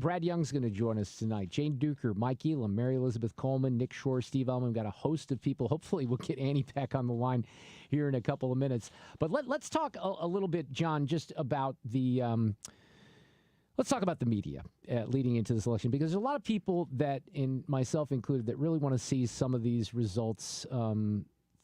Brad Young's going to join us tonight. Jane Duker, Mike Elam, Mary Elizabeth Coleman, Nick Shore, Steve Ellman. We've got a host of people. Hopefully we'll get Annie back on the line here in a couple of minutes. But let's talk a little bit, John, just about the let's talk about the media leading into this election, because there's a lot of people that, and myself included, that really want to see some of these results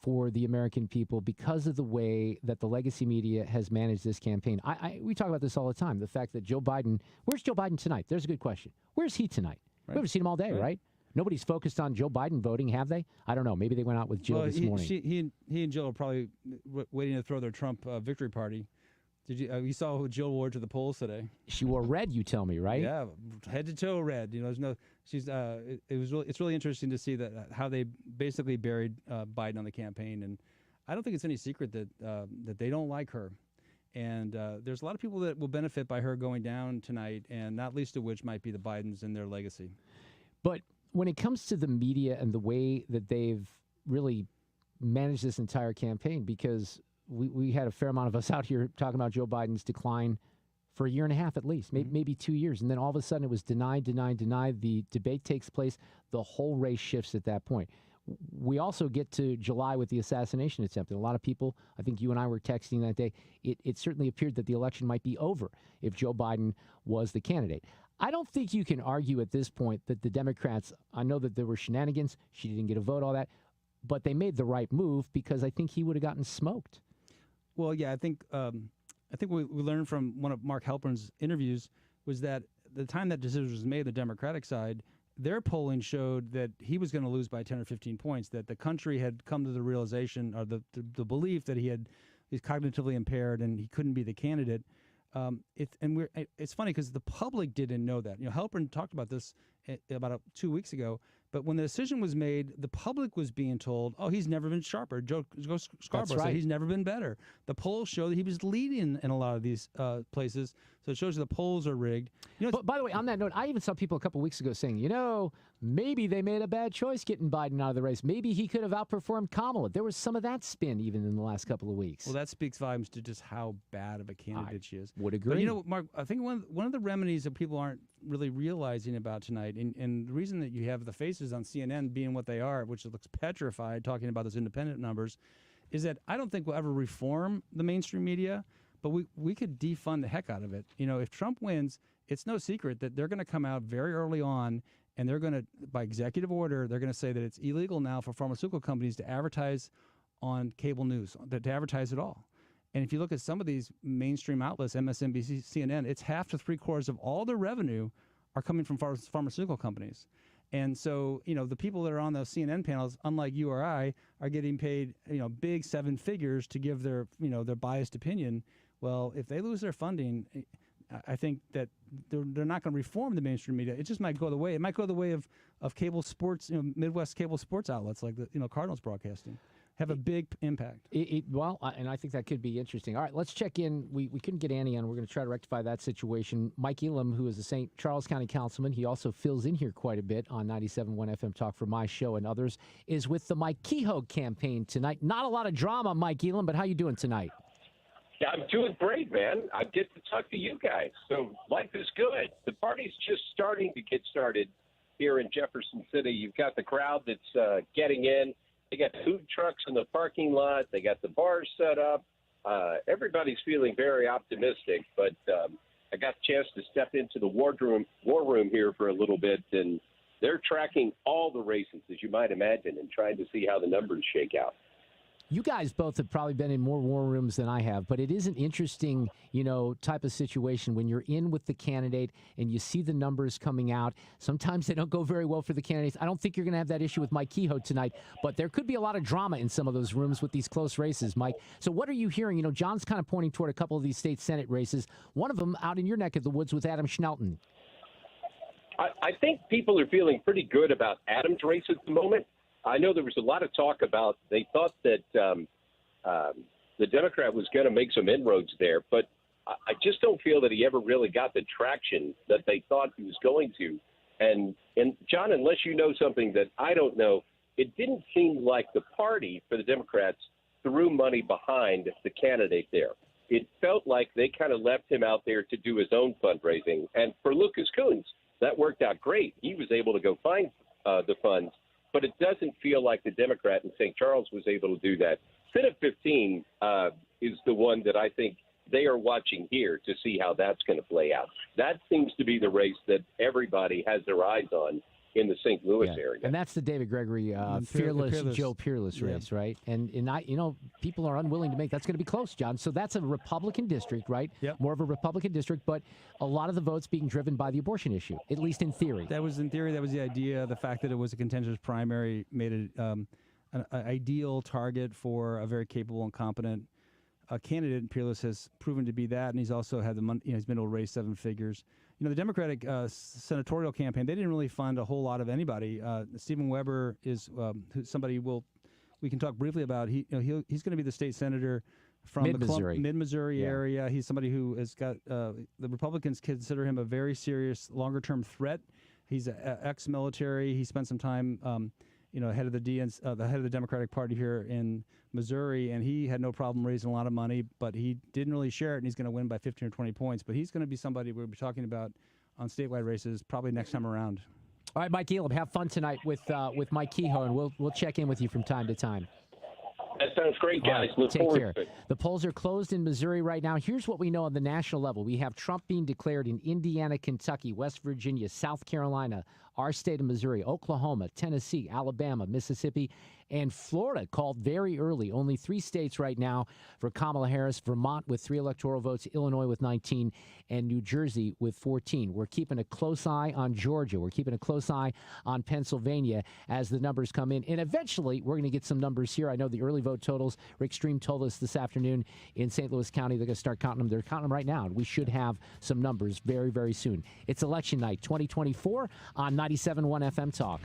for the American people because of the way that the legacy media has managed this campaign. We talk about this all the time, the fact that Joe Biden, where's Joe Biden tonight? There's a good question. Where's he tonight? Right. We haven't seen him all day, right? Nobody's focused on Joe Biden voting, have they? I don't know. Maybe they went out with Jill this morning. He and Jill are probably waiting to throw their Trump victory party. Did you saw who Jill wore to the polls today? She wore red, you tell me, right? Yeah, head to toe red. There's no. She's. It's really interesting to see that how they basically buried Biden on the campaign, and I don't think it's any secret that that they don't like her, and there's a lot of people that will benefit by her going down tonight, and not least of which might be the Bidens and their legacy. But when it comes to the media and the way that they've really managed this entire campaign, because we had a fair amount of us out here talking about Joe Biden's decline for a year and a half at least, maybe 2 years. And then all of a sudden it was denied. The debate takes place. The whole race shifts at that point. We also get to July with the assassination attempt. And a lot of people, I think you and I were texting that day, it certainly appeared that the election might be over if Joe Biden was the candidate. I don't think you can argue at this point that the Democrats, I know that there were shenanigans. She didn't get a vote, all that. But they made the right move because I think he would have gotten smoked. Well, yeah, I think we learned from one of Mark Halpern's interviews was that the time that decision was made, the Democratic side, their polling showed that he was going to lose by 10 or 15 points, that the country had come to the realization or the belief that he's cognitively impaired and he couldn't be the candidate. It's funny because the public didn't know that. Halpern talked about this about 2 weeks ago. But when the decision was made, the public was being told, "Oh, he's never been sharper." Joe Scarborough said he's never been better. The polls show that he was leading in a lot of these places, so it shows you the polls are rigged. But by the way, on that note, I even saw people a couple of weeks ago saying, maybe they made a bad choice getting Biden out of the race. Maybe he could have outperformed Kamala. There was some of that spin even in the last couple of weeks. Well, that speaks volumes to just how bad of a candidate she is. Would agree. But Mark, I think one of the remedies that people aren't really realizing about tonight, and the reason that you have the faces on CNN being what they are, which looks petrified, talking about those independent numbers, is that I don't think we'll ever reform the mainstream media, but we could defund the heck out of it. If Trump wins, it's no secret that they're going to come out very early on, and they're going to, by executive order, they're going to say that it's illegal now for pharmaceutical companies to advertise on cable news, to advertise at all. And if you look at some of these mainstream outlets, MSNBC, CNN, it's half to three-quarters of all their revenue are coming from pharmaceutical companies. And so, the people that are on those CNN panels, unlike you or I, are getting paid, big seven figures to give their, their biased opinion. Well, if they lose their funding, I think that they're not going to reform the mainstream media. It just might go the way. It might go the way of cable sports, Midwest cable sports outlets like the Cardinals broadcasting. Have a big impact. And I think that could be interesting. All right, let's check in. We couldn't get Annie on. We're going to try to rectify that situation. Mike Elam, who is a St. Charles County councilman, he also fills in here quite a bit on 97.1 FM Talk for my show and others, is with the Mike Kehoe campaign tonight. Not a lot of drama, Mike Elam, but how you doing tonight? Yeah, I'm doing great, man. I get to talk to you guys, so life is good. The party's just starting to get started here in Jefferson City. You've got the crowd that's getting in. They got food trucks in the parking lot. They got the bars set up. Everybody's feeling very optimistic, but I got a chance to step into the war room here for a little bit, and they're tracking all the races, as you might imagine, and trying to see how the numbers shake out. You guys both have probably been in more war rooms than I have, but it is an interesting, type of situation when you're in with the candidate and you see the numbers coming out. Sometimes they don't go very well for the candidates. I don't think you're going to have that issue with Mike Kehoe tonight, but there could be a lot of drama in some of those rooms with these close races, Mike. So what are you hearing? John's kind of pointing toward a couple of these state Senate races. One of them out in your neck of the woods with Adam Schnelton. I think people are feeling pretty good about Adam's race at the moment. I know there was a lot of talk about they thought that the Democrat was going to make some inroads there, but I just don't feel that he ever really got the traction that they thought he was going to. And John, unless you know something that I don't know, it didn't seem like the party for the Democrats threw money behind the candidate there. It felt like they kind of left him out there to do his own fundraising. And for Lucas Coons, That worked out great. He was able to go find the funds, but it doesn't feel like the Democrat in St. Charles was able to do that. Senate 15 is the one that I think they are watching here to see how that's going to play out. That seems to be the race that everybody has their eyes on in the St. Louis area. And that's the David Gregory fearless Joe Peerless race, right? And people are unwilling to make that's going to be close, John. So that's a Republican district, right? Yep. More of a Republican district, but a lot of the votes being driven by the abortion issue, at least in theory. That was the idea. The fact that it was a contentious primary made it an ideal target for a very capable and competent candidate. Peerless has proven to be that, and he's also had the money. He's been able to raise 7 figures. The Democratic senatorial campaign, they didn't really fund a whole lot of anybody. Stephen Weber is somebody we can talk briefly about. He's going to be the state senator from the mid-Missouri area. He's somebody who has got the Republicans consider him a very serious longer-term threat. He's ex-military. He spent some time head of the head of the Democratic Party here in Missouri, and he had no problem raising a lot of money, but he didn't really share it, and he's going to win by 15 or 20 points. But he's going to be somebody we'll be talking about on statewide races probably next time around. All right, Mike Elam, have fun tonight with Mike Kehoe, and we'll check in with you from time to time. That sounds great, guys. Right, take care. The polls are closed in Missouri right now. Here's what we know on the national level. We have Trump being declared in Indiana, Kentucky, West Virginia, South Carolina, our state of Missouri, Oklahoma, Tennessee, Alabama, Mississippi, and Florida called very early. Only 3 states right now for Kamala Harris: Vermont with 3 electoral votes, Illinois with 19, and New Jersey with 14. We're keeping a close eye on Georgia. We're keeping a close eye on Pennsylvania as the numbers come in. And eventually, we're going to get some numbers here. I know the early vote totals, Rick Stream told us this afternoon in St. Louis County, they're going to start counting them. They're counting them right now, and we should have some numbers very, very soon. It's election night 2024 on 97.1 FM Talk.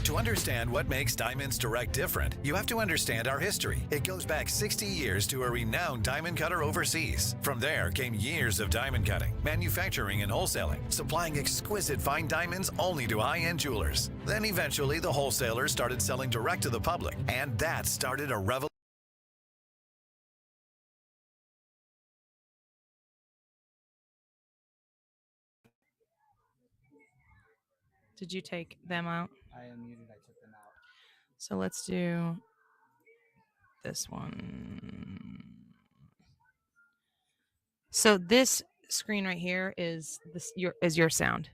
To understand what makes Diamonds Direct different, you have to understand our history. It goes back 60 years to a renowned diamond cutter overseas. From there came years of diamond cutting, manufacturing, and wholesaling, supplying exquisite fine diamonds only to high-end jewelers. Then eventually the wholesalers started selling direct to the public, and that started a revolution. Did you take them out? I unmuted. I took them out. So let's do this one. So this screen right here is your sound.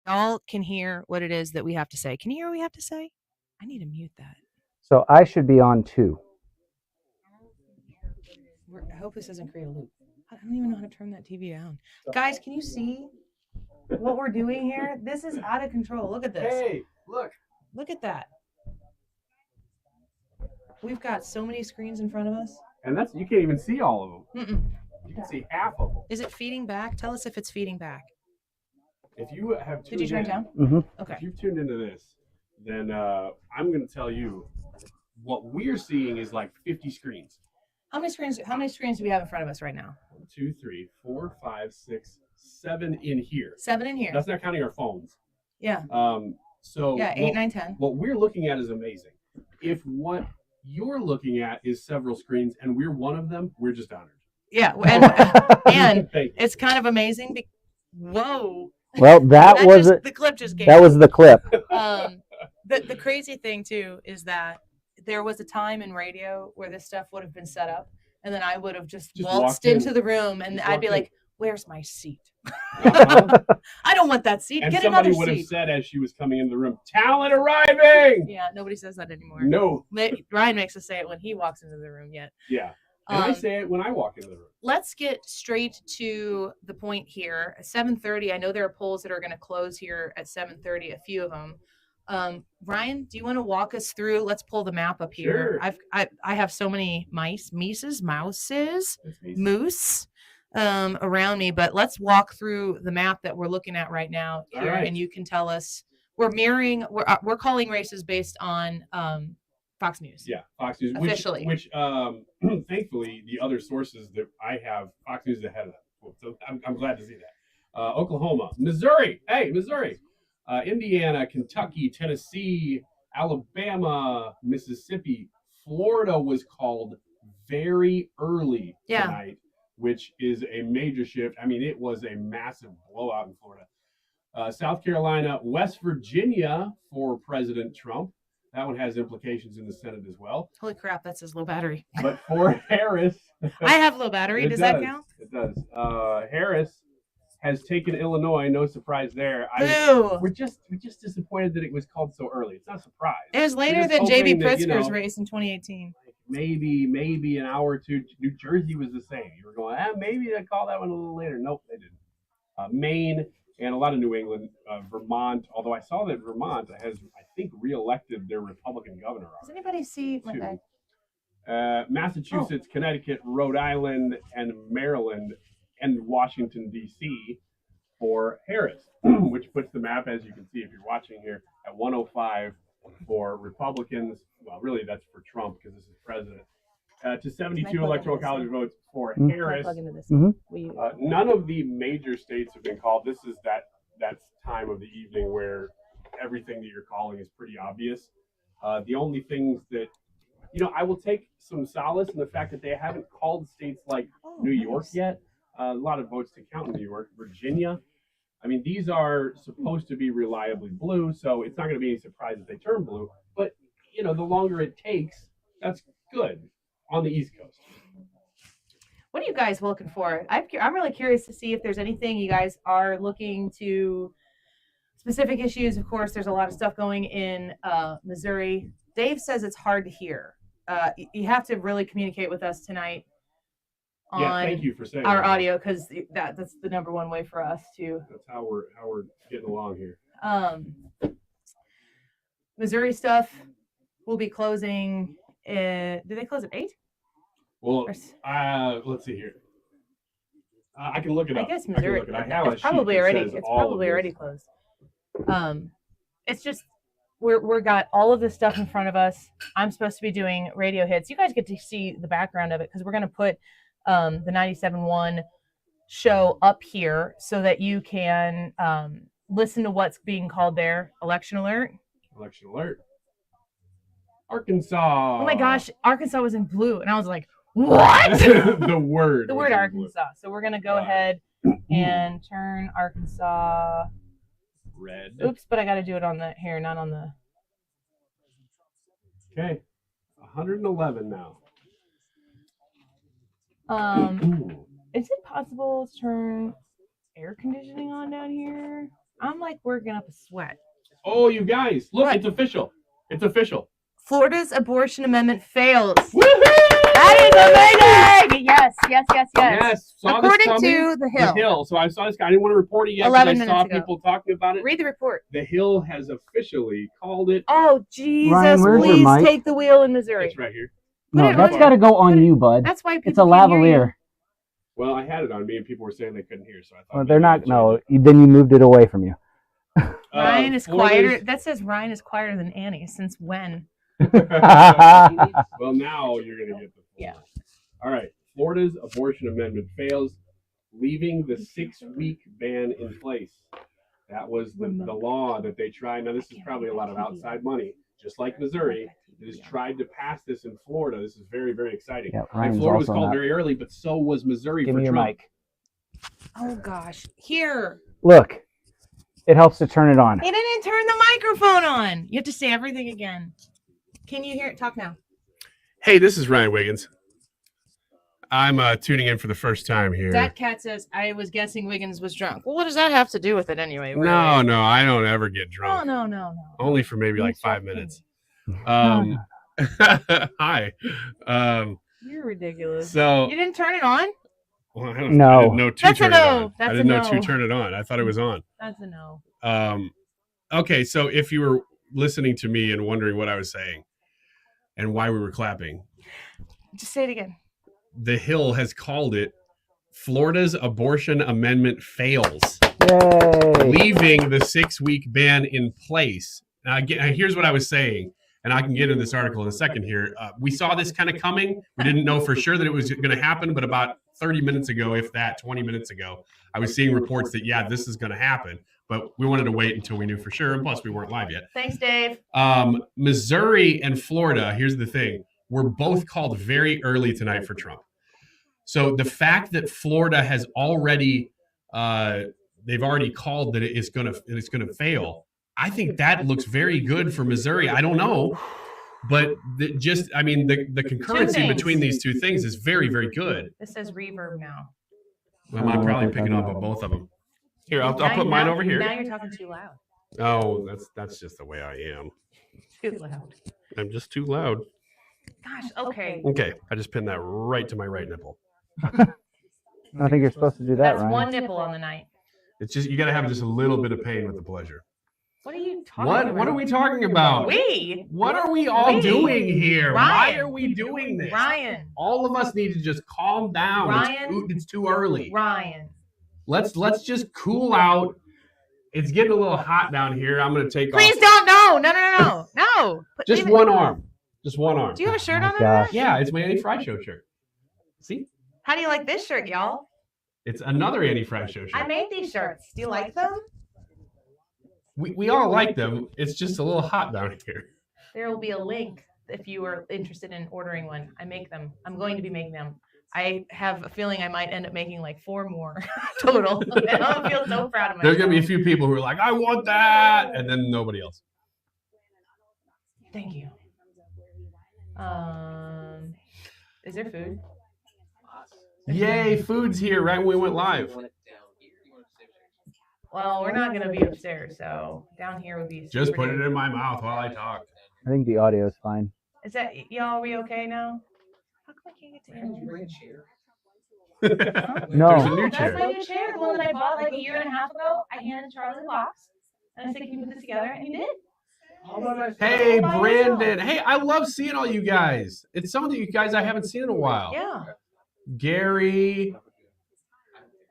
Y'all can hear what it is that we have to say. Can you hear what we have to say? I need to mute that. So I should be on 2. I hope this doesn't create a loop. I don't even know how to turn that TV down. Guys, can you see what we're doing here? This is out of control. Look at this. Hey, look. Look at that. We've got so many screens in front of us. And you can't even see all of them. Mm-mm. You can see half of them. Is it feeding back? Tell us if it's feeding back. If you have tuned Did you turn it down? Mm-hmm. Okay. If you've tuned into this, then I'm going to tell you what we're seeing is like 50 screens. How many screens do we have in front of us right now? 1, 2, 3, 4, 5, 6, 7 in here. 7 in here. That's not counting our phones. Yeah. So yeah, 8, 9, 10. What we're looking at is amazing. If what you're looking at is several screens and we're one of them, we're just honored. Yeah, and it's kind of amazing. Whoa. Well, that was the clip just came. That was the clip. The crazy thing too is that there was a time in radio where this stuff would have been set up, and then I would have just waltzed into the room, and I'd be like, "Where's my seat? I don't want that seat. And get another seat." Somebody would have said as she was coming into the room, "Talent arriving!" Yeah, nobody says that anymore. No. Ryan makes us say it when he walks into the room yet. Yeah. And I say it when I walk into the room. Let's get straight to the point here. At 7:30, I know there are polls that are going to close here at 7:30, a few of them. Ryan, do you want to walk us through? Let's pull the map up here. Sure. I have so many mouses around me, but let's walk through the map that we're looking at right now here, right. And you can tell us. We're calling races based on Fox News. Yeah, Fox News. Officially. Which thankfully, the other sources that I have, Fox News is ahead of them. So I'm glad to see that. Oklahoma, Missouri. Hey, Missouri. Indiana, Kentucky, Tennessee, Alabama, Mississippi. Florida was called very early tonight, which is a major shift. I mean, it was a massive blowout in Florida. South Carolina, West Virginia for President Trump. That one has implications in the Senate as well. Holy crap, that says low battery. But for Harris, I have low battery. Does that count? It does. Harris has taken Illinois. No surprise there. We're just disappointed that it was called so early. It's not a surprise. It was later than J.B. Pritzker's race in 2018. Maybe an hour or two. New Jersey was the same. You were going, maybe they call that one a little later. Nope, they didn't. Maine and a lot of New England, Vermont. Although I saw that Vermont has, I think, reelected their Republican governor. Does anybody see my bag? Massachusetts, Connecticut, Rhode Island, and Maryland, and Washington, D.C. for Harris, which puts the map, as you can see if you're watching here, at 105 for Republicans. Well, really, that's for Trump because this is president. To 72 Electoral College votes for Harris. None of the major states have been called. This is that time of the evening where everything that you're calling is pretty obvious. The only things that, I will take some solace in the fact that they haven't called states like New York yet. A lot of votes to count in New York. Virginia. I mean, these are supposed to be reliably blue, so it's not going to be any surprise if they turn blue. But, the longer it takes, that's good on the East Coast. What are you guys looking for? I'm really curious to see if there's anything you guys are looking to, specific issues. Of course, there's a lot of stuff going in Missouri. Dave says it's hard to hear. You have to really communicate with us tonight on thank you for saying our that. audio, because that's the number one way for us to. That's how we're getting along here. Missouri stuff will be closing. Do they close at 8? Well, let's see here. I can look it up. I guess Missouri. It's probably already closed. It's just we're got all of this stuff in front of us. I'm supposed to be doing radio hits. You guys get to see the background of it because we're going to put the 97.1 show up here so that you can listen to what's being called there. Election alert. Arkansas. Oh my gosh, Arkansas was in blue, and I was like, what? the word Arkansas. So we're gonna go ahead and turn Arkansas red. Oops, but I got to do it on the here, not on the. Okay, 111 now. Is it possible to turn air conditioning on down here? I'm like working up a sweat. Oh, you guys, look, What? It's official. It's official. Florida's abortion amendment fails. Woohoo! That is amazing! Yes. Yes. According to The Hill. The Hill. So I saw this guy. I didn't want to report it yet 11 because I saw minutes ago. people talking about it. Read the report. The Hill has officially called it. Oh, Jesus, Ryan, where's your please mic? take the wheel in Missouri. It's right here. No, it that's on- got to go on you, bud. That's why people It's a can't hear you. lavalier. Well, I had it on me, and people were saying they couldn't hear, so I thought. Well, they're maybe not. I'd No, change then you moved it away from you. it. Ryan is Florida's- quieter. That says Ryan is quieter than Annie. Since when? Well, now you're going to get the full Yeah. one. All right. Florida's abortion amendment fails, leaving the 6-week ban in place. That was the law that they tried. Now, this is probably a lot of outside money, just like Missouri. It has tried to pass this in Florida. This is very, very exciting. Yeah, and Ryan's Florida was also called not. very early, but so was Missouri Give for me your Trump. mic. Oh gosh. Here. Look, it helps to turn it on. He didn't turn the microphone on. You have to say everything again. Can you hear it? Talk now. Hey, this is Ryan Wiggins. I'm tuning in for the first time here. That cat says, I was guessing Wiggins was drunk. Well, what does that have to do with it anyway? No, I don't ever get drunk. Oh, no. Only for maybe like 5 minutes. No. Hi. You're ridiculous. So You didn't turn it on? well, I No. didn't know to That's a turn no. it on. That's I a didn't know no. to turn it on. I thought it was on. That's a no. Okay, so if you were listening to me and wondering what I was saying and why we were clapping, Just say it again. The Hill has called it Florida's abortion amendment fails, Yay. leaving the 6-week ban in place. Now, again, here's what I was saying, and I can get into this article in a second here. We saw this kind of coming. We didn't know for sure that it was going to happen, but about 30 minutes ago, if that 20 minutes ago, I was seeing reports that, yeah, this is going to happen. But we wanted to wait until we knew for sure. And plus, we weren't live yet. Thanks, Dave. Missouri and Florida, here's the thing. Were both called very early tonight for Trump. So the fact that Florida has already they've already called that it's going to fail. I think that looks very good for Missouri. I don't know, but the concurrency between these two things is very, very good. This says reverb now. Well, I'm probably picking up on both of them. Here, I'll put mine over here. Now you're talking too loud. Oh, that's just the way I am. Too loud. I'm just too loud. Gosh. Okay. Okay, I just pinned that right to my right nipple. I don't think you're supposed to do that, That's Ryan. one nipple on the night. It's just you got to have just a little bit of pain with the pleasure. What are you talking about? What are we talking about? What are we all doing here? Ryan. Why are we doing this? Ryan. All of us need to just calm down. Ryan. It's too early. Ryan. Let's just cool out. It's getting a little hot down here. I'm gonna take Please off. don't. No. Just one arm. Just one arm. Do you have a shirt Oh on my there? gosh. Yeah, it's my Annie Frey show shirt. See? How do you like this shirt, y'all? It's another Annie Frey show shirt. I made these shirts. Do you like them? We all like them. It's just a little hot down here. There will be a link if you are interested in ordering one. I make them. I'm going to be making them. I have a feeling I might end up making like 4 more total. And I feel so proud of myself. There's gonna be a few people who are like, I want that, and then nobody else. Thank you. Is there food? Yay, food's here right when we went live. Well, we're not going to be upstairs, so down here would be. Just super put it good. in my mouth while I talk. I think the audio is fine. Is that y'all? Are we okay now? How come I can't get to Andrew? No. There's a new That's chair. my new chair, the one that I bought like a year and a half ago. I handed Charlie the box, and I said, "Can you put this together?" And he did. Hey, All by Brandon. yourself. Hey, I love seeing all you guys. It's some of you guys I haven't seen in a while. Yeah. Gary.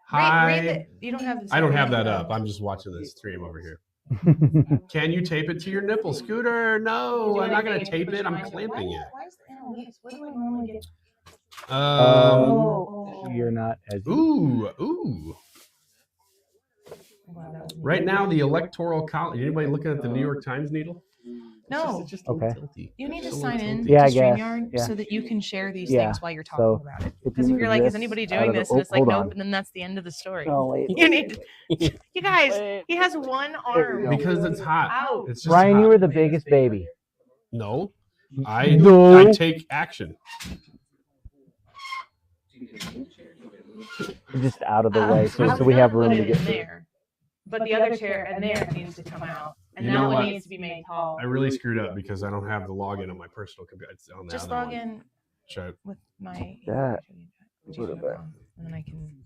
Hi. Read it. You don't have. I don't have that up. I'm just watching this stream over here. Can you tape it to your nipple, Scooter? No, I'm not going to tape it. I'm clamping it. Why is the analytics? What do I normally get? You're not as. Ooh. Wow, that was Right now, the Electoral College. Anybody looking at the New York Times needle? No. It's just Okay. a little tilty. You need to Just a sign little in tilty. to Yeah, I guess. StreamYard Yeah. so that you can share these Yeah. things while you're talking So, about it. If Because you if you're move like, is this anybody out doing of the- this? And it's like, hold nope, on. and then that's the end of the story. Oh, wait. You need to, you guys, he has one arm. Because it's hot. Ow. It's just Ryan, hot. you were the biggest baby. No. No. I take action. Just out of the way, I so was we gonna have room put to it get in through. there. But the other chair and there needs to come out. And You that know one what? needs to be made tall. I really screwed up because I don't have the login on my personal computer. It's on the Just other log one. in Should I- with my That. gmail.com, and then I can.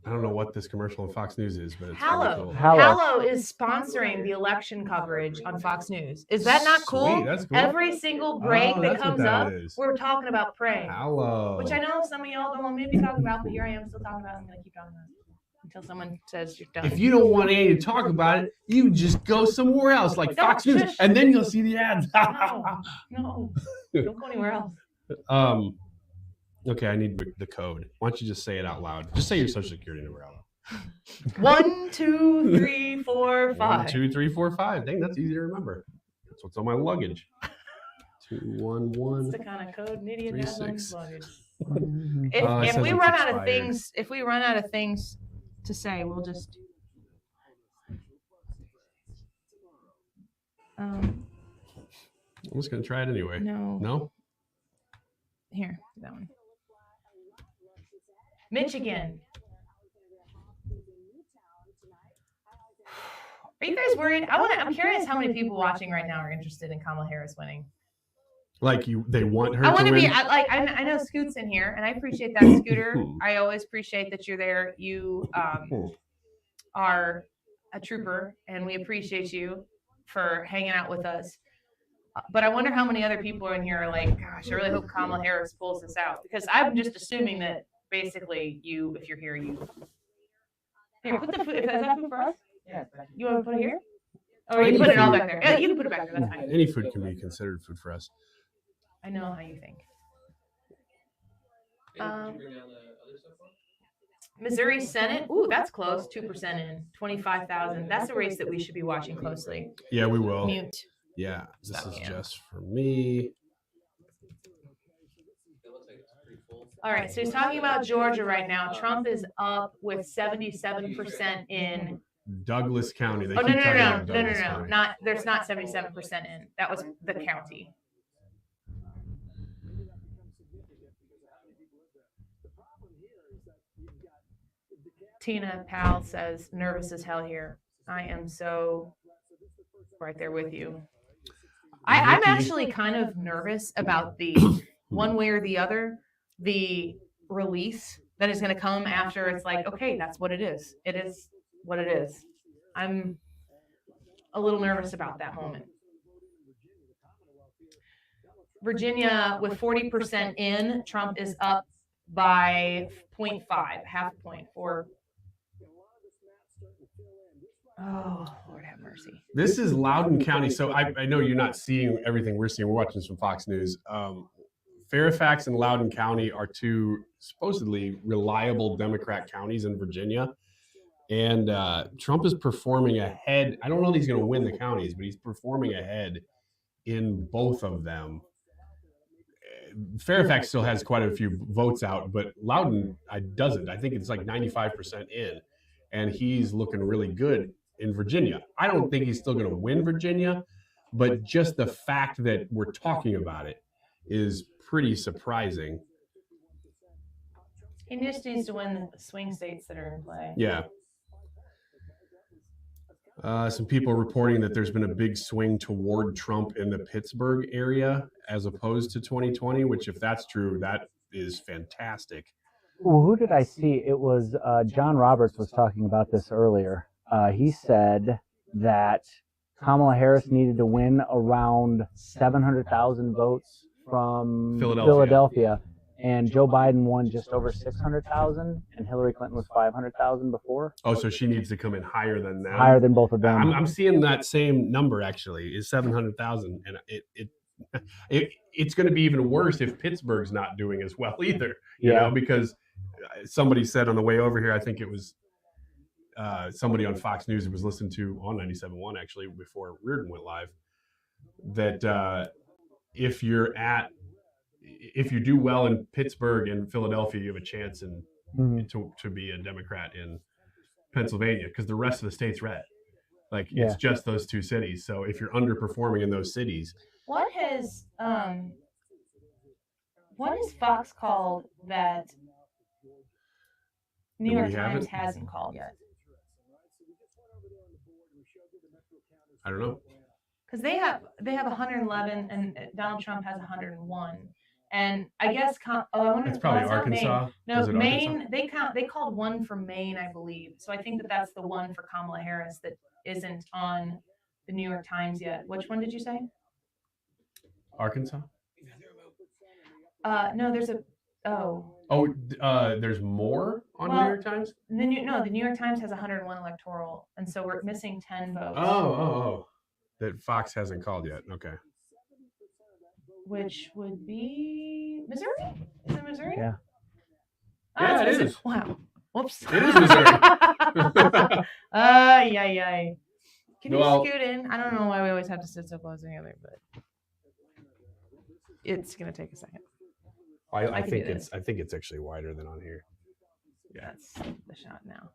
I don't know what this commercial on Fox News is, but it's really Hallow. cool. Hallow is sponsoring the election coverage on Fox News. Is that not cool? Sweet, that's cool. Every single break Oh, that that's what comes that up, is. we're talking about praying. Hello. Which I know some of y'all don't want me to be talking about, but here I am still talking about it. I'm going to keep talking about it until someone says you're done. If you don't want Annie to talk about it, you just go somewhere else, like No, Fox News, shush. and then you'll see the ads. No, don't go anywhere else. Okay, I need the code. Why don't you just say it out loud? Just say your social security number out loud. 1, 2, 3, 4, 1, 5. 2, 3, 4, 5. Dang, that's easy to remember. That's what's on my luggage. 2, 1, 1. That's the kind of code an idiot 3, has on his 6. luggage. it If says we it's run out of expired. things, if we run out of things to say, we'll just. I'm just gonna try it anyway. No. No? Here, that one. Michigan. Are you guys worried? I'm curious how many people watching right now are interested in Kamala Harris winning. Like they want her I want to to be win? I know Scoot's in here, and I appreciate that, Scooter. I always appreciate that you're there. You are a trooper, and we appreciate you for hanging out with us. But I wonder how many other people in here are like, gosh, I really hope Kamala Harris pulls this out, because I'm just assuming that basically you, if you're here, you. Here, put the food. Is that food for us? Yeah. You want to put it here? Oh, you can put it all back there. Yeah, you can put it back there. That's fine. Any food can be considered food for us. I know how you think. Missouri Senate. Ooh, that's close. 2% in. 25,000. That's a race that we should be watching closely. Yeah, we will. Mute. Yeah, this Stop is him. just for me. All right, so he's talking about Georgia right now. Trump is up with 77% in. Douglas County. They Oh, keep talking about no. Douglas County. Not there's not 77% in. That was the county. Tina Powell says, nervous as hell here. I am so right there with you. I'm actually kind of nervous about the one way or the other, the release that is going to come after it's like, okay, that's what it is. It is what it is. I'm a little nervous about that moment. Virginia with 40% in, Trump is up by 0.5, half a point for. Oh, Lord have mercy. This is Loudoun County. So I know you're not seeing everything we're seeing. We're watching this from Fox News. Fairfax and Loudoun County are two supposedly reliable Democrat counties in Virginia. And Trump is performing ahead. I don't know that he's going to win the counties, but he's performing ahead in both of them. Fairfax still has quite a few votes out, but Loudoun doesn't. I think it's like 95% in. And he's looking really good in Virginia. I don't think he's still going to win Virginia, but just the fact that we're talking about it is pretty surprising. He just needs to win the swing states that are in play. Yeah. Some people reporting that there's been a big swing toward Trump in the Pittsburgh area as opposed to 2020, which if that's true, that is fantastic. Well, who did I see? It was John Roberts was talking about this earlier. He said that Kamala Harris needed to win around 700,000 votes from Philadelphia, and Joe Biden won just over 600,000, and Hillary Clinton was 500,000 before. Oh, so she needs to come in higher than that. Higher than both of them. I'm seeing that same number actually is 700,000, and it's going to be even worse if Pittsburgh's not doing as well either. You know, because somebody said on the way over here, I think it was somebody on Fox News who was listened to on 97.1 actually before Reardon went live, that if you do well in Pittsburgh and Philadelphia, you have a chance to be a Democrat in Pennsylvania, because the rest of the state's red. Like it's just those two cities. So if you're underperforming in those cities, what has Fox called that New York Times hasn't called yet? I don't know. Because they have 111 and Donald Trump has 101, and I guess I wonder. It's probably Arkansas. No, Maine. Arkansas? They called one for Maine, I believe. So I think that's the one for Kamala Harris that isn't on the New York Times yet. Which one did you say? Arkansas. No, there's there's more on New York Times. The New York Times has 101 electoral, and so we're missing 10 votes. Oh. That Fox hasn't called yet. Okay. Which would be Missouri? Is it Missouri? Yeah. Yeah, it is. Wow. Whoops. It is Missouri. Yay. Can you scoot in? I don't know why we always have to sit so close together, but it's gonna take a second. I think it's actually wider than on here. Yeah. That's the shot now.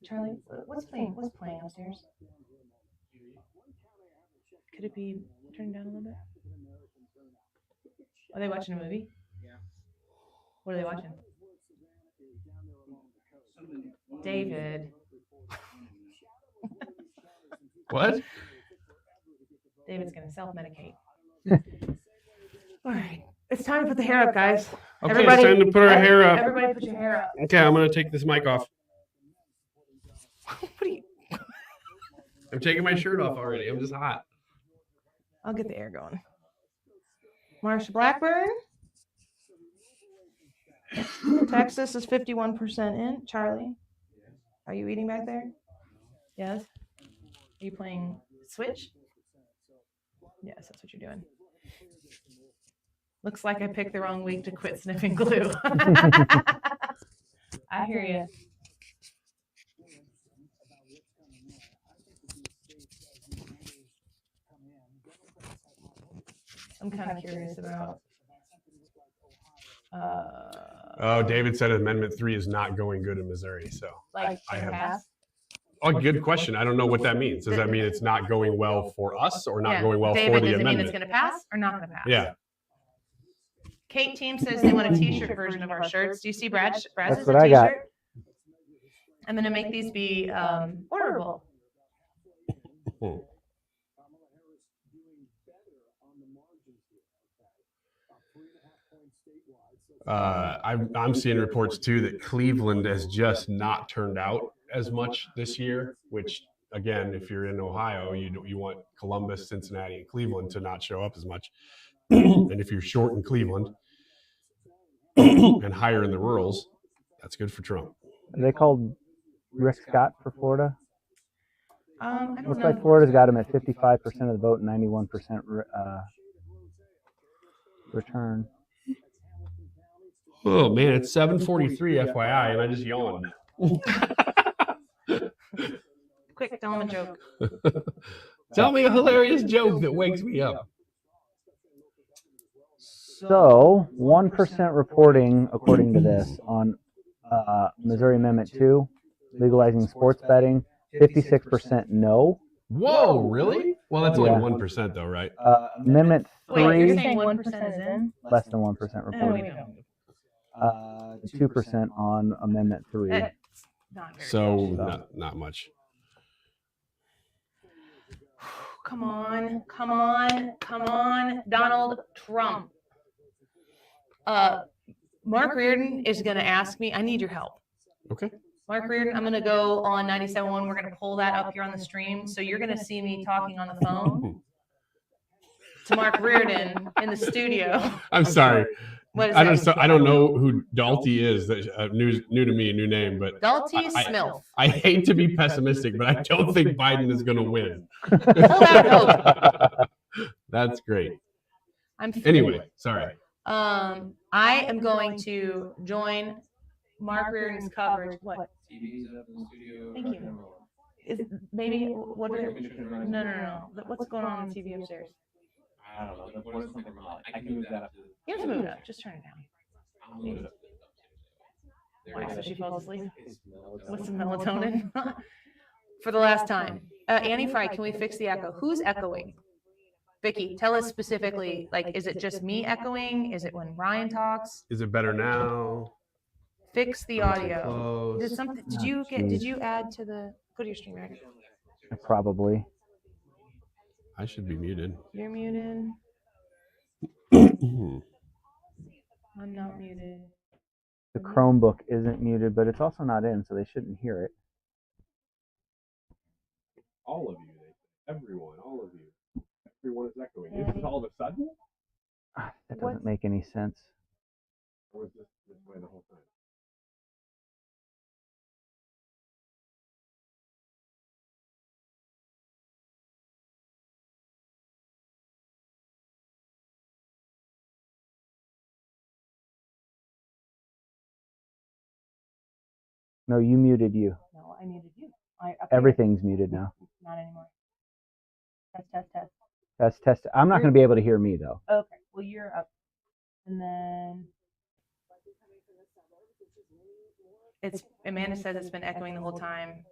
Charlie, what's playing upstairs? Could it be turned down a little bit? Are they watching a movie? Yeah. What are they watching? David. What? David's going to self-medicate. All right. It's time to put the hair up, guys. Okay, it's time to put our hair up. Everybody put your hair up. Okay, I'm going to take this mic off. What are you? I'm taking my shirt off already. I'm just hot. I'll get the air going. Marsha Blackburn. Texas is 51% in. Charlie, are you eating back there? Yes. Are you playing Switch? Yes, that's what you're doing. Looks like I picked the wrong week to quit sniffing glue. I hear you. I'm kind of curious about. David said Amendment 3 is not going good in Missouri. So Like I have. pass? Oh, good question. I don't know what that means. Does that mean it's not going well for us or not going well David, for the does it mean amendment? it's going to pass or not going to pass? Yeah. Kate Team says they want a T-shirt version of our shirts. Do you see Brad's That's is what a I got. T-shirt? I'm going to make these be orderable. I'm seeing reports too that Cleveland has just not turned out as much this year, which again, if you're in Ohio, you want Columbus, Cincinnati, and Cleveland to not show up as much. And if you're short in Cleveland and higher in the rurals, that's good for Trump. Are they called Rick Scott for Florida? I don't Looks know. like Florida's got him at 55% of the vote and 91% return. Oh man, it's 7:43 FYI, and I just yawned. Quick, tell him a joke. Tell me a hilarious joke that wakes me up. So 1% reporting, according to this, on Missouri Amendment 2, legalizing sports betting. 56% no. Whoa, really? Well, that's only 1% though, right? Amendment 3, Wait, you're saying 1% is in? less than 1% Oh, reporting. we don't. 2% on Amendment 3. That's not very So good. not much. Come on, come on, come on, Donald Trump. Mark Reardon is going to ask me, I need your help. Okay. Mark Reardon, I'm going to go on 97.1. We're going to pull that up here on the stream. So you're going to see me talking on the phone to Mark Reardon in the studio. I'm sorry. What is I that? don't know who Dalty is. That new to me, new name. But Dalty Smilf. I hate to be pessimistic, but I don't think Biden is going to win. Hold out hope. That's great. Anyway, sorry. I am going to join Mark Reardon's coverage. What? TV's up in the studio. Thank you. Is maybe what? No. What's going on the TV upstairs? I don't know. What is something wrong? I can move that up. You have to move it up. Just turn it down. I'll move it up. Why? So she falls asleep with some melatonin. For the last time, Annie Frey, can we fix the echo? Who's echoing? Vicky, tell us specifically. Like, is it just me echoing? Is it when Ryan talks? Is it better now? Fix the audio. Close. Did something? Did you get? Did you add to the? Go to your stream, right? Probably. I should be muted. You're muted. I'm not muted. The Chromebook isn't muted, but it's also not in, so they shouldn't hear it. All of you, everyone, all of you. Everyone is echoing. Is this all of a sudden? That doesn't make any sense. Or was this way the whole time? No, you muted you. No, I muted you. Okay. Everything's muted now. Not anymore. Test. Test. I'm not going to be able to hear me, though. Okay. Well, you're up. And then Amanda says it's been echoing the whole time.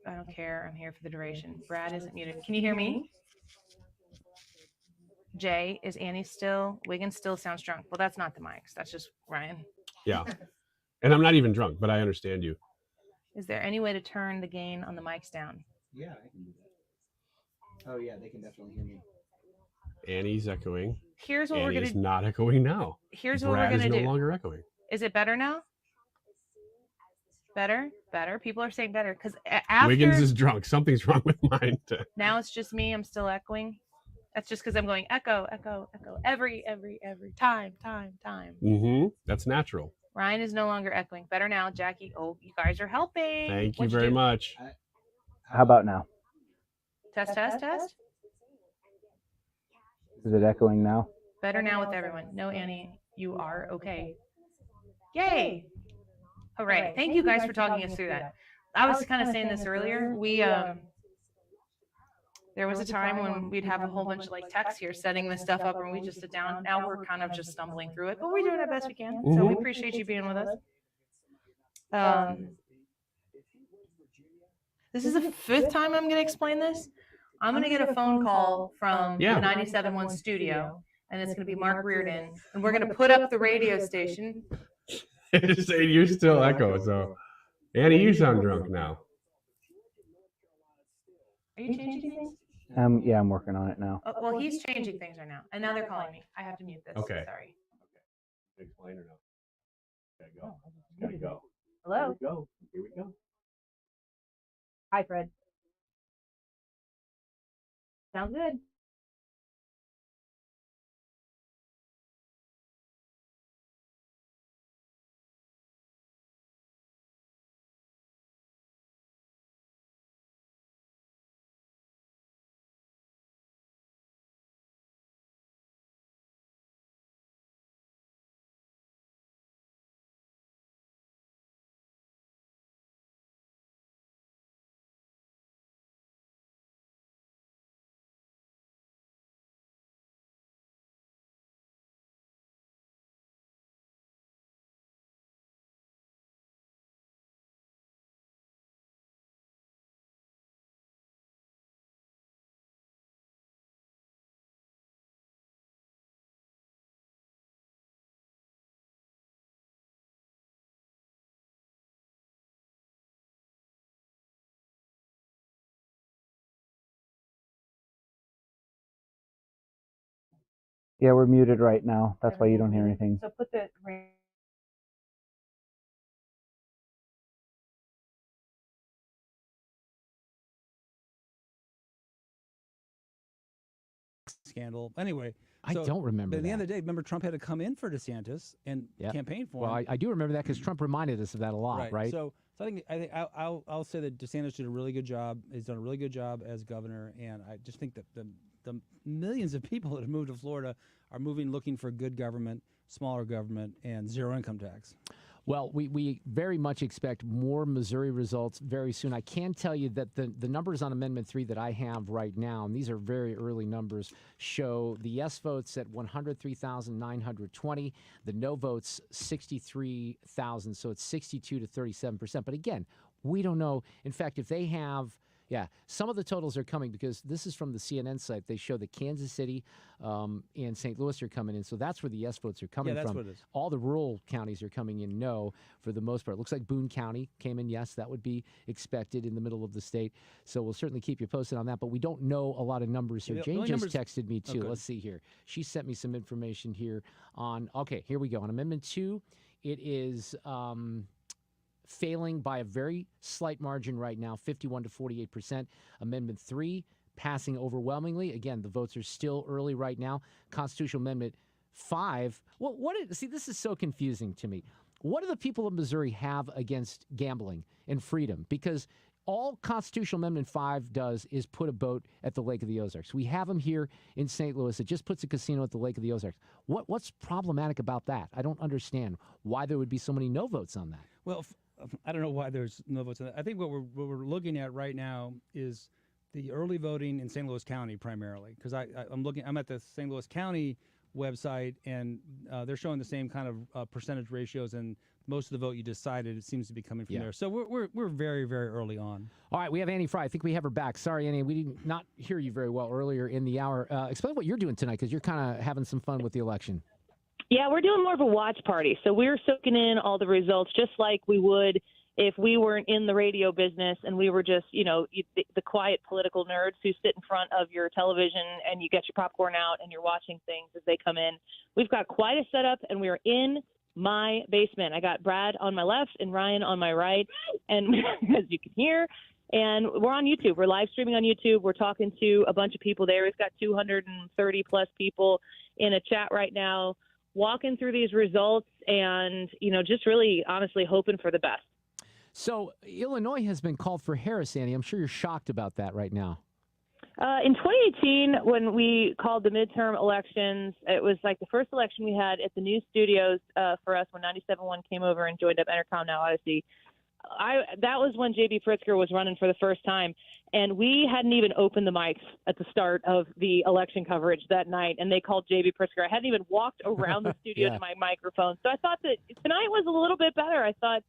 I don't care. I'm here for the duration. Brad isn't muted. Can you hear me? Jay, is Annie still? Wiggins still sounds drunk. Well, that's not the mics. That's just Ryan. Yeah. And I'm not even drunk, but I understand you. Is there any way to turn the gain on the mics down? Yeah, I can do that. Oh yeah, they can definitely hear me. Annie's echoing. Here's what we're Annie's gonna. not echoing now. Here's what Brad we're gonna is no do. longer echoing. Is it better now? Better. People are saying better because after Wiggins is drunk. Something's wrong with mine. Now it's just me. I'm still echoing. That's just because I'm going echo every time. Mm-hmm. That's natural. Ryan is no longer echoing. Better now, Jackie. Oh, you guys are helping. Thank you What'd very do? much. How about now? Test, test, test. Is it echoing now? Better now with everyone. No, Annie, you are okay. Yay! Hooray. Thank you guys for talking us through that. I was kind of saying this earlier. There was a time when we'd have a whole bunch of like techs here setting this stuff up and we just sit down. Now we're kind of just stumbling through it, but we're doing our best we can. So we appreciate you being with us. This is the 5th time I'm going to explain this. I'm going to get a phone call from the 97.1 studio, and it's going to be Mark Reardon, and we're going to put up the radio station. You're still echo, so Annie, you sound drunk now. Are you changing things? Yeah, I'm working on it now. Oh, well, he's changing things right now, and now they're calling me. I have to mute this. Okay. Sorry. Okay. Explain or no? Gotta go. Gotta go. Hello. Here we go. Here we go. Hi, Fred. Sounds good. Yeah, we're muted right now. That's why you don't hear anything. So put the scandal. Anyway, I don't remember But at the end that. of the day, remember Trump had to come in for DeSantis and campaign for him. Well, I do remember that because Trump reminded us of that a lot, right? So I think I'll say that DeSantis did a really good job. He's done a really good job as governor, and I just think that the millions of people that have moved to Florida are moving looking for good government, smaller government, and zero income tax. Well, we very much expect more Missouri results very soon. I can tell you that the numbers on Amendment 3 that I have right now, and these are very early numbers, show the yes votes at 103,920, the no votes 63,000, so it's 62 to 37%. But again, we don't know. In fact, if they have... Yeah, some of the totals are coming because this is from the CNN site. They show that Kansas City and St. Louis are coming in. So that's where the yes votes are coming Yeah, that's from. what it is. All the rural counties are coming in no for the most part. It looks like Boone County came in yes. That would be expected in the middle of the state. So we'll certainly keep you posted on that. But we don't know a lot of numbers here. Yeah, Jane the just numbers- texted me too. Okay. Let's see here. She sent me some information here on, okay, here we go. On Amendment 2, it is... failing by a very slight margin right now, 51 to 48%. Amendment 3 passing overwhelmingly. Again, the votes are still early right now. Constitutional Amendment 5. Well, see, this is so confusing to me. What do the people of Missouri have against gambling and freedom? Because all Constitutional Amendment 5 does is put a boat at the Lake of the Ozarks. We have them here in St. Louis. It just puts a casino at the Lake of the Ozarks. What's problematic about that? I don't understand why there would be so many no votes on that. Well, I don't know why there's no votes on that. I think what we're looking at right now is the early voting in St. Louis County primarily, because I'm at the St. Louis County website, and they're showing the same kind of percentage ratios, and most of the vote you decided, it seems to be coming from there. So we're very, very early on. All right, we have Annie Frey. I think we have her back. Sorry, Annie, we did not hear you very well earlier in the hour. Explain what you're doing tonight, because you're kind of having some fun with the election. Yeah, we're doing more of a watch party. So we're soaking in all the results just like we would if we weren't in the radio business and we were just, the quiet political nerds who sit in front of your television and you get your popcorn out and you're watching things as they come in. We've got quite a setup, and we're in my basement. I got Brad on my left and Ryan on my right, and as you can hear, and we're on YouTube. We're live streaming on YouTube. We're talking to a bunch of people there. We've got 230 plus people in a chat right now, walking through these results and, just really honestly hoping for the best. So Illinois has been called for Harris, Annie. I'm sure you're shocked about that right now. In 2018, when we called the midterm elections, it was like the first election we had at the new studios for us when 97.1 came over and joined up Entercom, now Odyssey. That was when J.B. Pritzker was running for the first time, and we hadn't even opened the mics at the start of the election coverage that night, and they called J.B. Pritzker. I hadn't even walked around the studio to my microphone, so I thought that tonight was a little bit better. I thought,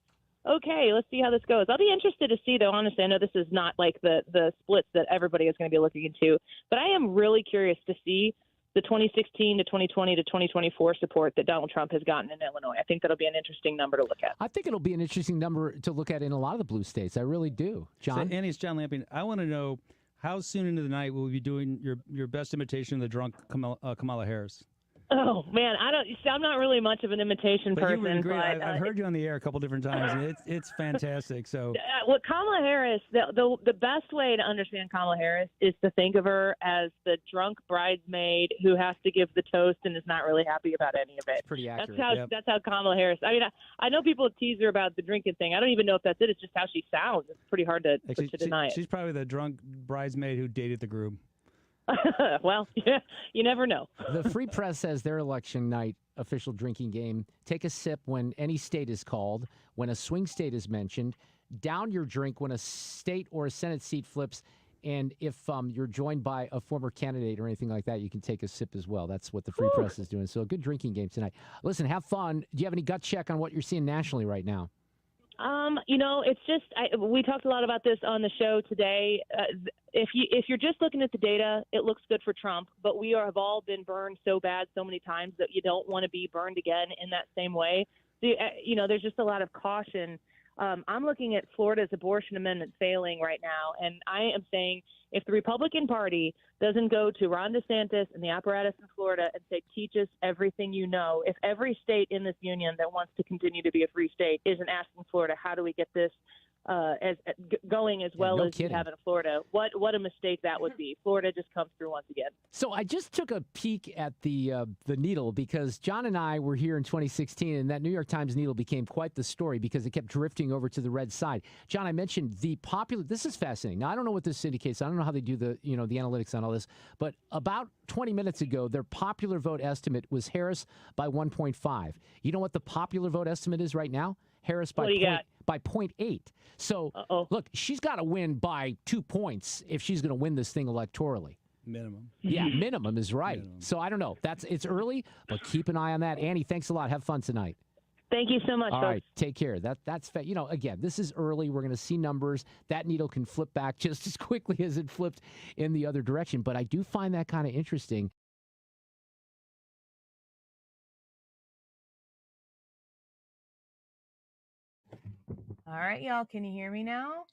okay, let's see how this goes. I'll be interested to see, though, honestly. I know this is not like the splits that everybody is going to be looking into, but I am really curious to see the 2016 to 2020 to 2024 support that Donald Trump has gotten in Illinois. I think that'll be an interesting number to look at. I think it'll be an interesting number to look at in a lot of the blue states. I really do. John? So, Annie, it's John Lamping. I want to know, how soon into the night will we be doing your best imitation of the drunk Kamala Harris? Oh man, I'm not really much of an imitation but person. You were great. But, I've heard you on the air a couple different times, and it's fantastic. So, well, Kamala Harris, the best way to understand Kamala Harris is to think of her as the drunk bridesmaid who has to give the toast and is not really happy about any of it. It's pretty accurate. That's how Kamala Harris. I mean, I know people tease her about the drinking thing. I don't even know if that's it. It's just how she sounds. It's pretty hard to deny it. She's probably the drunk bridesmaid who dated the groom. Well, yeah, you never know. The Free Press says their election night official drinking game: take a sip when any state is called, when a swing state is mentioned, down your drink when a state or a Senate seat flips, and if you're joined by a former candidate or anything like that, you can take a sip as well. That's what the Free Press is doing. So a good drinking game tonight. Listen, have fun. Do you have any gut check on what you're seeing nationally right now? It's just we talked a lot about this on the show today. If you're just looking at the data, it looks good for Trump, but have all been burned so bad so many times that you don't want to be burned again in that same way. So, there's just a lot of caution. I'm looking at Florida's abortion amendment failing right now, and I am saying if the Republican Party doesn't go to Ron DeSantis and the apparatus in Florida and say, teach us everything you know, if every state in this union that wants to continue to be a free state isn't asking Florida, how do we get this going as well as you have in Florida, what a mistake that would be. Florida just comes through once again. So I just took a peek at the needle because John and I were here in 2016, and that New York Times needle became quite the story because it kept drifting over to the red side. John, I mentioned the popular. This is fascinating. Now I don't know what this indicates. I don't know how they do the analytics on all this, but about 20 minutes ago, their popular vote estimate was Harris by 1.5. You know what the popular vote estimate is right now? Harris by 0.8. So, look, she's got to win by 2 points if she's going to win this thing electorally. Minimum. Yeah, minimum is right. Minimum. So I don't know. It's early, but keep an eye on that. Annie, thanks a lot. Have fun tonight. Thank you so much. All right, take care. That's again, this is early. We're going to see numbers. That needle can flip back just as quickly as it flipped in the other direction. But I do find that kind of interesting. All right, y'all. Can you hear me now?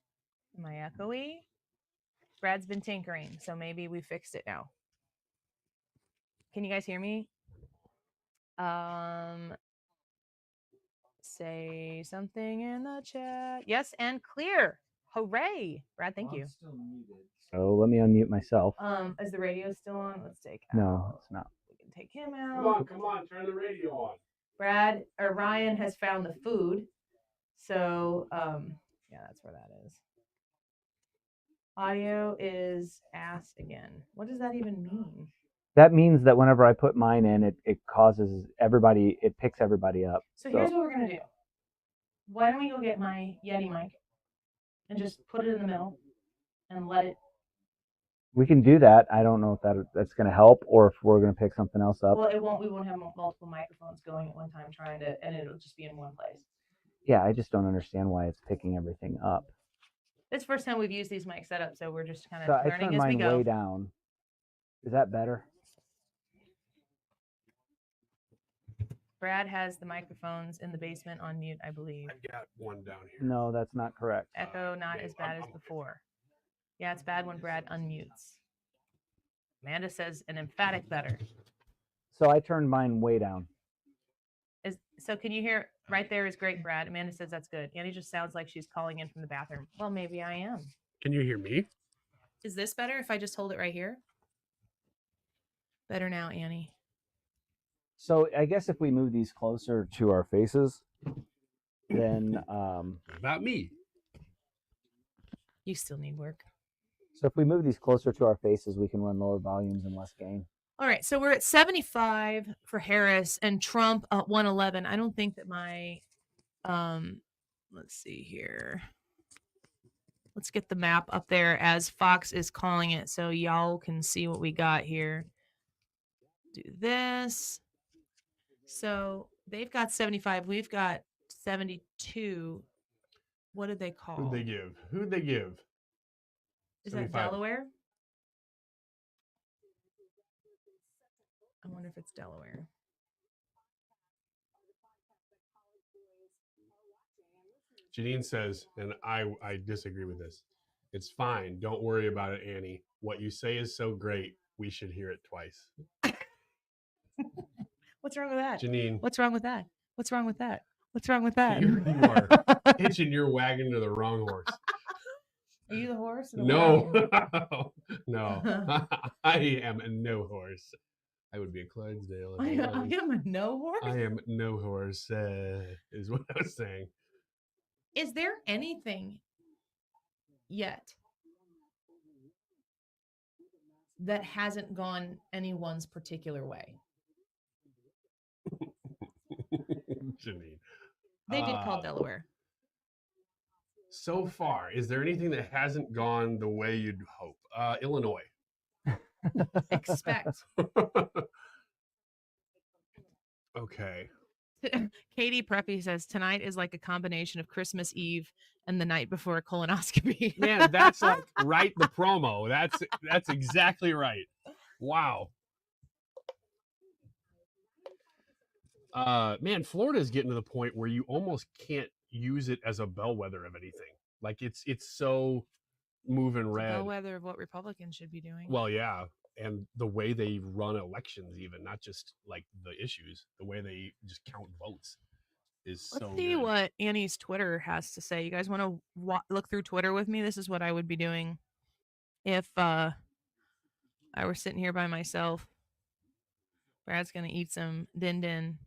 Am I echoey? Brad's been tinkering, so maybe we fixed it now. Can you guys hear me? Say something in the chat. Yes, and clear. Hooray. Brad, thank you. Still muted. So let me unmute myself. Is the radio still on? Let's take No, it's not. We can take him out. Come on, turn the radio on. Ryan has found the food. So, yeah, that's where that is. Audio is ass again. What does that even mean? That means that whenever I put mine in, it causes everybody, it picks everybody up. So here's what we're going to do. Why don't we go get my Yeti mic and just put it in the middle and let it. We can do that. I don't know if that's going to help or if we're going to pick something else up. Well, we won't have multiple microphones going at one time and it'll just be in one place. Yeah, I just don't understand why it's picking everything up. It's the first time we've used these mic setups, so we're just kind of So learning I as we turned mine go. way down. Is that better? Brad has the microphones in the basement on mute, I believe. I've got one down here. No, that's not correct. Echo not as bad as before. Yeah, it's bad when Brad unmutes. Amanda says an emphatic better. So I turned mine way down. So can you hear? Right there is great, Brad. Amanda says that's good. Annie just sounds like she's calling in from the bathroom. Well, maybe I am. Can you hear me? Is this better if I just hold it right here? Better now, Annie. So I guess if we move these closer to our faces, then About me. You still need work. So if we move these closer to our faces, we can run lower volumes and less gain. All right, so we're at 75 for Harris and Trump at 111. I don't think that my, let's see here. Let's get the map up there as Fox is calling it so y'all can see what we got here. Do this. So they've got 75. We've got 72. What did they call? Who'd they give? Who'd they give? Is that 75. Delaware? I wonder if it's Delaware. Janine says, and I disagree with this. It's fine. Don't worry about it, Annie. What you say is so great. We should hear it twice. What's wrong with that? Janine. What's wrong with that? What's wrong with that? What's wrong with that? You are hitching your wagon to the wrong horse. Are you the horse? No. No. I am no horse. I would be a Clydesdale. I am a no horse? I am no horse, is what I was saying. Is there anything yet that hasn't gone anyone's particular way? Janine. They did call Delaware. So far, is there anything that hasn't gone the way you'd hope? Illinois. Expect. Okay. Katie Preppy says tonight is like a combination of Christmas Eve and the night before a colonoscopy. Man, that's like right the promo. That's exactly right. Wow. Man, Florida's getting to the point where you almost can't use it as a bellwether of anything. Like it's so moving red. Bellwether of what Republicans should be doing. Well, yeah, and the way they run elections, even not just like the issues, the way they just count votes is Let's so. see good. what Annie's Twitter has to say. You guys want to look through Twitter with me? This is what I would be doing if I were sitting here by myself. Brad's gonna eat some din din.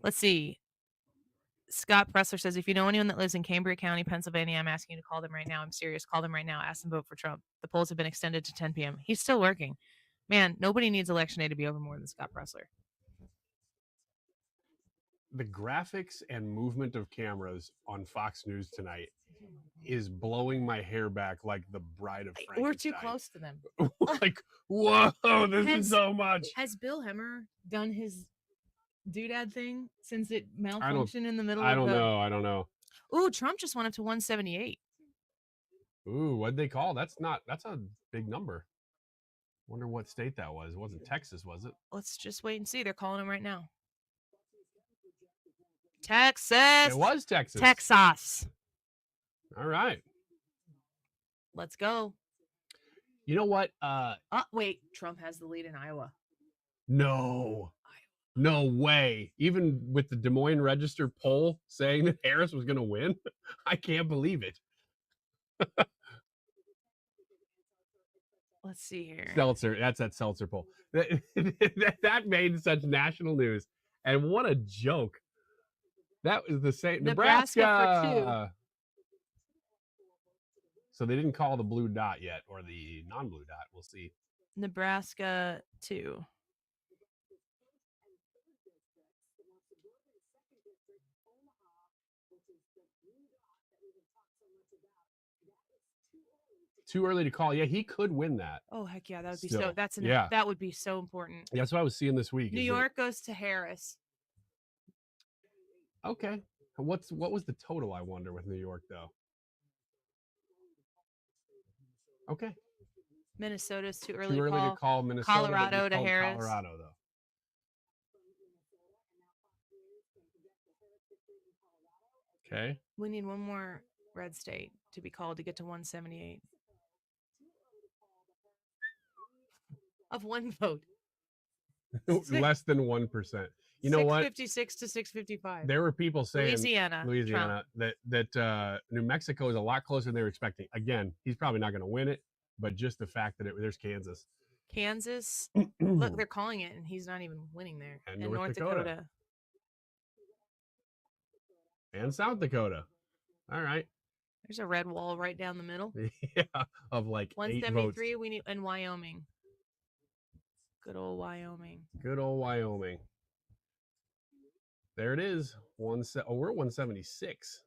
Let's see. Scott Pressler says, if you know anyone that lives in Cambria County, Pennsylvania, I'm asking you to call them right now. I'm serious. Call them right now. Ask them to vote for Trump. The polls have been extended to 10 p.m. He's still working. Man, nobody needs Election Day to be over more than Scott Pressler. The graphics and movement of cameras on Fox News tonight is blowing my hair back like the Bride of Frankenstein. We're too close to them. Like, whoa, this is so much. Has Bill Hemmer done his doodad thing since it malfunctioned in the middle of the... I don't know. Ooh, Trump just went up to 178. Ooh, what'd they call? That's a big number. Wonder what state that was. It wasn't Texas, was it? Let's just wait and see. They're calling him right now. Texas. It was Texas. Texas. All right. Let's go. You know what? Wait. Trump has the lead in Iowa. No way. Even with the Des Moines Register poll saying that Harris was going to win, I can't believe it. Let's see here. Seltzer. That's that Seltzer poll. That made such national news. And what a joke. That was the same. Nebraska. For 2. So they didn't call the blue dot yet, or the non-blue dot. We'll see. Nebraska 2. Too early to call. Yeah, he could win that. Oh heck yeah, that would be Still. that would be so important. That's what I was seeing this week. New York goes to Harris. Okay. What was the total, I wonder, with New York though? Okay. Minnesota's too early, to call Minnesota. Colorado to Harris. Colorado though. Okay. We need one more red state to be called to get to 178. Of one vote. Less than 1%. You know what? 656 to 655. There were people saying Louisiana that New Mexico is a lot closer than they were expecting. Again, he's probably not going to win it, but just the fact that there's Kansas. Look, they're calling it, and he's not even winning there. And North Dakota. And South Dakota. All right. There's a red wall right down the middle. Yeah, of like 8 votes. 173 we need in Wyoming. Good old Wyoming. Good old Wyoming. There it is. We're at 176.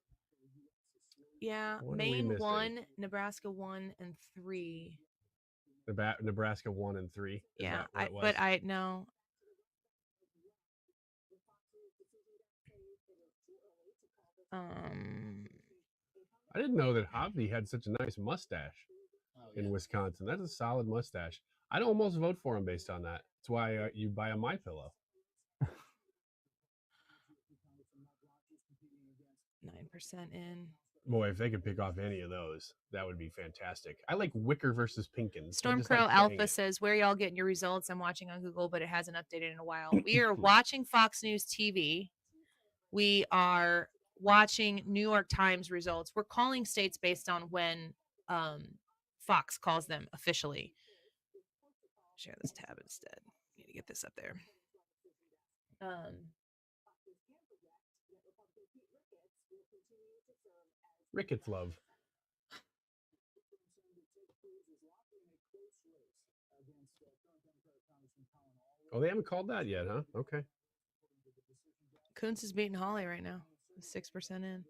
Yeah, What are we Maine missing? 1, Nebraska 1 and 3. Nebraska 1 and 3. Is Yeah, that what it was? but I know. I didn't know that Hovde had such a nice mustache in Wisconsin. That's a solid mustache. I'd almost vote for him based on that. That's why you buy a MyPillow. 9% in. Boy, if they could pick off any of those, that would be fantastic. I like Wicker versus Pinkins. Storm Crow Alpha says, where y'all getting your results? I'm watching on Google, but it hasn't updated in a while. We are watching Fox News TV. We are watching New York Times results. We're calling states based on when Fox calls them officially. Share this tab instead. Need to get this up there. Ricketts love. Oh, they haven't called that yet, huh? Okay. Kuntz is beating Hawley right now. 6% in.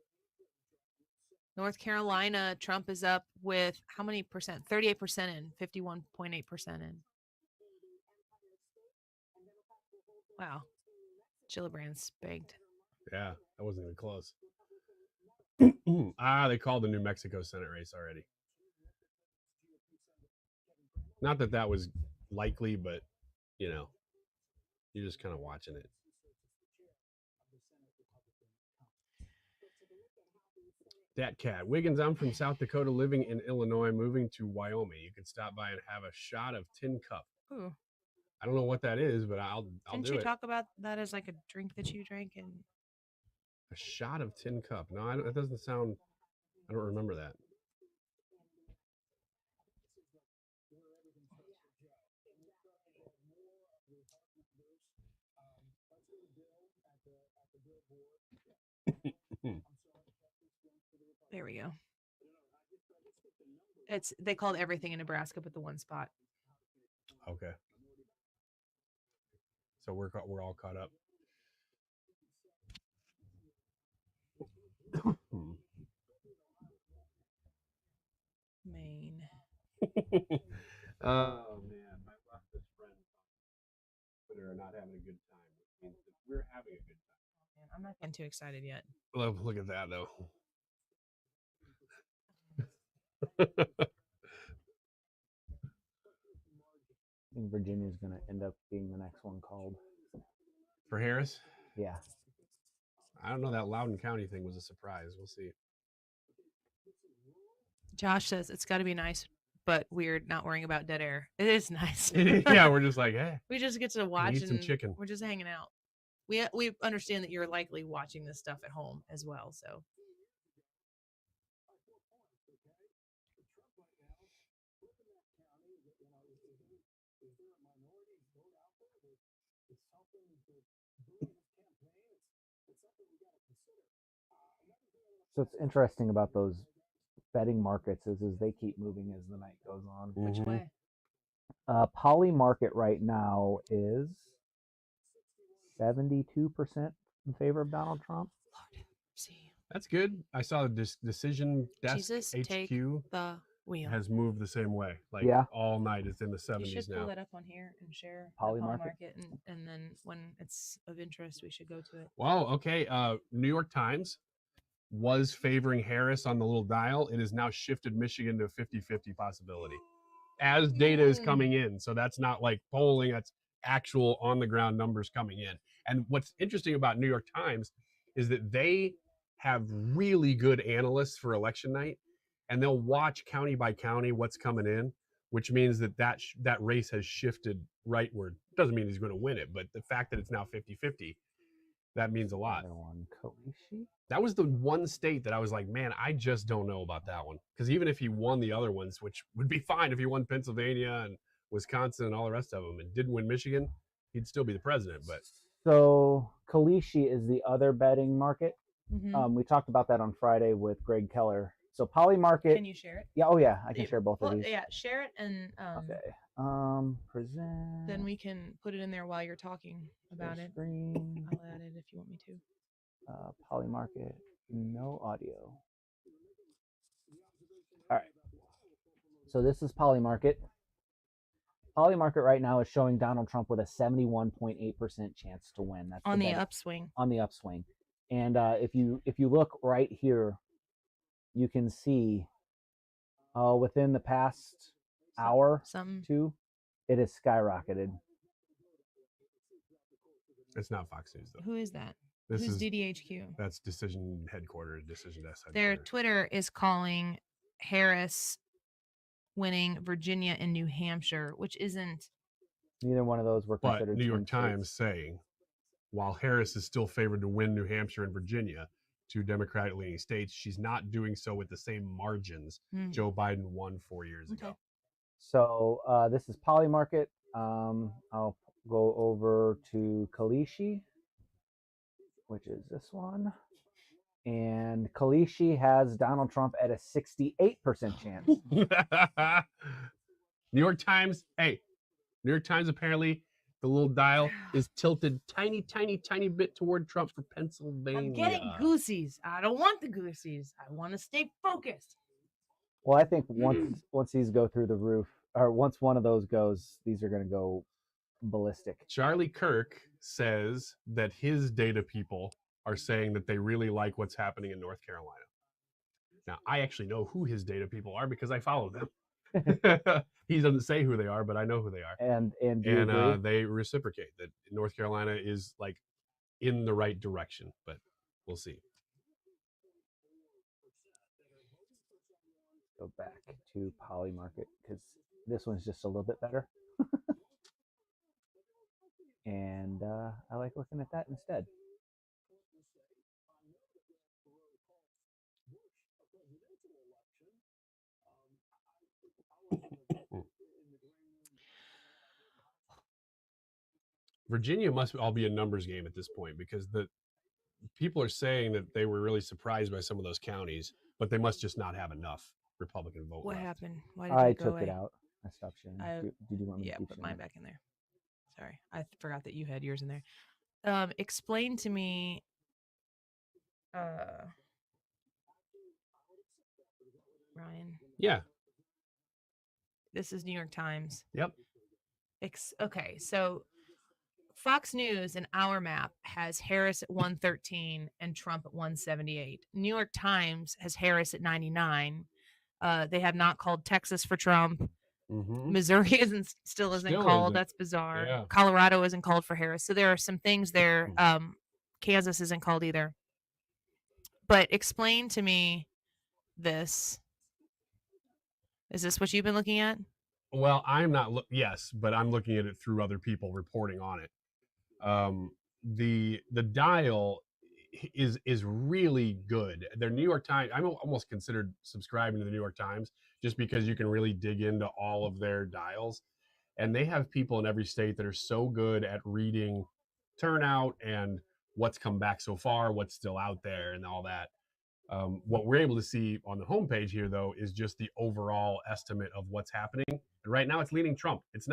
North Carolina, Trump is up with how many percent? 38% in, 51.8% in. Wow. Gillibrand spanked. Yeah, that wasn't even close. They called the New Mexico Senate race already. Not that that was likely, but, you know, you're just kind of watching it. That cat. Wiggins, I'm from South Dakota, living in Illinois, moving to Wyoming. You could stop by and have a shot of Tin Cup. Ooh. I don't know what that is, but I'll do it. Didn't you talk about that as like a drink that you drank? And a shot of Tin Cup. No, that doesn't sound. I don't remember that. There we go. They called everything in Nebraska but the one spot. Okay. So we're all caught up. Maine. Oh man, my leftist friends on Twitter are not having a good time, which means that we're having a good time. Man, I'm not getting too excited yet. Look at that though. I think Virginia's going to end up being the next one called. For Harris? Yeah. I don't know. That Loudoun County thing was a surprise. We'll see. Josh says it's got to be nice, but weird not worrying about dead air. It is nice. Yeah, we're just like, hey. We just get to watch eat some chicken. We're just hanging out. We understand that you're likely watching this stuff at home as well, so. So it's interesting about those betting markets is they keep moving as the night goes on. Which way? Poly market right now is 72% in favor of Donald Trump. Lord, see. That's good. I saw the decision desk Jesus, HQ take the wheel. has moved the same way. Like all night, it's in the 70s now. You should pull that up on here and share Poly the market, and then when it's of interest, we should go to it. Wow. Okay. New York Times was favoring Harris on the little dial. It has now shifted Michigan to a 50-50 possibility as data is coming in. So that's not like polling, that's actual on the ground numbers coming in. And what's interesting about New York Times is that they have really good analysts for election night, and they'll watch county by county what's coming in, which means that race has shifted rightward. Doesn't mean he's going to win it, but the fact that it's now 50-50, that means a lot. That was the one state that I was like, man, I just don't know about that one. Because even if he won the other ones, which would be fine if he won Pennsylvania and Wisconsin and all the rest of them and didn't win Michigan, he'd still be the president. But so Kalishi is the other betting market. Mm-hmm. We talked about that on Friday with Greg Keller. So Polymarket. Can you share it? Yeah. Oh yeah, I can share both of these. Yeah, share it and Okay. Present. then we can put it in there while you're talking about it. Screen. I'll add it if you want me to. Polymarket. No audio. All right. So this is Polymarket. Polymarket right now is showing Donald Trump with a 71.8% chance to win. That's on the upswing. On the upswing. And if you look right here, you can see within the past hour, two, it has skyrocketed. It's not Fox News though. Who is that? This Who's is DDHQ? That's Decision Headquarters, Decision Desk Headquarters. Their Twitter is calling Harris winning Virginia and New Hampshire, which isn't. Neither one of those were considered. But New York Times saying, while Harris is still favored to win New Hampshire and Virginia, two Democratic-leaning states, she's not doing so with the same margins Joe Biden won 4 years ago. So this is Polymarket. I'll go over to Kalishi, which is this one. And Kalishi has Donald Trump at a 68% chance. New York Times, hey, New York Times apparently, the little dial is tilted tiny bit toward Trump for Pennsylvania. I'm getting goosies. I don't want the goosies. I want to stay focused. Well, I think once these go through the roof, or once one of those goes, these are going to go ballistic. Charlie Kirk says that his data people are saying that they really like what's happening in North Carolina. Now, I actually know who his data people are because I follow them. He doesn't say who they are, but I know who they are. And they reciprocate that North Carolina is like in the right direction, but we'll see. Go back to Polymarket because this one's just a little bit better. And I like looking at that instead. Virginia must all be a numbers game at this point because the people are saying that they were really surprised by some of those counties, but they must just not have enough Republican vote. What left. happened? Why did I it go took away? it out. I stopped sharing. Did you want me to keep put sharing mine back in there. Sorry, I forgot that you had yours in there. Explain to me. Ryan. Yeah. This is New York Times. Yep. Okay, so Fox News and Our Map has Harris at 113 and Trump at 178. New York Times has Harris at 99. They have not called Texas for Trump. Missouri still isn't called. That's bizarre. Yeah. Colorado isn't called for Harris. So there are some things there. Kansas isn't called either. But explain to me this. Is this what you've been looking at? Well, I'm not. Yes, but I'm looking at it through other people reporting on it. The dial is really good. Their New York Times. I'm almost considered subscribing to the New York Times just because you can really dig into all of their dials, and they have people in every state that are so good at reading turnout and what's come back so far, what's still out there, and all that. What we're able to see on the homepage here, though, is just the overall estimate of what's happening. And right now, it's leaning Trump. It's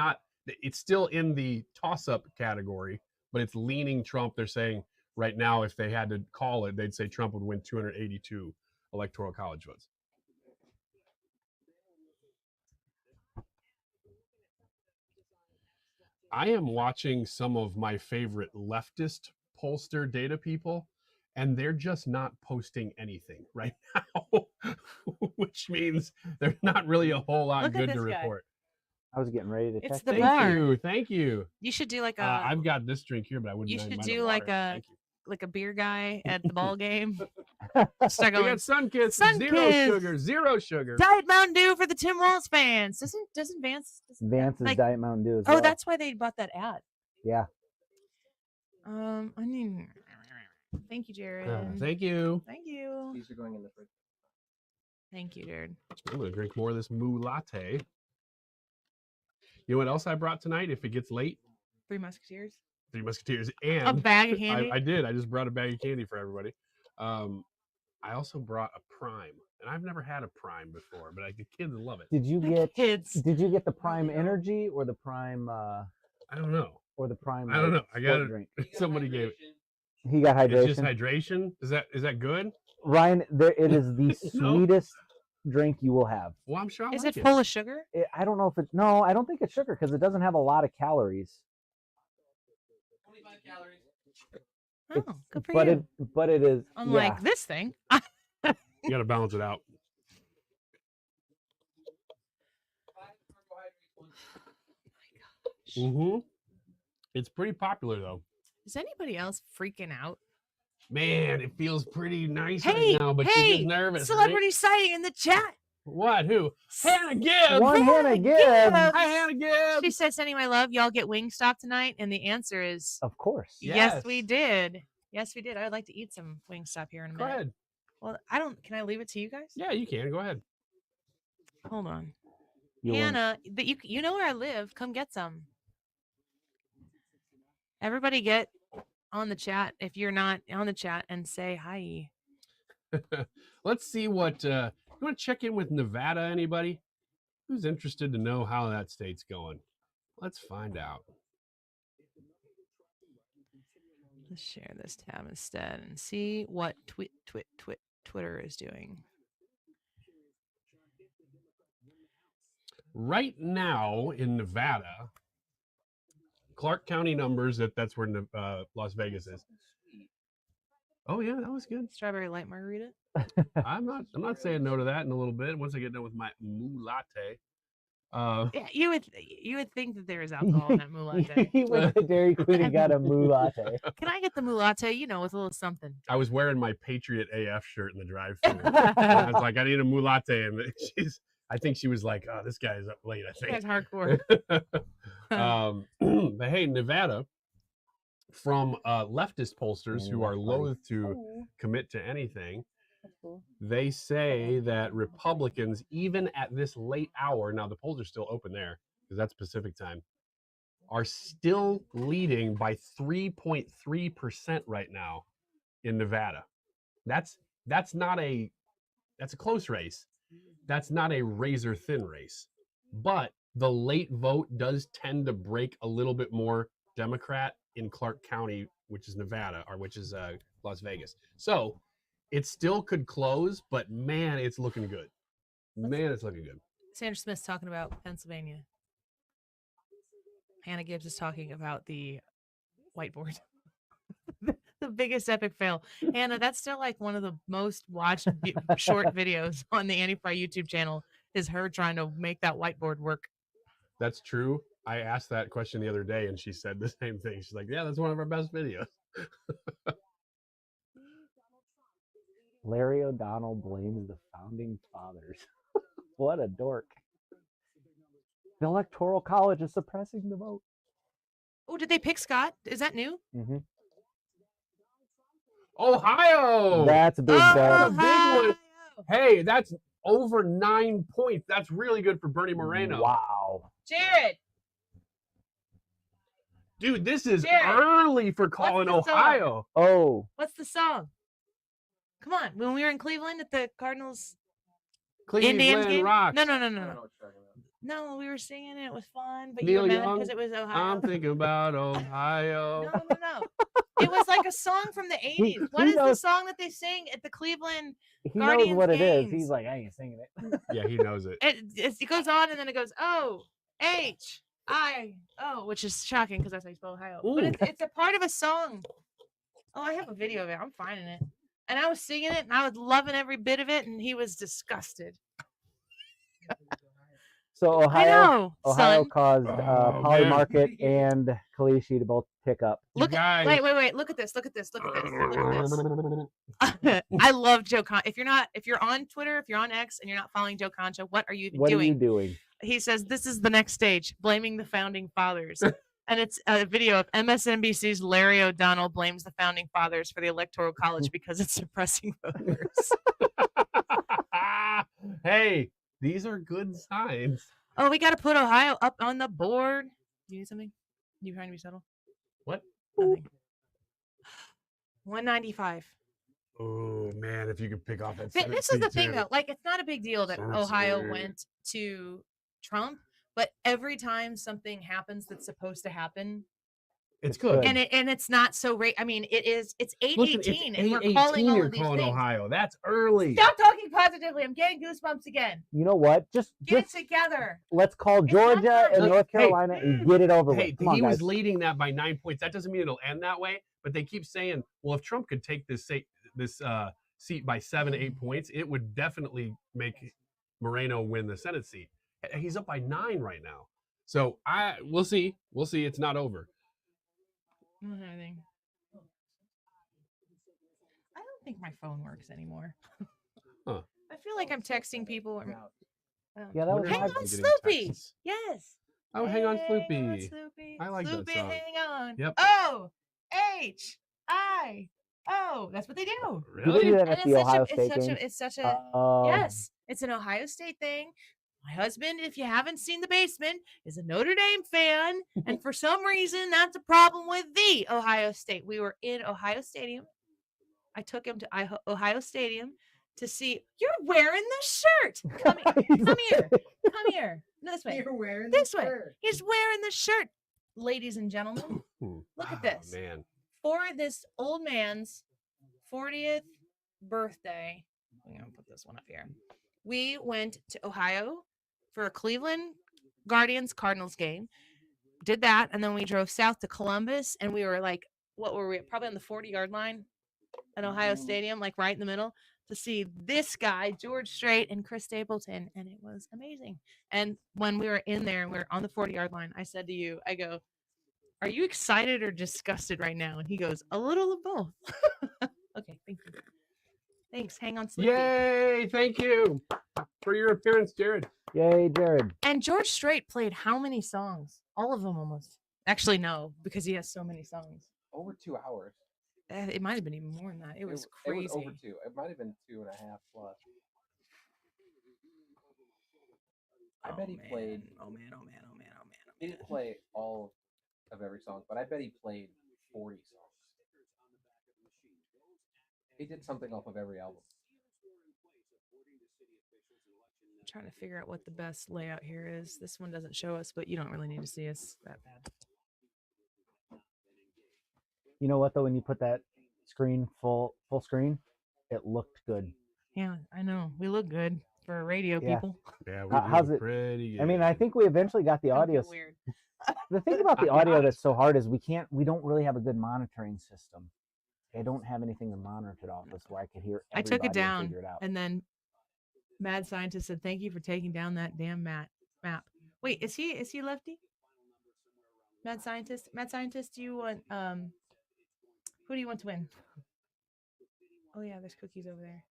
still in the toss-up category, but it's leaning Trump. They're saying right now, if they had to call it, they'd say Trump would win 282 electoral college votes. I am watching some of my favorite leftist pollster data people, and they're just not posting anything right now, which means there's not really a whole lot good to report. I was getting ready to It's check. the bar. Thank you. You should do like a. I've got this drink here, but I wouldn't. You should mind do water. like a beer guy at the ball game. We Start going. got Sunkist, zero sugar. Diet Mountain Dew for the Tim Walz fans. Doesn't Vance? Vance is like, Diet Mountain Dew as well. Oh, that's why they bought that ad. Yeah. I mean, thank you, Jared. Thank you. Thank you. These are going in the fridge. Thank you, Jared. I'm gonna drink more of this moo latte. You know what else I brought tonight? If it gets late, Three Musketeers. Three Musketeers and A bag of candy. I did. I just brought a bag of candy for everybody. I also brought a Prime, and I've never had a Prime before, but the kids love it. Did you get kids? Did you get the Prime Energy or the Prime? I don't know. Or the Prime? I don't know. I got sport it. drink. Somebody gave it. He got hydration. It's just hydration. Is that good? Ryan, it is the sweetest drink you will have. Well, I'm sure. Is it full of sugar? I don't know if it's no. I don't think it's sugar because it doesn't have a lot of calories. 25 calories. Oh, good for but you. But it is. Unlike this thing. You got to balance it out. Mm-hmm. It's pretty popular though. Is anybody else freaking out? Man, it feels pretty nice right now, but she's just nervous. Celebrity right? sighting in the chat. What? Who? Hannah Gibbs. Hannah Gibbs. Hi, Hannah Gibbs. She said, "Sending my love. Y'all get Wingstop tonight?" And the answer is, of course. Yes, we did. Yes, we did. I would like to eat some Wingstop here in a minute. Go ahead. Well, I don't. Can I leave it to you guys? Yeah, you can. Go ahead. Hold on, Hannah. But you know where I live. Come get some. Everybody get on the chat if you're not on the chat and say hi. Let's see what you want to check in with Nevada. Anybody who's interested to know how that state's going? Let's find out. Let's share this tab instead and see what Twitter is doing. Right now in Nevada, Clark County numbers, that's where Las Vegas is. Oh yeah, that was good. Strawberry light margarita. I'm not saying no to that in a little bit. Once I get done with my moo latte. Yeah, you would think that there is alcohol in that moo latte. He went to Dairy Queen and got a moo latte. Can I get the moo latte? With a little something. I was wearing my Patriot AF shirt in the drive-thru. I was like, I need a moo latte, and I think she was like, "Oh, this guy is up late." I think. This guy's hardcore. But hey, Nevada, from leftist pollsters who are loath to commit to anything, they say that Republicans, even at this late hour, now the polls are still open there because that's Pacific time, are still leading by 3.3% right now in Nevada. That's a close race. That's not a razor thin race, but the late vote does tend to break a little bit more Democrat in Clark County, which is Nevada, or which is Las Vegas. So it still could close, but man, it's looking good. Man, it's looking good. Sandra Smith's talking about Pennsylvania. Hannah Gibbs is talking about the whiteboard. The biggest epic fail. Hannah, that's still like one of the most watched short videos on the Annie Frey YouTube channel is her trying to make that whiteboard work. That's true. I asked that question the other day and she said the same thing. She's like, yeah, that's one of our best videos. Larry O'Donnell blames the founding fathers. What a dork. The Electoral College is suppressing the vote. Oh, did they pick Scott? Is that new? Mm-hmm. Ohio! That's a big bet. Big one. Hey, that's over 9 points. That's really good for Bernie Moreno. Wow. Jared! Dude, this is early for calling Ohio. Oh. What's the song? Come on. When we were in Cleveland at the Cardinals Cleveland Indians game? rocks. No. No, we were singing it. It was fun, but Neil you were mad Young, because it was Ohio. I'm thinking about Ohio. No. It was like a song from the 80s. What is the song that they sing at the Cleveland Guardians knows what games? it is. He's like, I ain't singing it. Yeah, he knows it. It goes on and then it goes, O-H-I-O, which is shocking because that's how you spell Ohio. Ooh. But it's a part of a song. Oh, I have a video of it. I'm finding it. And I was singing it and I was loving every bit of it. And he was disgusted. So Ohio son. caused Poly Market and Kalishi to both pick up. Wait. Look at this. I love Joe Concha. If you're on Twitter, if you're on X and you're not following Joe Concha, what are you doing? What are you doing? He says, this is the next stage, blaming the founding fathers. And it's a video of MSNBC's Larry O'Donnell blames the founding fathers for the Electoral College because it's suppressing voters. Hey, these are good signs. Oh, we got to put Ohio up on the board. Do you need something? You trying to be subtle? What? Nothing. 195. Oh man, if you could pick off that. This is the thing, though. Like, it's not a big deal that Ohio went to Trump, but every time something happens that's supposed to happen, it's good. And it's not so I mean, it's 8:18, and we're 8:18, calling all you're of these calling things. Ohio. That's early. Stop talking positively. I'm getting goosebumps again. You know what? Just Get it together. Let's call Georgia and North Carolina and get it over with. Hey, Come on, he guys. was leading that by 9 points. That doesn't mean it'll end that way. But they keep saying, well, if Trump could take this seat by 7 to 8 points, it would definitely make Moreno win the Senate seat. He's up by 9 right now. So we'll see. We'll see. It's not over. I don't think my phone works anymore. Huh. I feel like I'm texting people. Yeah, that was hang on, Sloopy. Yes. Oh, hang on, Sloopy. Sloopy. I like that Sloopy, song. hang on. Yep. O-H-I-O. That's what they do. Really? Do they do that at the Ohio State game? It's such a yes. It's an Ohio State thing. My husband, if you haven't seen The Basement, is a Notre Dame fan, and for some reason, that's a problem with the Ohio State. We were in Ohio Stadium. I took him to Ohio Stadium to see. You're wearing the shirt. Come here. Come here. No, this way. You're wearing this way. He's wearing the shirt, ladies and gentlemen. Look at this. Man. For this old man's 40th birthday, I'm gonna put this one up here. We went to Ohio for a Cleveland Guardians-Cardinals game. Did that, and then we drove south to Columbus, and we were like, what were we? Probably on the 40-yard line at Ohio Stadium, like right in the middle, to see this guy, George Strait, and Chris Stapleton, and it was amazing. And when we were in there and we were on the 40-yard line, I said to you, I go, are you excited or disgusted right now? And he goes, a little of both. Okay, thank you. Thanks. Hang on, Sleepy. Yay! Thank you for your appearance, Jared. Yay, Jared. And George Strait played how many songs? All of them almost. Actually, no, because he has so many songs. Over 2 hours. It might have been even more than that. It was crazy. It was over 2. It might have been 2.5 plus. I bet he played. Oh man. He didn't play all of every song, but I bet he played 40 songs. He did something off of every album. I'm trying to figure out what the best layout here is. This one doesn't show us, but you don't really need to see us that bad. You know what though? When you put that screen full screen, it looked good. Yeah, I know. We look good for radio people. Yeah, how's it? Pretty good. I mean, I think we eventually got the audio. Weird. The thing about the audio that's so hard is we don't really have a good monitoring system. I don't have anything to monitor it off of where I could hear everybody. I took it down, and figure it out. and then Mad Scientist said, "Thank you for taking down that damn map." Wait, is he lefty? Mad Scientist, do you want who do you want to win? Oh yeah, there's cookies over there.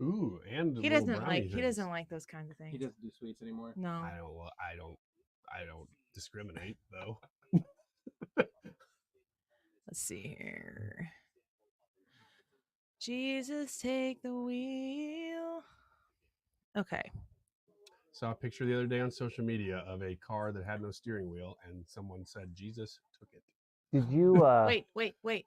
Ooh, and he doesn't like those kinds of things. He doesn't do sweets anymore. No, I don't discriminate though. Let's see here. Jesus, take the wheel. Okay. Saw a picture the other day on social media of a car that had no steering wheel, and someone said Jesus took it. Did you wait.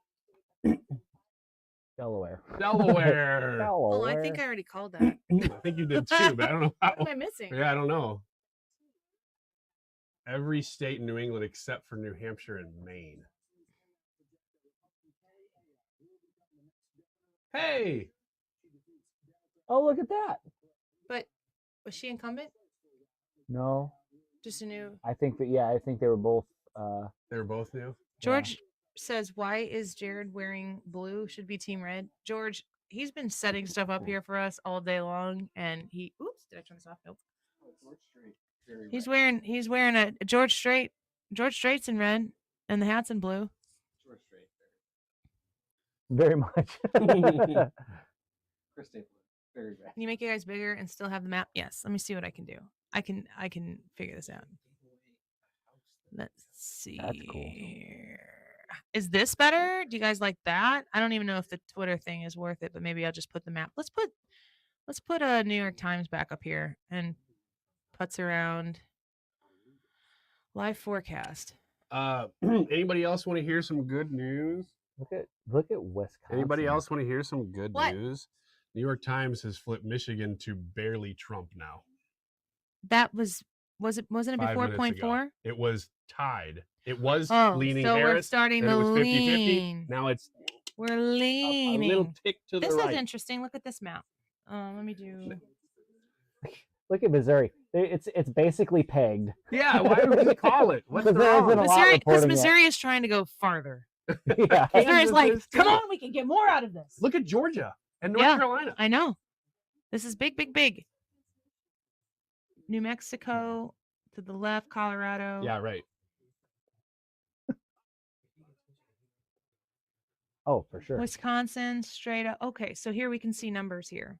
Delaware. Oh, I think I already called that. I think you did too, but I don't know how. What am I missing? Yeah, I don't know. Every state in New England except for New Hampshire and Maine. Hey! Oh, look at that. But was she incumbent? No. Just a new. I think they were both. They were both new. George says, "Why is Jared wearing blue? Should be Team Red." George, he's been setting stuff up here for us all day long, and he. Oops, did I turn this off? Nope. He's wearing a George Strait. George Strait's in red, and the hat's in blue. George Strait. Very much. Chris Stapleton. Very red. Can you make you guys bigger and still have the map? Yes. Let me see what I can do. I can figure this out. Let's see. That's cool. Is this better? Do you guys like that? I don't even know if the Twitter thing is worth it, but maybe I'll just put the map. Let's put a New York Times back up here and putz around live forecast. Anybody else want to hear some good news? Look at Wisconsin. Anybody else want to hear some good What? news? New York Times has flipped Michigan to barely Trump now. That wasn't it 5 before minutes 0.4? ago. It was tied. It was Oh, leaning so Harris. we're starting then to it was 50-50. lean. Now it's We're a leaning. little tick to This the right. is interesting. Look at this map. Let me do. Look at Missouri. It's basically pegged. Yeah, why do we call it? What's Because there hasn't been a lot Missouri, because reporting yet. Missouri is trying to go farther. Yeah. Missouri's like, is come too. on, we can get more out of this. Look at Georgia and North Yeah. Carolina. I know. This is big, big, big. New Mexico to the left, Colorado. Yeah, right. Oh, for sure. Wisconsin, straight up. Okay, so here we can see numbers here.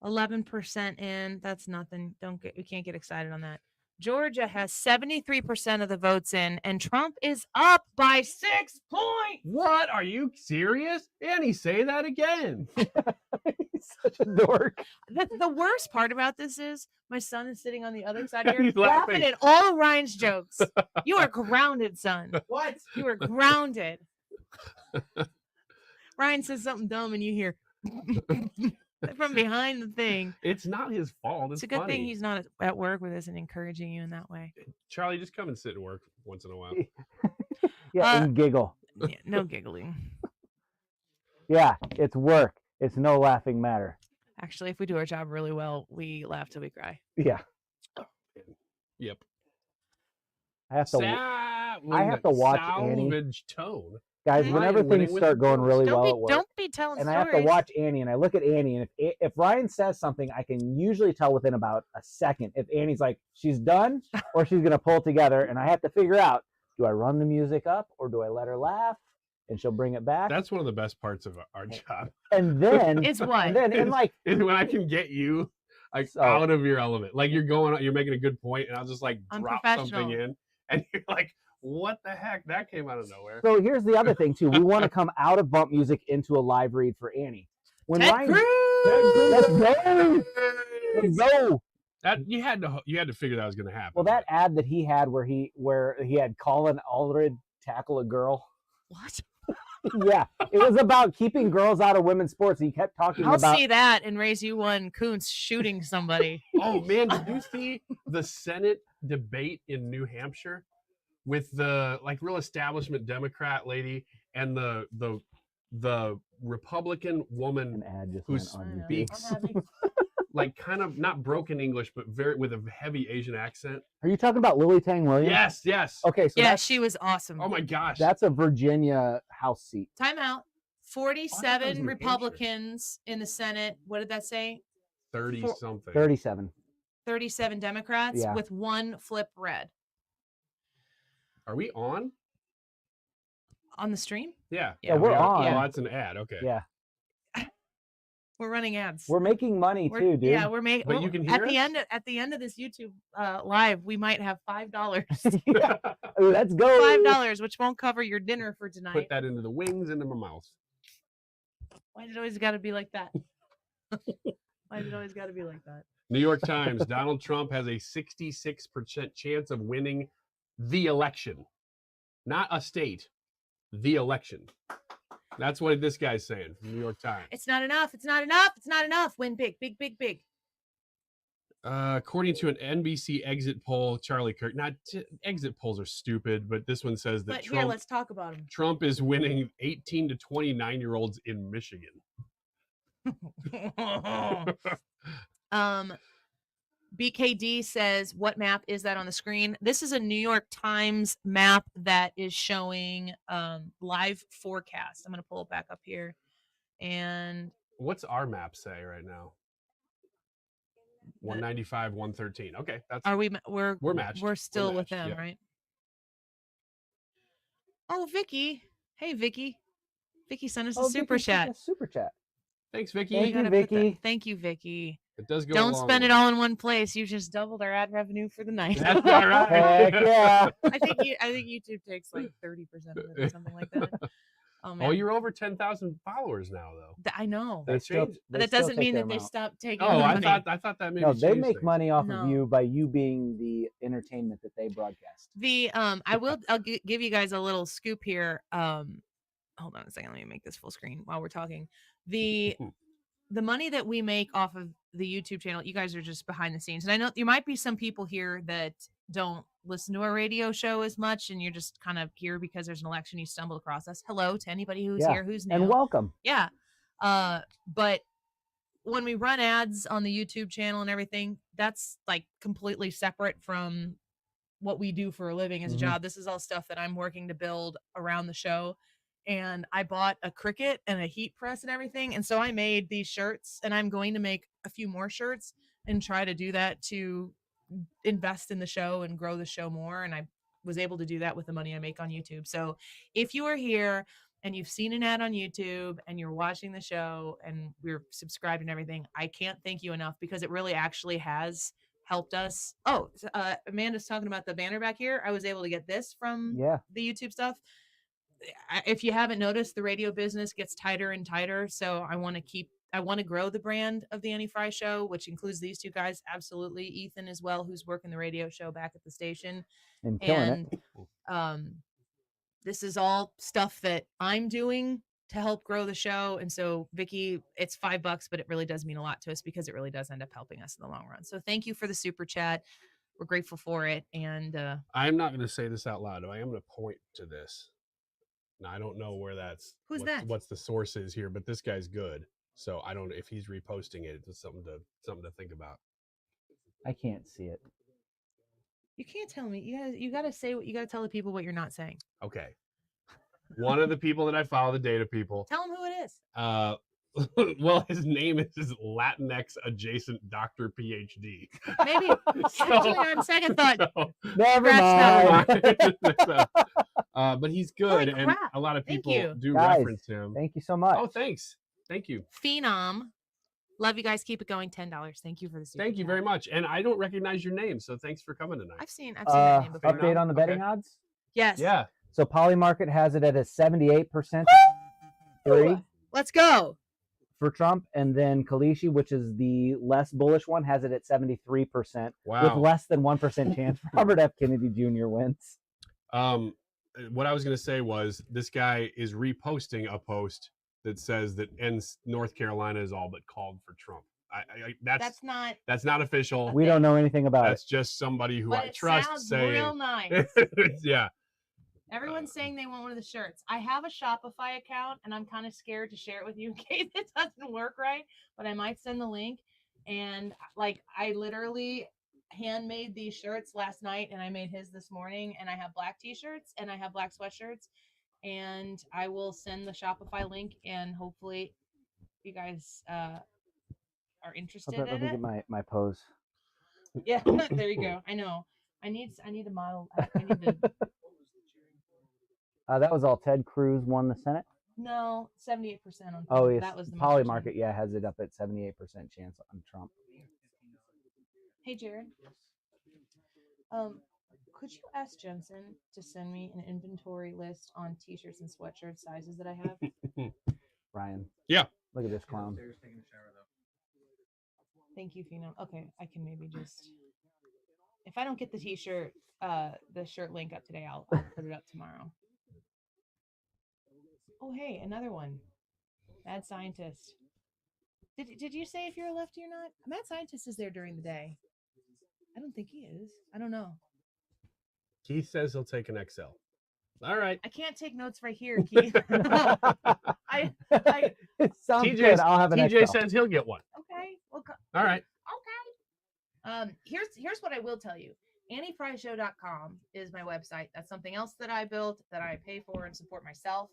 11% in. That's nothing. We can't get excited on that. Georgia has 73% of the votes in, and Trump is up by 6 points. What? Are you serious? Annie, say that again. He's such a dork. The worst part about this is my son is sitting on the other side here He's laughing laughing. at all of Ryan's jokes. You are grounded, son. What? You are grounded. Ryan says something dumb and you hear from behind the thing. It's not his fault. It's a good thing he's not at work with us and encouraging you in that way. Charlie, just come and sit and work once in a while. Yeah, and giggle. Yeah, no giggling. Yeah, it's work. It's no laughing matter. Actually, if we do our job really well, we laugh till we cry. Yeah. Yep. I have to watch Annie. Salvage tone. Guys, Mhm. whenever Ryan winning things with start the going Bulls. really well at work, Don't be telling and I stories. have to watch Annie, and I look at Annie, and if Ryan says something, I can usually tell within about a second if Annie's like, she's done or she's going to pull it together, and I have to figure out, do I run the music up or do I let her laugh and she'll bring it back? That's one of the best parts of our job. And then It's what? And then and like is when I can get you like So- out of your element. Like you're making a good point, and I'll just like drop something Unprofessional. in, and you're like, what the heck? That came out of nowhere. so here's the other thing too. We want to come out of bump music into a live read for Annie. When Ted Ryan, Cruz! let's go, let's go. That you had to figure that was going to happen. Well, that ad that he had where he had Colin Aldred tackle a girl. What? Yeah, it was about keeping girls out of women's sports. He kept talking I'll about see that and raise you one Kuntz shooting somebody. Oh man, did you see the Senate debate in New Hampshire with the like real establishment Democrat lady and the Republican woman an ad just who went on speaks YouTube. like kind of not broken English, but very with a heavy Asian accent. Are you talking about Lily Tang Williams? Yes. Okay, so Yeah, she was awesome. Oh my gosh. that's a Virginia House seat. Time out. Oh, I thought that was 47 New Republicans in the Senate. What did that say? 30 something. 37. 37 Democrats Yeah. with one flip red. Are we on? On the stream? Yeah. Yeah, we're we are. on. Oh, that's an ad. Okay. Yeah, We're running ads. we're making money too, dude. Yeah, we're making. But you can hear at the end of this YouTube live, we might have $5. Yeah. Let's go. $5, which won't cover your dinner for tonight. Put that into the wings into my mouth. Why did it always got to be like that? Why did it always got to be like that? New York Times, Donald Trump has a 66% chance of winning the election. Not a state, the election. That's what this guy's saying from New York Times. It's not enough. It's not enough. It's not enough. Win big, big, big, big. According to an NBC exit poll, Charlie Kirk, exit polls are stupid, but this one says that But here, let's talk about him. Trump is winning 18 to 29-year-olds in Michigan. BKD says, what map is that on the screen? This is a New York Times map that is showing live forecast. I'm going to pull it back up here. And What's our map say right now? 195, 113. Okay, that's are we? We're matched. We're still with matched, them, yep. right? Oh, Vicky. Hey, Vicky. Vicky sent us a super Vicky sent chat. a super chat. Thanks, Vicky. Thank you, Gotta put that- Vicky. Thank you, Vicky. It does go. Don't spend it all in one place. You just doubled our ad revenue for the night. That's all right. Heck yeah. I think YouTube takes like 30% of it or something like that. Oh man. Oh, you're over 10,000 followers now, though. I know. They That still- changed. But they that still doesn't take mean their that they amount. stopped taking Oh, the I money. thought that maybe. No, they changed make things. money off No. of you by you being the entertainment that they broadcast. I'll give you guys a little scoop here. hold on a second. Let me make this full screen while we're talking. The money that we make off of the YouTube channel, you guys are just behind the scenes. And I know there might be some people here that don't listen to our radio show as much, and you're just kind of here because there's an election. You stumbled across us. Hello to anybody who's here, who's new. And welcome. Yeah. But when we run ads on the YouTube channel and everything, that's like completely separate from what we do for a living as a job. This is all stuff that I'm working to build around the show. And I bought a Cricut and a heat press and everything. And so I made these shirts, and I'm going to make a few more shirts and try to do that to invest in the show and grow the show more. And I was able to do that with the money I make on YouTube. So if you are here and you've seen an ad on YouTube and you're watching the show and we're subscribed and everything, I can't thank you enough, because it really actually has helped us. Oh, Amanda's talking about the banner back here. I was able to get this from the YouTube stuff. If you haven't noticed, the radio business gets tighter and tighter. So I want to grow the brand of the Annie Frey Show, which includes these two guys. Absolutely. Ethan as well, who's working the radio show back at the station. And killing it. This is all stuff that I'm doing to help grow the show. And so Vicky, it's $5, but it really does mean a lot to us, because it really does end up helping us in the long run. So thank you for the super chat. We're grateful for it. And I'm not going to say this out loud, but I am going to point to this. Now, I don't know where that's what's the source is here, but this guy's good. So I don't know if he's reposting it. It's something to think about. I can't see it. You can't tell me. You got to say what you got to tell the people what you're not saying. Okay. One of the people that I follow, the data people. Tell them who it is. Well, his name is Latinx adjacent Dr. PhD. Maybe. Actually, on second thought. Never mind. But he's good, and a lot of people do reference him. Thank you so much. Oh, thanks. Thank you. Phenom. Love you guys. Keep it going. $10. Thank you for the super Thank you very much. And I don't recognize your name, so thanks for coming tonight. I've seen that name before. Update on the betting odds? Yes. Yeah. So Polymarket has it at a 78% Let's go. for Trump, and then Kalishi, which is the less bullish one, has it at 73%. Wow. With less than 1% chance Robert F. Kennedy Jr. wins. What I was going to say was this guy is reposting a post that says that North Carolina is all but called for Trump. That's not official. We don't know anything about That's just somebody who I trust sounds saying. Real nice. Yeah. Everyone's saying they want one of the shirts. I have a Shopify account, and I'm kind of scared to share it with you in case it doesn't work right, but I might send the link. And like, I literally handmade these shirts last night, and I made his this morning, and I have black t-shirts and I have black sweatshirts, and I will send the Shopify link, and hopefully you guys are interested in Let me it. get my pose. Yeah, there you go. I know. I need a model. I need to. That was all. Ted Cruz won the Senate. No, 78% on Trump. Oh, yes. That was the Polymarket. Yeah, has it up at 78% chance on Trump. Hey, Jared. Could you ask Jensen to send me an inventory list on t-shirts and sweatshirt sizes that I have? Ryan. Yeah. Look at this clown. Thank you, Phenom. Okay, I can maybe just. If I don't get the t-shirt, the shirt link up today, I'll put it up tomorrow. Oh, hey, another one. Mad Scientist. Did you say if you're a lefty or not? Mad Scientist is there during the day. I don't think he is. I don't know. Keith says he'll take an XL. All right. I can't take notes right here, Keith. I Sounds good. I'll have an TJ XL. says he'll get one. Okay. Well, all right. Okay. Here's what I will tell you. AnnieFreyShow.com is my website. That's something else that I built that I pay for and support myself.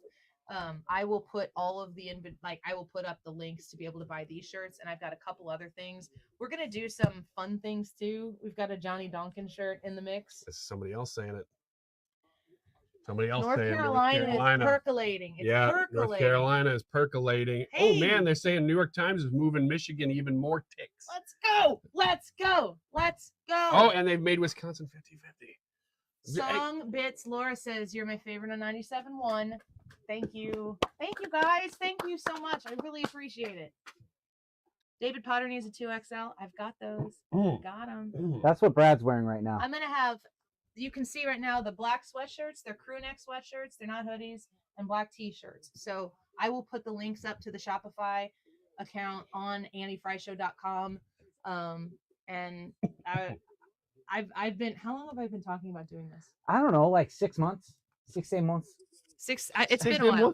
I will put all of the I will put up the links to be able to buy these shirts, and I've got a couple other things. We're gonna do some fun things too. We've got a Johnny Donkin shirt in the mix. This is somebody else saying it. Somebody else North saying Carolina is percolating. It's percolating. North Carolina is percolating. Hey. Oh man, they're saying New York Times is moving Michigan even more ticks. Let's go. Let's go. Let's go. Oh, and they've made Wisconsin 50-50. Song Bits. Laura says you're my favorite on 97.1. Thank you. Thank you, guys. Thank you so much. I really appreciate it. David Potter needs a 2XL. I've got those. Got them. That's what Brad's wearing right now. I'm going to have you can see right now the black sweatshirts. They're crew neck sweatshirts. They're not hoodies, and black T-shirts. So I will put the links up to the Shopify account on anniefreyshow.com. And I've been. How long have I been talking about doing this? I don't know, like 6 months, 8 months. It's been a while.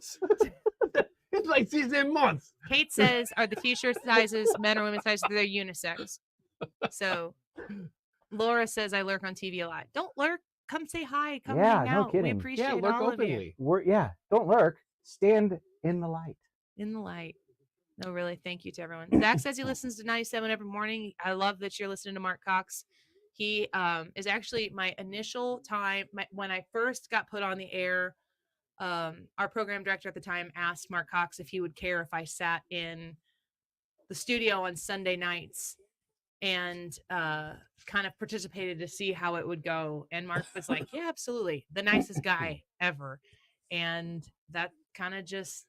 It's like 6 months. Kate says, "Are the T-shirt sizes men or women's sizes? They're unisex." So Laura says, "I lurk on TV a lot. Don't lurk. Come say hi. Come hang out. We appreciate lurk all openly. of you. Don't lurk. Stand in the light. In the light." No, really. Thank you to everyone. Zach says he listens to 97 every morning. I love that you're listening to Mark Cox. He is actually my initial time when I first got put on the air. Our program director at the time asked Mark Cox if he would care if I sat in the studio on Sunday nights and kind of participated to see how it would go. And Mark was like, yeah, absolutely. The nicest guy ever. And that kind of just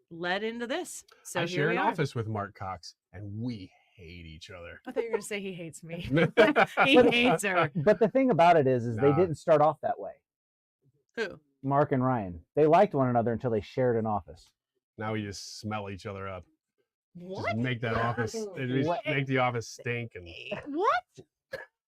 led into this. So I here share we an are. office with Mark Cox, and we hate each other. I thought you were going to say he hates me. He hates her. But the thing about it is they didn't start off that way. Who? Mark and Ryan. They liked one another until they shared an office. Now we just smell each other up. What? Just make that office. Make the office stink. And What?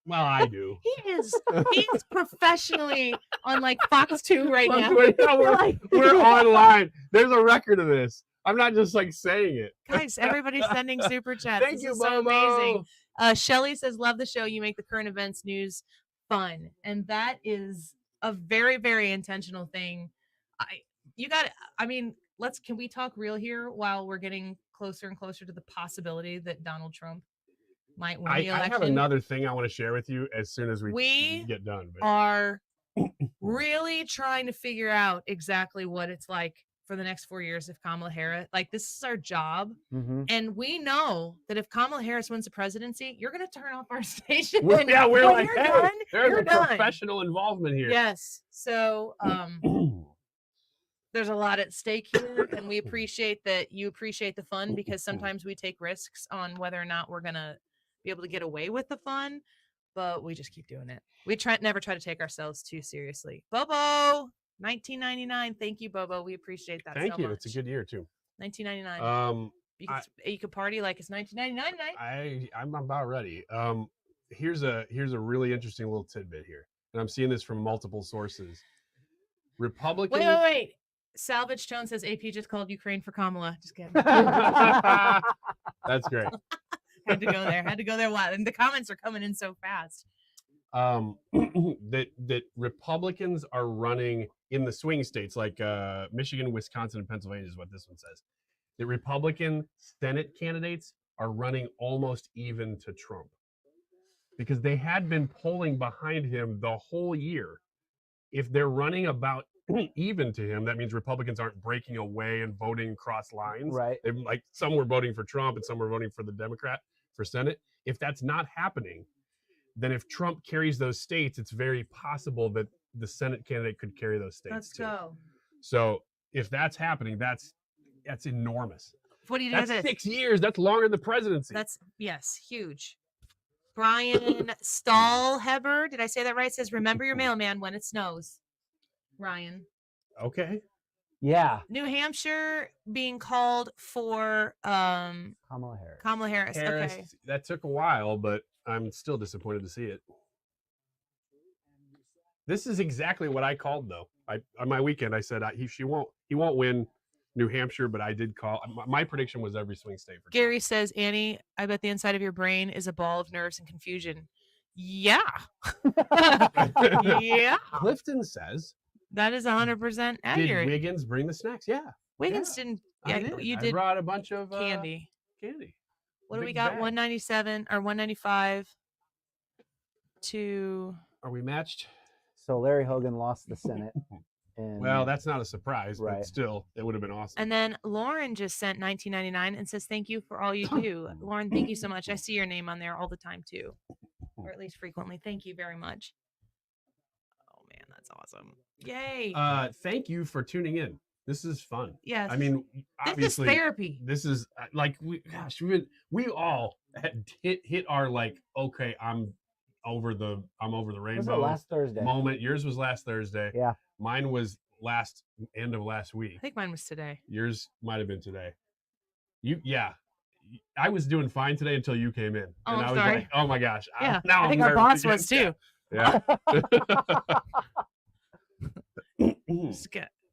well, I do. He's professionally on like Fox 2 right now. We're online. There's a record of this. I'm not just like saying it. Guys, everybody's sending super chats. Thank you, is so Bobo. amazing. Shelly says, love the show. You make the current events news fun. And that is a very, very intentional thing. Can we talk real here while we're getting closer and closer to the possibility that Donald Trump might win the election? I have another thing I want to share with you as soon as we get done. But are really trying to figure out exactly what it's like for the next 4 years if Kamala Harris, like this is our job. Mm-hmm. And we know that if Kamala Harris wins the presidency, you're going to turn off our station. We're like, hey, done, there's a professional involvement here. Yes. So there's a lot at stake here, and we appreciate that you appreciate the fun, because sometimes we take risks on whether or not we're going to be able to get away with the fun, but we just keep doing it. We never try to take ourselves too seriously. Bobo, 1999. Thank you, Bobo. We appreciate that. Thank so you. much. It's a good year too. 1999. You could party like it's 1999 night. I'm about ready. Here's a really interesting little tidbit here, and I'm seeing this from multiple sources. Republicans. Wait. Salvage Tone says AP just called Ukraine for Kamala. Just kidding. That's great. Had to go there. Wow. And the comments are coming in so fast. That Republicans are running in the swing states like Michigan, Wisconsin, and Pennsylvania is what this one says. The Republican Senate candidates are running almost even to Trump because they had been polling behind him the whole year. If they're running about even to him, that means Republicans aren't breaking away and voting cross lines. Right. Like some were voting for Trump and some were voting for the Democrat for Senate. If that's not happening, then if Trump carries those states, it's very possible that the Senate candidate could carry those states. Let's go. So if that's happening, that's enormous. What do you do? That's 6 years. That's longer than the presidency. That's huge. Brian Stahlheber, did I say that right? Says, remember your mailman when it snows. Ryan. Okay. Yeah. New Hampshire being called for Kamala Harris. Okay. That took a while, but I'm still disappointed to see it. This is exactly what I called, though. On my weekend, I said he won't win New Hampshire, but I did call. My prediction was every swing state. For Gary says, Annie, I bet the inside of your brain is a ball of nerves and confusion. Yeah. Yeah. Clifton says that is 100% accurate. Did Wiggins bring the snacks? Yeah. Wiggins didn't. Yeah, you did. I brought a bunch of candy. What do we got? Bag. 197 or 195 to. Are we matched? So Larry Hogan lost the Senate. Well, that's not a surprise, right. But still, it would have been awesome. And then Lauren just sent $19.99 and says, thank you for all you do. Lauren, thank you so much. I see your name on there all the time, too, or at least frequently. Thank you very much. Oh, man, that's awesome. Yay. Thank you for tuning in. This is fun. Yes. I mean, obviously, this is therapy. This is like, we all hit our like, okay, over the rainbow. Was it last Thursday? Moment. Yours was last Thursday. Yeah. Mine was end of last week. I think mine was today. Yours might have been today. I was doing fine today until you came in. Oh, and I'm I was sorry. like, oh my gosh. Yeah, Now I think I'm our boss nervous was too. Yeah.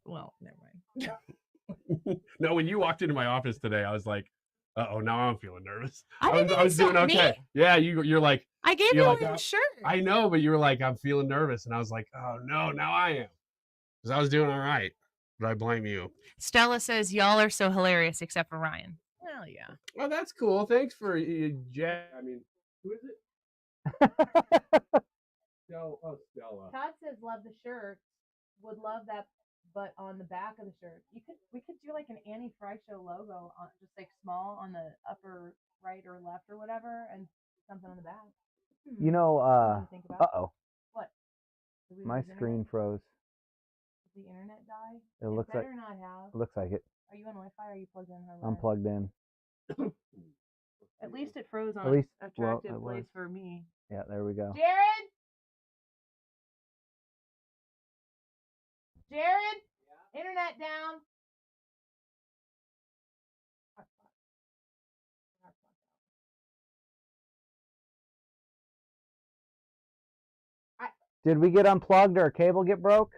Well, never mind. No, when you walked into my office today, I was like, uh-oh, now I'm feeling nervous. I was doing okay. Me? Yeah, you're like, I gave you a shirt. I know, but you were like, I'm feeling nervous. And I was like, oh no, now I am. Because I was doing all right. But I blame you. Stella says, y'all are so hilarious except for Ryan. Hell yeah. Well, that's cool. Thanks for Jack. I mean, who is it? Stella. Todd says, love the shirt. Would love that, but on the back of the shirt, we could do like an Annie Frey show logo on just like small on the upper right or left or whatever, and something on the back. You know, uh-oh. What? My screen froze. Did the internet die? It looks like better not have. It looks like it. Are you on Wi-Fi or are you plugged in? I'm plugged in. At least it froze on At least, attractive place for me. Yeah, there we go. Jared? Jared? Yeah. Internet down. Did we get unplugged or a cable get broke?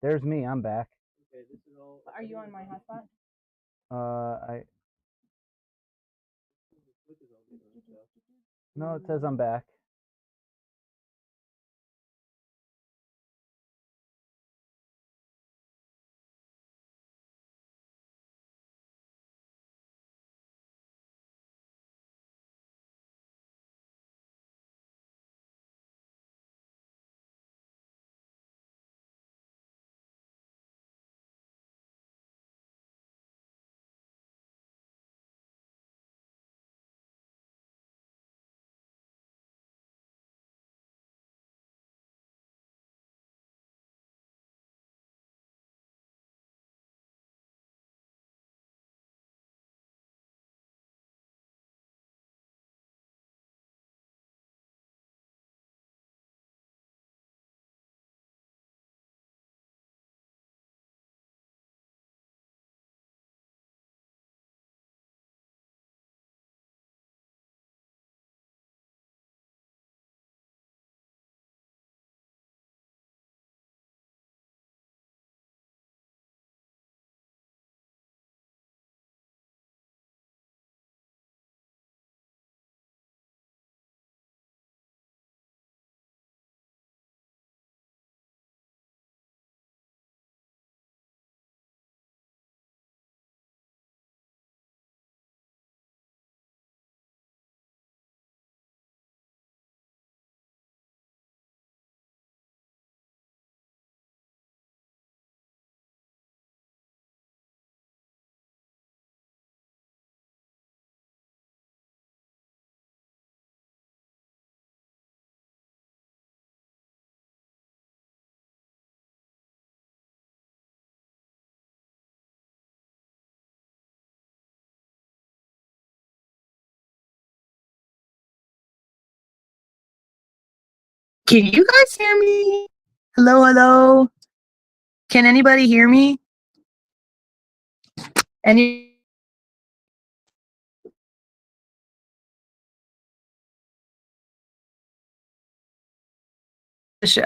There's me. I'm back. Okay, this is all. Are you on my hotspot? No, it says I'm back. Can you guys hear me? Hello, hello. Can anybody hear me? Any?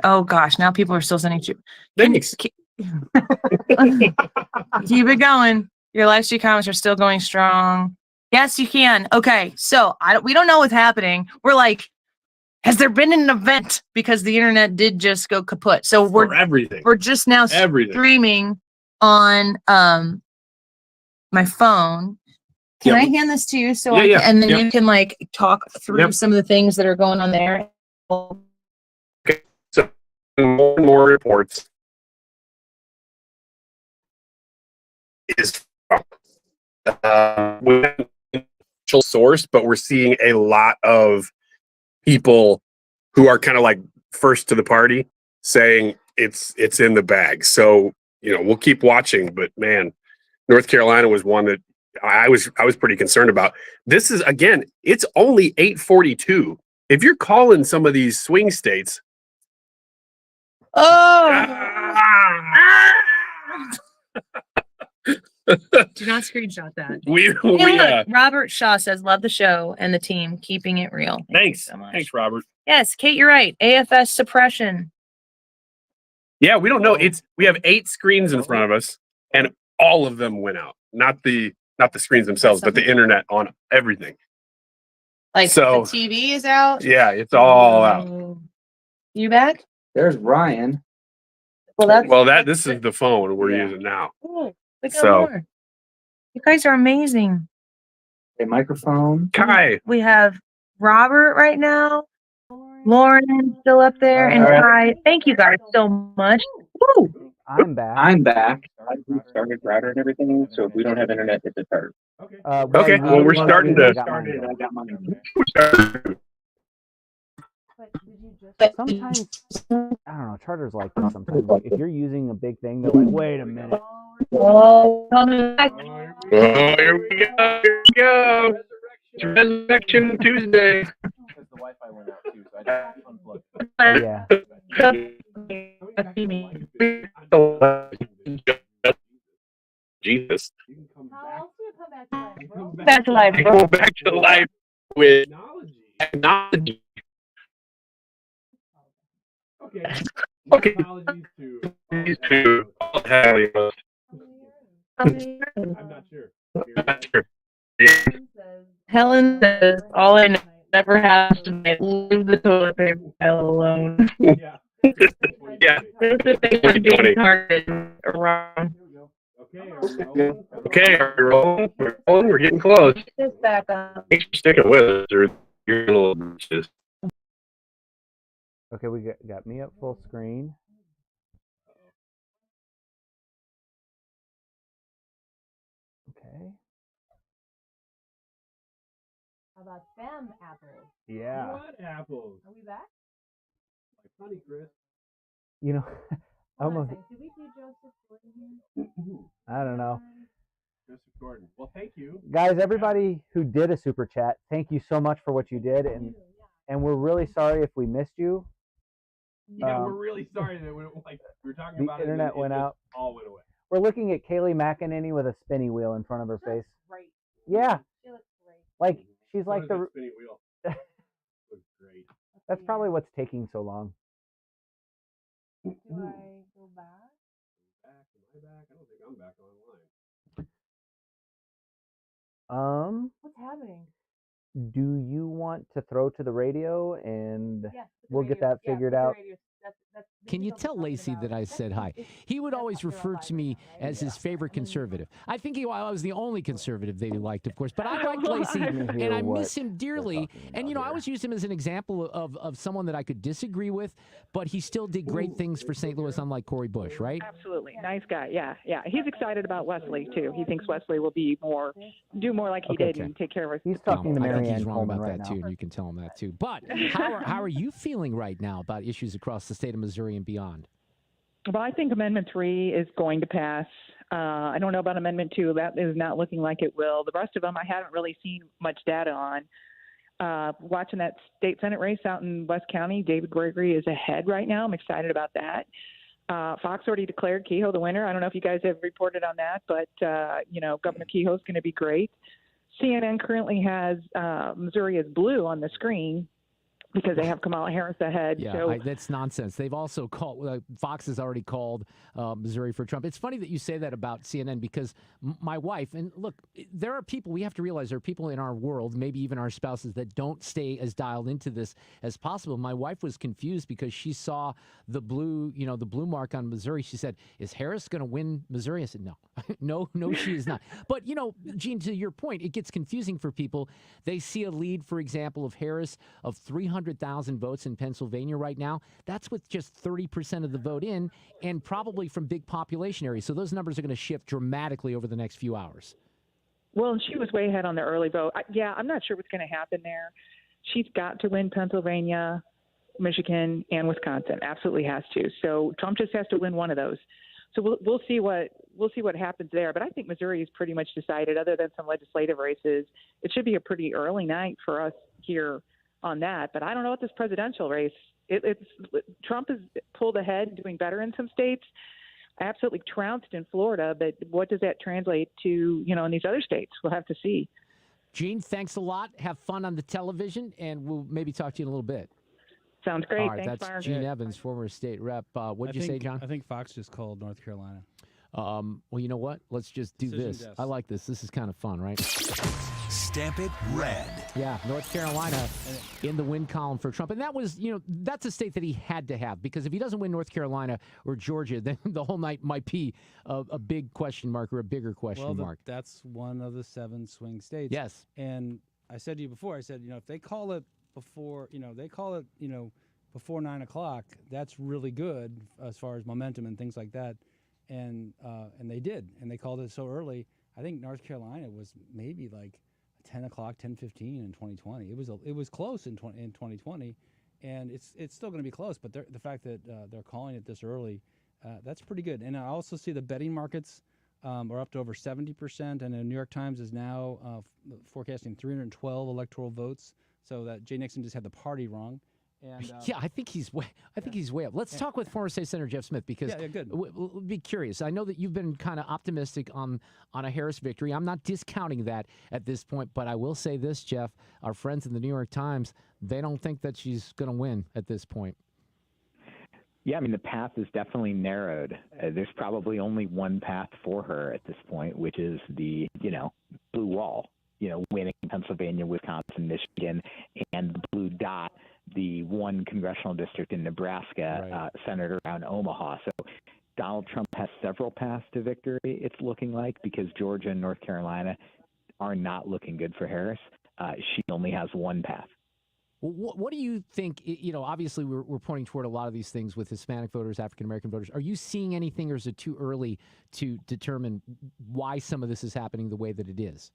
Oh gosh, now people are still sending you. Thanks. Keep it going. Your live stream comments are still going strong. Yes, you can. Okay, so we don't know what's happening. We're like, has there been an event? Because the internet did just go kaput. So we're just now streaming on my phone. Can I hand this to you and then you can like talk through some of the things that are going on there? Okay. So more and more reports is source, but we're seeing a lot of people who are kind of like first to the party saying it's in the bag. So, we'll keep watching, but man, North Carolina was one that I was pretty concerned about. This is, again, it's only 8:42. If you're calling some of these swing states, Do not screenshot that. Look, Robert Shaw says, love the show and the team, keeping it real. Thanks So much. Thanks, Robert. Yes, Kate, you're right. AFS suppression. Yeah, we don't know. We have 8 screens in front of us, and all of them went out. Not the screens themselves, but the internet on everything. Like so, the TV is out. Yeah, it's all out. You back? There's Ryan. This is the phone we're using now. Oh, look at more. You guys are amazing. A microphone. Kai. We have Robert right now. Lauren still up there, and Kai. Thank you guys so much. Woo! I'm back. I started router and everything, so if we don't have internet, it's a start. Okay. Well, we're starting to. I got mine. But sometimes, I don't know, charters like this sometimes. Like, if you're using a big thing, they're like, wait a minute. Oh, coming back. Here we go. It's Resurrection Tuesday. Because the Wi-Fi went out too, so I just unplugged. Yeah. Jesus. Back to life. Go back to life with technology. Okay. These two. I'm not sure. Helen says, all I know never has to leave the toilet paper pile alone. Yeah. This is being targeted around. Okay, we're rolling. We're getting close. This back up. Thanks for sticking with us. Or your little bitches. Okay, we got me up full screen. Okay. How about them apples? Yeah. What apples? Are we back? Like funny, Chris. Almost. Did we do Joseph Gordon here? I don't know. Joseph Gordon. Well, thank you. Guys, everybody who did a super chat, thank you so much for what you did. And we're really sorry if we missed you. Yeah, we're really sorry that we were talking about the internet went out. All went away. We're looking at Kaylee McEnany with a spinny wheel in front of her face. Great. Yeah. She looks great. Like she's like the spinny wheel. Looks great. That's probably what's taking so long. Do I go back? Am I back? I don't think I'm back online. What's happening? Do you want to throw to the radio and we'll get that figured out? Can you tell Lacey that I said hi? He would always refer to me as his favorite conservative. I think I was the only conservative that he liked, of course, but I liked Lacey, and I miss him dearly. And, I always use him as an example of someone that I could disagree with, but he still did great things for St. Louis, unlike Cori Bush, right? Absolutely. Nice guy. Yeah. He's excited about Wesley, too. He thinks Wesley will do more like he did and take care of us. He's talking to I think Marianne he's wrong Coleman about right that, now. too, and you can tell him that, too. But how are you feeling right now about issues across the state of Missouri and beyond? Well, I think Amendment 3 is going to pass. I don't know about Amendment 2. That is not looking like it will. The rest of them I haven't really seen much data on. Watching that state Senate race out in West County, David Gregory is ahead right now. I'm excited about that. Fox already declared Kehoe the winner. I don't know if you guys have reported on that, but, Governor Kehoe is going to be great. CNN currently has Missouri as blue on the screen because they have Kamala Harris ahead. Yeah, so that's nonsense. They've also called, Fox has already called Missouri for Trump. It's funny that you say that about CNN because my wife, and look, there are people, we have to realize there are people in our world, maybe even our spouses, that don't stay as dialed into this as possible. My wife was confused because she saw the blue, the blue mark on Missouri. She said, is Harris going to win Missouri? I said, no. no, she is not. But, Gene, to your point, it gets confusing for people. They see a lead, for example, of Harris of 300,000 votes in Pennsylvania right now. That's with just 30% of the vote in and probably from big population areas. So those numbers are going to shift dramatically over the next few hours. Well, she was way ahead on the early vote. I'm not sure what's going to happen there. She's got to win Pennsylvania. Michigan, and Wisconsin. Absolutely has to. So Trump just has to win one of those. So we'll see what happens there. But I think Missouri is pretty much decided. Other than some legislative races, it should be a pretty early night for us here on that. But I don't know what this presidential race. Trump is pulled ahead, doing better in some states. Absolutely trounced in Florida. But what does that translate to? In these other states, we'll have to see. Gene, thanks a lot. Have fun on the television, and we'll maybe talk to you in a little bit. Sounds great. All right, Thanks, that's Mark. Gene Evans, former state rep. What did you say, John? I think Fox just called North Carolina. Well, you know what? Let's just do Decision this. desk. I like this. This is kind of fun, right? Stamp it red. Yeah, North Carolina in the win column for Trump. And that was, that's a state that he had to have, because if he doesn't win North Carolina or Georgia, then the whole night might be a big question mark or a bigger question mark. That's one of the 7 swing states. Yes. And I said to you before, I said, if they call it before, before 9 o'clock, that's really good as far as momentum and things like that. And they did, and they called it so early. I think North Carolina was maybe like 10 o'clock, 10:15 in 2020. It was close in 2020, and it's still going to be close. But the fact that they're calling it this early, that's pretty good. And I also see the betting markets are up to over 70%, and the New York Times is now forecasting 312 electoral votes. So that Jay Nixon just had the party wrong. And, yeah, I think he's way up. Let's talk with former State Senator Jeff Smith, because good. We'll be curious. I know that you've been kind of optimistic on a Harris victory. I'm not discounting that at this point, but I will say this, Jeff, our friends in the New York Times, they don't think that she's going to win at this point. Yeah, I mean, the path is definitely narrowed. There's probably only one path for her at this point, which is the, blue wall, winning Pennsylvania, Wisconsin, Michigan, and the blue dot, the one congressional district in Nebraska, centered around Omaha. So Donald Trump has several paths to victory, it's looking like, because Georgia and North Carolina are not looking good for Harris. She only has one path. Well, what do you think? Obviously, we're pointing toward a lot of these things with Hispanic voters, African-American voters. Are you seeing anything, or is it too early to determine why some of this is happening the way that it is?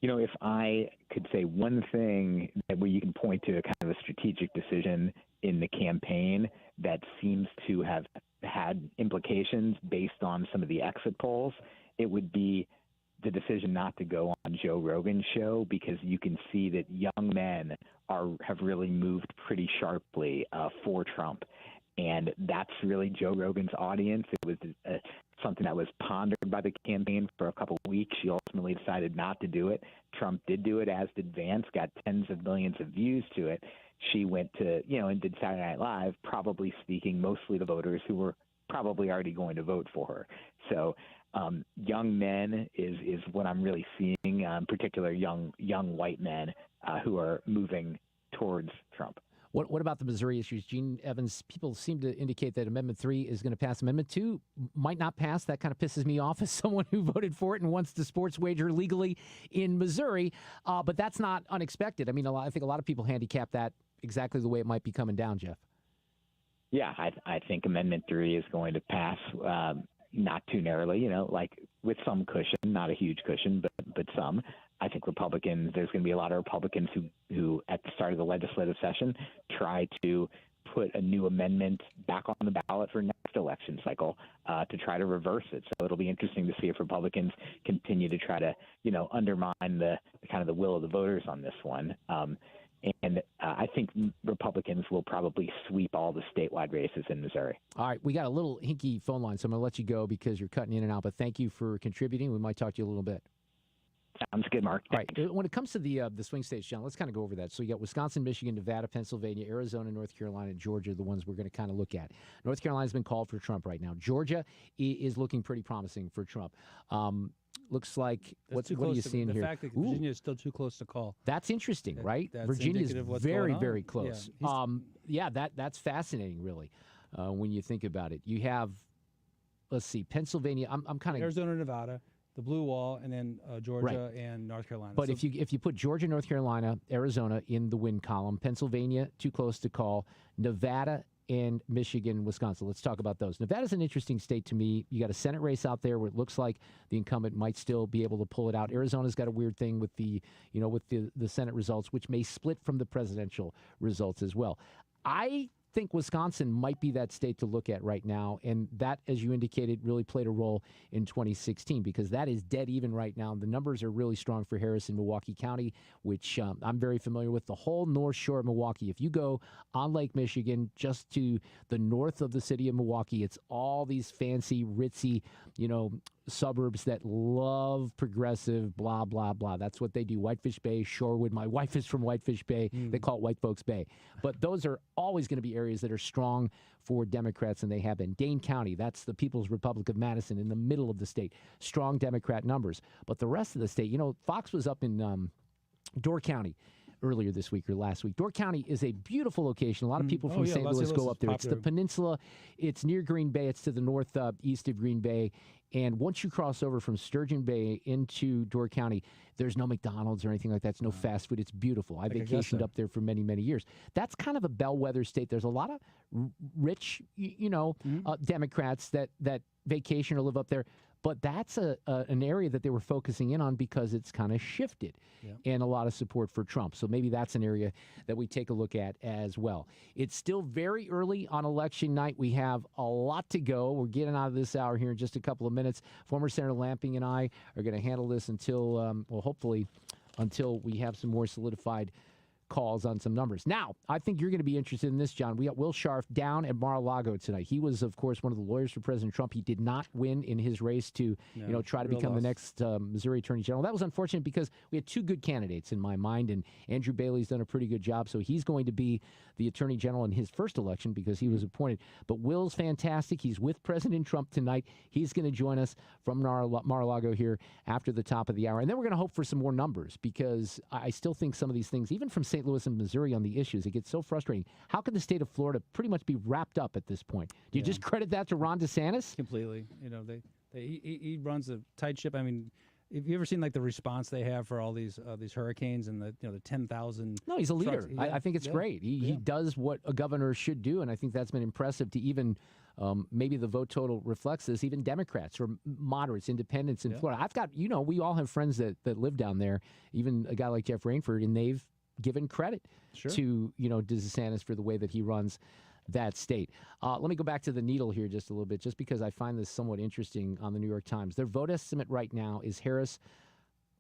If I could say one thing where you can point to a kind of a strategic decision in the campaign that seems to have had implications based on some of the exit polls, it would be the decision not to go on Joe Rogan's show, because you can see that young men have really moved pretty sharply for Trump. And that's really Joe Rogan's audience. It was something that was pondered by the campaign for a couple of weeks. She ultimately decided not to do it. Trump did do it, as did Vance, got tens of millions of views to it. She went to, and did Saturday Night Live, probably speaking mostly to voters who were probably already going to vote for her. So young men is what I'm really seeing, in particular young white men who are moving towards Trump. What about the Missouri issues? Gene Evans, people seem to indicate that Amendment 3 is going to pass. Amendment 2 might not pass. That kind of pisses me off as someone who voted for it and wants to sports wager legally in Missouri. But that's not unexpected. I mean, I think a lot of people handicap that exactly the way it might be coming down, Jeff. Yeah, I think Amendment 3 is going to pass not too narrowly, like with some cushion, not a huge cushion, but some. I think there's going to be a lot of Republicans who at the start of the legislative session try to put a new amendment back on the ballot for next election cycle to try to reverse it. So it'll be interesting to see if Republicans continue to try to, undermine the kind of the will of the voters on this one. And I think Republicans will probably sweep all the statewide races in Missouri. All right, we got a little hinky phone line, so I'm going to let you go because you're cutting in and out. But thank you for contributing. We might talk to you a little bit. Sounds good, Mark. All right. When it comes to the swing states, John, let's kind of go over that. So you got Wisconsin, Michigan, Nevada, Pennsylvania, Arizona, North Carolina, Georgia, the ones we're going to kind of look at. North Carolina's been called for Trump right now. Georgia is looking pretty promising for Trump. Looks like what are you seeing here? The fact that Virginia is still too close to call. That's interesting, right? Virginia is very, very close. Yeah, that's fascinating, really, when you think about it. You have, let's see, Pennsylvania. I'm kind of Arizona, Nevada, the blue wall, and then Georgia and North Carolina. But if you put Georgia, North Carolina, Arizona in the win column, Pennsylvania too close to call, Nevada and Michigan, Wisconsin. Let's talk about those. Nevada's an interesting state to me. You got a Senate race out there where it looks like the incumbent might still be able to pull it out. Arizona's got a weird thing with the Senate results, which may split from the presidential results as well. I think Wisconsin might be that state to look at right now, and that, as you indicated, really played a role in 2016 because that is dead even right now. The numbers are really strong for Harris in Milwaukee County, which I'm very familiar with. The whole North Shore of Milwaukee. If you go on Lake Michigan, just to the north of the city of Milwaukee, it's all these fancy, ritzy, suburbs that love progressive, blah, blah, blah. That's what they do. Whitefish Bay, Shorewood. My wife is from Whitefish Bay. They call it White Folks Bay. But those are always going to be areas that are strong for Democrats, and they have been. Dane County, that's the People's Republic of Madison in the middle of the state. Strong Democrat numbers. But the rest of the state, Fox was up in Door County earlier this week or last week. Door County is a beautiful location. A lot of people from St. Louis go up there. It's the peninsula. It's near Green Bay. It's to the northeast of Green Bay. And once you cross over from Sturgeon Bay into Door County, there's no McDonald's or anything like that. It's no fast food. It's beautiful. I vacationed up there for many, many years. That's kind of a bellwether state. There's a lot of rich, Democrats that vacation or live up there. But that's an area that they were focusing in on because it's kind of shifted and a lot of support for Trump. So maybe that's an area that we take a look at as well. It's still very early on election night. We have a lot to go. We're getting out of this hour here in just a couple of minutes. Former Senator Lamping and I are going to handle this until, hopefully, until we have some more solidified calls on some numbers. Now, I think you're going to be interested in this, John. We got Will Scharf down at Mar-a-Lago tonight. He was, of course, one of the lawyers for President Trump. He did not win in his race to, try to become the next Missouri Attorney General. That was unfortunate because we had two good candidates in my mind, and Andrew Bailey's done a pretty good job. So he's going to be the Attorney General in his first election because he was appointed. But Will's fantastic. He's with President Trump tonight. He's going to join us from Mar-a-Lago here after the top of the hour. And then we're going to hope for some more numbers because I still think some of these things, even from St. Louis and Missouri on the issues, it gets so frustrating. How can the state of Florida pretty much be wrapped up at this point? Do you just credit that to Ron DeSantis? Completely. He runs a tight ship. I mean, have you ever seen the response they have for all these hurricanes and the 10,000? No, he's a leader. I think it's great. He does what a governor should do, and I think that's been impressive to even maybe the vote total reflects this. Even Democrats or moderates, independents in Florida. I've got we all have friends that live down there. Even a guy like Jeff Rainford, and they've given credit to DeSantis for the way that he runs that state. Let me go back to the needle here just a little bit, just because I find this somewhat interesting on the New York Times. Their vote estimate right now is Harris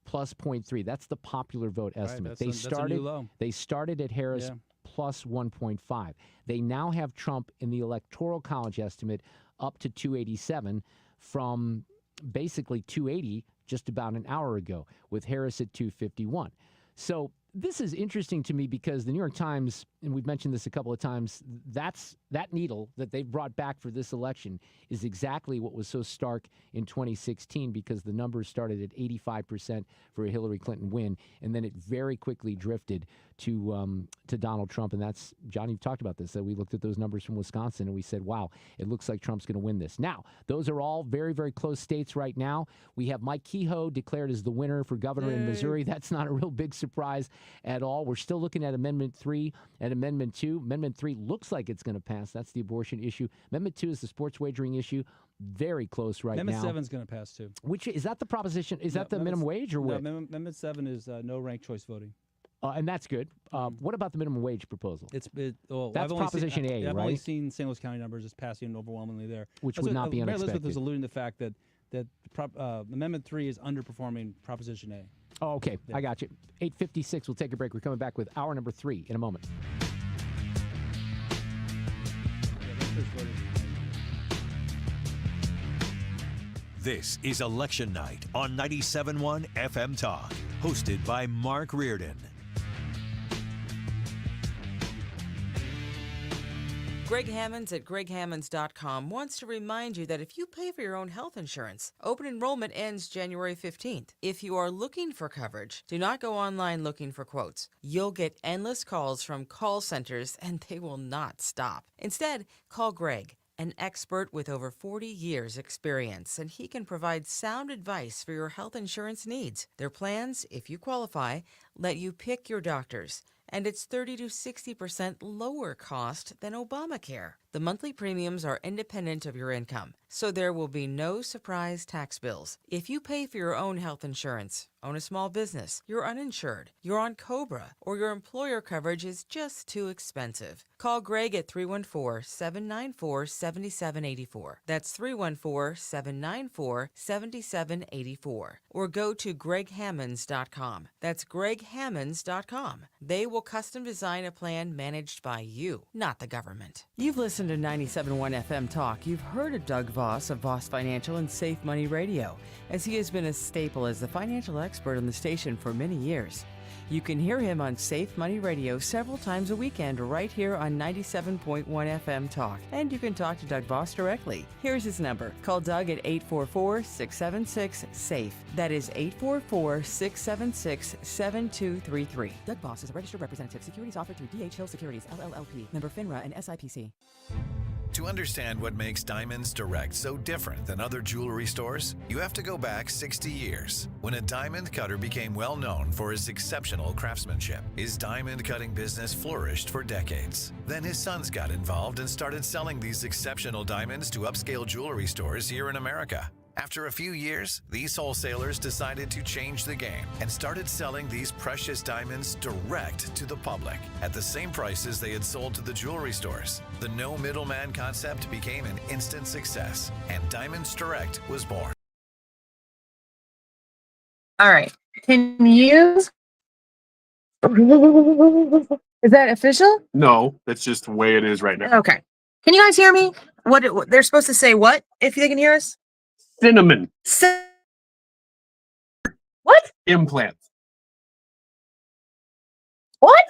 plus 0.3. That's the popular vote estimate. That's a new low. They started at Harris plus 1.5. They now have Trump in the Electoral College estimate up to 287 from basically 280 just about an hour ago, with Harris at 251. So this is interesting to me because the New York Times, and we've mentioned this a couple of times, that needle that they've brought back for this election is exactly what was so stark in 2016 because the numbers started at 85% for a Hillary Clinton win, and then it very quickly drifted to Donald Trump. And that's, John, you've talked about this, that we looked at those numbers from Wisconsin and we said, wow, it looks like Trump's going to win this. Now, those are all very, very close states right now. We have Mike Kehoe declared as the winner for governor in Missouri. That's not a real big surprise at all. We're still looking at Amendment 3 and Amendment 2. Amendment 3 looks like it's going to pass. That's the abortion issue. Amendment 2 is the sports wagering issue. Very close right Amendment now. Amendment 7 is going to pass too. Which is that the proposition? Is that the minimum wage or what? Amendment 7 is no ranked choice voting. And that's good. What about the minimum wage proposal? That's Proposition A, right? I've only seen St. Louis County numbers. It's passing overwhelmingly there. Which would not be Mary unexpected. Elizabeth was alluding to the fact that Amendment 3 is underperforming Proposition A. Oh, okay. I got you. 8:56. We'll take a break. We're coming back with hour number 3 in a moment. This is Election Night on 97.1 FM Talk, hosted by Mark Reardon. Greg Hammonds at greghammonds.com wants to remind you that if you pay for your own health insurance, open enrollment ends January 15th. If you are looking for coverage, do not go online looking for quotes. You'll get endless calls from call centers, and they will not stop. Instead, call Greg, an expert with over 40 years' experience, and he can provide sound advice for your health insurance needs. Their plans, if you qualify, let you pick your doctors and it's 30 to 60% lower cost than Obamacare. The monthly premiums are independent of your income, so there will be no surprise tax bills. If you pay for your own health insurance, own a small business, you're uninsured, you're on COBRA, or your employer coverage is just too expensive, call Greg at 314-794-7784. That's 314-794-7784. Or go to greghammonds.com. That's greghammonds.com. They will custom design a plan managed by you, not the government. You've listened to 97.1 FM Talk. You've heard of Doug Voss of Voss Financial and Safe Money Radio, as he has been a staple as the financial expert on the station for many years. You can hear him on Safe Money Radio several times a weekend right here on 97.1 FM Talk. And you can talk to Doug Voss directly. Here's his number. Call Doug at 844-676-SAFE. That is 844-676-7233. Doug Voss is a registered representative. Securities offered through D.H. Hill Securities, LLLP. Member FINRA and SIPC. To understand what makes Diamonds Direct so different than other jewelry stores, you have to go back 60 years, when a diamond cutter became well known for his exceptional craftsmanship. His diamond cutting business flourished for decades. Then his sons got involved and started selling these exceptional diamonds to upscale jewelry stores here in America. After a few years, these wholesalers decided to change the game and started selling these precious diamonds direct to the public at the same prices they had sold to the jewelry stores. The no middleman concept became an instant success, and Diamonds Direct was born. All right. Can you? Is that official? No, that's just the way it is right now. Okay. Can you guys hear me? What they're supposed to say? What if they can hear us? Cinnamon. What? Implants. What?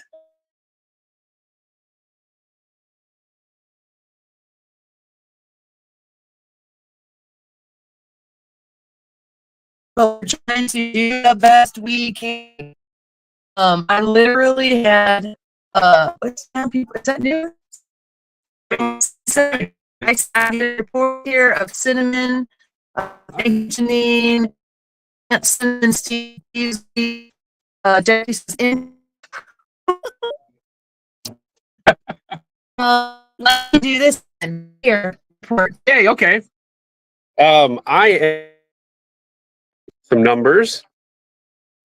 Well, we're trying to do the best we can. I literally had what's that people? Is that new? I have a report here of cinnamon, Janine, cinnamon, Steve, Jackie says in. Let me do this and here. Hey, okay. I some numbers.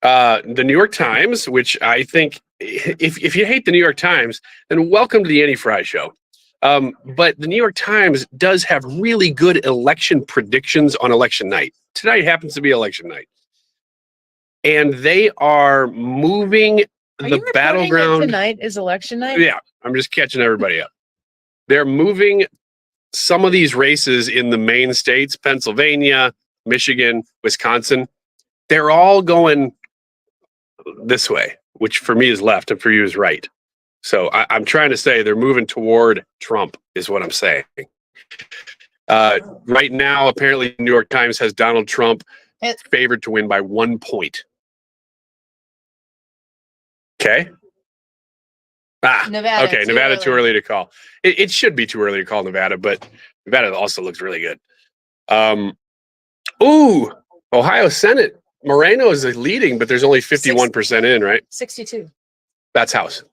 The New York Times, which I think, if you hate the New York Times, then welcome to the Annie Frey Show. But the New York Times does have really good election predictions on election night. Tonight happens to be election night. And they are moving the Battleground. Tonight is election night? Yeah, I'm just catching everybody up. They're moving some of these races in the main states, Pennsylvania, Michigan, Wisconsin. They're all going this way, which for me is left and for you is right. So I'm trying to say they're moving toward Trump is what I'm saying. Right now, apparently, the New York Times has Donald Trump favored to win by 1 point. Okay. Nevada. Okay, Nevada too early to call. It should be too early to call Nevada, but Nevada also looks really good. Ooh, Ohio Senate. Moreno is leading, but there's only 51% in, right? 62. That's House.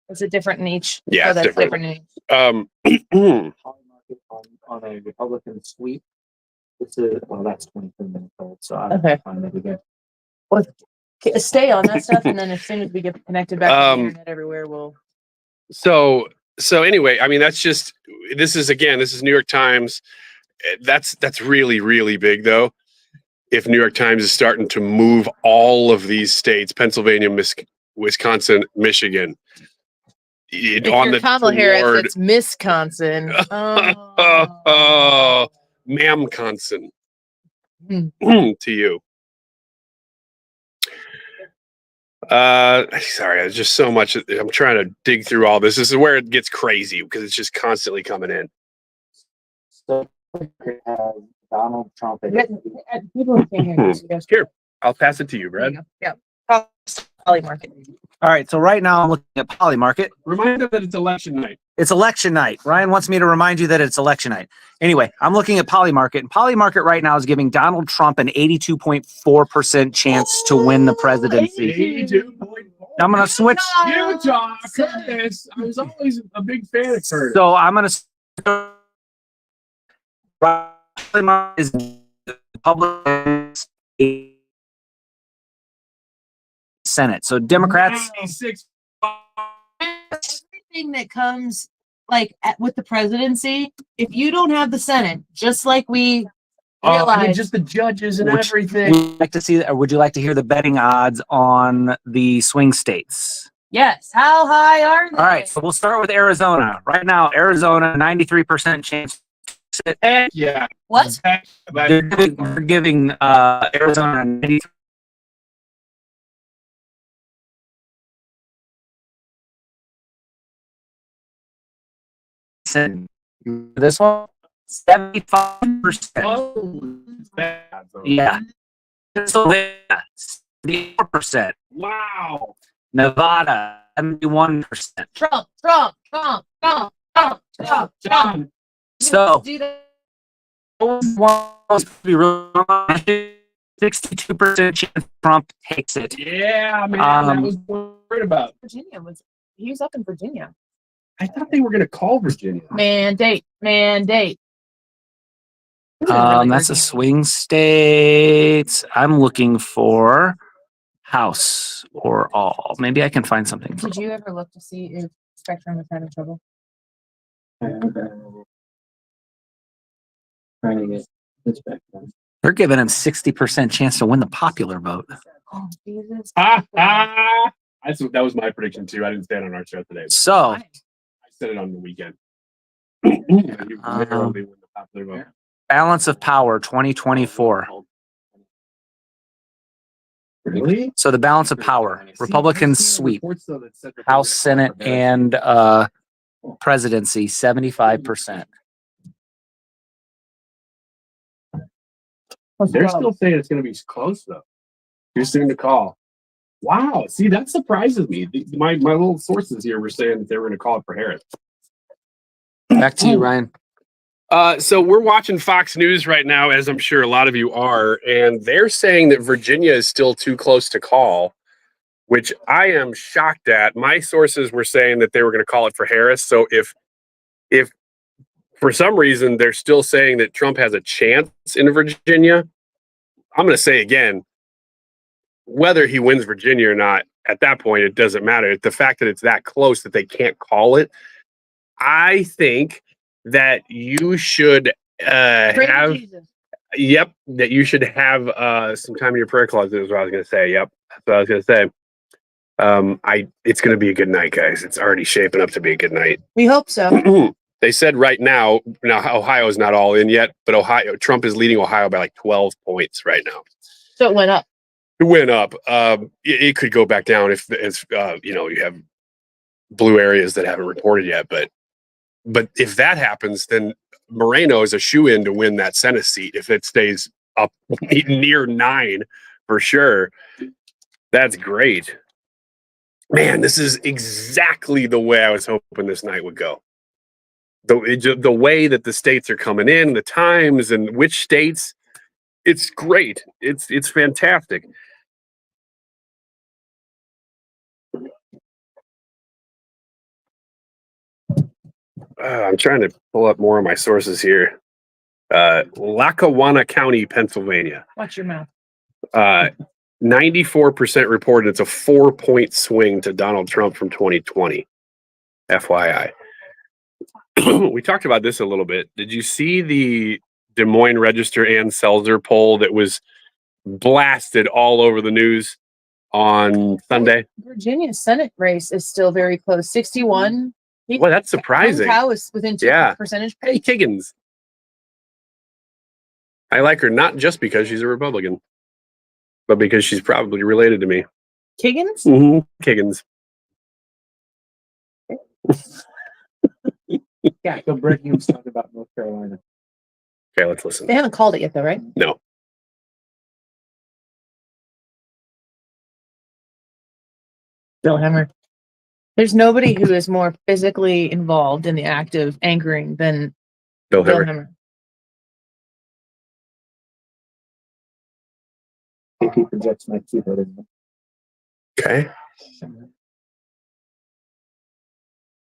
Is it different in each? Yeah, oh, that's different. in each. On a Republican sweep. This is that's 23 minutes old, so I'm fine with it. Well, stay on that stuff, and then as soon as we get connected back to the internet everywhere, we'll. So anyway, I mean, this is New York Times. That's really, really big though. If New York Times is starting to move all of these states, Pennsylvania, Wisconsin, Michigan, If you're Kamala Harris, it's Wisconsin. Oh, Mamconsin. To you. Sorry, there's just so much. I'm trying to dig through all this. This is where it gets crazy because it's just constantly coming in. So Donald Trump. Here, I'll pass it to you, Brad. Yeah. Poly Market. All right, so right now I'm looking at Poly Market. Remind them that it's election night. It's election night. Ryan wants me to remind you that it's election night. Anyway, I'm looking at Poly Market, and Poly Market right now is giving Donald Trump an 82.4% chance to win the presidency. 82.4. I'm going to switch. Utah, Curtis. I was always a big fan of Curtis. So I'm going to is Republican Senate. So Democrats. 96. Everything that comes with the presidency, if you don't have the Senate, just like we realize, just the judges and Would everything. you like to see, or would you like to hear the betting odds on the swing states? yes, how high are they? All right, so we'll start with Arizona. Right now, Arizona, 93% chance. Yeah. What? They're giving Arizona 93%. This one, 75%. Yeah. Pennsylvania, 74%. Wow. Nevada, 71%. Trump. So, Do that. 62% chance Trump takes it. Yeah, man. That was what I was worried about. He was up in Virginia. I thought they were going to call Virginia. Mandate. That's a swing state. I'm looking for House or all. Maybe I can find something. Did you ever look to see if Spectrum was having trouble? Trying to get this back done. They're giving him 60% chance to win the popular vote. Oh, Jesus. That was my prediction too. I didn't stand on our show today. So I said it on the weekend. You literally win the popular vote. balance of power 2024. Really? So the balance of power, Republicans sweep House, Senate, and presidency 75%. They're still saying it's going to be close though. You're soon to call. Wow. See, that surprises me. My little sources here were saying that they were going to call it for Harris. Back to you, Ryan. So we're watching Fox News right now, as I'm sure a lot of you are, and they're saying that Virginia is still too close to call, which I am shocked at. My sources were saying that they were going to call it for Harris. So if for some reason they're still saying that Trump has a chance in Virginia, I'm going to say again, whether he wins Virginia or not, at that point, it doesn't matter. The fact that it's that close that they can't call it, I think that you should have, that you should have some time in your prayer closet is what I was going to say. Yep. That's what I was going to say. It's going to be a good night, guys. It's already shaping up to be a good night. We hope so. They said right now Ohio's not all in yet, but Trump is leading Ohio by like 12 points right now. So it went up. It went up. It could go back down if you have blue areas that haven't reported yet, but if that happens, then Moreno is a shoe-in to win that Senate seat if it stays up near 9 for sure. That's great. Man, this is exactly the way I was hoping this night would go. The way that the states are coming in, the times and which states, it's great. It's fantastic. I'm trying to pull up more of my sources here. Lackawanna County, Pennsylvania. Watch your mouth. 94% reported it's a 4-point swing to Donald Trump from 2020. FYI. We talked about this a little bit. Did you see the Des Moines Register Ann Selzer poll that was blasted all over the news on Sunday? Virginia Senate race is still very close. 61. Well, that's surprising. Cow is within 2 percentage points. Hey, Kiggins. I like her not just because she's a Republican, but because she's probably related to me. Kiggins? Mm-hmm. Kiggins. Yeah, so breaking news talking about North Carolina. Okay, let's listen. They haven't called it yet, though, right? No. Bill Hemmer. There's nobody who is more physically involved in the act of angering than Bill Hemmer. AP projects my keyboard. Okay.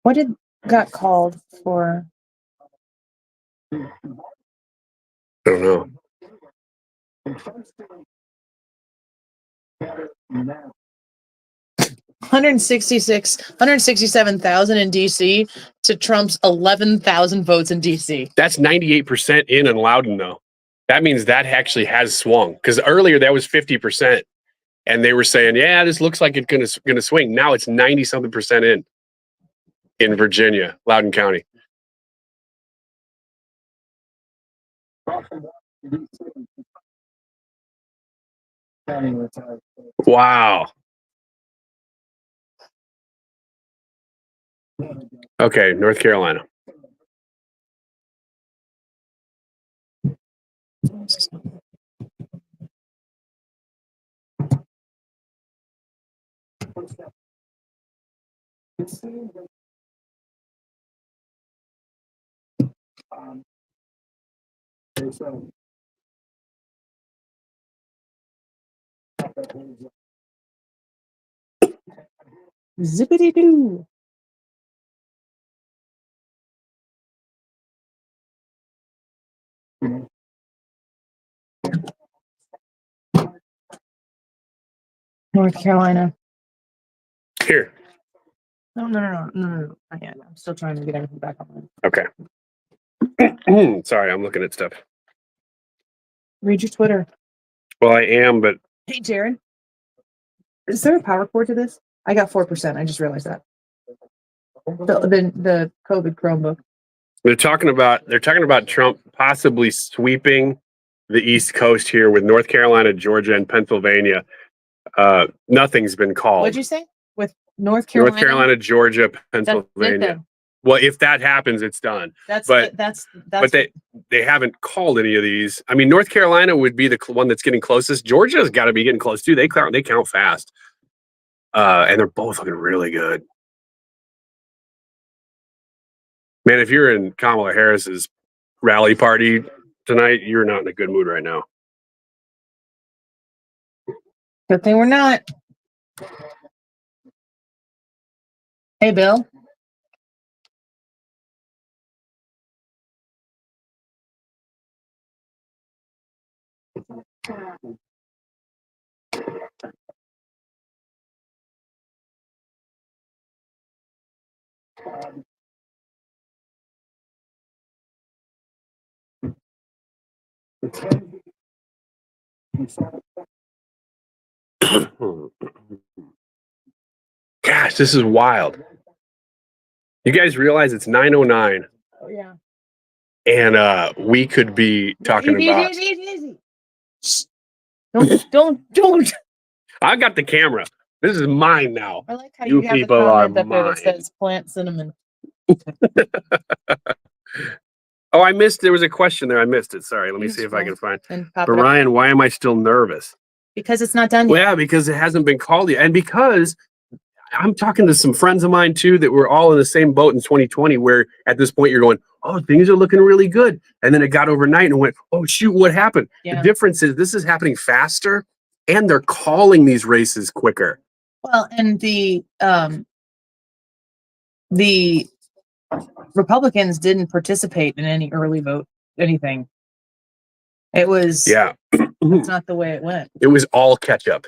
What got called for? I don't know. 167,000 in DC to Trump's 11,000 votes in DC. That's 98% in and Loudoun, though. That means that actually has swung, because earlier that was 50%, and they were saying, "Yeah, this looks like it's gonna swing." Now it's 90-something% in Virginia, Loudoun County. Wow. Okay, North Carolina. Zippity doo. North Carolina. Here. No. Not yet. I'm still trying to get everything back on. Okay. Sorry, I'm looking at stuff. Read your Twitter. Well, I am, but Hey, Jared. Is there a power cord to this? I got 4%. I just realized that. The COVID Chromebook. they're talking about Trump possibly sweeping the East Coast here with North Carolina, Georgia, and Pennsylvania. Nothing's been called. What'd you say? With North Carolina? North Carolina, Georgia, That's Pennsylvania. it then. Well, if that happens, it's done. That's but what- they haven't called any of these. I mean, North Carolina would be the one that's getting closest. Georgia's got to be getting close too. They count fast, and they're both looking really good. Man, if you're in Kamala Harris's rally party tonight, you're not in a good mood right now. Good thing we're not. Hey, Bill. Gosh, this is wild. You guys realize it's 9:09. Oh yeah. And we could be talking about. Easy. Don't. I got the camera. This is mine now. I like how you have the people are comment up there that mine. says plant cinnamon. Oh, I missed. There was a question there. I missed it. Sorry. Let me You see if I can find. and pop But it up. Ryan, why am I still nervous? Because it's not done yet. Well, yeah, because it hasn't been called yet, and because I'm talking to some friends of mine too that were all in the same boat in 2020. Where at this point you're going, oh, things are looking really good, and then it got overnight and went, oh shoot, what happened? Yeah. The difference is this is happening faster, and they're calling these races quicker. Well, and the Republicans didn't participate in any early vote, anything. It was That's not the way it went. It was all catch up.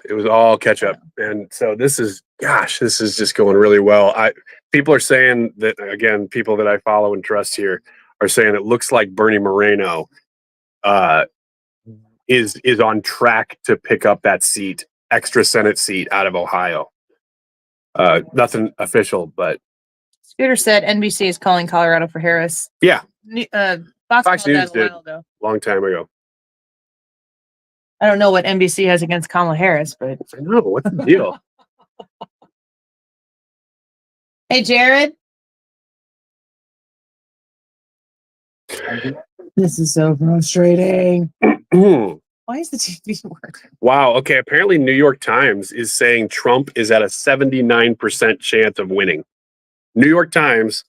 And so this is just going really well. People are saying that, again, people that I follow and trust here are saying it looks like Bernie Moreno is on track to pick up that extra Senate seat out of Ohio. Nothing official, but Scooter said NBC is calling Colorado for Harris. Yeah. Fox News that a did while ago. long time ago. I don't know what NBC has against Kamala Harris, but I know, what's the deal? Hey, Jared. This is so frustrating. Why is the TV working? Wow. Okay. Apparently, New York Times is saying Trump is at a 79% chance of winning. New York Times,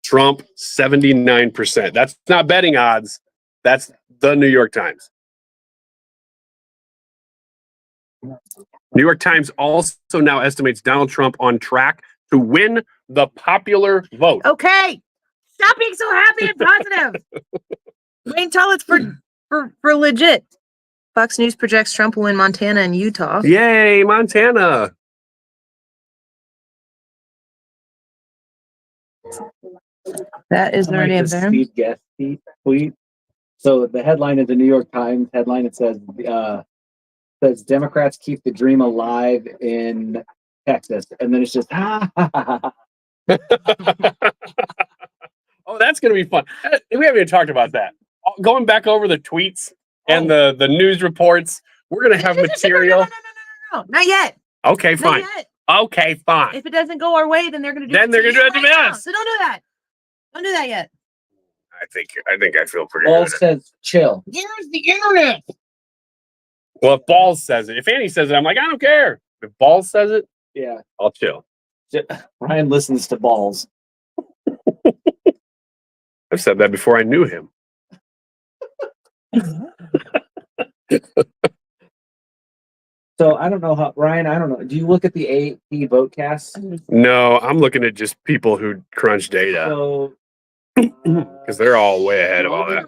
Trump 79%. That's not betting odds. That's the New York Times. New York Times also now estimates Donald Trump on track to win the popular vote. Okay. Stop being so happy and positive. Wait until it's for legit. Fox News projects Trump will win Montana and Utah. Yay, Montana. That is I already like up the there. Steve Guest tweet. So the headline is the New York Times headline. It says Democrats keep the dream alive in Texas, and then it's just ha ha ha ha. Oh, that's going to be fun. We haven't even talked about that. Going back over the tweets and the news reports, we're going to have material. No, not yet. Okay, fine. Not yet. Okay, fine. If it doesn't go our way, then they're going to do Then it. they're going to do it to now. us. So don't do that. Don't do that yet. I think I feel pretty Balls good. says chill. There's the internet. Well, if Balls says it, if Annie says it, I'm like, I don't care. If Balls says it, Yeah. I'll chill. Ryan listens to Balls. I've said that before I knew him. So I don't know how, Ryan, I don't know. Do you look at the AP Votecast? No, I'm looking at just people who crunch data So because they're all way ahead of all that.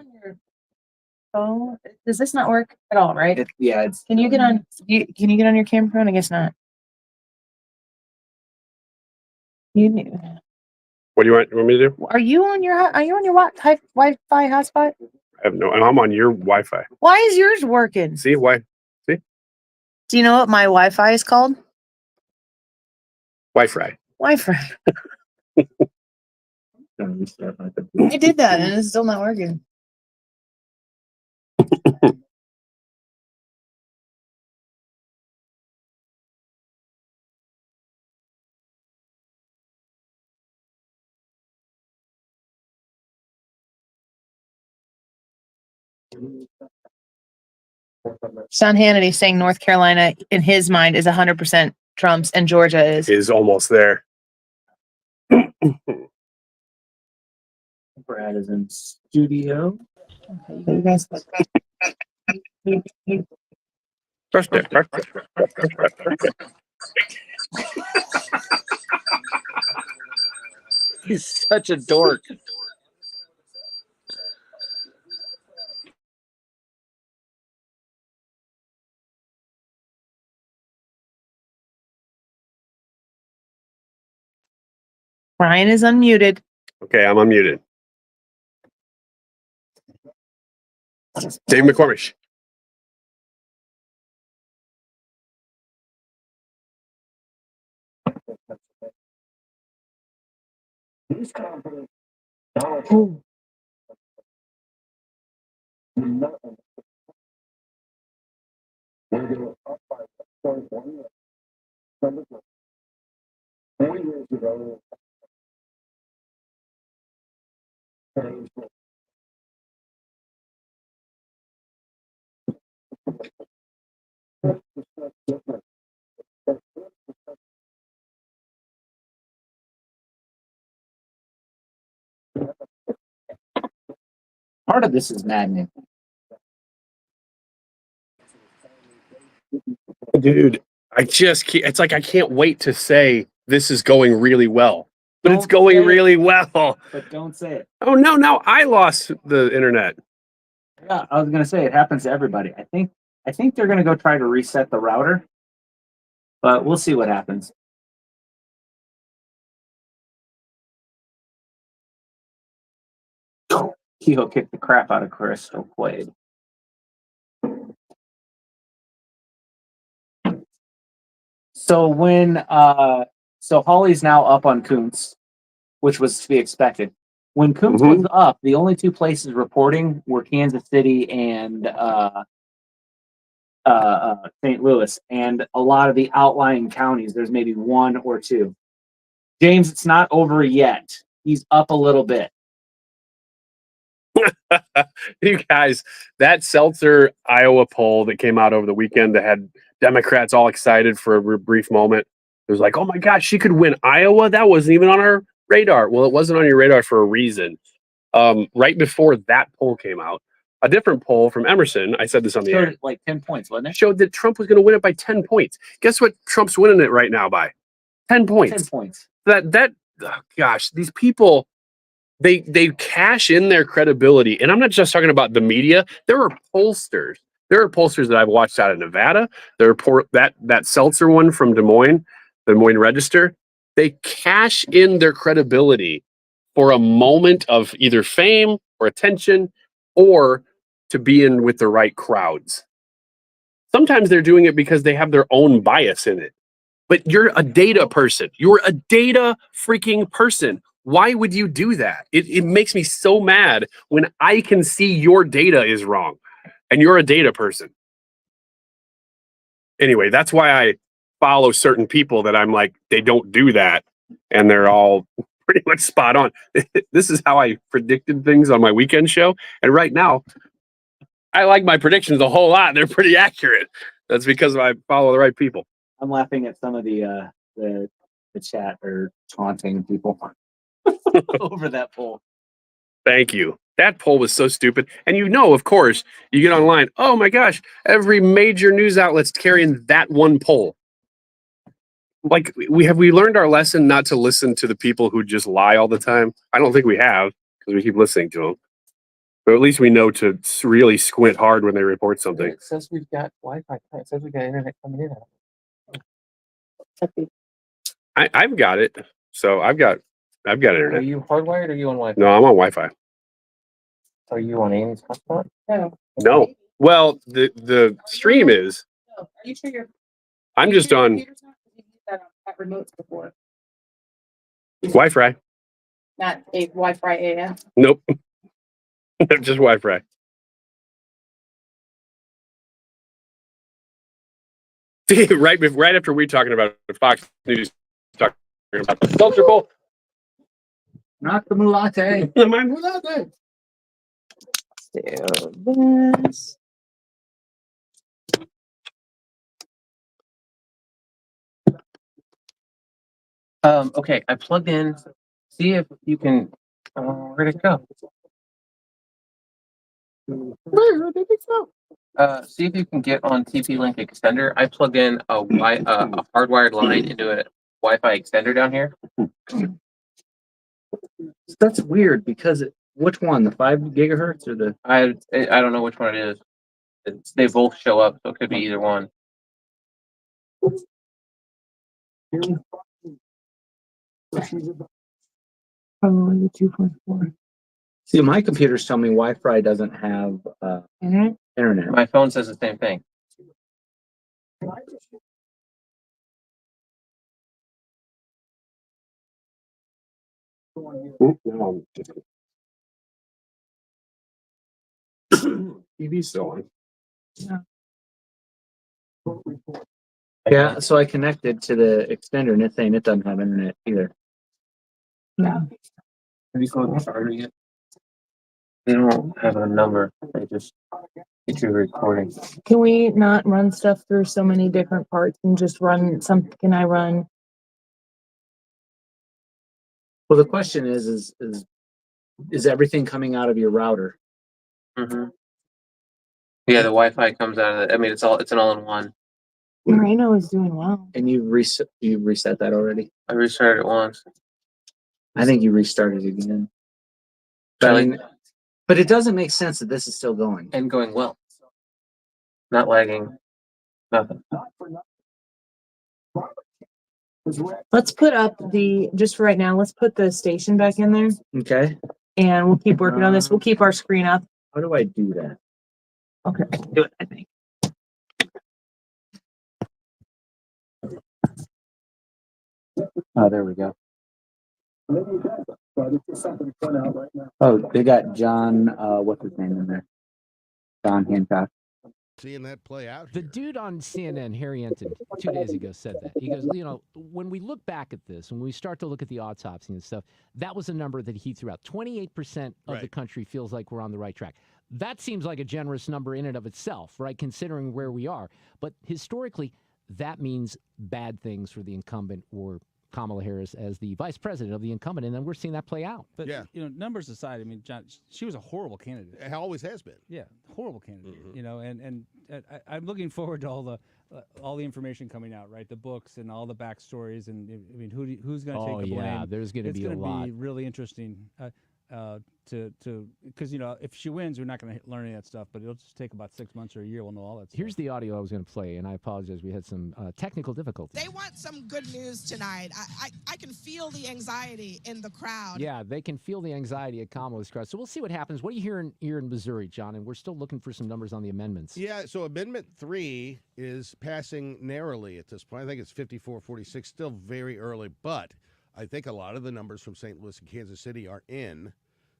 Oh, does this not work at all? Right? It's. Can you get on? Can you get on your camera phone? I guess not. What do you want me to do? Are you on your Wi-Fi hotspot? I have no. I'm on your Wi-Fi. Why is yours working? See why? See Do you know what my Wi-Fi is called? Wi-Fi. Wi-Fi. I did that and it's still not working. Sean Hannity saying North Carolina, in his mind, is 100% Trump's, and Georgia is almost there. Brad is in studio. Okay, you guys. He's such a dork. Ryan is unmuted. Okay, I'm unmuted. Dave McCormick. Part of this is maddening. Dude, it's like I can't wait to say this is going really well. But it's going really well. But don't say it. Oh, no, I lost the internet. Yeah, I was gonna say it happens to everybody. I think they're gonna go try to reset the router, but we'll see what happens. Kehoe kicked the crap out of Crystal Quaid. So so Hawley's now up on Kuntz, which was to be expected. When Kuntz was up, the only two places reporting were Kansas City and St. Louis, and a lot of the outlying counties. There's maybe one or two. James, it's not over yet. He's up a little bit. You guys, that Seltzer Iowa poll that came out over the weekend that had Democrats all excited for a brief moment. It was like, oh my gosh, she could win Iowa. That wasn't even on our radar. Well, it wasn't on your radar for a reason. Right before that poll came out, A different poll from Emerson, I said this on the air, Showed like 10 points, wasn't it? showed that Trump was going to win it by 10 points. Guess what? Trump's winning it right now by 10 points. 10 points. Gosh, these people, they cash in their credibility. And I'm not just talking about the media. There are pollsters. There are pollsters that I've watched out of Nevada. There are that Seltzer one from Des Moines, the Des Moines Register. They cash in their credibility for a moment of either fame or attention or to be in with the right crowds. Sometimes they're doing it because they have their own bias in it. But you're a data person. You're a data freaking person. Why would you do that? It makes me so mad when I can see your data is wrong and you're a data person. Anyway, that's why I follow certain people that I'm like, they don't do that. And they're all pretty much spot on. This is how I predicted things on my weekend show. And right now, I like my predictions a whole lot. They're pretty accurate. That's because I follow the right people. I'm laughing at some of the chat or taunting people over that poll. Thank you. That poll was so stupid. And of course, you get online. Oh my gosh, every major news outlet's carrying that one poll. Like, we learned our lesson not to listen to the people who just lie all the time? I don't think we have, because we keep listening to them. But at least we know to really squint hard when they report something. It says we've got Wi-Fi. It says we've got internet coming in. I've got it. So I've got internet. Are you hardwired or are you on Wi-Fi? No, I'm on Wi-Fi. Are you on Annie's hotspot? No. Well, the stream is. Are you sure you're? I'm just on At remotes before, Wi-Fi. not a Wi-Fi AF. Nope. Just Wi-Fi. right after we talking about Fox News, talking about the Seltzer Bowl. Not the mulate. My mulate. Do this. Okay, I plugged in. See if you can. Where'd it go? Where did it go? See if you can get on TP-Link extender. I plugged in a hardwired line into a Wi-Fi extender down here. That's weird because which one? The 5 gigahertz or the? I don't know which one it is. They both show up, so it could be either one. Probably the 2.4. See, my computers tell me Wi-Fi doesn't have internet. My phone says the same thing. TV's still on. Yeah, so I connected to the extender and it's saying it doesn't have internet either. Yeah. Have you called the starter yet? They don't have a number. They just get you recording. Can we not run stuff through so many different parts and just run some? Can I run? Well, the question is everything coming out of your router? Mm-hmm. Yeah, the Wi-Fi comes out of it. I mean, it's an all-in-one. Moreno is doing well. And you reset that already? I restarted it once. I think you restarted it again. But it doesn't make sense that this is still going. And going well. Not lagging. Nothing. Let's put up just for right now, let's put the station back in there. Okay. And we'll keep working on this. We'll keep our screen up. How do I do that? Okay, I can do it, I think. Oh, there we go. Oh, they got John, what's his name in there? John Hancock. Seeing that play out. The dude on CNN, Harry Enton, 2 days ago said that. He goes, when we look back at this, when we start to look at the autopsy and stuff, that was a number that he threw out. 28% of the country feels like we're on the right track. That seems like a generous number in and of itself, right, considering where we are. But historically, that means bad things for the incumbent or Kamala Harris as the vice president of the incumbent, and then we're seeing that play out. But numbers aside, I mean, John, she was a horrible candidate. It always has been. Yeah, horrible candidate. And I'm looking forward to all the information coming out, right? The books and all the backstories, and I mean, who's going to take the blame? Yeah, there's going to be a lot. It's going to be really interesting. Because if she wins, we're not going to learn any of that stuff, but it'll just take about 6 months or a year. We'll know all that stuff. Here's the audio I was going to play, and I apologize. We had some technical difficulties. They want some good news tonight. I can feel the anxiety in the crowd. Yeah, they can feel the anxiety at Kamala's crowd. So we'll see what happens. What are you hearing here in Missouri, John? And we're still looking for some numbers on the amendments. Yeah, so Amendment 3 is passing narrowly at this point. I think it's 54-46, still very early, but I think a lot of the numbers from St. Louis and Kansas City are in.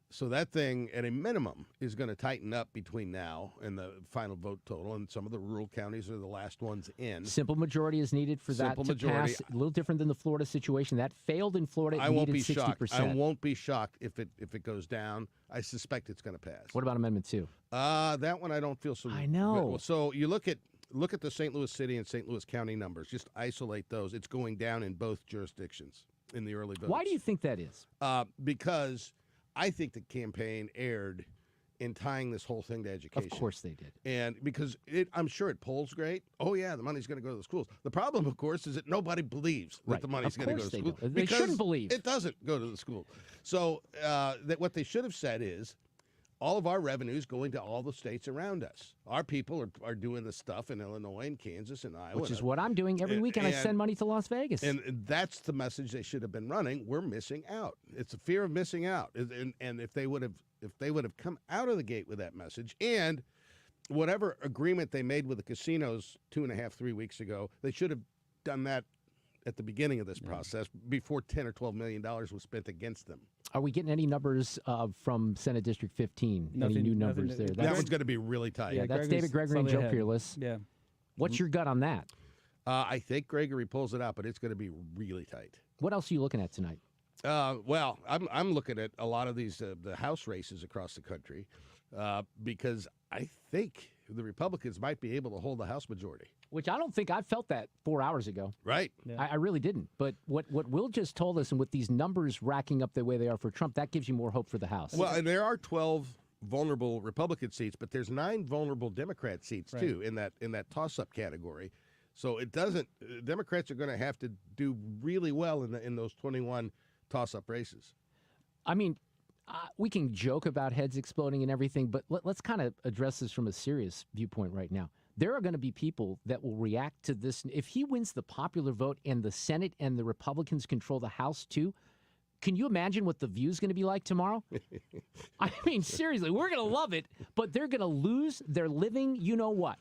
So that thing, at a minimum, is going to tighten up between now and the final vote total, and some of the rural counties are the last ones in. Simple majority is needed for that to pass. A little different than the Florida situation. That failed in Florida. I won't be 60%. shocked. I won't be shocked if it goes down. I suspect it's going to pass. What about Amendment 2? That one I don't feel so. I know. Good. So you look at the St. Louis City and St. Louis County numbers. Just isolate those. It's going down in both jurisdictions in the early votes. Why do you think that is? Because I think the campaign erred in tying this whole thing to education. Of course they did. And because I'm sure it polls great. Oh, yeah, the money's going to go to the schools. The problem, of course, is that nobody believes that the money's going to go to the schools. They shouldn't believe. It doesn't go to the school. So that what they should have said is, all of our revenues going to all the states around us. Our people are doing this stuff in Illinois and Kansas and Iowa. Which is what I'm doing every weekend. I send money to Las Vegas. And that's the message they should have been running. We're missing out. It's a fear of missing out. And if they would have come out of the gate with that message, and whatever agreement they made with the casinos 2.5, 3 weeks ago, they should have done that at the beginning of this process before $10 or $12 million was spent against them. Are we getting any numbers from Senate District 15? Any new numbers there? That one's going to be really tight. Yeah, that's David Gregory and Joe ahead. Peerless. Yeah. What's your gut on that? I think Gregory pulls it out, but it's going to be really tight. What else are you looking at tonight? Well, I'm looking at a lot of these the House races across the country because I think the Republicans might be able to hold the House majority. Which I don't think I felt that 4 hours ago. Right. Yeah. I really didn't. But what Will just told us, and with these numbers racking up the way they are for Trump, that gives you more hope for the House. Well, and there are 12 vulnerable Republican seats, but there's 9 vulnerable Democrat seats, too, in that toss-up category. So it doesn't – Democrats are going to have to do really well in those 21 toss-up races. I mean, we can joke about heads exploding and everything, but let's kind of address this from a serious viewpoint right now. There are going to be people that will react to this. If he wins the popular vote and the Senate and the Republicans control the House too, can you imagine what the view's going to be like tomorrow? I mean, seriously, we're going to love it, but they're going to lose their living, you know what,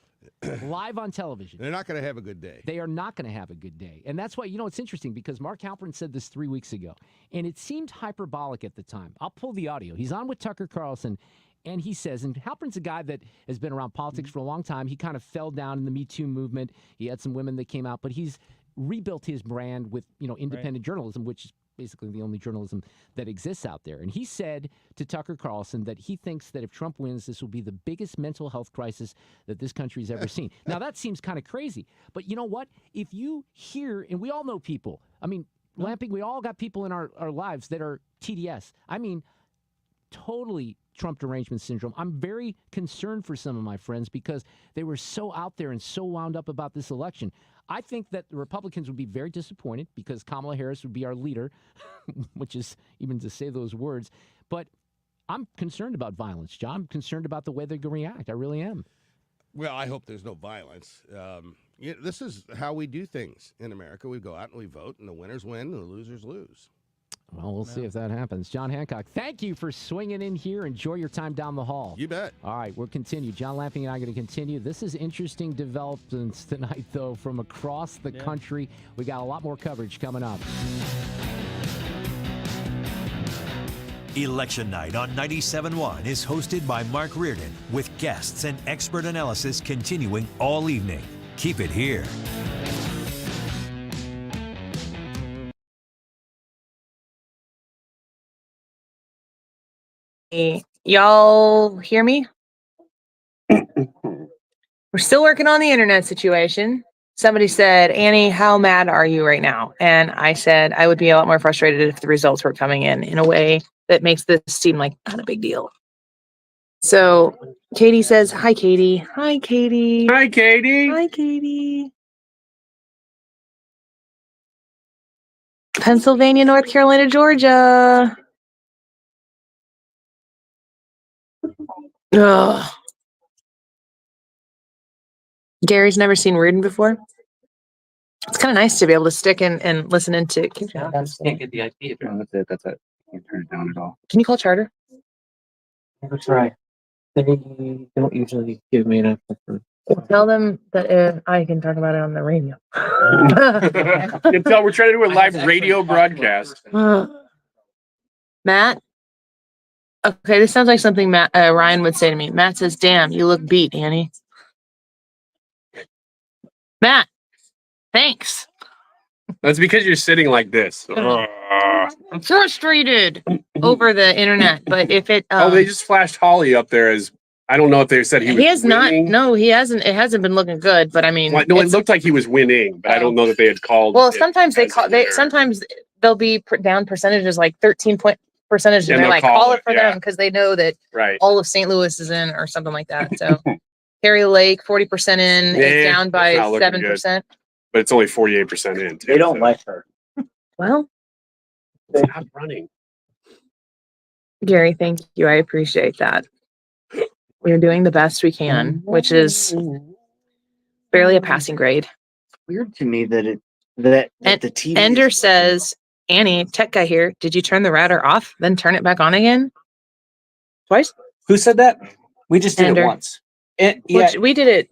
live on television. They're not going to have a good day. They are not going to have a good day. And that's why, it's interesting because Mark Halperin said this 3 weeks ago, and it seemed hyperbolic at the time. I'll pull the audio. He's on with Tucker Carlson. And he says, and Halperin's a guy that has been around politics for a long time. He kind of fell down in the Me Too movement. He had some women that came out, but he's rebuilt his brand with, independent journalism, which is basically the only journalism that exists out there. And he said to Tucker Carlson that he thinks that if Trump wins, this will be the biggest mental health crisis that this country's ever seen. Now, that seems kind of crazy. But you know what? If you hear, and we all know people, Lamping, we all got people in our lives that are TDS. Totally Trump derangement syndrome. I'm very concerned for some of my friends because they were so out there and so wound up about this election. I think that the Republicans would be very disappointed because Kamala Harris would be our leader, which is even to say those words. But I'm concerned about violence, John. I'm concerned about the way they're going to react. I really am. Well, I hope there's no violence. This is how we do things in America. We go out and we vote, and the winners win and the losers lose. Well, we'll see if that happens. John Hancock, thank you for swinging in here. Enjoy your time down the hall. You bet. All right, we'll continue. John Lamping and I are going to continue. This is interesting developments tonight, though, from across the country. We got a lot more coverage coming up. Election Night on 97.1 is hosted by Mark Reardon with guests and expert analysis continuing all evening. Keep it here. Y'all hear me? We're still working on the internet situation. Somebody said, Annie, how mad are you right now? And I said, I would be a lot more frustrated if the results were coming in a way that makes this seem like not a big deal. So Katie says, hi, Katie. Hi, Katie. Hi, Katie. Hi, Katie. Pennsylvania, North Carolina, Georgia. Ugh. Gary's never seen Reardon before. It's kind of nice to be able to stick in and listen into. I just can't get the IP address. No, that's it. That's it. Can't turn it down at all. Can you call Charter? That's right. They don't usually give me an answer. Tell them that I can talk about it on the radio. You can tell we're trying to do a live radio broadcast. Matt? Okay, this sounds like something Ryan would say to me. Matt says, damn, you look beat, Annie. Matt, thanks. That's because you're sitting like this. I'm frustrated over the internet, but if it They just flashed Holly up there as I don't know if they said he was has winning. not. No, he hasn't. It hasn't been looking good. But I mean, Well, no, it looked like he was winning, but I don't know that they had called. Well, sometimes they call. Sometimes they'll be down percentages like 13 percentage, and they're like, call it for them because they know that all of St. Louis is in or something like that. So Harry Lake 40% in is down by 7%. But it's only 48% in. They don't like her. Well, stop running. Gary, thank you. I appreciate that. We're doing the best we can, which is barely a passing grade. Weird to me that the TV. Ender says, Annie, tech guy here. Did you turn the router off, then turn it back on again? Twice? Who said that? We just did Ender. it once. We did it.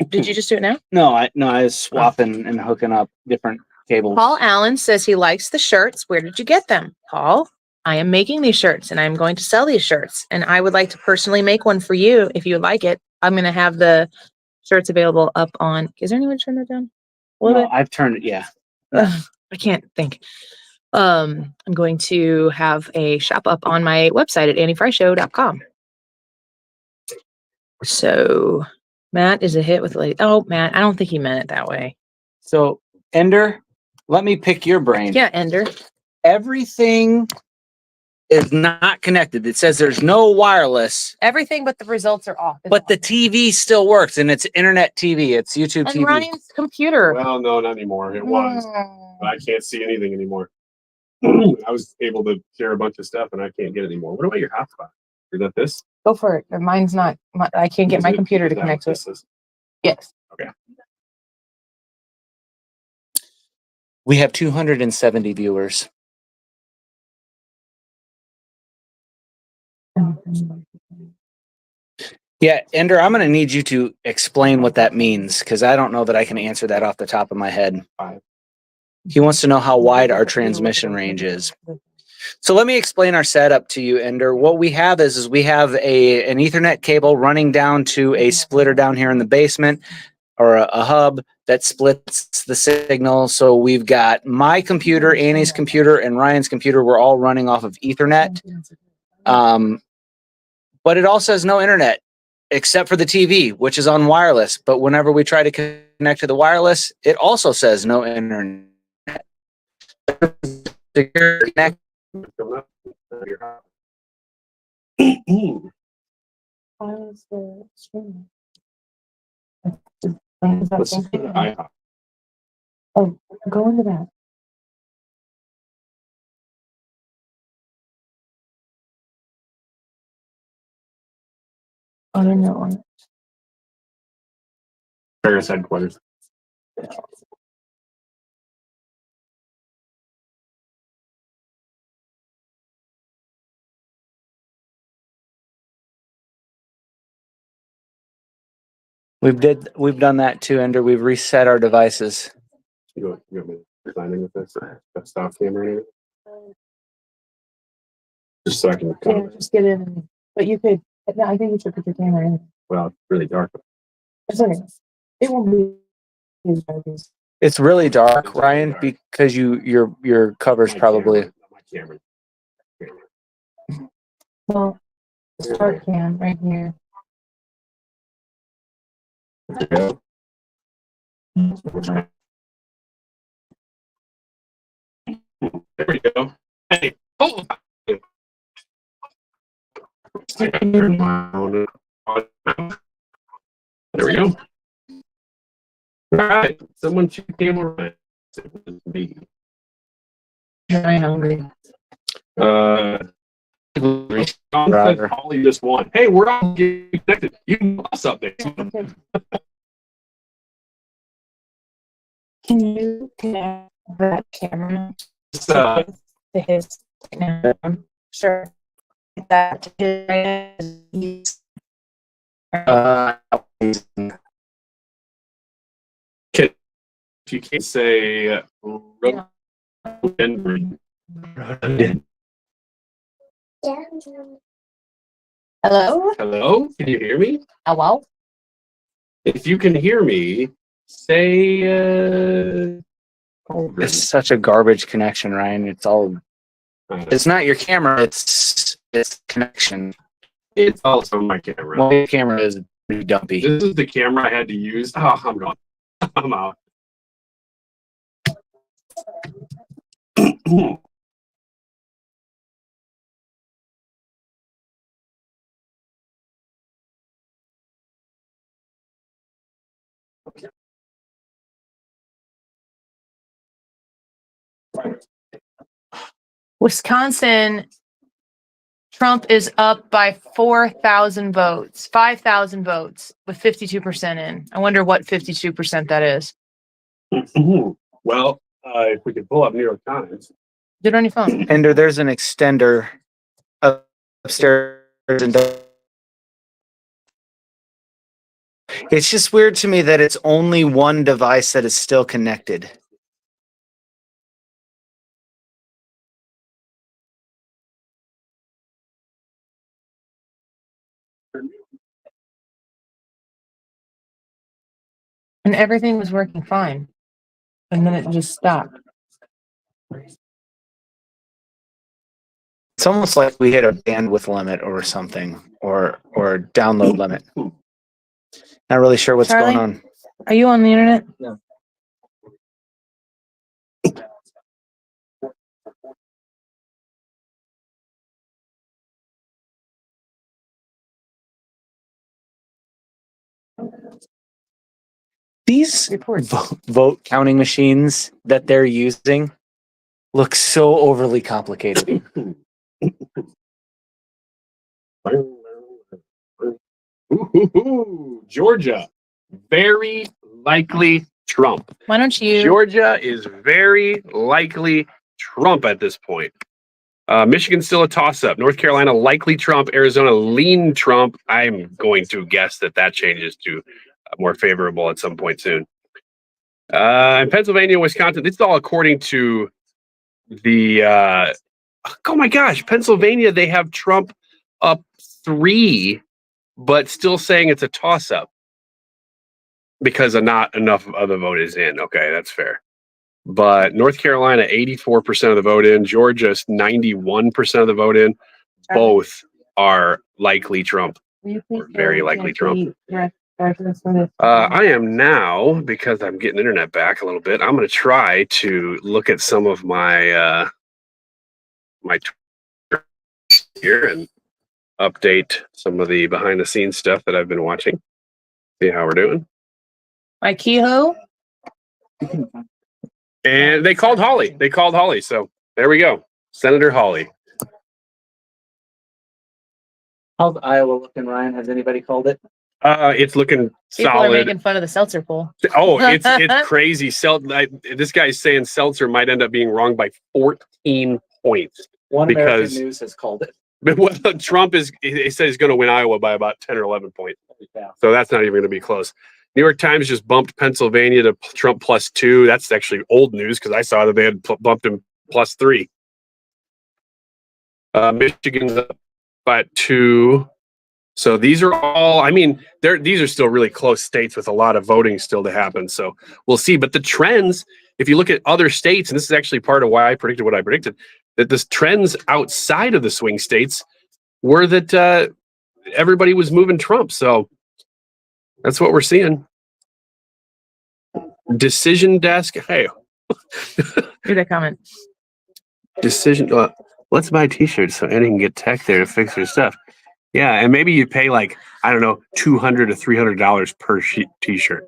Did you just do it now? No, I was swapping and hooking up different cables. Paul Allen says he likes the shirts. Where did you get them? Paul, I am making these shirts and I'm going to sell these shirts. And I would like to personally make one for you if you would like it. I'm going to have the shirts available up on. Is there anyone to turn that down? No, I've turned it. Yeah. I can't think. I'm going to have a shop up on my website at anniefreyshow.com. So Matt is a hit with lady. Oh, Matt, I don't think he meant it that way. So Ender, let me pick your brain. Yeah, Ender. Everything is not connected. It says there's no wireless. Everything but the results are off. But the TV still works, and it's internet TV. It's YouTube and TV. Ryan's computer. Well, no, not anymore. It was. But I can't see anything anymore. I was able to share a bunch of stuff, and I can't get it anymore. What about your hotspot? Is that this? Go for it. Mine's not. I can't get my computer to connect to it. Yes. Okay. We have 270 viewers. Yeah, Ender, I'm going to need you to explain what that means because I don't know that I can answer that off the top of my head. He wants to know how wide our transmission range is. So let me explain our setup to you, Ender. What we have is we have an Ethernet cable running down to a splitter down here in the basement or a hub that splits the signal. So we've got my computer, Annie's computer, and Ryan's computer. We're all running off of Ethernet. But it all says no internet except for the TV, which is on wireless. But whenever we try to connect to the wireless, it also says no internet. Oh, go into that. Oh, no. Ferris headquarters. We've done that too, Ender. We've reset our devices. You want me designing with this? That stop camera here? Just so I can Just get in. But you could. No, I think you should put your camera in. Well, it's really dark. It's okay. It won't be as dark as. It's really dark, Ryan, because your cover's probably. My camera. Well, start cam right here. There we go. Hey, oh. There we go. All right, someone check the camera. I'm hungry. John says Holly just won. Hey, we're all getting connected. You can boss up there. Can you connect that camera Uh, to his? Sure. That to his. if you can't say rododendron. Hello? Hello? Can you hear me? Hello? If you can hear me, say It's such a garbage connection, Ryan. It's all. It's not your camera. It's connection. It's also my camera. Well, your camera is pretty dumpy. This is the camera I had to use. Oh, I'm gone. I'm out. Wisconsin, Trump is up by 4,000 votes, 5,000 votes with 52% in. I wonder what 52% that is. Well, if we could pull up New York Times. Do it on your phone. And there's an extender upstairs. It's just weird to me that it's only one device that is still connected. And everything was working fine. And then it just stopped. It's almost like we hit a bandwidth limit or something, or download limit. Not really sure what's Charlie, going on. Are you on the internet? No. These vote counting machines that they're using look so overly complicated. Georgia, very likely Trump. Why don't you? Georgia is very likely Trump at this point. Michigan's still a toss-up. North Carolina, likely Trump. Arizona, lean Trump. I'm going to guess that changes to more favorable at some point soon. In Pennsylvania, Wisconsin, this is all according to the oh my gosh, Pennsylvania, they have Trump up 3, but still saying it's a toss-up because not enough of the vote is in. Okay, that's fair. But North Carolina, 84% of the vote in. Georgia, 91% of the vote in. Both are likely Trump. Or very likely Trump. I am now, because I'm getting internet back a little bit, I'm going to try to look at some of my my Twitter here and update some of the behind the scenes stuff that I've been watching. See how we're doing. My Kehoe? And they called Holly. So there we go. Senator Holly. How's Iowa looking, Ryan? Has anybody called it? It's looking People solid. are making fun of the seltzer poll. Oh, it's crazy. This guy's saying Seltzer might end up being wrong by 14 points. One because American News has called it. But what Trump he said he's going to win Iowa by about 10 or 11 points. Yeah. So that's not even going to be close. New York Times just bumped Pennsylvania to Trump +2. That's actually old news because I saw that they had bumped him +3. Michigan's up by 2. So these are all, I mean, these are still really close states with a lot of voting still to happen. So we'll see. But the trends, if you look at other states, and this is actually part of why I predicted what I predicted, that the trends outside of the swing states were that everybody was moving Trump. So that's what we're seeing. Decision desk. Hey, Read that comment. decision. Let's buy T-shirts so Annie can get tech there to fix her stuff. Yeah, and maybe you pay like I don't know, $200 to $300 per T-shirt.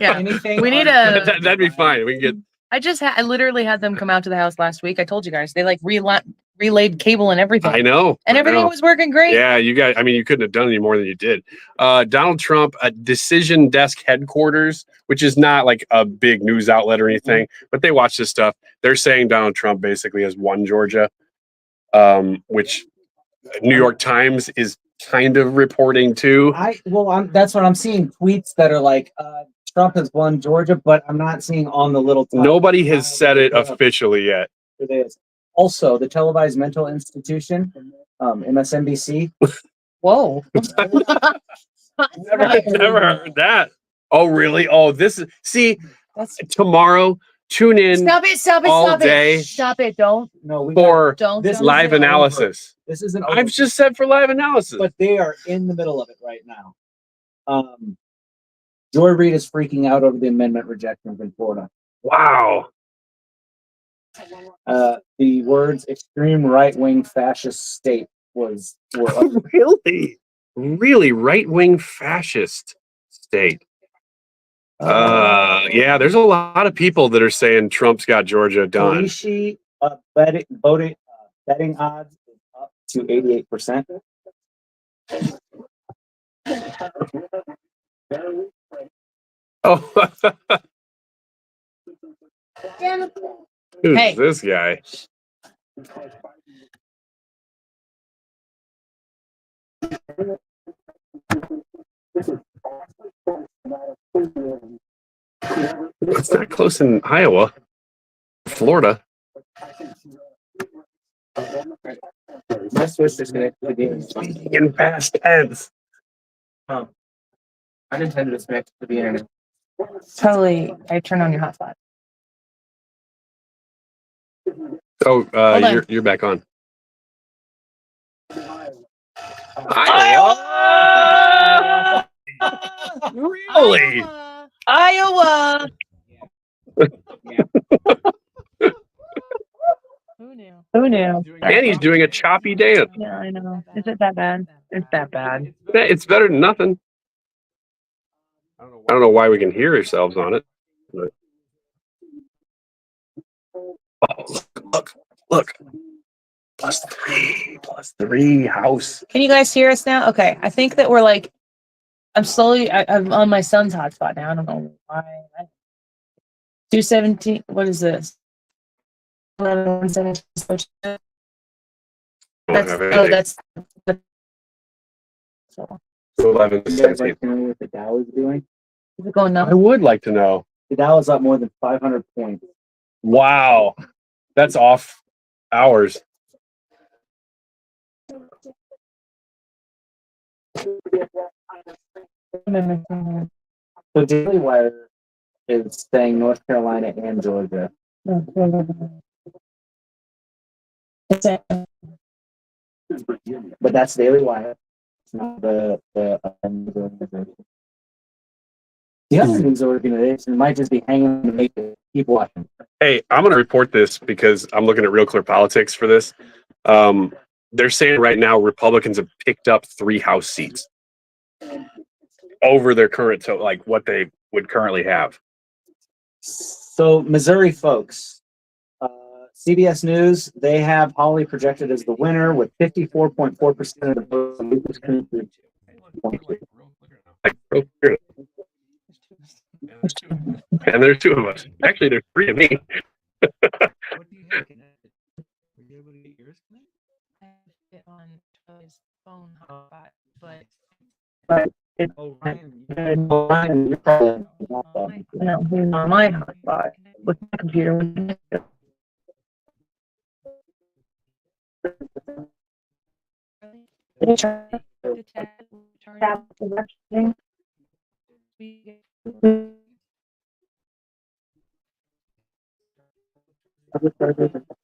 Yeah, we need That'd be fine. We can get. I literally had them come out to the house last week. I told you guys they like relayed cable and everything. I know, and everything was working great. Yeah, you guys. I mean, you couldn't have done any more than you did. Donald Trump, Decision Desk headquarters, which is not like a big news outlet or anything, but they watch this stuff. They're saying Donald Trump basically has won Georgia, which New York Times is kind of reporting too. That's what I'm seeing tweets that are like Trump has won Georgia, but I'm not seeing on the little. Nobody has said it officially yet. It is. Also, the televised mental institution, MSNBC. Whoa. Never heard that. Oh, really? Oh, this is tomorrow. Tune in. Stop it! all Stop day it! Stop it! Don't. No, for don't. live analysis. This isn't. I've just said for live analysis. But they are in the middle of it right now. Joy Reid is freaking out over the amendment rejections in Florida. Wow. The words "extreme right-wing fascist state" were really right-wing fascist state. Yeah, there's a lot of people that are saying Trump's got Georgia done. Kalishi, betting odds is up to 88%. Oh, who's Hey. this guy? It's not close in Iowa, Florida. My Switch disconnected the Speaking in past tense. I intended to disconnect to the internet. Totally. I turned on your hotspot. Oh, you're back on. Iowa! Really? Iowa. Who knew? Annie's doing a choppy dance. Yeah, I know. Is it that bad? It's that bad. It's better than nothing. I don't know why we can hear ourselves on it. But... Oh, look. +3 house. Can you guys hear us now? Okay. I think that we're like, I'm on my son's hotspot now. I don't know why. 217. What is this? 1117. That's 11 to 17. What the Dow is doing? Is it going up? I would like to know. The Dow is up more than 500 points. Wow, that's off hours. So Daily Wire is saying North Carolina and Georgia. But that's Daily Wire. It's not the news organization. The other news organization might just be hanging to make it keep watching. Hey, I'm going to report this because I'm looking at Real Clear Politics for this. They're saying right now Republicans have picked up 3 House seats over their current, so like what they would currently have. So Missouri folks, CBS News, they have Hawley projected as the winner with 54.4% of the votes. And there's 2 of us. Actually, there's 3 of me. It's no, he's on my hotspot with my computer.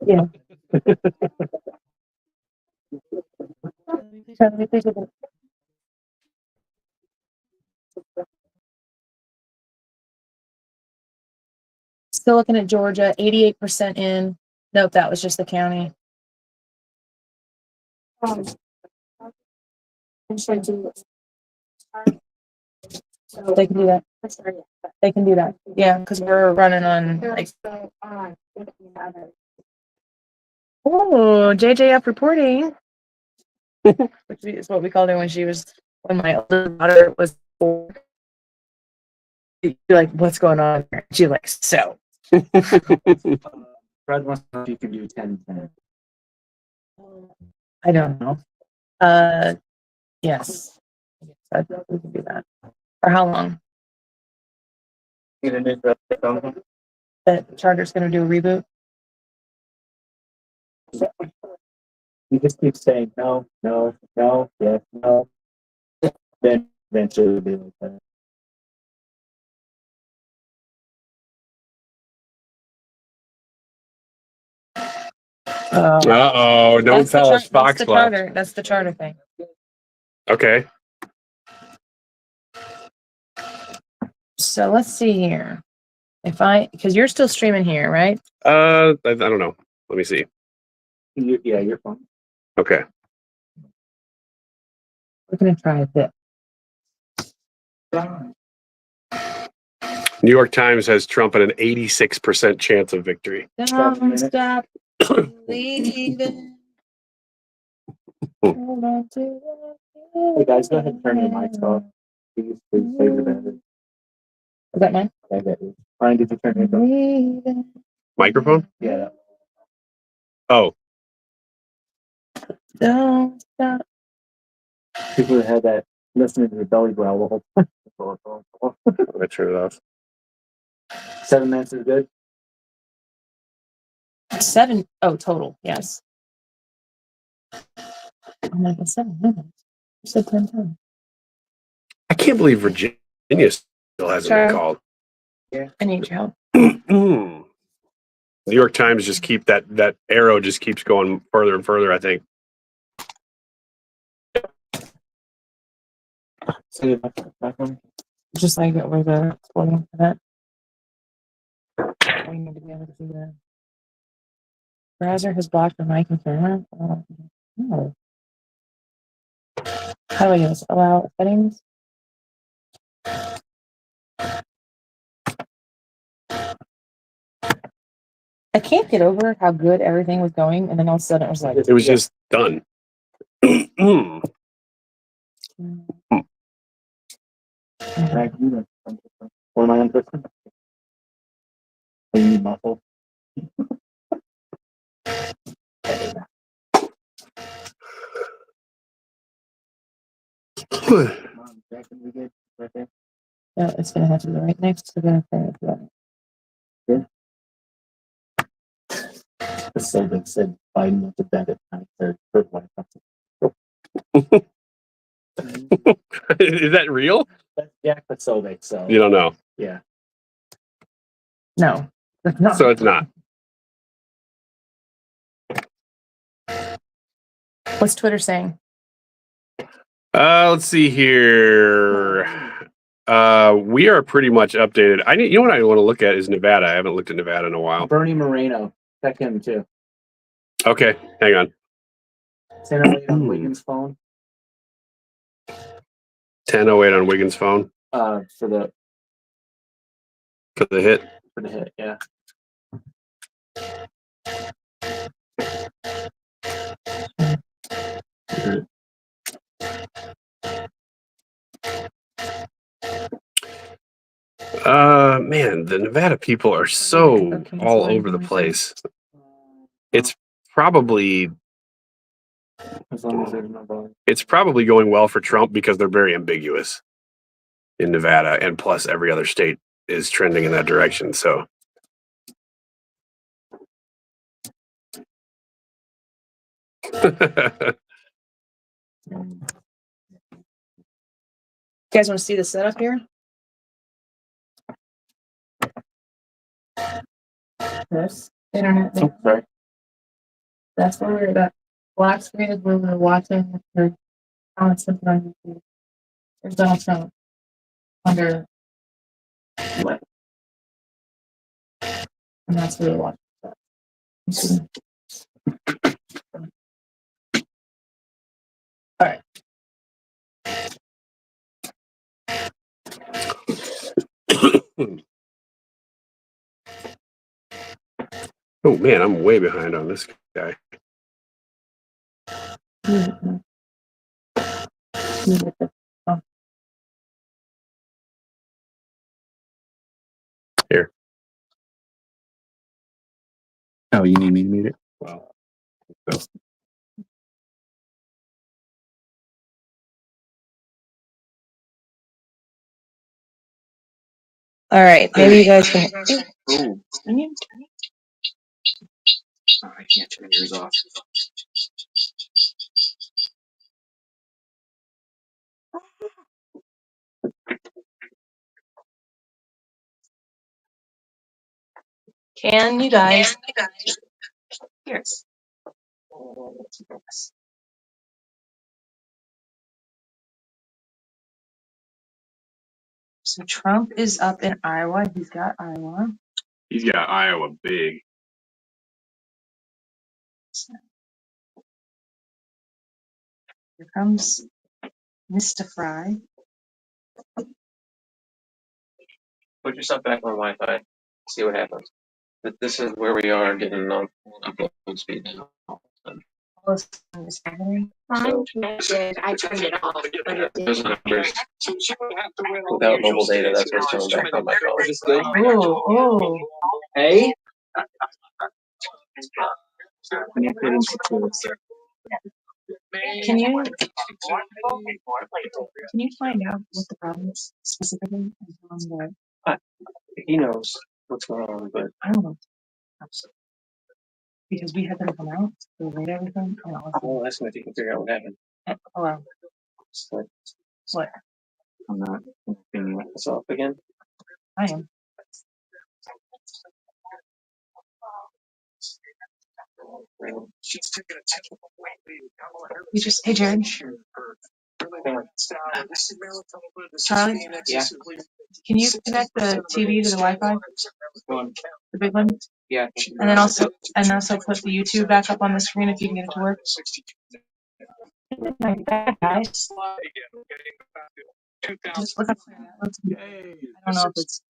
Yeah. Still looking at Georgia, 88% in. Nope, that was just the county. They can do that. They can do that. Yeah, because we're running on like. Oh, JJF reporting, which is what we called her when my older daughter was 4. You're like, what's going on? She's like, so. Fred wants to know if you can do 10-10. I don't know. Yes. I thought we can do that. For how long? That Charter's going to do a reboot? You just keep saying no, no, no, yes, no. Then eventually it'll be like that. Uh-oh, don't tell us Fox left. That's the Charter thing. Okay. So let's see here. Because you're still streaming here, right? I don't know. Let me see. Yeah, you're fine. Okay. We're going to try this. New York Times has Trump at an 86% chance of victory. Don't stop believing. Hey guys, go ahead and turn your mics off. Please save your battery. Is that mine? Yeah, that is. Ryan, did you turn yours off? Microphone? Yeah. Oh. Don't stop. People that had that listening to the belly growl the whole time. Let me turn it off. 7 minutes is good. 7. Oh, total. Yes. I'm like 7 minutes. You said 10 times. I can't believe Virginia still hasn't been called. Yeah. I need your help. New York Times just keep that arrow just keeps going further and further, I think. Just like that, where the exploding for that. We need to be able to do that. Browser has blocked the mic and camera. No. How do I do this? Allow settings. I can't get over how good everything was going, and then all of a sudden it was like It was just done. What am I on Twitter? Are you muffled? No, it's gonna have to be right next to the thing. Yeah. The survey said Biden went to bed at 9:30 for Is that real? That's Jack Pasovic, so You don't know. yeah. No. So it's not. What's Twitter saying? Let's see here. We are pretty much updated. You know what I want to look at is Nevada. I haven't looked at Nevada in a while. Bernie Moreno. Check him too. Okay, hang on. 1008 on Wiggins' phone. 10:08 on Wiggins' phone For the hit. For the hit, yeah. Man, the Nevada people are so all over the place. It's probably As long as there's no bar. it's probably going well for Trump because they're very ambiguous in Nevada, and plus every other state is trending in that direction. So You guys want to see the setup here? This internet. Oh, sorry. That's where that black screen is where we're watching. Or something on YouTube. There's Donald Trump under what? And that's really what. All right. Oh man, I'm way behind on this guy. Here. Oh, you need me to mute it? Wow. So. All right, maybe you guys can. Ooh. I can't turn yours off. Can you guys? Yes. So Trump is up in Iowa. He's got Iowa. He's got Iowa big. Here comes Mr. Frey. Put yourself back on Wi-Fi. See what happens. But this is where we are getting on upload speed now. All this is happening. So, I turned it off, but it those numbers without mobile data, that's what's coming back on my phone. Is this good? Oh. Hey? Can you find out what the problem is specifically? He knows what's going on, but I don't know. Because we had them come out, they read everything, and all I'll ask him if he can figure out what happened. Oh, wow. What? I'm not cleaning this off again. I am. You just, hey, Jared. Charlie? Yeah. Can you connect the TV to the Wi-Fi? The big one? Yeah. And then also put the YouTube back up on the screen if you can get it to work. Guys. Just look up clear. I don't know if it's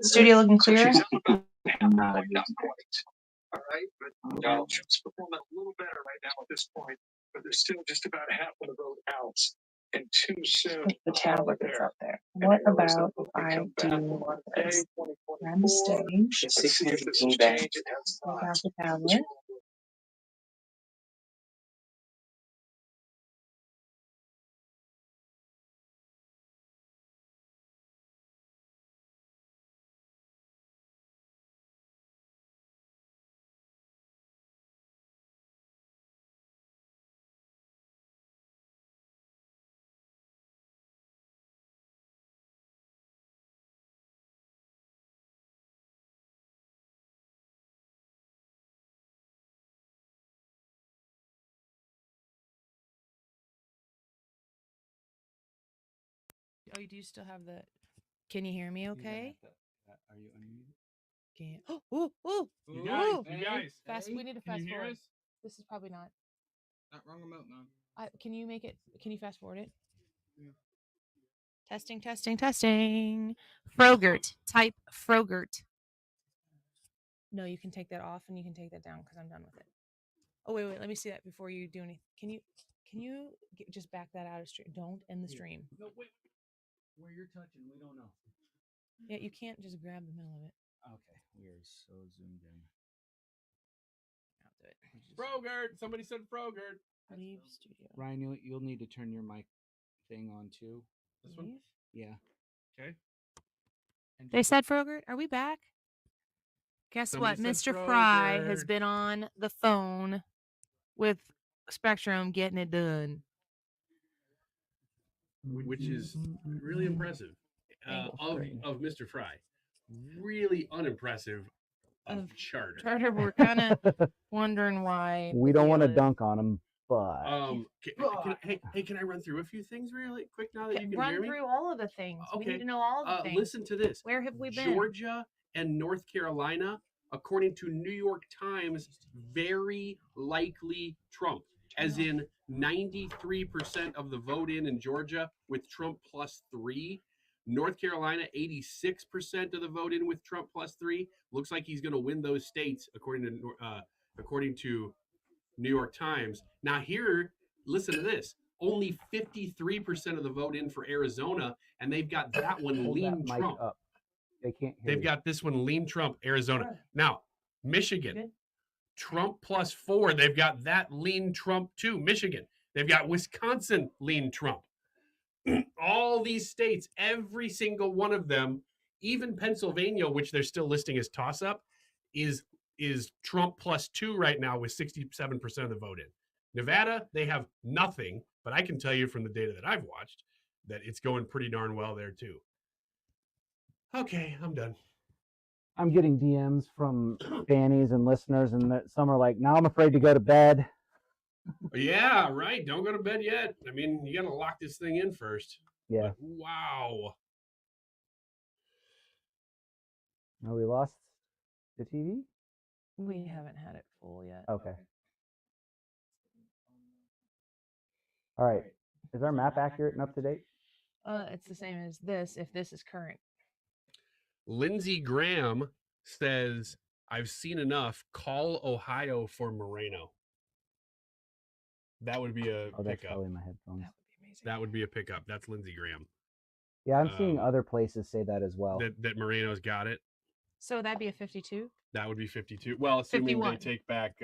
studio looking clear. All right, but Donald Trump's performing a little better right now at this point, but there's still just about half of the vote out, and too soon. The tablet is up there. What about if I do this? Around the stage. 615 back. Take out the tablet. Oh, you do still have the. Can you hear me okay? Are you unmuted? Can oh. You guys. Fast. We need to fast forward. Us? This is probably not. Not wrong amount now. Can you make it? Can you fast forward it? Yeah. Testing. Frogurt. Type Frogurt. No, you can take that off and you can take that down because I'm done with it. Oh wait. Let me see that before you do anything. Can you just back that out of stream? Don't end the stream. No, wait. Where you're touching, we don't know. Yeah, you can't just grab the middle of it. Okay, we are so zoomed in. I'll do it. Frogurt. Somebody said Frogurt. Leave studio. Ryan, you'll need to turn your mic thing on too. This one? Yeah. Okay. They said Frogurt. Are we back? Guess Somebody what? said Mr. Frey has Frogurt. been on the phone with Spectrum getting it done. Which is really impressive of Mr. Frey. Really unimpressive of Charter. Charter, we're kind of wondering why. We don't want to dunk on him. But Can I run through a few things really quick now that you can Run hear me? through all of the things. We Okay. need to know all of the things. Listen to this. Where have we been? Georgia and North Carolina, according to New York Times, very likely Trump, as in 93% of the vote in Georgia with Trump +3. North Carolina, 86% of the vote in with Trump +3. Looks like he's going to win those states, according to New York Times. Now here, listen to this. Only 53% of the vote in for Arizona, and they've got that one hold lean that mic Trump. up. They can't hear They've you. got this one lean Trump, Arizona. Now, Michigan, Trump +4. They've got that lean Trump too. Michigan. They've got Wisconsin lean Trump. All these states, every single one of them, even Pennsylvania, which they're still listing as toss-up, is Trump +2 right now with 67% of the vote in. Nevada, they have nothing, but I can tell you from the data that I've watched that it's going pretty darn well there too. Okay, I'm done. I'm getting DMs from fannies and listeners, and that some are like, now I'm afraid to go to bed. Yeah, right. Don't go to bed yet. I mean, you got to lock this thing in first. Yeah. But wow. No, we lost the TV? We haven't had it full yet. Okay. All right. Is our map accurate and up to date? It's the same as this, if this is current. Lindsey Graham says, I've seen enough. Call Ohio for Moreno. That would be a Oh, that's pickup. probably my headphones. That would be a pickup. That's Lindsey Graham. Yeah, I'm seeing other places say that as well. That Moreno's got it. So that'd be a 52? That would be 52. Well, assuming 51. they take back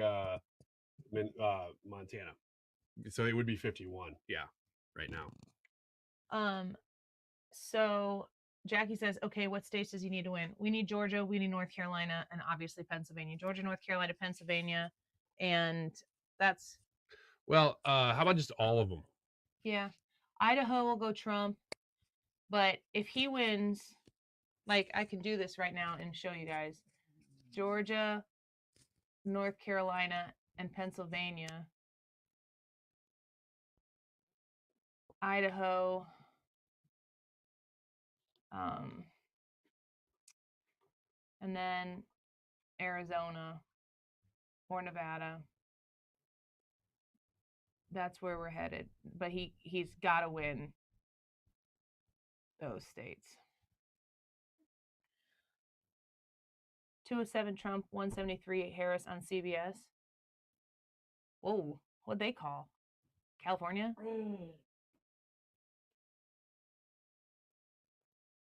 Montana. So it would be 51. Yeah, right now. So Jackie says, okay, what states does he need to win? We need Georgia, we need North Carolina, and obviously Pennsylvania. Georgia, North Carolina, Pennsylvania, and that's... Well, how about just all of them? Yeah. Idaho will go Trump, but if he wins, like I can do this right now and show you guys. Georgia, North Carolina, and Pennsylvania. Idaho, and then Arizona or Nevada. That's where we're headed. But he's got to win those states. 207 Trump, 173 Harris on CBS. Whoa, what'd they call? California?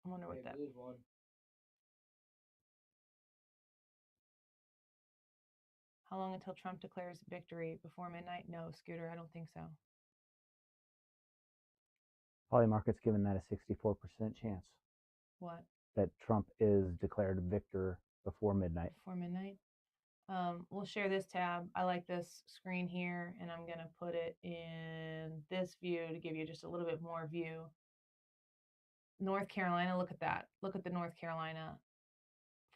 I wonder what that... How long until Trump declares victory? Before midnight? No, Scooter, I don't think so. Polymarket's given that a 64% chance. What? That Trump is declared victor before midnight. Before midnight? We'll share this tab. I like this screen here, and I'm going to put it in this view to give you just a little bit more view. North Carolina, look at that. Look at the North Carolina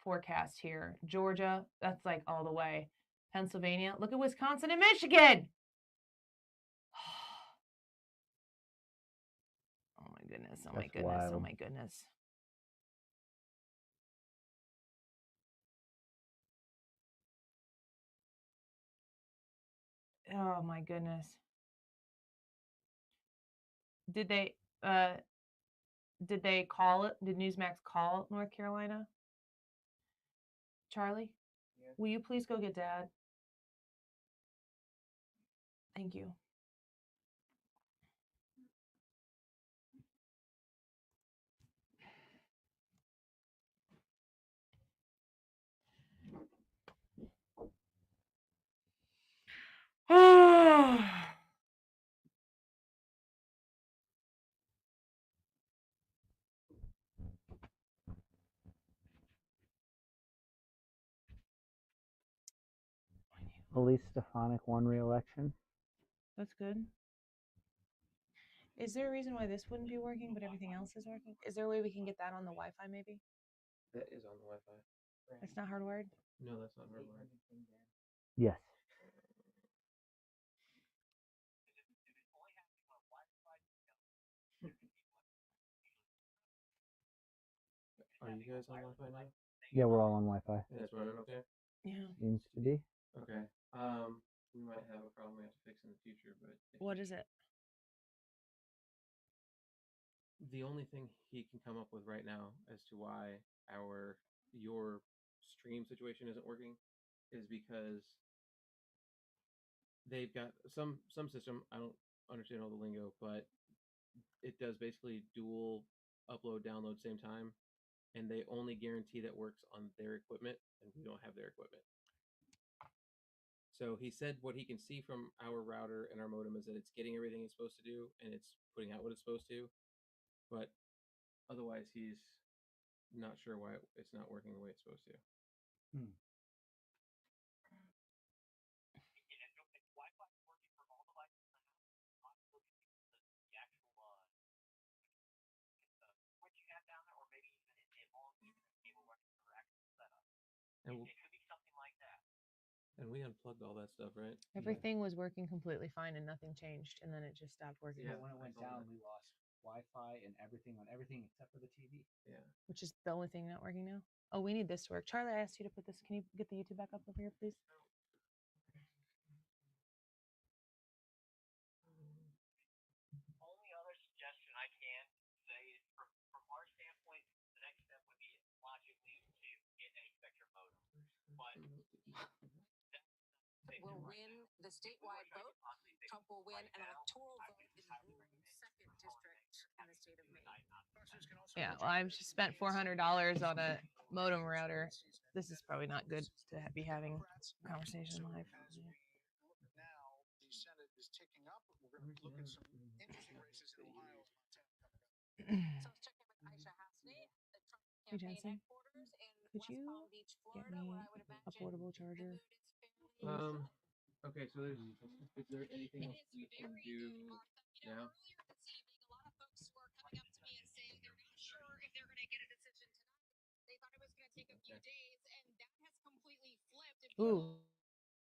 forecast here. Georgia, that's like all the way. Pennsylvania, look at Wisconsin and Michigan. Oh my goodness. Oh my That's goodness. wild. Oh my goodness. Oh my goodness. Did they call it? Did Newsmax call North Carolina? Charlie? Yeah. Will you please go get Dad? Thank you. Elise Stefanik won re-election. That's good. Is there a reason why this wouldn't be working, but everything else is working? Is there a way we can get that on the Wi-Fi, maybe? That is on the Wi-Fi. It's not hardwired? No, that's not hardwired. Yes. Are you guys on Wi-Fi now? Yeah, we're all on Wi-Fi. That's running okay? Yeah. Seems to be. Okay. We might have a problem we have to fix in the future, but What is it? the only thing he can come up with right now as to why your stream situation isn't working is because they've got some system. I don't understand all the lingo, but it does basically dual upload download same time, and they only guarantee that works on their equipment, and we don't have their equipment. So he said what he can see from our router and our modem is that it's getting everything it's supposed to do, and it's putting out what it's supposed to, but otherwise he's not sure why it's not working the way it's supposed to. And we unplugged all that stuff, right? Everything was working completely fine and nothing changed, and then it just stopped working. But when it went down, we lost Wi-Fi and everything on everything except for the TV. Yeah. Which is the only thing not working now. Oh, we need this to work. Charlie, I asked you to put this. Can you get the YouTube back up over here, please? Only other suggestion I can say is from our standpoint, the next step would be logically to get a Spectrum modem. But will win the statewide vote. Trump will win an electoral vote in the second district in the state of Maine. Yeah, well, I've just spent $400 on a modem router. This is probably not good to be having a conversation live. Now the Senate is ticking up. We're going to look at some interesting races in Ohio and Montana. So let's check in with Aisha Hasney, the Trump Hey, campaign Jensen, headquarters in could West you Palm Beach, get Florida, me where I would a imagine portable charger? Okay, so is there anything else we can do now? earlier this evening, a lot of folks were coming up to me and saying they're not sure if they're going to get a decision tonight. They thought it was going to take a few days, and that has completely flipped. And Ooh.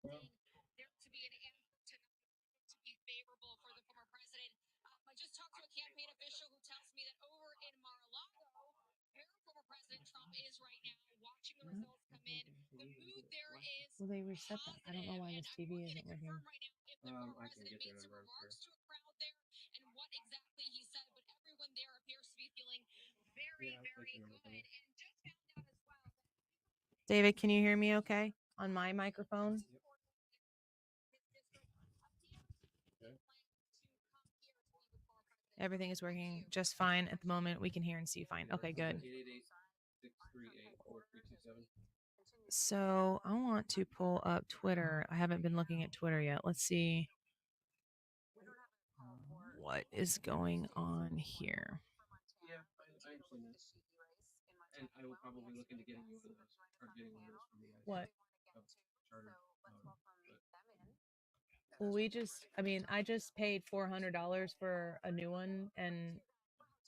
there to be an answer tonight to be favorable for the former president. I just talked to a campaign official who tells me that over in Mar-a-Lago, where former President Trump is right now, watching the results come in, the mood there is Well, they reset that. I don't know why this TV isn't working. I can get their number, I'm sure. to a crowd there and what exactly he said, but everyone there appears to be feeling very, very good. And just found out as well that David, can you hear me okay on my microphone? Everything is working just fine at the moment. We can hear and see fine. Okay, good. 888-638-4327. So I want to pull up Twitter. I haven't been looking at Twitter yet. Let's see what is going on here. Yeah, I understand that. And I will probably look into getting you one of those, or getting one of those from you guys. What? Charter. Well, I just paid $400 for a new one, and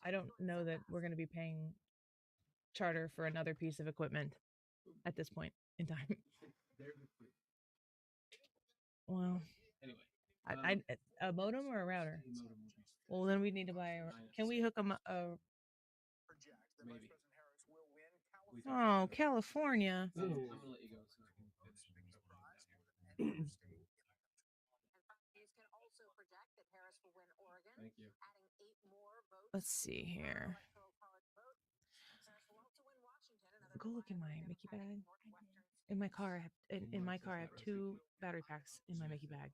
I don't know that we're going to be paying Charter for another piece of equipment at this point in time. Well, anyway, a modem or a router? Well, then we need to buy a. Can we hook them up? Maybe. Oh, California. I'm gonna let you go so I can finish. Thank you. Let's see here. Go look in my Mickey bag. In my car, in my car, I have 2 battery packs in my Mickey bag.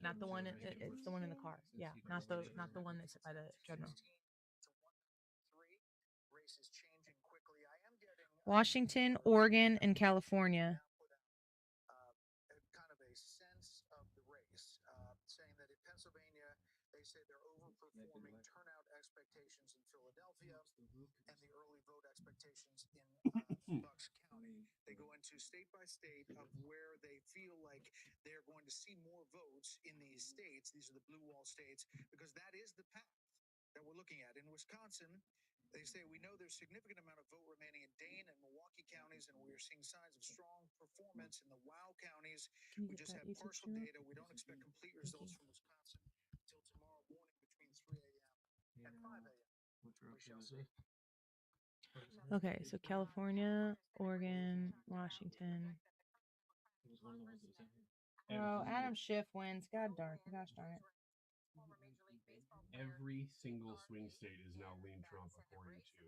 Not the one. It's the one in the car. Yeah, not the one that's by the treadmill. Washington, Oregon, and California. Kind of a sense of the race, saying that in Pennsylvania, they say they're overperforming turnout expectations in Philadelphia and the early vote expectations in Bucks County. They go into state by state of where they feel like they're going to see more votes in these states. These are the blue wall states, because that is the path that we're looking at. In Wisconsin, they say we know there's significant amount of vote remaining in Dane and Milwaukee counties, and we are seeing signs of strong performance in the WOW counties. We just have partial data. We don't expect complete results from Wisconsin until tomorrow morning between 3 a.m. and 5 a.m. Which we're okay with. Okay, so California, Oregon, Washington. Oh, Adam Schiff wins. Gosh darn it. Every single swing state is now lean Trump according to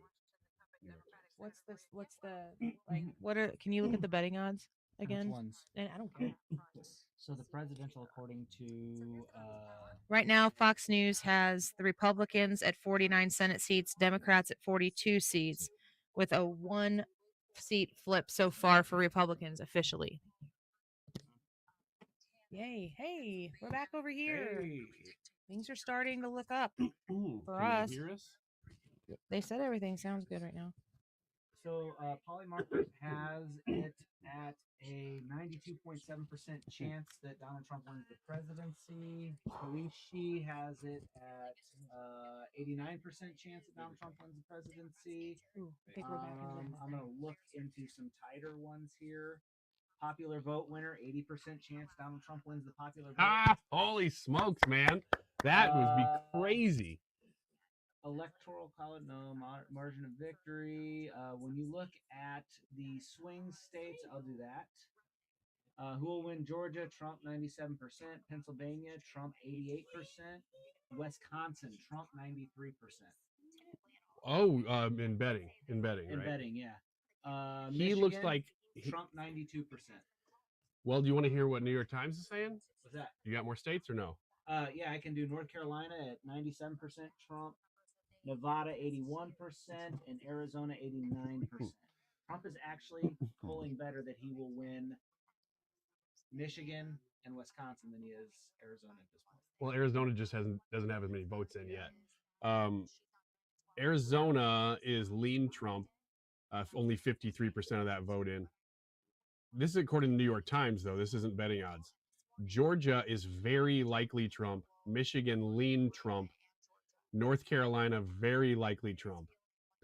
New York Times. What's this? What's the like? What are? Can you look at the betting odds again? Which ones? And I don't care. So the presidential, according to Right now, Fox News has the Republicans at 49 Senate seats, Democrats at 42 seats, with a 1-seat flip so far for Republicans officially. Yay. Hey, we're back over here. Hey. Things are starting to look up for Can us. they hear us? They said everything sounds good right now. So Polymarket has it at a 92.7% chance that Donald Trump wins the presidency. Kalishi has it at 89% chance that Donald Trump wins the presidency. Ooh, I think we're back into that. I'm going to look into some tighter ones here. Popular vote winner, 80% chance Donald Trump wins the popular vote. Ah, holy smokes, man. That would be crazy. Electoral college, no margin of victory. When you look at the swing states, I'll do that. Who will win Georgia? Trump 97%. Pennsylvania, Trump 88%. Wisconsin, Trump 93%. Oh, in betting, right? In betting, yeah. He Michigan, looks like Trump 92%. Well, do you want to hear what New York Times is saying? What's that? You got more states or no? Yeah, I can do North Carolina at 97% Trump, Nevada 81%, and Arizona 89%. Trump is actually polling better that he will win Michigan and Wisconsin than he is Arizona at this point. Well, Arizona just doesn't have as many votes in yet. Arizona is lean Trump, only 53% of that vote in. This is according to the New York Times, though. This isn't betting odds. Georgia is very likely Trump. Michigan, lean Trump. North Carolina, very likely Trump.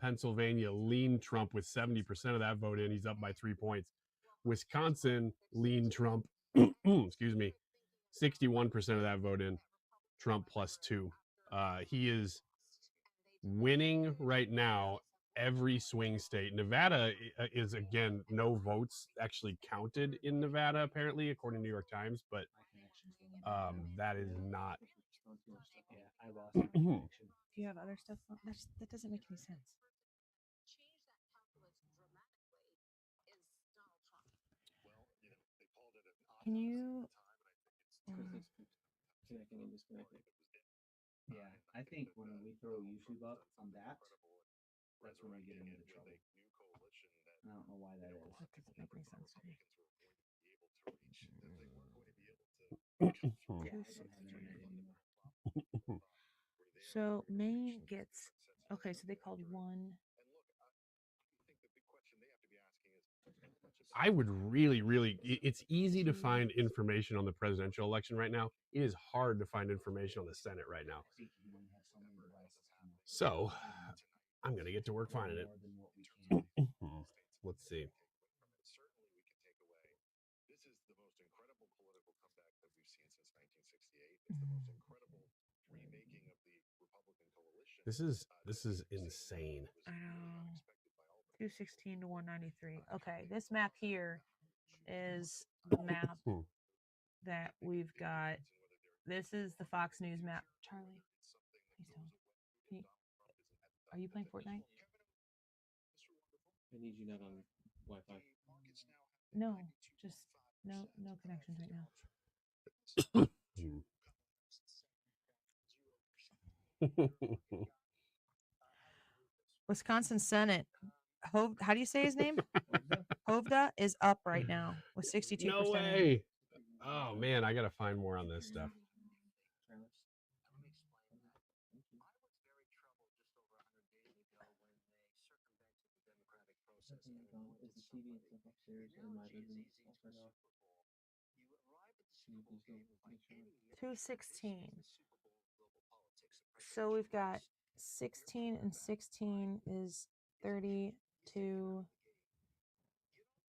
Pennsylvania, lean Trump with 70% of that vote in. He's up by 3 points. Wisconsin, lean Trump. Excuse me. 61% of that vote in. Trump +2. He is winning right now every swing state. Nevada is, again, no votes actually counted in Nevada, apparently, according to New York Times, but that is not. Yeah, I lost my connection. Do you have other stuff? That doesn't make any sense. Can you? Yeah, I think when we throw YouTube up on that, that's when we get into trouble. I don't know why that is. That doesn't make any sense to me. Yeah, I don't have internet anymore. So Maine gets okay. So they called one. I would really, it's easy to find information on the presidential election right now. It is hard to find information on the Senate right now. So I'm going to get to work finding it. Let's see. This is insane. I know. 216 to 193. Okay, this map here is the map that we've got. This is the Fox News map. Charlie, please don't. Are you playing Fortnite? I need you not on Wi-Fi. No, just no connections right now. Wisconsin Senate. How do you say his name? Hovda is up right now with 62%. No way. Oh man, I gotta find more on this stuff. Is the TV and stuff upstairs in my bedroom all turned off? 216. So we've got 16 and 16 is 32.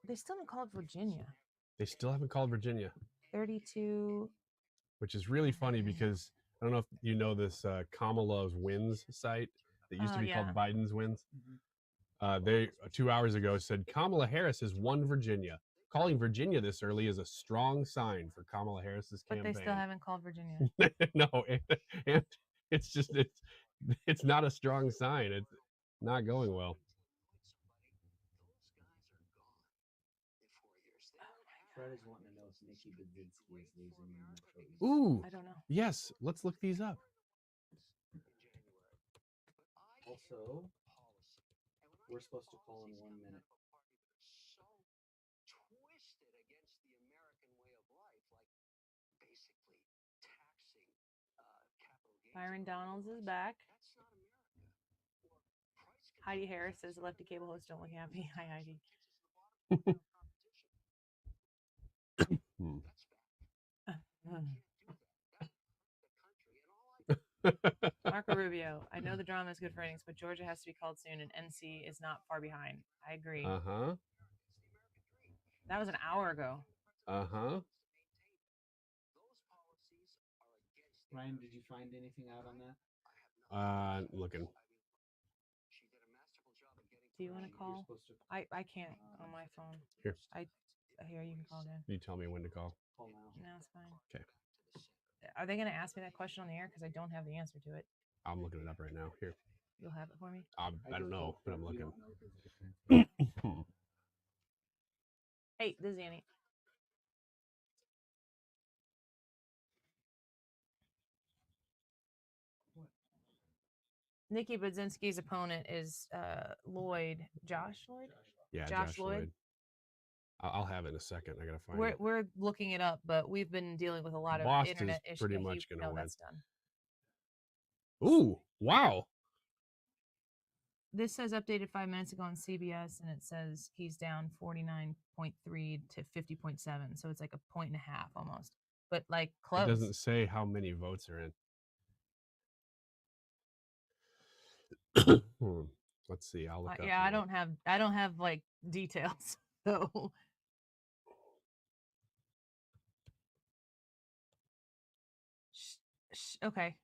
They still haven't called Virginia. They still haven't called Virginia. 32. Which is really funny because I don't know if you know this Kamala's Wins site that used to be called Biden's Wins. They 2 hours ago said Kamala Harris has won Virginia. Calling Virginia this early is a strong sign for Kamala Harris's But campaign. they still haven't called Virginia. No, and it's not a strong sign. It's not going well. Fred is wanting to know if Nikki Budzinski is losing in Metro East. Ooh, I don't know. yes, let's look these up. Also, we're supposed to call in 1 minute. Byron Donalds is back. Heidi Harris says the lefty cable hosts don't look happy. Hi, Heidi. Marco Rubio, I know the drama is good for ratings, but Georgia has to be called soon, and NC is not far behind. I agree. Uh-huh. That was an hour ago. Uh-huh. Ryan, did you find anything out on that? Looking. Do you want to call? I can't on my phone. Here. Here, you can call again. You tell me when to call. Call now. No, it's fine. Okay. Are they going to ask me that question on the air? Because I don't have the answer to it. I'm looking it up right now. Here. You'll have it for me? I don't know, but I'm looking. Hey, this is Annie. Nikki Budzinski's opponent is Lloyd. Josh Lloyd? Yeah, Josh Lloyd. I'll have it in a second. I gotta find it. We're looking it up, but we've been dealing with a lot of Bost internet is issues. pretty much gonna win. That's done. Ooh, wow. This says updated 5 minutes ago on CBS, and it says he's down 49.3 to 50.7. So it's like a 1.5 almost, but like close. It doesn't say how many votes are in. Let's see. I'll look up. Yeah, I don't have like details. So okay.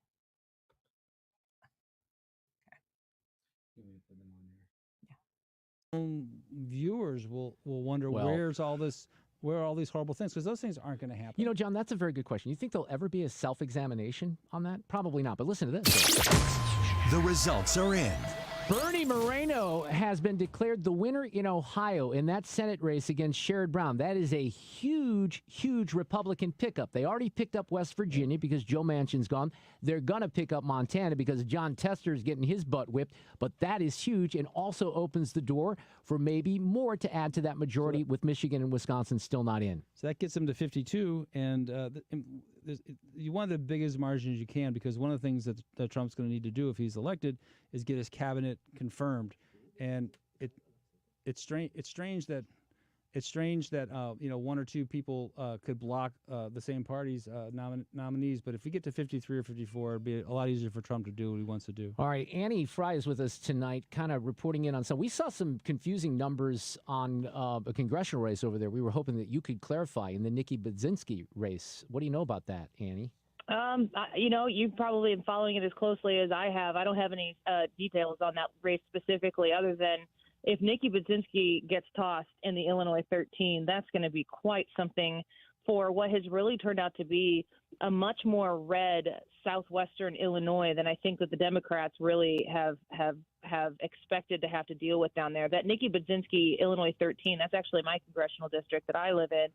Viewers will wonder where all these horrible things, because those things aren't going to happen. You know, John, that's a very good question. You think there'll ever be a self-examination on that? Probably not, but listen to this. The results are in. Bernie Moreno has been declared the winner in Ohio in that Senate race against Sherrod Brown. That is a huge, huge Republican pickup. They already picked up West Virginia because Joe Manchin's gone. They're going to pick up Montana because John Tester is getting his butt whipped. But that is huge and also opens the door for maybe more to add to that majority with Michigan and Wisconsin still not in. So that gets them to 52, and you want the biggest margins you can, because one of the things that Trump's going to need to do if he's elected is get his cabinet confirmed. And it's strange that one or two people could block the same party's nominees. But if we get to 53 or 54, it'd be a lot easier for Trump to do what he wants to do. All right, Annie Frey is with us tonight, kind of reporting in on some. We saw some confusing numbers on a congressional race over there. We were hoping that you could clarify in the Nikki Budzinski race. What do you know about that, Annie? You've probably been following it as closely as I have. I don't have any details on that race specifically, other than if Nikki Budzinski gets tossed in the Illinois 13, that's going to be quite something for what has really turned out to be a much more red southwestern Illinois than I think that the Democrats really have expected to have to deal with down there. That Nikki Budzinski Illinois 13, that's actually my congressional district that I live in.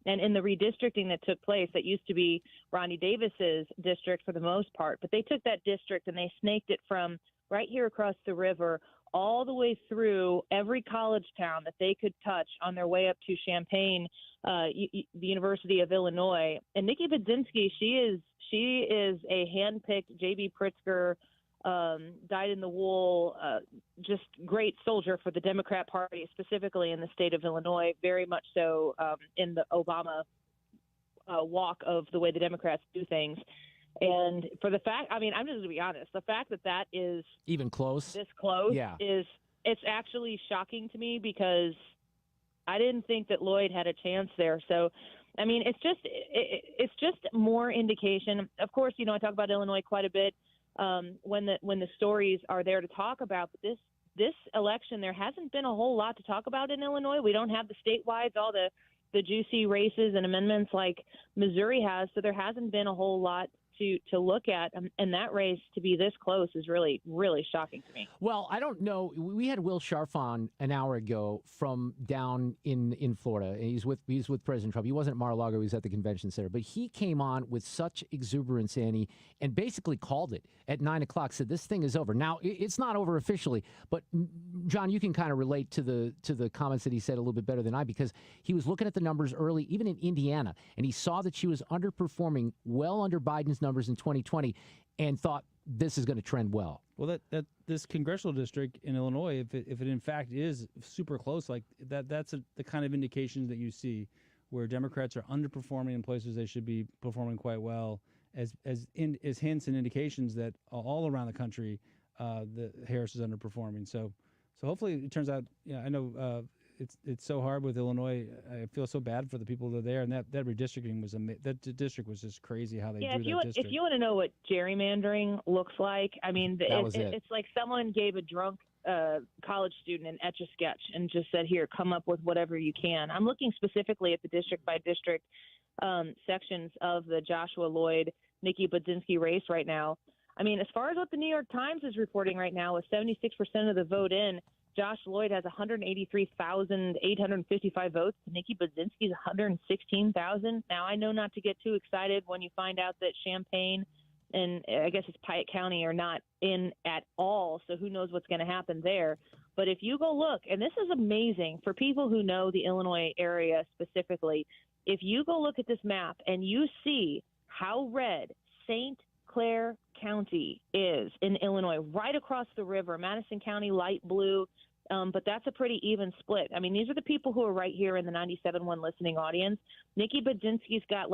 And in the redistricting that took place, that used to be Ronnie Davis's district for the most part, but they took that district and they snaked it from right here across the river all the way through every college town that they could touch on their way up to Champaign, the University of Illinois. And Nikki Budzinski, she is a handpicked J.B. Pritzker, dyed-in-the-wool, just great soldier for the Democrat Party, specifically in the state of Illinois, very much so in the Obama walk of the way the Democrats do things. And for the fact, I'm just going to be honest, the fact that is even close, this close, yeah, it's actually shocking to me, because I didn't think that Lloyd had a chance there. So, it's just more indication. Of course, I talk about Illinois quite a bit when the stories are there to talk about, but this election, there hasn't been a whole lot to talk about in Illinois. We don't have the statewide, all the juicy races and amendments like Missouri has, so there hasn't been a whole lot to look at, and that race to be this close is really, really shocking to me. Well, I don't know. We had Will Scharf on an hour ago from down in Florida, and he's with President Trump. He wasn't at Mar-a-Lago; he was at the convention center. But he came on with such exuberance, Annie, and basically called it at 9 o'clock. Said this thing is over. Now it's not over officially, but John, you can kind of relate to the comments that he said a little bit better than I, because he was looking at the numbers early, even in Indiana, and he saw that she was underperforming well under Biden's numbers in 2020, and thought this is going to trend well. Well, that this congressional district in Illinois, if it in fact is super close like that, that's the kind of indications that you see where Democrats are underperforming in places they should be performing quite well, as hints and indications that all around the country, the Harris is underperforming. So hopefully it turns out. Yeah, I know it's so hard with Illinois. I feel so bad for the people that are there, and that redistricting was that district was just crazy how they drew that district. If you want to know what gerrymandering looks like, I mean, it's like someone gave a drunk college student an Etch-a-Sketch and just said, "Here, come up with whatever you can." I'm looking specifically at the district by district sections of the Joshua Lloyd, Nikki Budzinski race right now. I mean, as far as what the New York Times is reporting right now, with 76% of the vote in, Josh Lloyd has 183,855 votes. Nikki Budzinski's 116,000. Now, I know not to get too excited when you find out that Champaign and I guess it's Piatt County are not in at all, so who knows what's going to happen there. But if you go look, and this is amazing for people who know the Illinois area specifically, if you go look at this map and you see how red St. Clair County is in Illinois, right across the river, Madison County light blue, but that's a pretty even split. I mean, these are the people who are right here in the 97.1 listening audience. Nikki Budzinski's got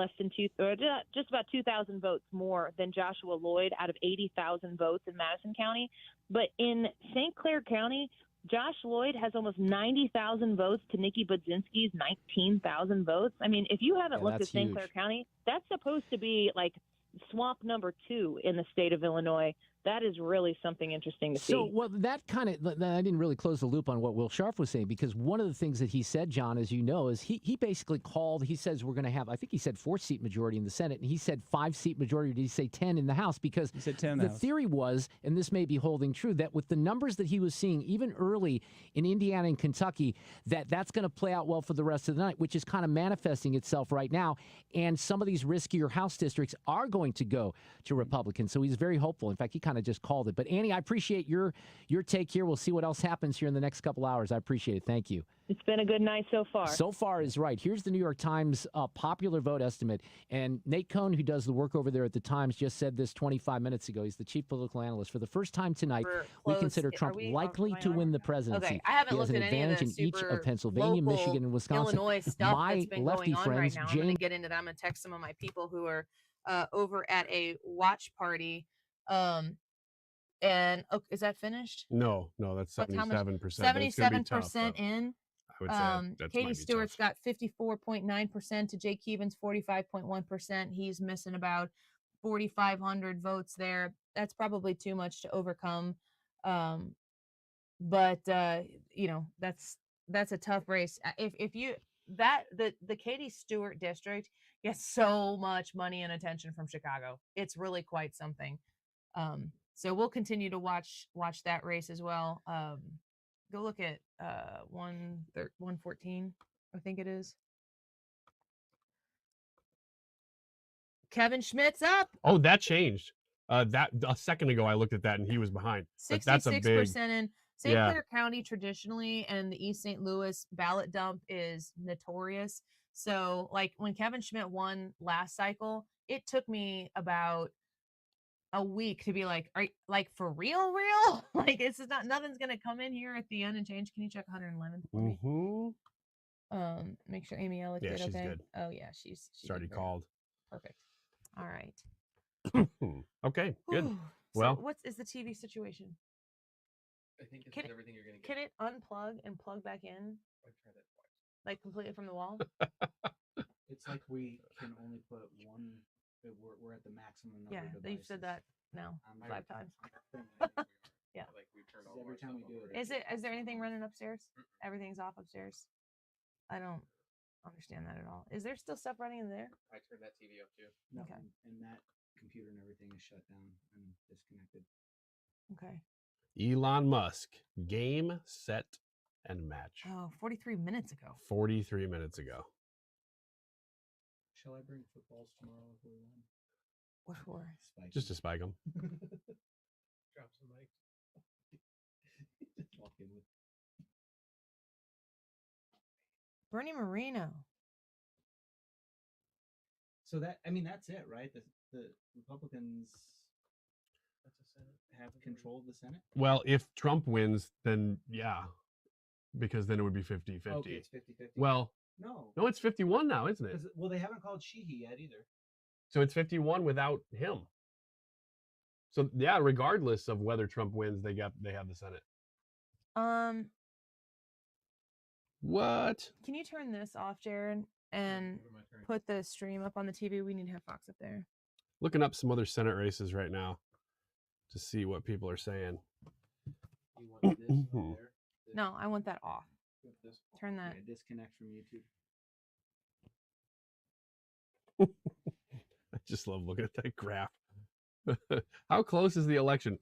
just about 2,000 votes more than Joshua Lloyd out of 80,000 votes in Madison County. But in St. Clair County, Josh Lloyd has almost 90,000 votes to Nikki Budzinski's 19,000 votes. I mean, if you haven't looked at St. Clair County, that's supposed to be like swamp number 2 in the state of Illinois. That is really something interesting to see. So, well, that kind of, I didn't really close the loop on what Will Scharf was saying, because one of the things that he said, John, as you know, is he basically he says we're going to have, I think he said 4-seat majority in the Senate, and he said 5-seat majority, or did he say 10 in the House? Because he said 10 in the the House. Theory was, and this may be holding true, that with the numbers that he was seeing, even early in Indiana and Kentucky, that's going to play out well for the rest of the night, which is kind of manifesting itself right now. And some of these riskier House districts are going to go to Republicans. So he's very hopeful. In fact, he kind of just called it. But Annie, I appreciate your take here. We'll see what else happens here in the next couple hours. I appreciate it. Thank you. It's been a good night so far. So far is right. Here's the New York Times popular vote estimate. And Nate Cohn, who does the work over there at the Times, just said this 25 minutes ago. He's the chief political analyst. For the first time tonight, we consider Trump likely to win the presidency. Okay, I haven't looked at any of the in each super of Pennsylvania, Michigan, and Wisconsin. Illinois stuff My that's been lefty going on friends, right now. I'm going to get into that. I'm going to text some of my people who are over at a watch party. And is that finished? No, that's 77%. 77% in. I would say that's Katie Stewart's got 54.9% to Jake Keevan's 45.1%. He's missing about 4,500 votes there. That's probably too much to overcome. But you know, that's a tough race. If you the Katie Stewart district gets so much money and attention from Chicago, it's really quite something. So we'll continue to watch that race as well. Go look at 114, I think it is. Kevin Schmidt's up. Oh, that changed. That a second ago I looked at that and he was behind. 66% in St. Clair County traditionally, and the East St. Louis ballot dump is notorious. So like when Kevin Schmidt won last cycle, it took me about a week to be like, are you, like, for real? Like, it's not, nothing's gonna come in here at the end and change. Can you check 111 for me? Make sure Amy Ellick did she's okay. good. Oh yeah, she's already called. Perfect. All right. Okay, good. So Well, what is the TV situation? I think it's Can everything you're gonna get. Can it unplug and plug back in? I've tried that twice. Like completely from the wall? It's like we can only put one. We're at the maximum number of devices. You've said that now 5 times. Yeah. Like we've turned all every time we do it. Is there anything running upstairs? Everything's off upstairs. I don't understand that at all. Is there still stuff running in there? I turned that TV off too. No, Okay. and that computer and everything is shut down and disconnected. Okay. Elon Musk, game, set, and match. Oh, 43 minutes ago. 43 minutes ago. Shall I bring footballs tomorrow if we win? What for? Just to spike them. Drop some mics. Just walk in with. Bernie Moreno. So that's it, right? The Republicans have control of the Senate? Well, if Trump wins, then yeah, because then it would be 50-50. Okay, it's 50-50. Well, no, it's 51 now, isn't it? Well, they haven't called Sheehy yet either. So it's 51 without him. So yeah, regardless of whether Trump wins, they have the Senate. What? Can you turn this off, Jared, and put the stream up on the TV? We need to have Fox up there. Looking up some other Senate races right now to see what people are saying. You want this up there? No, I want that off. Turn that. Yeah, disconnect from YouTube. I just love looking at that graph. How close is the election?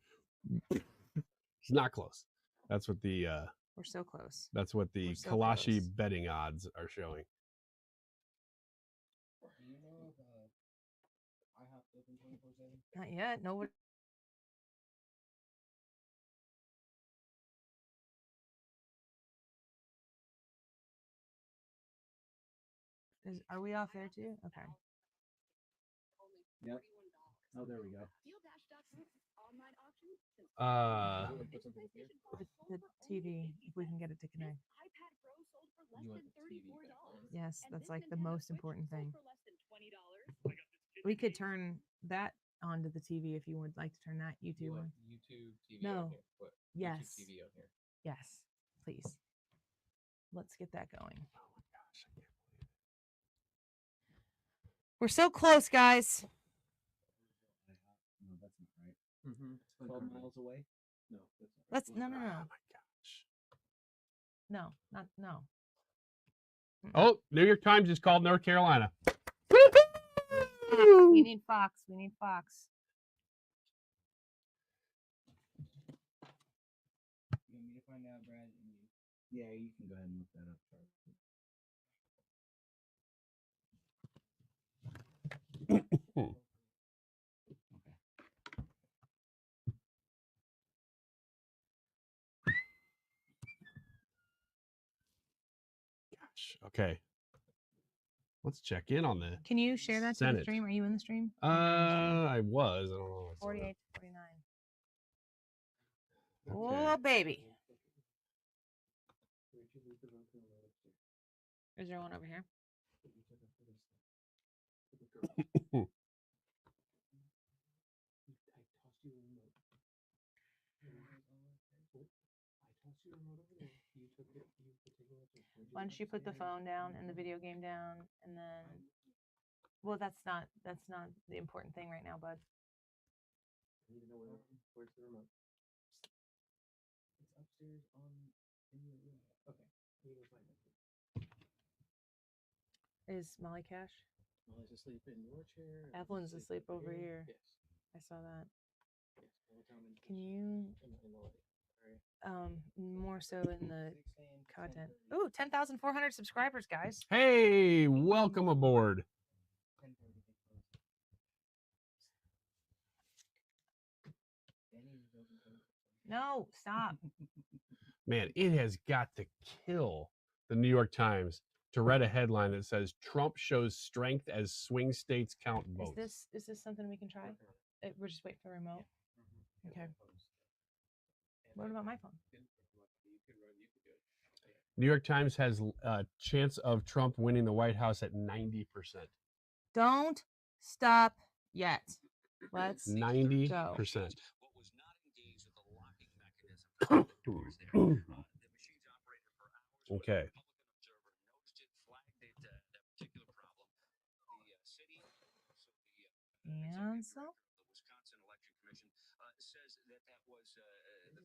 It's not close. That's what the we're so close. That's what the so Kalashi close. betting odds are showing. Do you know if IHOP's open 24/7? Not yet. No. Are we off there too? Okay. Yep. Oh, there we go. The TV, if we can get it to connect. You want the TV back on? Yes, that's like the most important thing. We could turn that onto the TV if you would like to turn that YouTube You want on. YouTube TV No. on here? Put Yes. YouTube TV on here. Yes, please. Let's get that going. We're so close, guys. No, that's not right. 12 miles away? No, that's not Let's right. no. Oh my gosh. No, not no. Oh, New York Times just called North Carolina. We need Fox. We need Fox. You want me to find out, Brad? Yeah, you can go ahead and look that up. Gosh. Okay. Let's check in on the. Can you share that to the Senate. stream? Are you in the stream? I was. I don't know. 48 to 49. Okay. Oh, baby. Is there one over here? Why don't you put the phone down and the video game down, and then, well, that's not the important thing right now, bud. Where's the remote? It's upstairs in your room. Okay. Is Molly Cash? Molly's asleep in your chair. Evelyn's asleep over here. Yes. I saw that. Yes. Can you? More so in the content. Ooh, 10,400 subscribers, guys. Hey, welcome aboard. No, stop. Man, it has got to kill the New York Times to read a headline that says Trump shows strength as swing states count votes. Is this something we can try? We're just waiting for the remote. Okay. What about my phone? New York Times has a chance of Trump winning the White House at 90%. Don't stop yet. Let's 90%. go. Okay. And so? That was the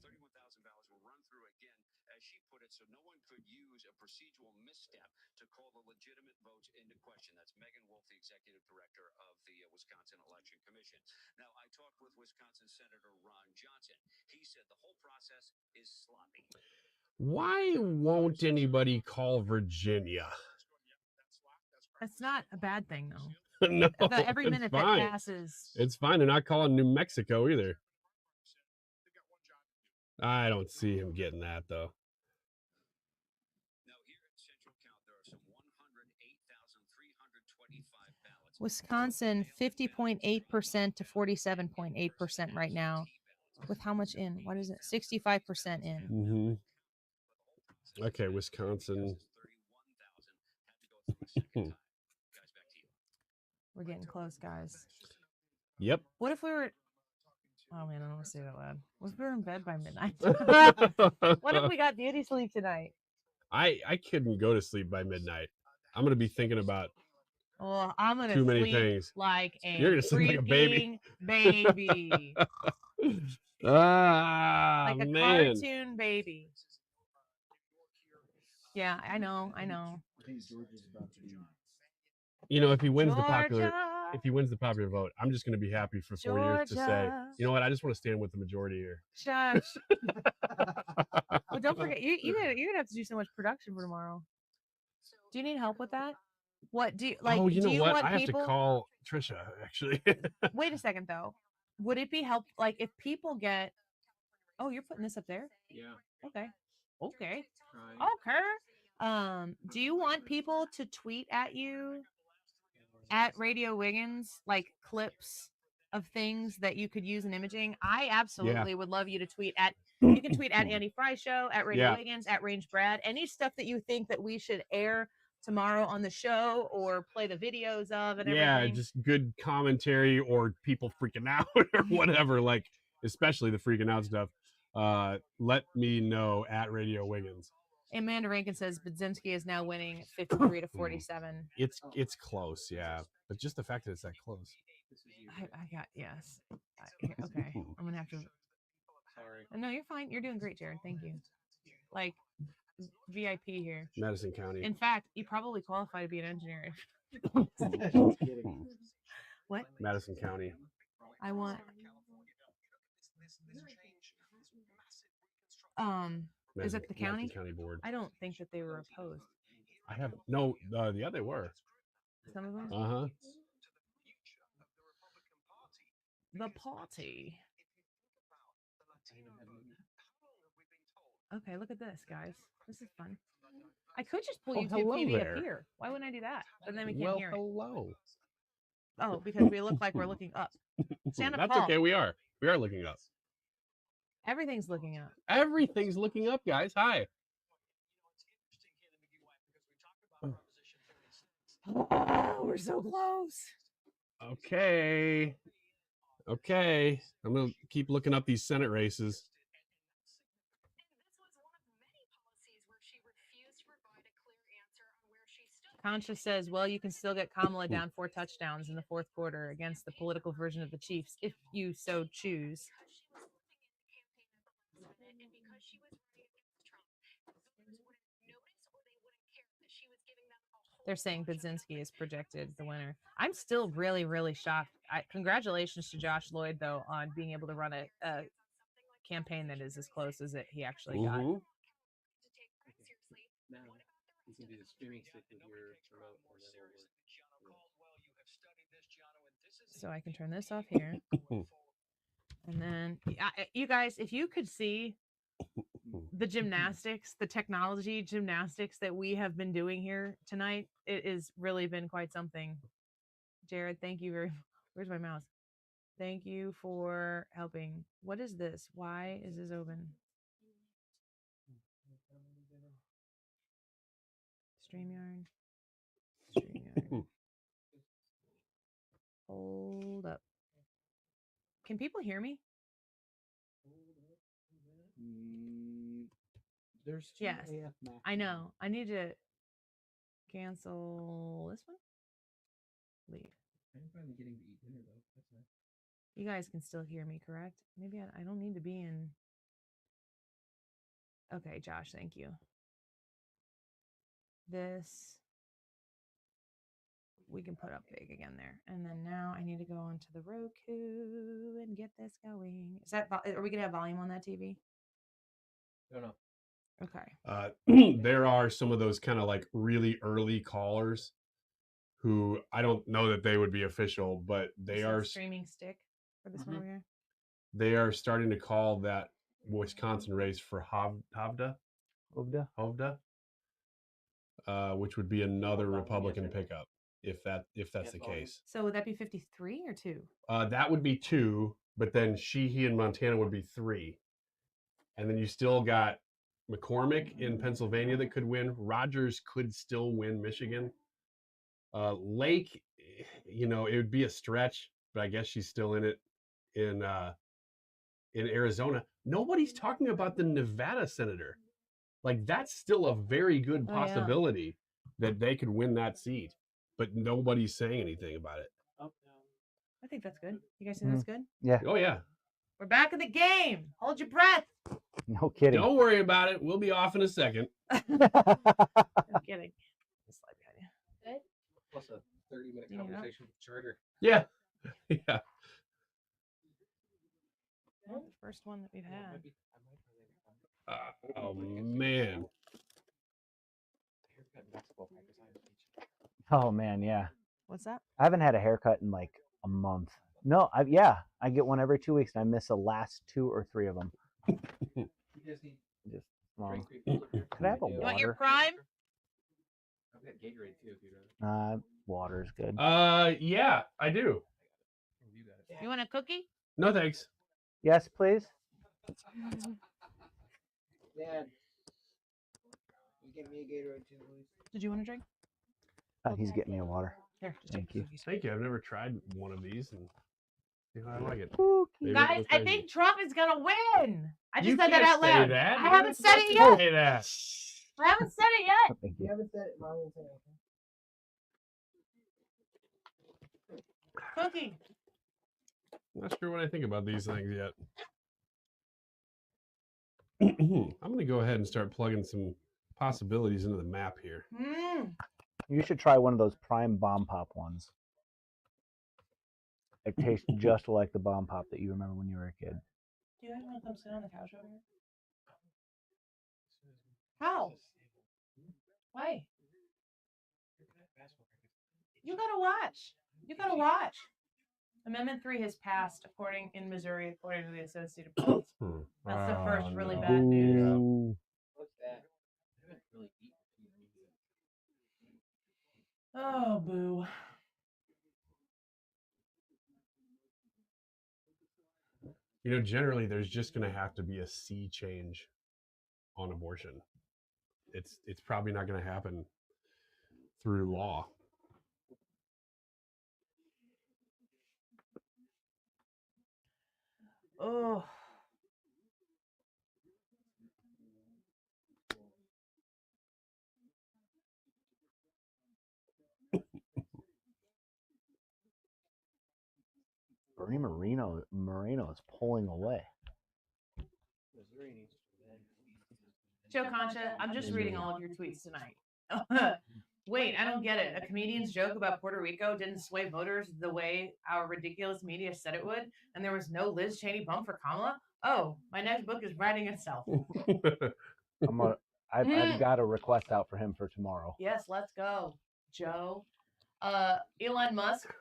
31,000 ballots were run through again, as she put it, so no one could use a procedural misstep to call the legitimate votes into question. That's Megan Wolf, the executive director of the Wisconsin Election Commission. Now, I talked with Wisconsin Senator Ron Johnson. He said the whole process is sloppy. Why won't anybody call Virginia? That's not a bad thing, though. No, Every it's minute fine. that passes. It's fine. They're not calling New Mexico either. I don't see him getting that, though. Now, here at Central Count, there are some 108,325 ballots. Wisconsin, 50.8% to 47.8% right now. With how much in? What is it? 65% in. Mm-hmm. Okay, Wisconsin. We're getting close, guys. Yep. What if we were... Oh, man, I don't want to say that loud. What if we were in bed by midnight? What if we got beauty sleep tonight? I couldn't go to sleep by midnight. I'm going to be thinking about I'm going to too many sleep things. like a You're going to sleep like a baby. baby. Like a man. cartoon baby. Yeah, I know. I think Georgia's about to be. You know, if he wins Georgia. the popular vote, I'm just going to be happy for 4 years to say, you know what, I just want to stand with the majority here. Shush. Well, don't forget, you're gonna have to do so much production for tomorrow. Do you need help with that? What do you like? Oh, you know what? Want I have people... to call Trisha, actually. Wait a second, though. Would it be help? Like, if people get... Oh, you're putting this up there? Yeah. Okay. Okay. Right. Okay. Do you want people to tweet at you at Radio Wiggins, like clips of things that you could use in imaging? I absolutely would love you to tweet at... You can tweet at Annie Frey Show, at Radio Wiggins, at Range Brad. Any stuff that you think that we should air tomorrow on the show or play the videos of and everything. Yeah, just good commentary or people freaking out or whatever, like especially the freaking out stuff. Let me know at Radio Wiggins. Amanda Rankin says Budzinski is now winning 53 to 47. It's close, yeah. But just the fact that it's that close. I got, yes. Okay. I'm gonna have to... Sorry. No, you're fine. You're doing great, Jared. Thank you. Like, VIP here. Madison County. In fact, you probably qualify to be an engineer. What? Madison County. I want... is it the county? County board. I don't think that they were opposed. I have no. Yeah, they were. Some of them. The party. Okay, look at this, guys. This is fun. I could just pull YouTube TV up here. Why wouldn't I do that? But then we can't hear it. Hello. Oh, because we look like we're looking up. Stand up That's tall. okay. We are looking up. Everything's looking up. Everything's looking up, guys. Hi. Oh, we're so close. Okay. I'm going to keep looking up these Senate races. Concha says, well, you can still get Kamala down 4 touchdowns in the fourth quarter against the political version of the Chiefs, if you so choose. They're saying Budzinski is projected the winner. I'm still really, really shocked. Congratulations to Josh Lloyd, though, on being able to run a campaign that is as close as he actually got. Now, you can do the streaming stick with your remote. So I can turn this off here. And then, you guys, if you could see the gymnastics, the technology gymnastics that we have been doing here tonight, it has really been quite something. Jared, thank you very much. Where's my mouse? Thank you for helping. What is this? Why is this open? StreamYard. Hold up. Can people hear me? There's two yes. AF Max. I know. I need to cancel this one. Leave. I'm finally getting to eat dinner though. That's nice. You guys can still hear me, correct? Maybe I don't need to be in. Okay, Josh, thank you. This we can put up big again there. And then now I need to go onto the Roku and get this going. Is that are we gonna have volume on that TV? I don't know. Okay. There are some of those kind of like really early callers who I don't know that they would be official, but they This are is streaming stick for this one over here. they are starting to call that Wisconsin race for Hovda, which would be another Republican pickup if that's the case. So would that be 53 or 2? That would be 2, but then he and Montana would be 3, and then you still got McCormick in Pennsylvania that could win. Rogers could still win Michigan. Lake, it would be a stretch, but I guess she's still in it in Arizona. Nobody's talking about the Nevada senator. Like, that's still a very good possibility that they could win that seat, but nobody's saying anything about it. I think that's good. You guys think that's good? Yeah. Oh yeah. We're back in the game. Hold your breath. No kidding. Don't worry about it. We'll be off in a second. I'm kidding. Slide behind you. Good. Plus a 30-minute conversation with Charter. Yeah. Yeah. Well, the first one that we've had. Oh man. Oh man, yeah. What's that? I haven't had a haircut in like a month. No, I get one every 2 weeks, and I miss the last 2 or 3 of them. Just wrong. Could I have a water? You want your prime? I've got Gatorade too, if you'd rather. Water's good. Yeah, I do. You want a cookie? No thanks. Yes, please. Dad, you get me a Gatorade too, please. Did you want a drink? He's getting me a water. Here, just Thank you. Thank you. I've never tried one of these, and I like it. Maybe Guys, it I was think Trump is gonna win. I just You said that can't out loud. say that. I You're haven't not said it supposed to yet. say that. I haven't said it yet. Thank You you. haven't said it, Mom won't say it. Cookie. Not sure what I think about these things yet. I'm going to go ahead and start plugging some possibilities into the map here. You should try one of those Prime Bomb Pop ones. It tastes just like the Bomb Pop that you remember when you were a kid. Do you guys want to come sit on the couch over here? How? Why? You gotta watch. You gotta watch. Amendment 3 has passed in Missouri, according to the Associated Press. That's the first really bad news. What's that? I haven't really eaten. Oh, boo. Generally, there's just going to have to be a sea change on abortion. It's probably not going to happen through law. Oh. Bernie Moreno is pulling away. Joe Concha, I'm just reading all of your tweets tonight. Wait, I don't get it. A comedian's joke about Puerto Rico didn't sway voters the way our ridiculous media said it would, and there was no Liz Cheney bump for Kamala? Oh, my next book is writing itself. I've got a request out for him for tomorrow. Yes, let's go, Joe. Elon Musk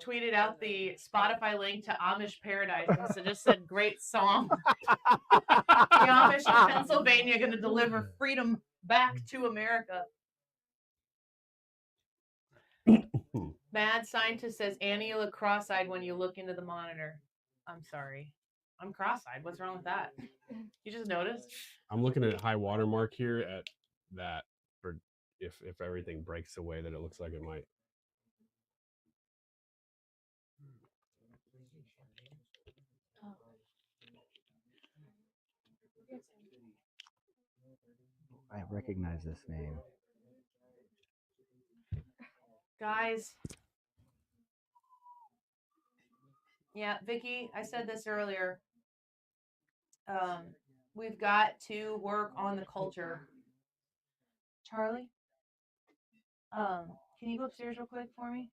tweeted out the Spotify link to Amish Paradise and just said, great song. The Amish in Pennsylvania going to deliver freedom back to America. Mad Scientist says, Annie, you look cross-eyed when you look into the monitor. I'm sorry. I'm cross-eyed. What's wrong with that? You just noticed? I'm looking at high water mark here at that for if everything breaks the way that it looks like it might. I recognize this name. Guys, Yeah, Vicky, I said this earlier. We've got to work on the culture. Charlie, can you go upstairs real quick for me?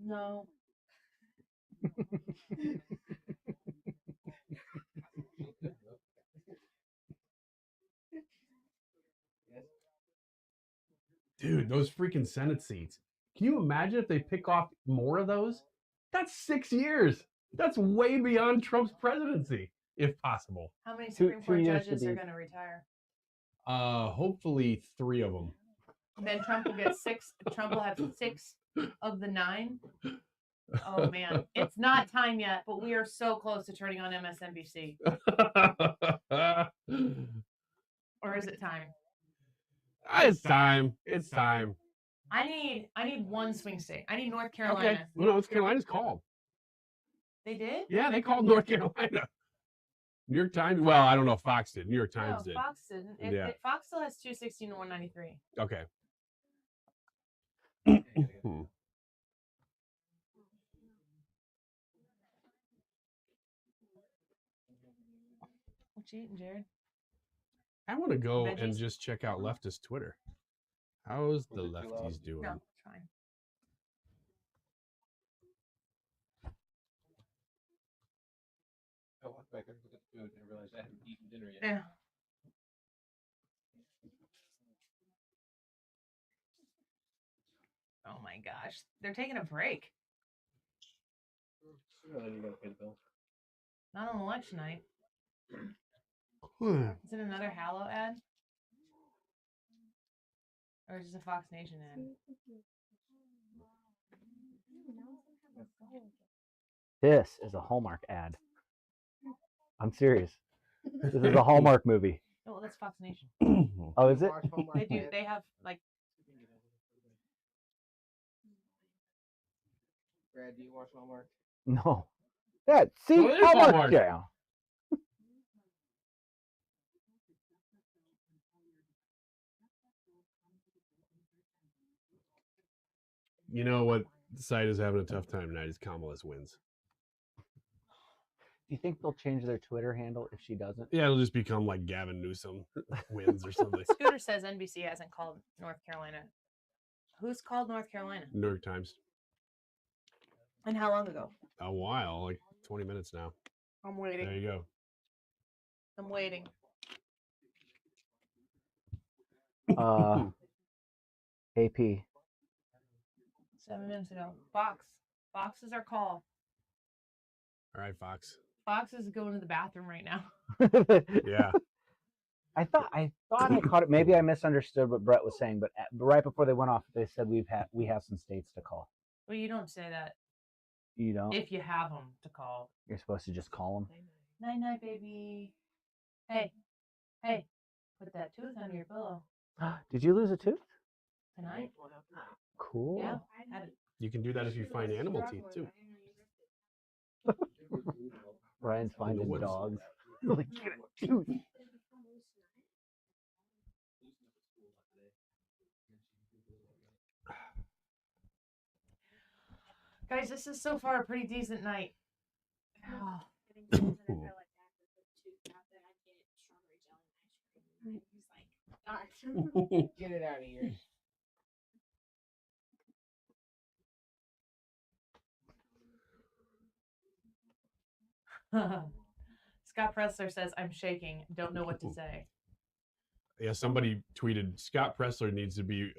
No. Dude, those freaking Senate seats. Can you imagine if they pick off more of those? That's 6 years. That's way beyond Trump's presidency, if possible. How many Supreme two Court years to judges are be- going to retire? Hopefully 3 of them. Then Trump will get 6. Trump will have 6 of the 9. Oh man, it's not time yet, but we are so close to turning on MSNBC. Or is it time? It's time. It's time. I need one swing state. I need North Carolina. Okay. Well, North Carolina's called. They did? Yeah, they called North Carolina. New York Times. Well, I don't know if Fox did. New York Times No, did. Fox didn't. Yeah. Fox still has 216 to 193. Okay. What you eating, Jared? I want to go and Veggies? just check out leftist Twitter. How's the lefties doing? No, it's fine. I walked back there to look at the food and I realized I hadn't eaten dinner yet. Yeah. Oh my gosh, they're taking a break. Then you gotta pay the bill. Not on election night. Hmm. Is it another Hallow ad? Or is it a Fox Nation ad? This is a Hallmark ad. I'm serious. This is a Hallmark movie. Oh, well, that's Fox Nation. Oh, is it? They do. They have like. Brad, do you watch Hallmark? No. Yeah, see, Well, it is Hallmark. Hallmark. Yeah. You know what site is having a tough time tonight is Kamala's wins. Do you think they'll change their Twitter handle if she doesn't? Yeah, it'll just become like Gavin Newsom wins or something. Scooter says NBC hasn't called North Carolina. Who's called North Carolina? New York Times. And how long ago? A while, like 20 minutes now. I'm waiting. There you go. I'm waiting. AP. 7 minutes ago. Fox. Fox is our call. All right, Fox. Fox is going to the bathroom right now. Yeah. I thought I caught it. Maybe I misunderstood what Brett was saying, but right before they went off, they said we have some states to call. Well, you don't say that. You don't. If you have them to call. You're supposed to just call them. Night night, baby. Hey, put that tooth under your pillow Did you lose a tooth? tonight. Cool. Yeah, had it. You can do that if you find animal teeth too. Ryan's finding woods. dogs. Like, get a tooth. Guys, this is so far a pretty decent night. Oh. Get it out of here. Scott Pressler says, I'm shaking. Don't know what to say. Yeah, somebody tweeted Scott Pressler needs to be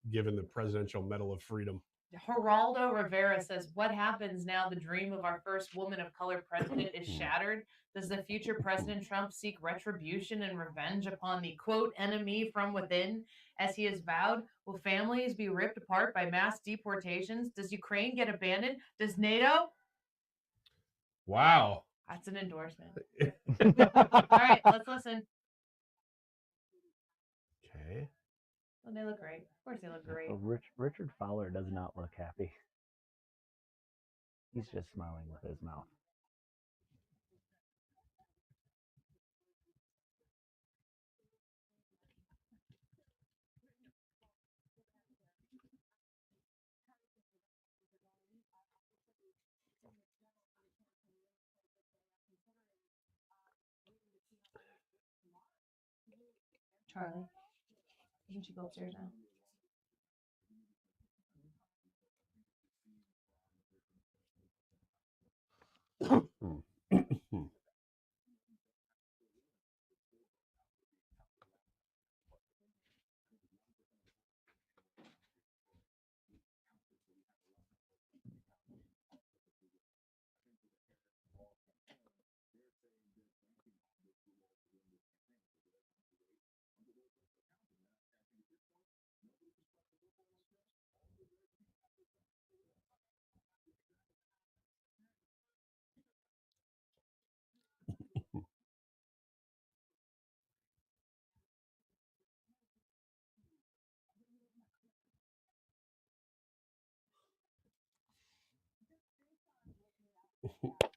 given the Presidential Medal of Freedom. Geraldo Rivera says, what happens now the dream of our first woman of color president is shattered? Does the future President Trump seek retribution and revenge upon the, quote, enemy from within, as he has vowed? Will families be ripped apart by mass deportations? Does Ukraine get abandoned? Does NATO? Wow. That's an endorsement. All right, let's listen. Okay. Oh, they look great. Of course they look great. Richard Fowler does not look happy. He's just smiling with his mouth. Charlie, didn't you go upstairs now?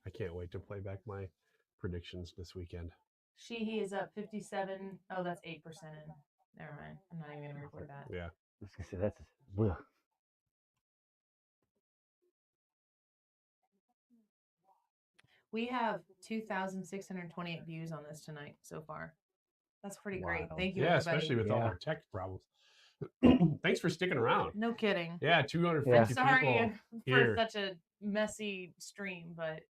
I can't wait to play back my predictions this weekend. He is up 57. Oh, that's 8% in. Never mind. I'm not even going to record that. Yeah. I was gonna say that's. Ugh. We have 2,628 views on this tonight so far. That's pretty great. Wild. Thank you, Yeah, everybody. especially with all our tech problems. Thanks for sticking around. No kidding. Yeah, 250 I'm people sorry for here. such a messy stream, but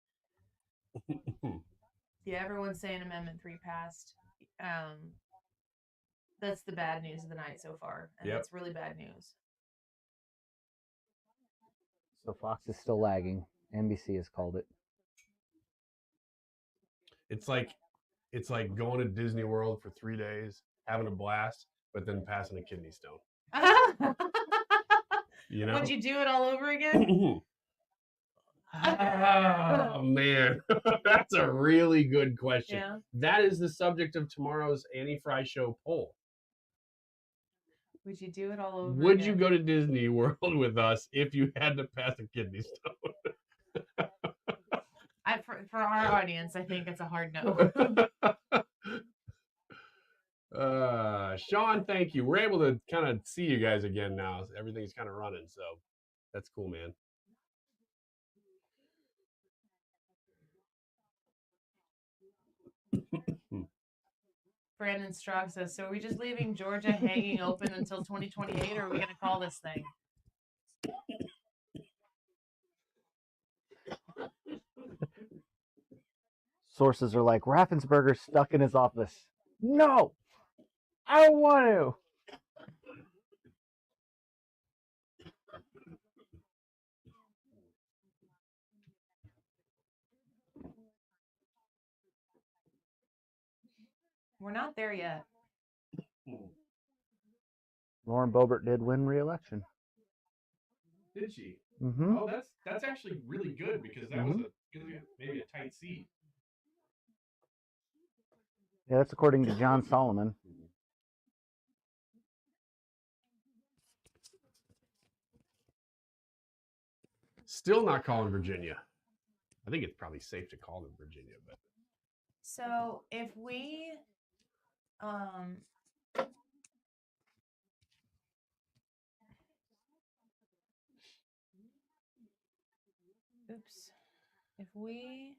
yeah, everyone's saying Amendment 3 passed. That's the bad news of the night so far, and Yep. that's really bad news. So Fox is still lagging. NBC has called it. It's like going to Disney World for 3 days, having a blast, but then passing a kidney stone. You know? Would you do it all over again? Oh man, that's a really good question. Yeah. That is the subject of tomorrow's Annie Frey show poll. Would you do it all over Would again? you go to Disney World with us if you had to pass a kidney stone? For our audience, I think it's a hard no. Sean, thank you. We're able to kind of see you guys again now. Everything's kind of running, so that's cool, man. Brandon Strock says, so are we just leaving Georgia hanging open until 2028, or are we going to call this thing? Sources are like, Raffensperger's stuck in his office. No, I don't want to. We're not there yet. Lauren Boebert did win re-election. Did she? Mm-hmm. Oh, that's actually really good because that was maybe a tight seat. Yeah, that's according to John Solomon. Still not calling Virginia. I think it's probably safe to call them Virginia, but So if we if we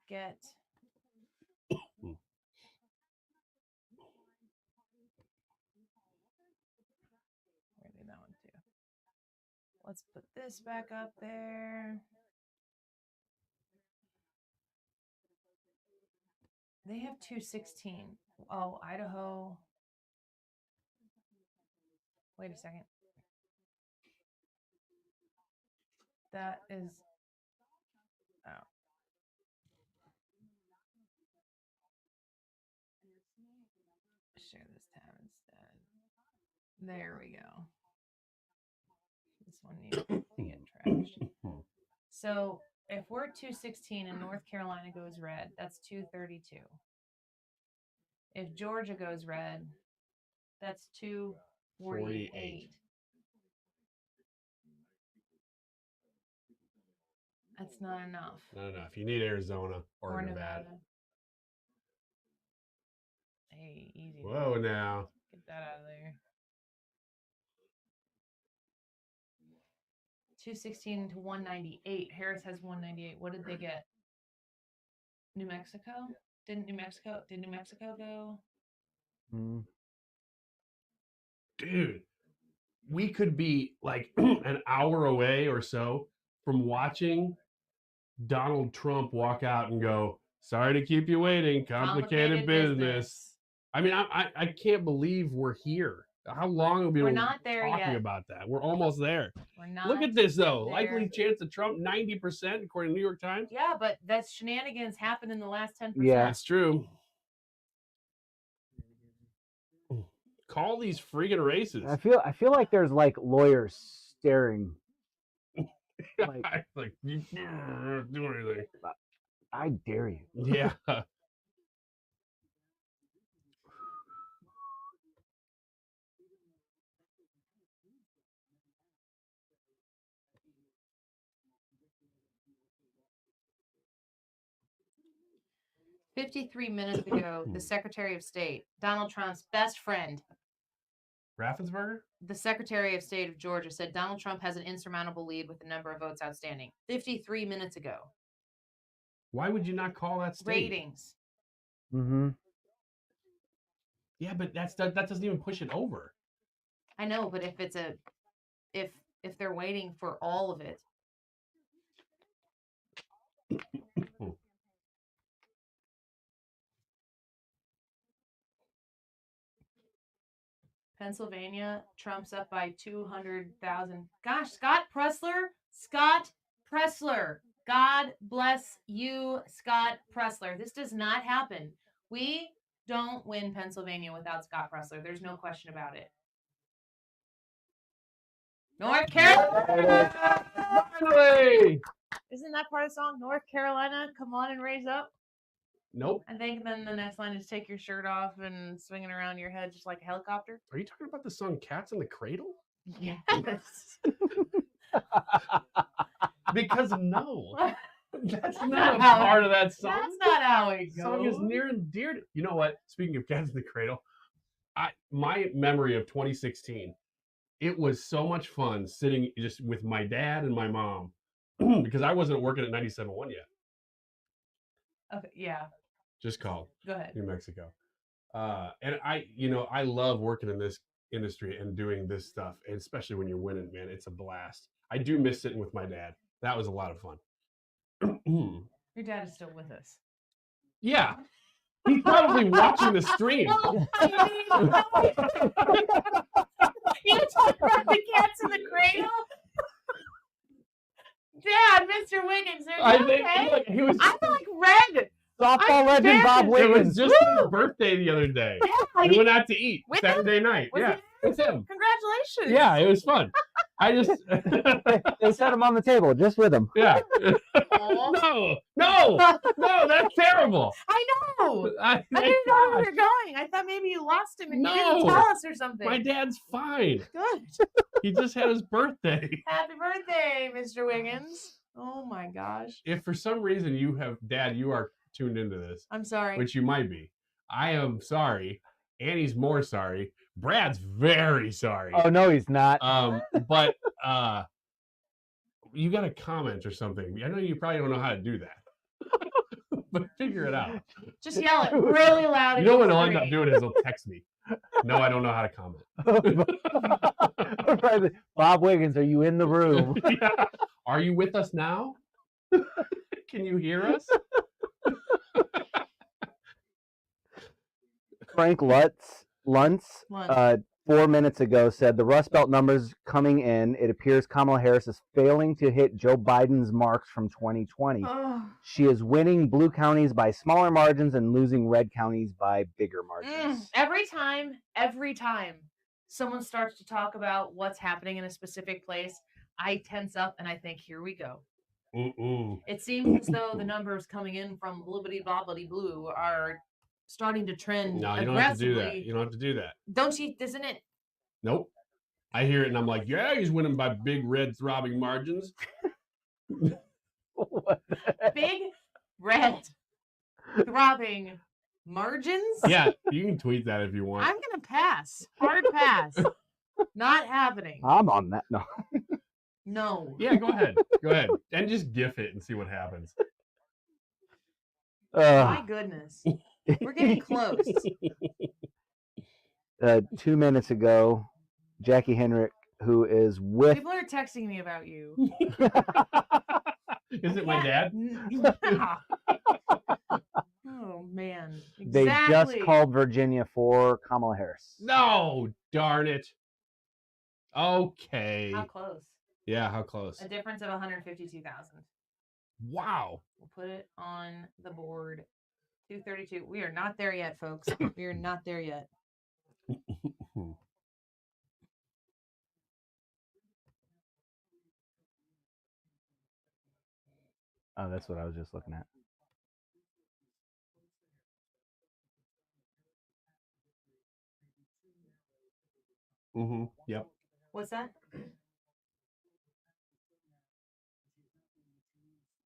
get where did that one too? Let's put this back up there. They have 216. Oh, Idaho. Wait a second. That is. Oh. Share this tab instead. There we go. This one needs to get trashed. So if we're 216 and North Carolina goes red, that's 232. If Georgia goes red, that's 248. That's not enough. not enough. You need Arizona or Nevada. Hey, easy. Whoa, now. Get that out of there. 216 to 198. Harris has 198. What did they get? New Mexico? Did New Mexico go? Dude, we could be like an hour away or so from watching Donald Trump walk out and go, "Sorry to keep you waiting, complicated business." I mean, I can't believe we're here. How long have we We're been not there talking yet. about that? We're almost there. We're not. Look at this though. there. Likely chance of Trump 90% according to New York Times. Yeah, but that's shenanigans happened in the last 10%. Yeah. That's true. Call these freaking races. I feel like there's like lawyers staring. Like you can't do anything. I dare you. Yeah. 53 minutes ago, the Secretary of State, Donald Trump's best friend, Raffensperger? the Secretary of State of Georgia, said Donald Trump has an insurmountable lead with the number of votes outstanding. 53 minutes ago. Why would you not call that state? Ratings. Mm-hmm. Yeah, but that doesn't even push it over. I know, but if it's if they're waiting for all of it. Pennsylvania, Trump's up by 200,000. Gosh, Scott Pressler. God bless you, Scott Pressler. This does not happen. We don't win Pennsylvania without Scott Pressler. There's no question about it. North Carolina! Isn't that part of the song? North Carolina, come on and raise up. Nope. I think then the next line is take your shirt off and swing it around your head just like a helicopter. Are you talking about the song Cats in the Cradle? Yes. Because no. That's not a part of that song. That's not how it goes. Song is near and dear to... You know what? Speaking of Cats in the Cradle, my memory of 2016, it was so much fun sitting just with my dad and my mom because I wasn't working at 97.1 yet. Okay, yeah. Just called. Go ahead. New Mexico. And I love working in this industry and doing this stuff, and especially when you're winning, man, it's a blast. I do miss sitting with my dad. That was a lot of fun. Your dad is still with us. Yeah. He's probably watching the stream. You talk about the cats in the cradle? Dad, Mr. Wiggins, are you okay? Look, he was, I'm like red. Softball legend Bob Wiggins. It was just his birthday the other day. Yeah, we went out to eat with Saturday night. Was Yeah, with him. Congratulations. Yeah, it was fun. I just they set him on the table just with him. Yeah. No, that's terrible. I know. I didn't know where you're going. I thought maybe you lost him and you didn't tell us or something. My dad's fine. Good. He just had his birthday. Happy birthday, Mr. Wiggins. Oh my gosh. If for some reason you are tuned into this. I'm sorry. Which you might be. I am sorry. Annie's more sorry. Brad's very sorry. Oh no, he's not. But you got a comment or something. I know you probably don't know how to do that. But figure it out. Just yell it really loud. You know what I'll end up doing is he'll text me. No, I don't know how to comment. Bob Wiggins, are you in the room? Yeah. Are you with us now? Can you hear us? Frank Luntz 4 minutes ago said the Rust Belt numbers coming in, it appears Kamala Harris is failing to hit Joe Biden's marks from 2020. Oh. She is winning blue counties by smaller margins and losing red counties by bigger margins. Every time someone starts to talk about what's happening in a specific place, I tense up and I think, here we go. It seems as though the numbers coming in from blibbity blue are starting to trend No, you aggressively. don't have to do that. You don't have to do that. Don't you? Isn't it? Nope. I hear it and I'm like, yeah, he's winning by big red throbbing margins. Big red throbbing margins? Yeah, you can tweet that if you want. I'm going to pass. Hard pass. Not happening. I'm on that. No. No. Yeah, go ahead. Go ahead. And just GIF it and see what happens. My goodness. We're getting close. 2 minutes ago, Jackie Henrik, who is with. People are texting me about you. Is it my dad? Yeah. Oh man. They Exactly. just called Virginia for Kamala Harris. No, darn it. Okay. How close? Yeah, how close? A difference of 152,000. Wow. We'll put it on the board. 232. We are not there yet, folks. We are not there yet. Oh, that's what I was just looking at. Mm-hmm. Yep. What's that?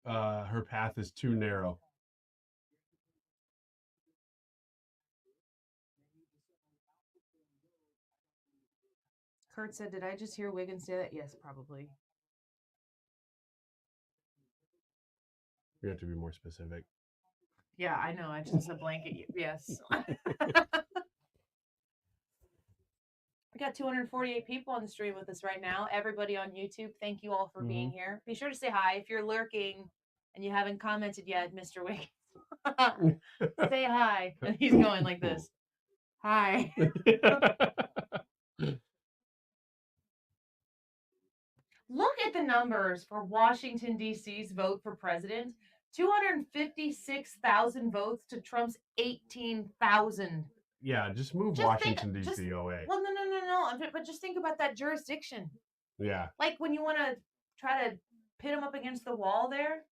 Her path is too narrow. Kurt said, did I just hear Wiggins say that? Yes, probably. We have to be more specific. Yeah, I know. I just a blanket. Yes. We got 248 people on the stream with us right now. Everybody on YouTube, thank you all for being here. Be sure to say hi if you're lurking and you haven't commented yet, Mr. Wiggins. Say hi. And he's going like this. Hi. Look at the numbers for Washington, D.C.'s vote for president. 256,000 votes to Trump's 18,000. Yeah, just move Washington, D.C. away. Well, no. But just think about that jurisdiction. Yeah. Like when you want to try to pit him up against the wall there.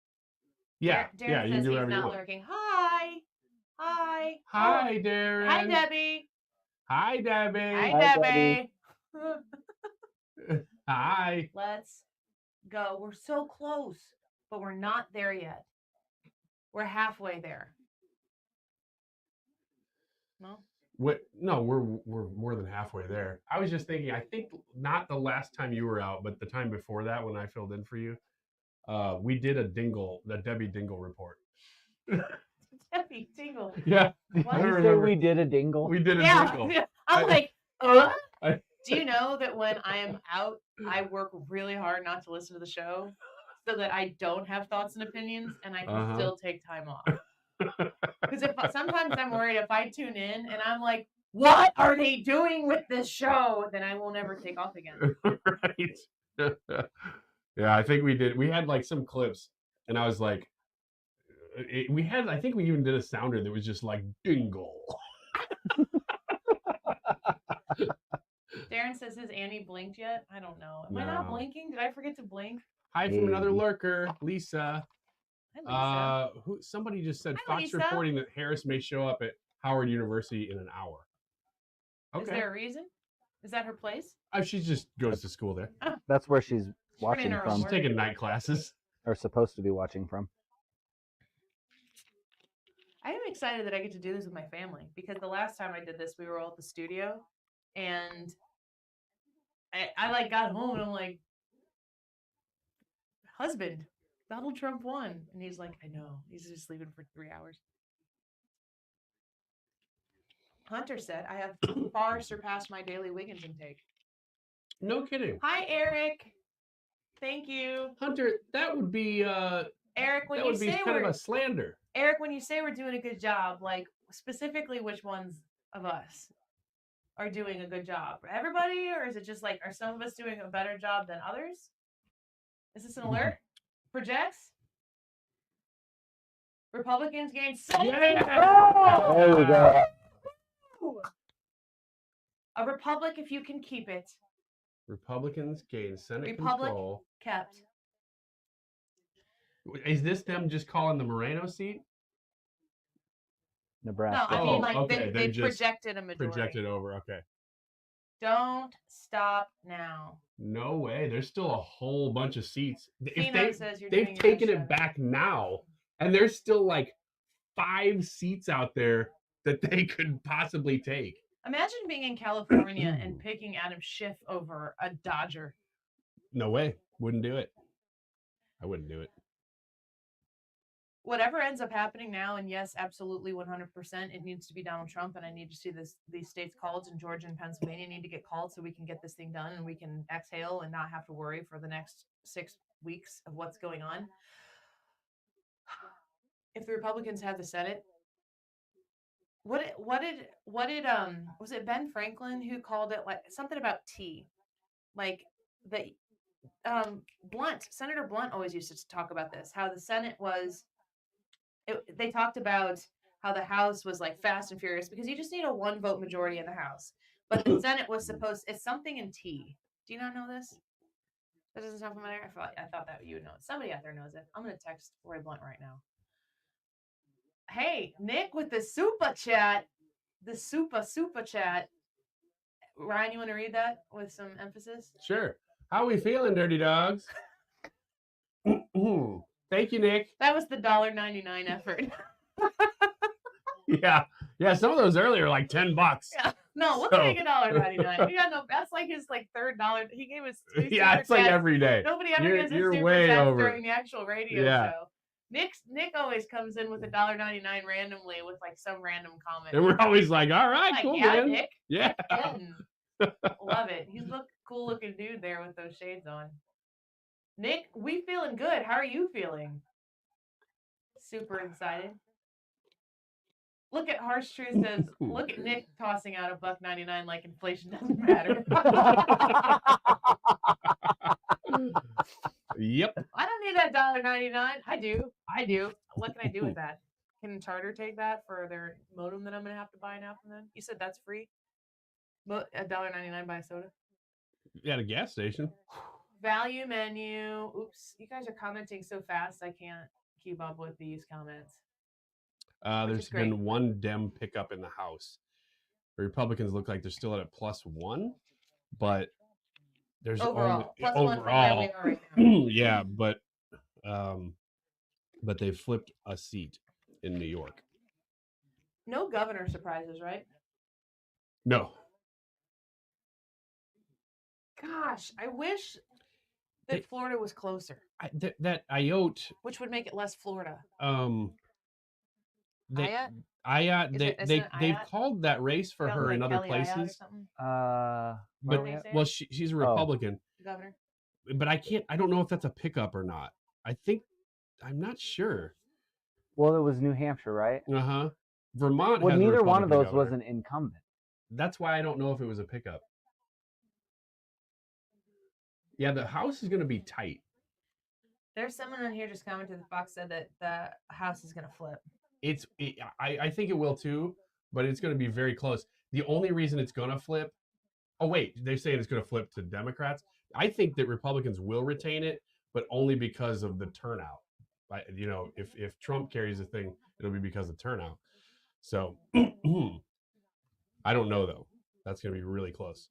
Yeah. Darren you says can do he's whatever you not want. lurking. Hi. Hi, Oh, Darren. Hi, Debbie. Hi, Debbie. Hi, Debbie. Hi. Let's go. We're so close, but we're not there yet. We're halfway there. No? No, we're more than halfway there. I was just thinking, I think not the last time you were out, but the time before that when I filled in for you, we did the Debbie Dingle report. Debbie Dingle. Yeah. Did you say we did a dingle? We did a dingle. Yeah. I'm like, do you know that when I am out, I work really hard not to listen to the show so that I don't have thoughts and opinions and I can still take time off? Because sometimes I'm worried if I tune in and I'm like, what are they doing with this show? Then I will never take off again. Right. Yeah, I think we did. We had like some clips, and I was like, I think we even did a sounder that was just like dingle. Darren says, has Annie blinked yet? I don't know. Am I not blinking? Did I forget to blink? Hi from another lurker, Lisa. Hi, Lisa. Somebody just said Hi, Fox Lisa. reporting that Harris may show up at Howard University in an hour. Okay. Is there a reason? Is that her place? She just goes to school there. That's where she's watching her from. She's taking night classes. Or supposed to be watching from. I am excited that I get to do this with my family because the last time I did this, we were all at the studio and I like got home and I'm like, husband, Donald Trump won. And he's like, I know. He's just sleeping for 3 hours. Hunter said, I have far surpassed my daily Wiggins intake. No kidding. Hi, Eric. Thank you. Hunter, that would be Eric, when that you would be say kind of a slander. Eric, when you say we're doing a good job, like specifically which ones of us are doing a good job? Everybody, or is it just like, are some of us doing a better job than others? Is this an alert? Projects? Republicans gained There we go. A republic if you can keep it. Republicans gain Senate Republic control. kept. Is this them just calling the Moreno seat? Nebraska. No, I mean like okay. they just projected a majority. Projected over. Okay. Don't stop now. No way. There's still a whole bunch of seats. Pheno says you're They've doing your taken best it back now, and there's still like 5 seats out there that they could possibly take. Imagine being in California and picking Adam Schiff over a Dodger. No way. Wouldn't do it. I wouldn't do it. whatever ends up happening now, and yes, absolutely 100%, it needs to be Donald Trump, and I need to see these states called, and Georgia and Pennsylvania need to get called so we can get this thing done and we can exhale and not have to worry for the next 6 weeks of what's going on. If the Republicans have the Senate, what did was it Ben Franklin who called it like something about tea, like that? Senator Blunt always used to talk about this, how the Senate was. They talked about how the House was like fast and furious because you just need a 1-vote majority in the House, but the Senate was supposed. It's something in tea. Do you not know this? That doesn't sound familiar. I thought that you would know it. Somebody out there knows it. I'm gonna text Roy Blunt right now. Hey, Nick with the super chat. The super chat. Ryan, you want to read that with some emphasis? Sure. How we feeling, dirty dogs? Thank you, Nick. That was the $1.99 effort. Yeah. Some of those earlier are like $10. Yeah. No, we'll take $1.99. Yeah, no, that's like his $3rd. He gave us 2 Yeah, it's like chats. every day. Nobody ever gets his You're super way chats over. during the actual radio show. Nick always comes in with $1.99 randomly with like some random comment. And we're always like, all right, like, cool, yeah, man. Nick. Yeah. Love it. He's a cool looking dude there with those shades on. Nick, we feeling good. How are you feeling? Super excited. Look at Harsh Truth says, look at Nick tossing out $1.99 like inflation doesn't matter. Yep. I don't need that $1.99. I do. What can I do with that? Can Charter take that for their modem that I'm gonna have to buy now from them? You said that's free? $1.99 buy a soda? Yeah, at a gas station. Value menu. Oops. You guys are commenting so fast I can't keep up with these comments. There's been one Dem pickup in the House. The Republicans look like they're still at a +1, but there's overall only +1 from where we are right now. Yeah, but they've flipped a seat in New York. No governor surprises, right? No. Gosh, I wish that Florida was closer. That IOT, which would make it less Florida. They've called that race for her in other places. But she's a Republican. Governor. But I don't know if that's a pickup or not. I'm not sure. Well, it was New Hampshire, right? Uh-huh. Vermont. Well, has neither one of those governor. was an incumbent. That's why I don't know if it was a pickup. Yeah, the House is going to be tight. There's someone on here just commented. The Fox said that the House is going to flip. I think it will too, but it's going to be very close. The only reason it's going to flip. Oh wait, they're saying it's going to flip to Democrats. I think that Republicans will retain it, but only because of the turnout. If Trump carries the thing, it'll be because of turnout. So I don't know though. That's going to be really close.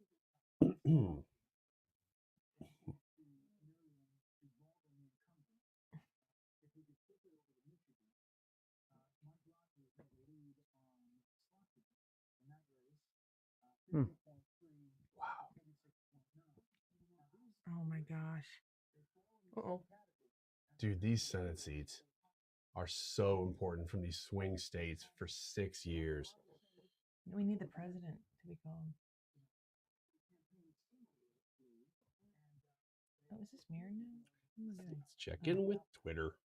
Wow. Oh my gosh. Uh-oh. Dude, these Senate seats are so important from these swing states for 6 years. We need the president to be called. Oh, is this mirrored now? Let's check in with Twitter.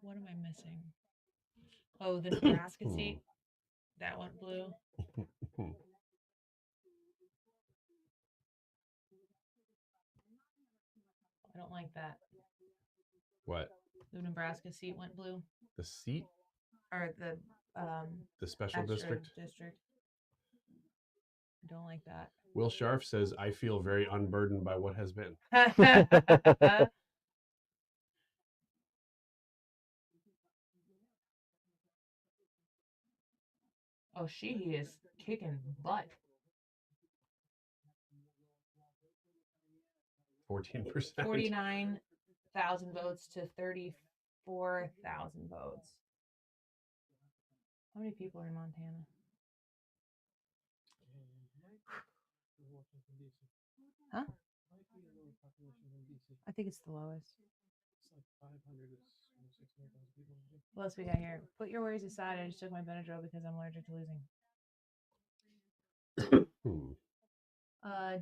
What am I missing? Oh, the Nebraska seat. That went blue. I don't like that. What? The Nebraska seat went blue. The seat? Or the special district? I don't like that. Will Scharf says, I feel very unburdened by what has been. Oh, she is kicking butt. 14%. 49,000 votes to 34,000 votes. How many people are in Montana? Huh? I think it's the lowest. What else we got here? Put your worries aside. I just took my Benadryl because I'm allergic to losing.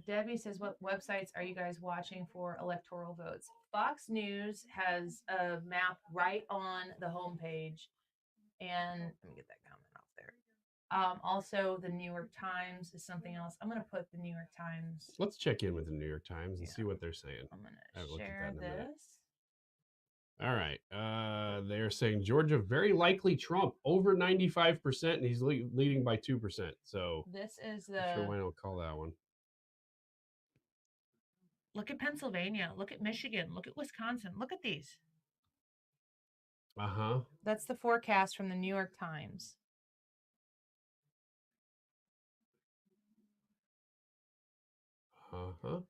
Debbie says, what websites are you guys watching for electoral votes? Fox News has a map right on the homepage. And let me get that comment off there. Also, the New York Times is something else. I'm going to put the New York Times. Let's check in with the New York Times and see what they're saying. I'm going to share this. All right. They're saying Georgia, very likely Trump, over 95%, and he's leading by 2%. So this is not sure why I don't call that one. Look at Pennsylvania. Look at Michigan. Look at Wisconsin. Look at these. Uh-huh. That's the forecast from the New York Times. Uh-huh.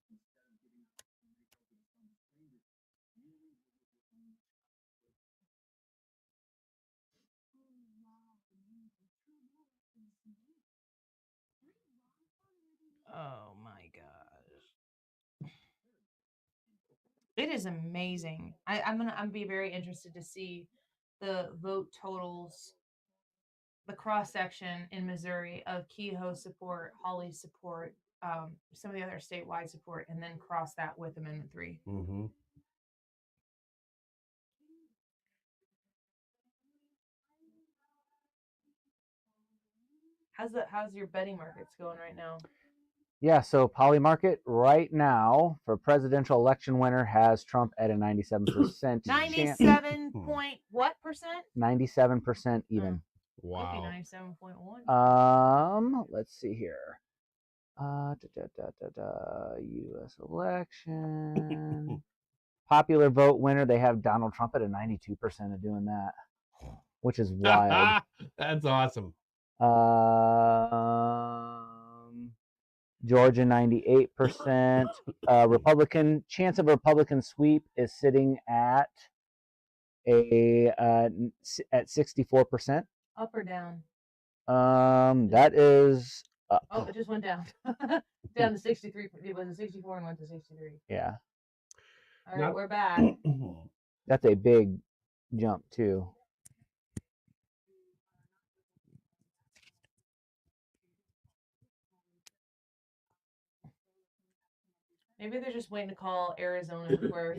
Oh my gosh. It is amazing. I'm be very interested to see the vote totals, the cross section in Missouri of Kehoe's support, Hawley's support, some of the other statewide support, and then cross that with Amendment 3. Mm-hmm. How's your betting markets going right now? Yeah, so Polymarket right now for presidential election winner has Trump at a 97%. 97 point what percent? 97% even. Wow. 97.1. Let's see here. U.S. election. Popular vote winner, they have Donald Trump at a 92% of doing that, which is wild. That's awesome. Georgia 98%. Republican chance of a Republican sweep is sitting at at 64%. Up or down? That is. Oh, it just went down. Down to 63. It was a 64 and went to 63. Yeah. All right, we're back. That's a big jump too. Maybe they're just waiting to call Arizona before.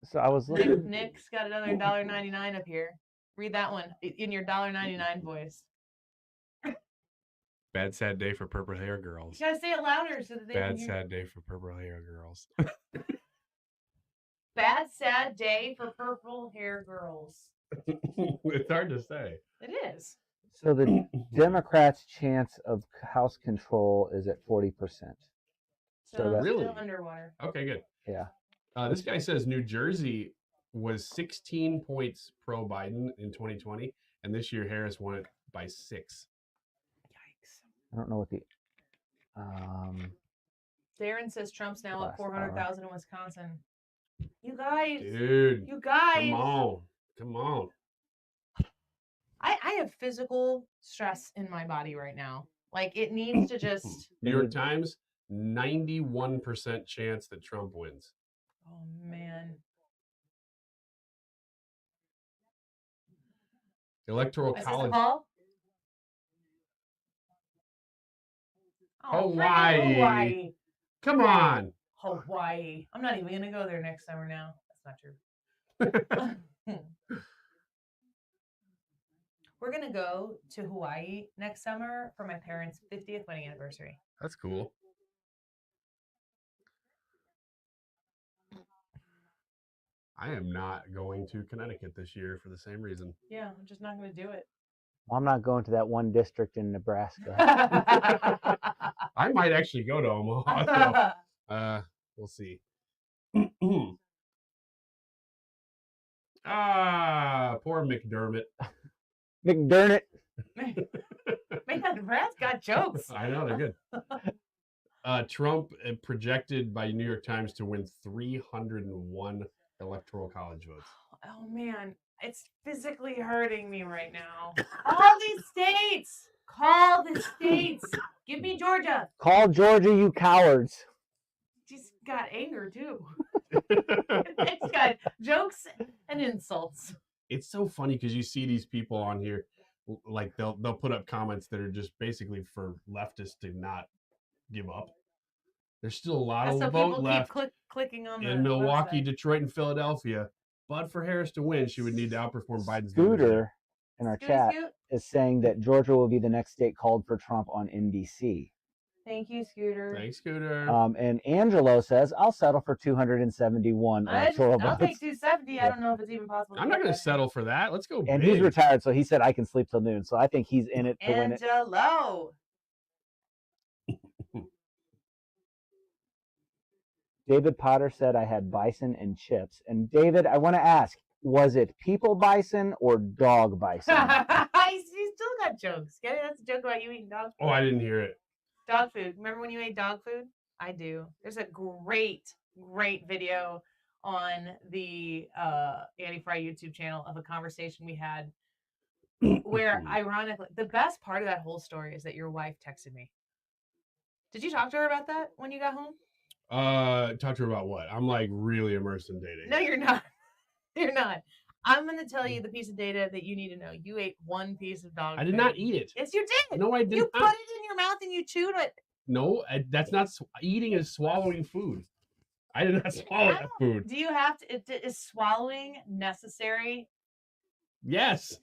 So I was looking. Nick's got another $1.99 up here. Read that one in your $1.99 voice. Bad sad day for purple hair girls. You gotta say it louder so that they can Bad hear. sad day for purple hair girls. Bad sad day for purple hair girls. It's hard to say. It is. So the Democrats' chance of House control is at 40%. So that's really still underwater. Okay, good. Yeah. This guy says New Jersey was 16 points pro Biden in 2020, and this year Harris won it by 6. I don't know what the. Darren says Trump's now at Last 400,000 in Wisconsin. You guys. Dude. You guys. Come on. I have physical stress in my body right now. Like it needs to just. New York Times, 91% chance that Trump wins. Oh man. Electoral Is College. this a call? Oh, Hawaii. Hawaii. Come on. Hawaii. I'm not even gonna go there next summer now. That's not true. We're gonna go to Hawaii next summer for my parents' 50th wedding anniversary. That's cool. I am not going to Connecticut this year for the same reason. Yeah, I'm just not gonna do it. Well, I'm not going to that one district in Nebraska. I might actually go to Omaha. So, we'll see. Poor McDermott. McDermott. Man, Brad's got jokes. I know, they're good. Trump projected by New York Times to win 301 electoral college votes. Oh man, it's physically hurting me right now. All these states. Call the states. Give me Georgia. Call Georgia, you cowards. She's got anger too. It's got jokes and insults. It's so funny because you see these people on here, like they'll put up comments that are just basically for leftists to not give up. There's still a lot of So vote people left keep clicking on in Milwaukee, website. Detroit, and Philadelphia. But for Harris to win, she would need to outperform Biden's numbers. Scooter in our chat Scoot. is saying that Georgia will be the next state called for Trump on NBC. Thank you, Scooter. Thanks, Scooter. And Angelo says, I'll settle for 271 electoral I'll votes. take 270. I don't know if it's even possible. I'm not going to settle for that. Let's go. And big. he's retired, so he said I can sleep till noon. So I think he's in it to win it. Angelo. David Potter said I had bison and chips. And David, I want to ask, was it people bison or dog bison? He still got jokes. Get it? That's a joke about you eating dog food. Oh, I didn't hear it. Dog food. Remember when you ate dog food? I do. There's a great video on the Annie Frey YouTube channel of a conversation we had where, ironically, the best part of that whole story is that your wife texted me. Did you talk to her about that when you got home? Talk to her about what? I'm like really immersed in dating. No, you're not. You're not. I'm going to tell you the piece of data that you need to know. You ate one piece of dog food. I did not eat it. Yes, you did. No, I did You not. put it in your mouth and you chewed it. No, that's not eating. Is swallowing food. I did not swallow that food. Do you have to? Is swallowing necessary? Yes,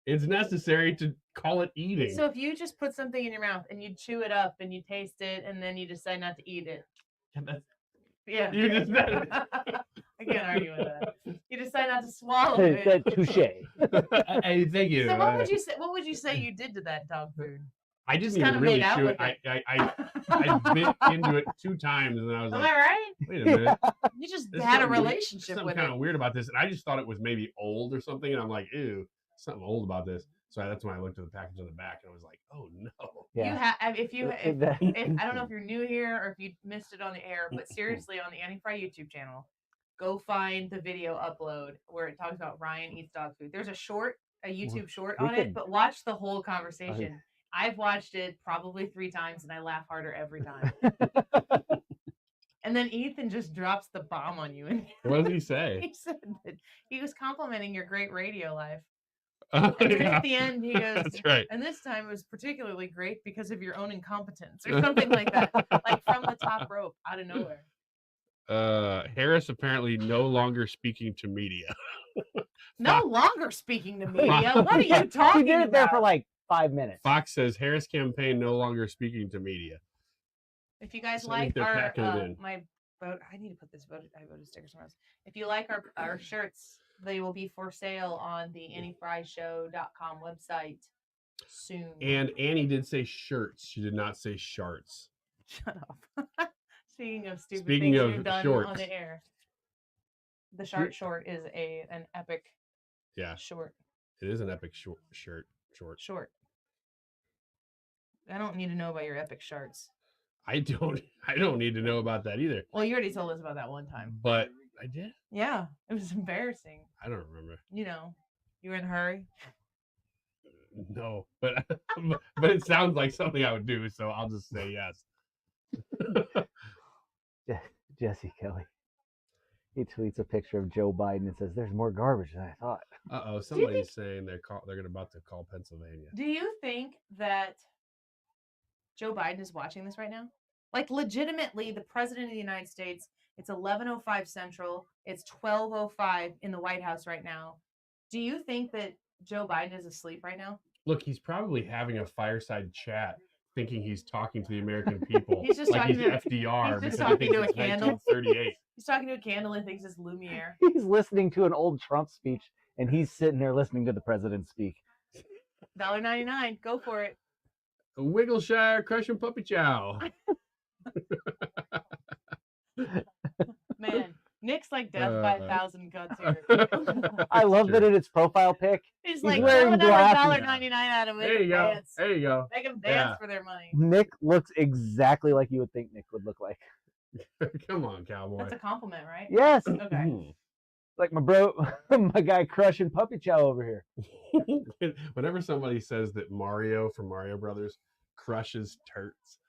it's necessary to call it eating. So if you just put something in your mouth and you chew it up and you taste it and then you decide not to eat it. Yeah. You just I can't argue with that. You decide not to swallow it. Touche. Hey, thank you. So what would you say? What would you say you did to that dog food? I didn't Just even kinda really made out chew with it. I bit into it 2 times, and I was Am like, I right? "Wait a minute." You just There's had a something- relationship something with kind it. of weird about this, and I just thought it was maybe old or something, and I'm like, "Ew, something old about this." So that's when I looked at the package on the back, and I was like, "Oh no." You have if I don't know if you're new here or if you missed it on the air, but seriously, on the Annie Frey YouTube channel, go find the video upload where it talks about Ryan eats dog food. There's a YouTube short we on could- it, but watch the whole conversation. I've watched it probably 3 times and I laugh harder every time. And then Ethan just drops the bomb on you. And What did he say? he said that he was complimenting your great radio life. Oh, And then yeah. at the end, he goes, That's right. and this time it was particularly great because of your own incompetence or something like that, like from the top rope out of nowhere. Harris apparently no longer speaking to media. No longer speaking to media. What are you talking He did it about? there for like 5 minutes. Fox says Harris campaign no longer speaking to media. If you guys So I think like they're our packing it in. my vote, I need to put this vote. I voted sticker somewhere else. If you like our shirts, they will be for sale on the AnnieFryShow.com website soon. And Annie did say shirts. She did not say sharts. Shut up. Speaking of stupid Speaking things of we've done shorts. on the air, the Shart Short is an epic Yeah. short. It is an epic short. Short. I don't need to know about your epic sharts. I don't need to know about that either. Well, you already told us about that one time. But I did. Yeah, it was embarrassing. I don't remember. You know, you were in a hurry. No, but but it sounds like something I would do, so I'll just say yes. Jesse Kelly. He tweets a picture of Joe Biden and says, "There's more garbage than I thought." Somebody's saying they're about to call Pennsylvania. Do you think that Joe Biden is watching this right now? Like, legitimately, the president of the United States, it's 11:05 Central, it's 12:05 in the White House right now. Do you think that Joe Biden is asleep right now? Look, he's probably having a fireside chat, thinking he's talking to the American people. He's just like talking he's to FDR. he's just because he talking thinks to a it's candle. 1938. He's talking to a candle and thinks it's Lumiere. He's listening to an old Trump speech, and he's sitting there listening to the president speak. $1.99. Go for it. Wiggleshire crushing puppy chow. Man, Nick's like death by 1,000 cuts here. I love that in its profile pic. He's like, wearing another glasses. $1.99 out of it. There you go. Dance. There you go. Make them dance for their money. Nick looks exactly like you would think Nick would look like. Come on, cowboy. That's a compliment, right? Yes. Okay. Like my bro, my guy crushing puppy chow over here. Whenever somebody says that Mario from Mario Brothers crushes turds,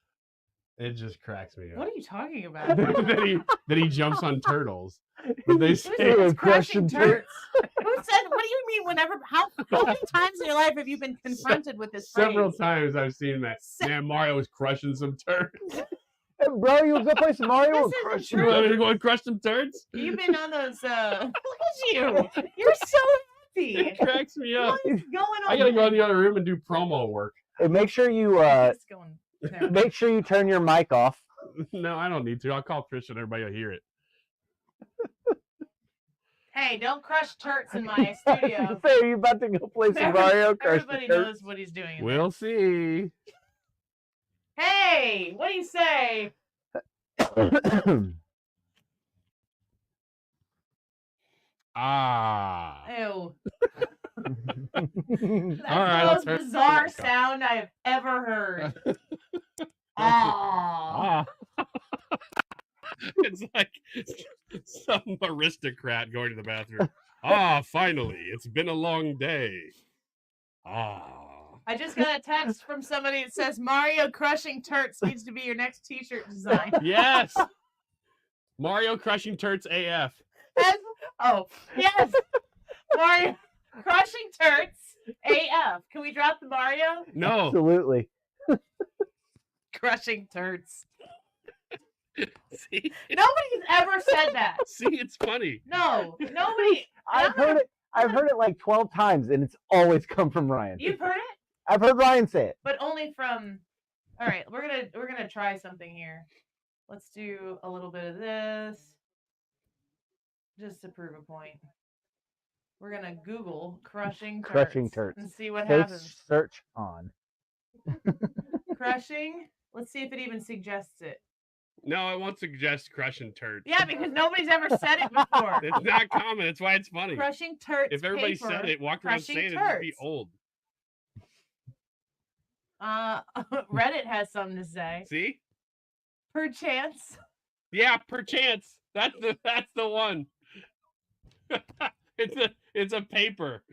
It just cracks me up. What are you talking about? that he jumps on turtles. But they Who say says crushing turds? Who said? What do you mean? Whenever? How many times in your life have you been confronted with this several phrase? times I've seen that. Man, Mario was crushing some turds. Hey, bro, you want to go play some Mario and crush You want me to go and crush some turds? You've been on those. Look at you. You're so happy. It cracks me up. What is going on? I gotta go in the other room and do promo work. Hey, make sure you make sure you turn your mic off. No, I don't need to. I'll call Trish and everybody will hear it. Hey, don't crush turds in my studio. Say, are you about to go play some Mario? Everybody knows what he's doing. We'll see. Hey, what do you say? Ah. Ew. All That's right, the I'll most turn- bizarre sound I've ever heard. Ah. It's like some aristocrat going to the bathroom. Ah, finally, it's been a long day. Ah. I just got a text from somebody that says Mario crushing turds needs to be your next T-shirt design. Yes. Mario crushing turds AF. Oh, yes. Mario crushing turds AF. Can we drop the Mario? No. Absolutely. Crushing turds. See? Nobody's ever said that. See, it's funny. No, nobody. I've heard it like 12 times, and it's always come from Ryan. You've heard it, I've heard Ryan say it. but only from. All right, we're gonna try something here. Let's do a little bit of this, just to prove a point. We're gonna Google crushing turds and see what happens. Search on. Crushing. Let's see if it even suggests it. No, I won't suggest crushing turds. Yeah, because nobody's ever said it before. It's not common. That's why it's funny. Crushing turds. If everybody paper, said it, walked around crushing saying it, turds. it'd be old. Reddit has something to say. See? Perchance. Yeah, perchance. That's the one. it's a paper.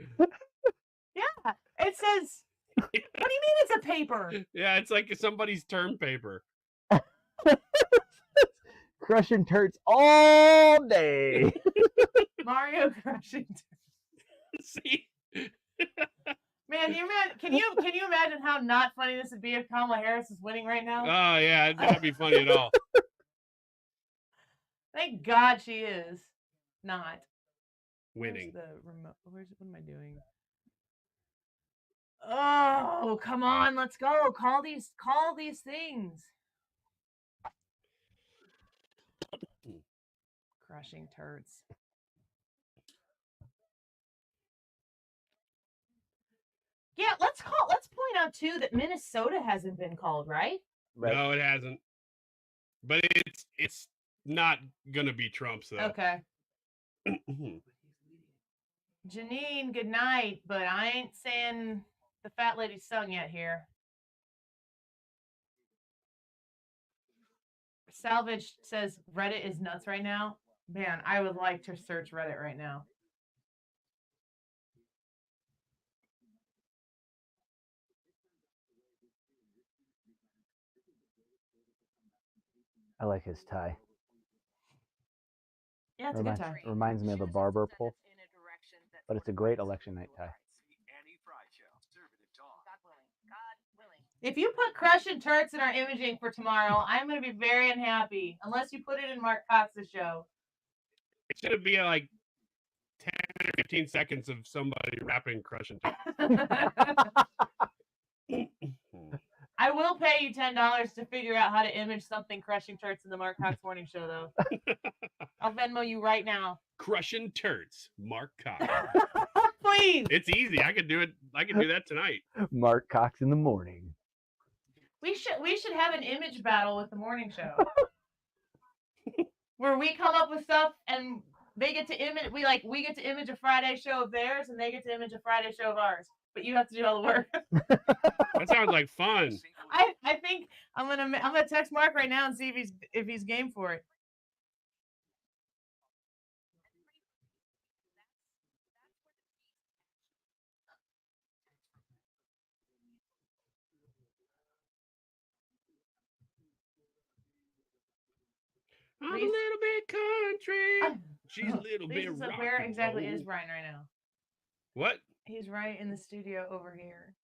Yeah, it says. What do you mean it's a paper? Yeah, it's like somebody's term paper. Crushing turds all day. Mario crushing turds. See? Man, can you imagine how not funny this would be if Kamala Harris is winning right now? Oh yeah, it'd not be funny at all. Thank God she is not Winning. Where's the remote? What am I doing? Oh, come on, let's go. Call these things. Crushing turds. Yeah, let's point out too that Minnesota hasn't been called, right? No, it hasn't. But it's not gonna be Trump's though. Okay. Janine, good night, but I ain't saying the fat lady's sung yet here. Salvage says Reddit is nuts right now. Man, I would like to search Reddit right now. I like his tie. Yeah, it's a good tie. Reminds me of a barber pole, but it's a great election night tie. If you put crushing turds in our imaging for tomorrow, I'm going to be very unhappy. Unless you put it in Mark Cox's show. It should be like 10 or 15 seconds of somebody rapping crushing turds. I will pay you $10 to figure out how to image something crushing turds in the Mark Cox Morning Show, though. I'll Venmo you right now. Crushing turds, Mark Cox. Please. It's easy. I could do it. I could do that tonight. Mark Cox in the morning. We should have an image battle with the morning show. Where we come up with stuff and they get to image we get to image a Friday show of theirs and they get to image a Friday show of ours. But you have to do all the work. That sounds like fun. I think I'm gonna text Mark right now and see if he's game for it. I'm Reese? a little bit country. She's a little bit Lisa, rock where and exactly roll. is Brian right now? What? He's right in the studio over here.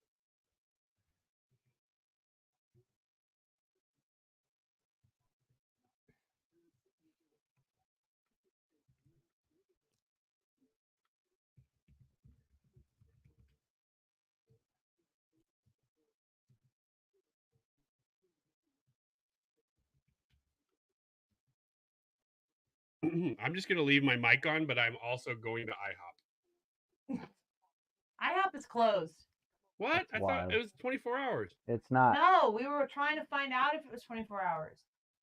I'm just gonna leave my mic on, but I'm also going to IHOP. IHOP is closed. What? I thought Wild. it was 24 hours. It's not. No, we were trying to find out if it was 24 hours.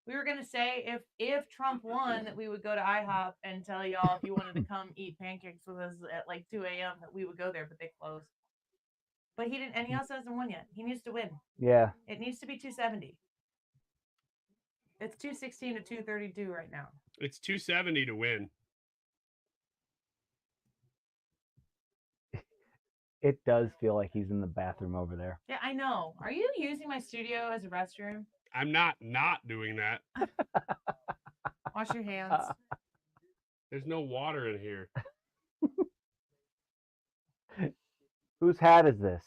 We were gonna say if Trump won, that we would go to IHOP and tell y'all if you wanted to come eat pancakes with us at like 2 a.m. that we would go there, but they closed. But he didn't, and he also hasn't won yet. He needs to win. Yeah. It needs to be 270. It's 216 to 232 right now. It's 270 to win. It does feel like he's in the bathroom over there. Yeah, I know. Are you using my studio as a restroom? I'm not doing that. Wash your hands. There's no water in here. Whose hat is this?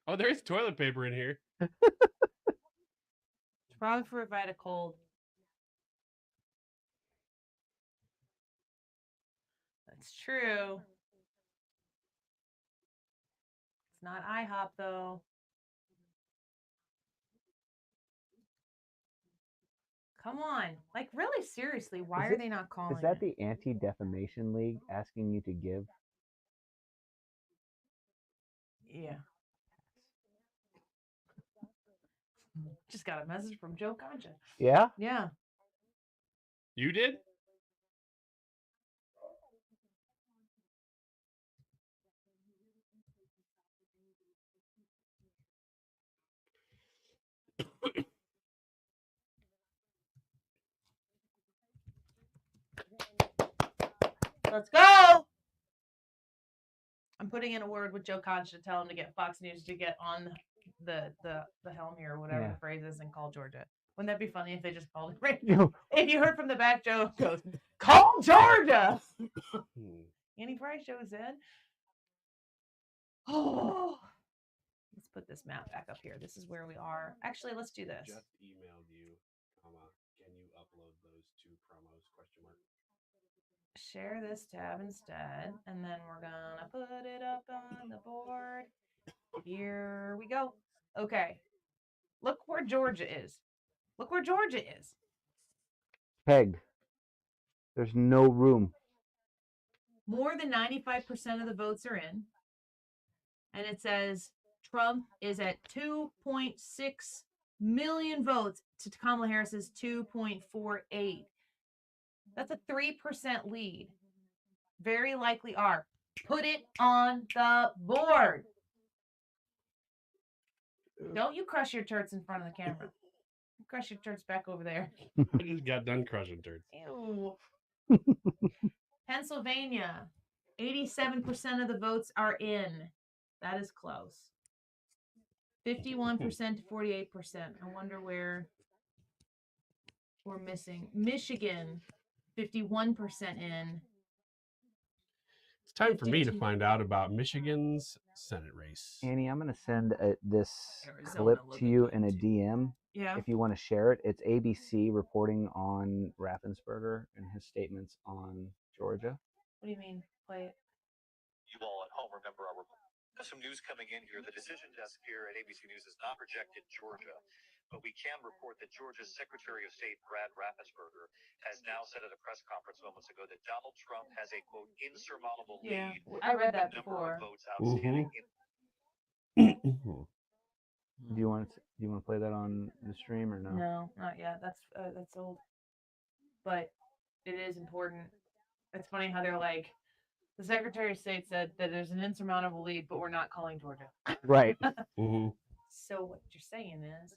Oh, there's toilet paper in here. It's probably for if I had a cold. That's true. It's not IHOP though. Come on. Like really seriously, why are they not calling Is that it? the Anti-Defamation League asking you to give? Yeah. Just got a message from Joe Concha. Yeah? Yeah. You did? Let's go. I'm putting in a word with Joe Concha to tell him to get Fox News to get on the helm here or whatever Yeah. the phrase is and call Georgia. Wouldn't that be funny if they just called it right? If you heard from the back, Joe goes, call Georgia. Annie Frey shows in. Oh, let's put this map back up here. This is where we are. Actually, let's do this. Just emailed you, can you upload those 2 promos? ? Share this tab instead, and then we're gonna put it up on the board. Here we go. Okay. Look where Georgia is. Look where Georgia is. Peg. There's no room. More than 95% of the votes are in. And it says Trump is at 2.6 million votes to Kamala Harris's 2.48. That's a 3% lead. Very likely are. Put it on the board. Don't you crush your turds in front of the camera. Crush your turds back over there. I just got done crushing turds. Ew. Pennsylvania, 87% of the votes are in. That is close. 51% to 48%. I wonder where we're missing. Michigan, 51% in. It's time for me to find out about Michigan's Senate race. Annie, I'm going to send this Arizona clip to looking you in a DM. Yeah. If you want to share it. It's ABC reporting on Raffensperger and his statements on Georgia. What do you mean? Play it. You all at home remember our report. Some news coming in here. The decision desk here at ABC News has not projected Georgia, but we can report that Georgia's Secretary of State, Brad Raffensperger, has now said at a press conference moments ago that Donald Trump has a, quote, insurmountable Yeah, lead. I read that number before. of votes outstanding. Do you want to play that on the stream or no? No, not yet. That's old. But it is important. It's funny how they're like, the Secretary of State said that there's an insurmountable lead, but we're not calling Georgia. Right. So what you're saying is,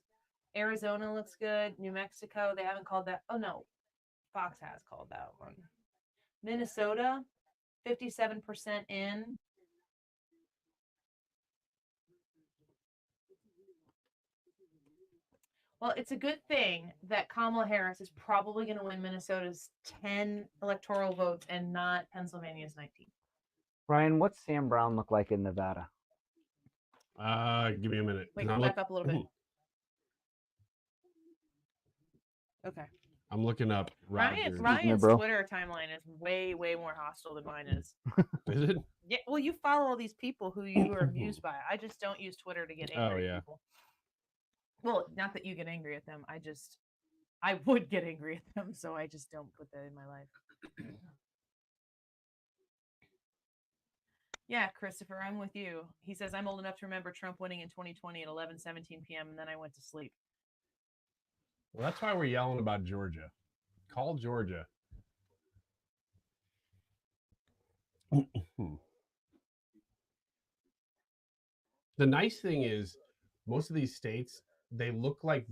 Arizona looks good. New Mexico, they haven't called that. Oh no, Fox has called that one. Minnesota, 57% in. Well, it's a good thing that Kamala Harris is probably going to win Minnesota's 10 electoral votes and not Pennsylvania's 19. Ryan, what's Sam Brown look like in Nevada? Give me a minute. Wait, come back up a little bit. Okay. I'm looking up Rogers. Ryan's Twitter timeline is way, way more hostile than mine is. Is it? Yeah. Well, you follow all these people who you are amused by. I just don't use Twitter to get angry at people. Well, not that you get angry at them. I would get angry at them, so I just don't put that in my life. Yeah, Christopher, I'm with you. He says, I'm old enough to remember Trump winning in 2020 at 11:17 p.m., and then I went to sleep. Well, that's why we're yelling about Georgia. Call Georgia. The nice thing is, most of these states, they look like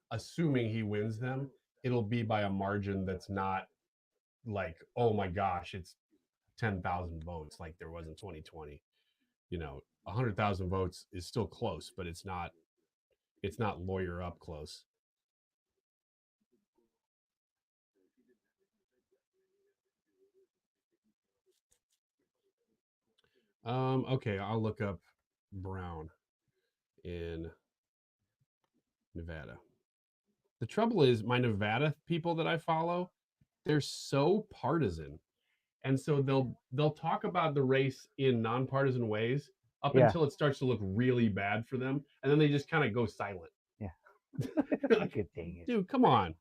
assuming he wins them, it'll be by a margin that's not like, oh my gosh, it's 10,000 votes like there was in 2020. 100,000 votes is still close, but it's not lawyer up close. Okay, I'll look up Brown in Nevada. The trouble is, my Nevada people that I follow, they're so partisan. And so they'll talk about the race in nonpartisan ways until it starts to look really bad for them, and then they just kind of go silent. Yeah. Good dang it. Dude, come on.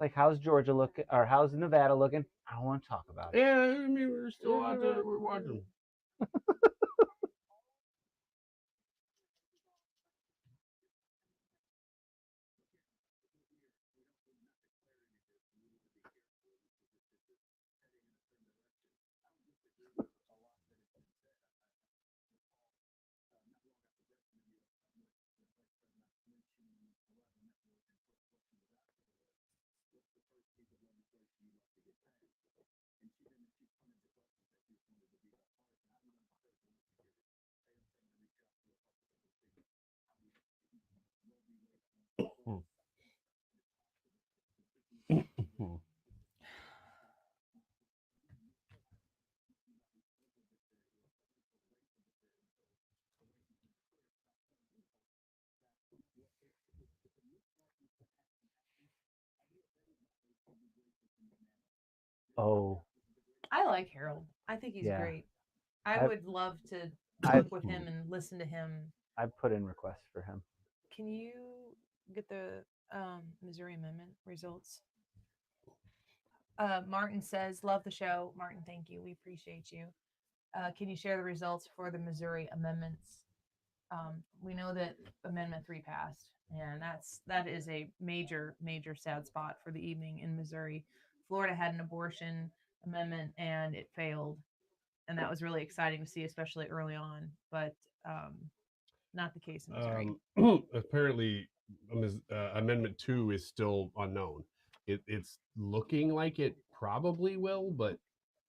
Like, how's Georgia looking, or how's Nevada looking? I don't want to talk about it. Yeah, I mean, we're still out there. We're watching. Oh. I like Harold. I think he's great. I would love to I've- talk with him and listen to him. I've put in requests for him. Can you get the Missouri Amendment results? Martin says, love the show. Martin, thank you. We appreciate you. Can you share the results for the Missouri amendments? We know that Amendment 3 passed, and that is a major, major sad spot for the evening in Missouri. Florida had an abortion amendment, and it failed. And that was really exciting to see, especially early on, but not the case in Missouri. Apparently, Amendment 2 is still unknown. It's looking like it probably will, but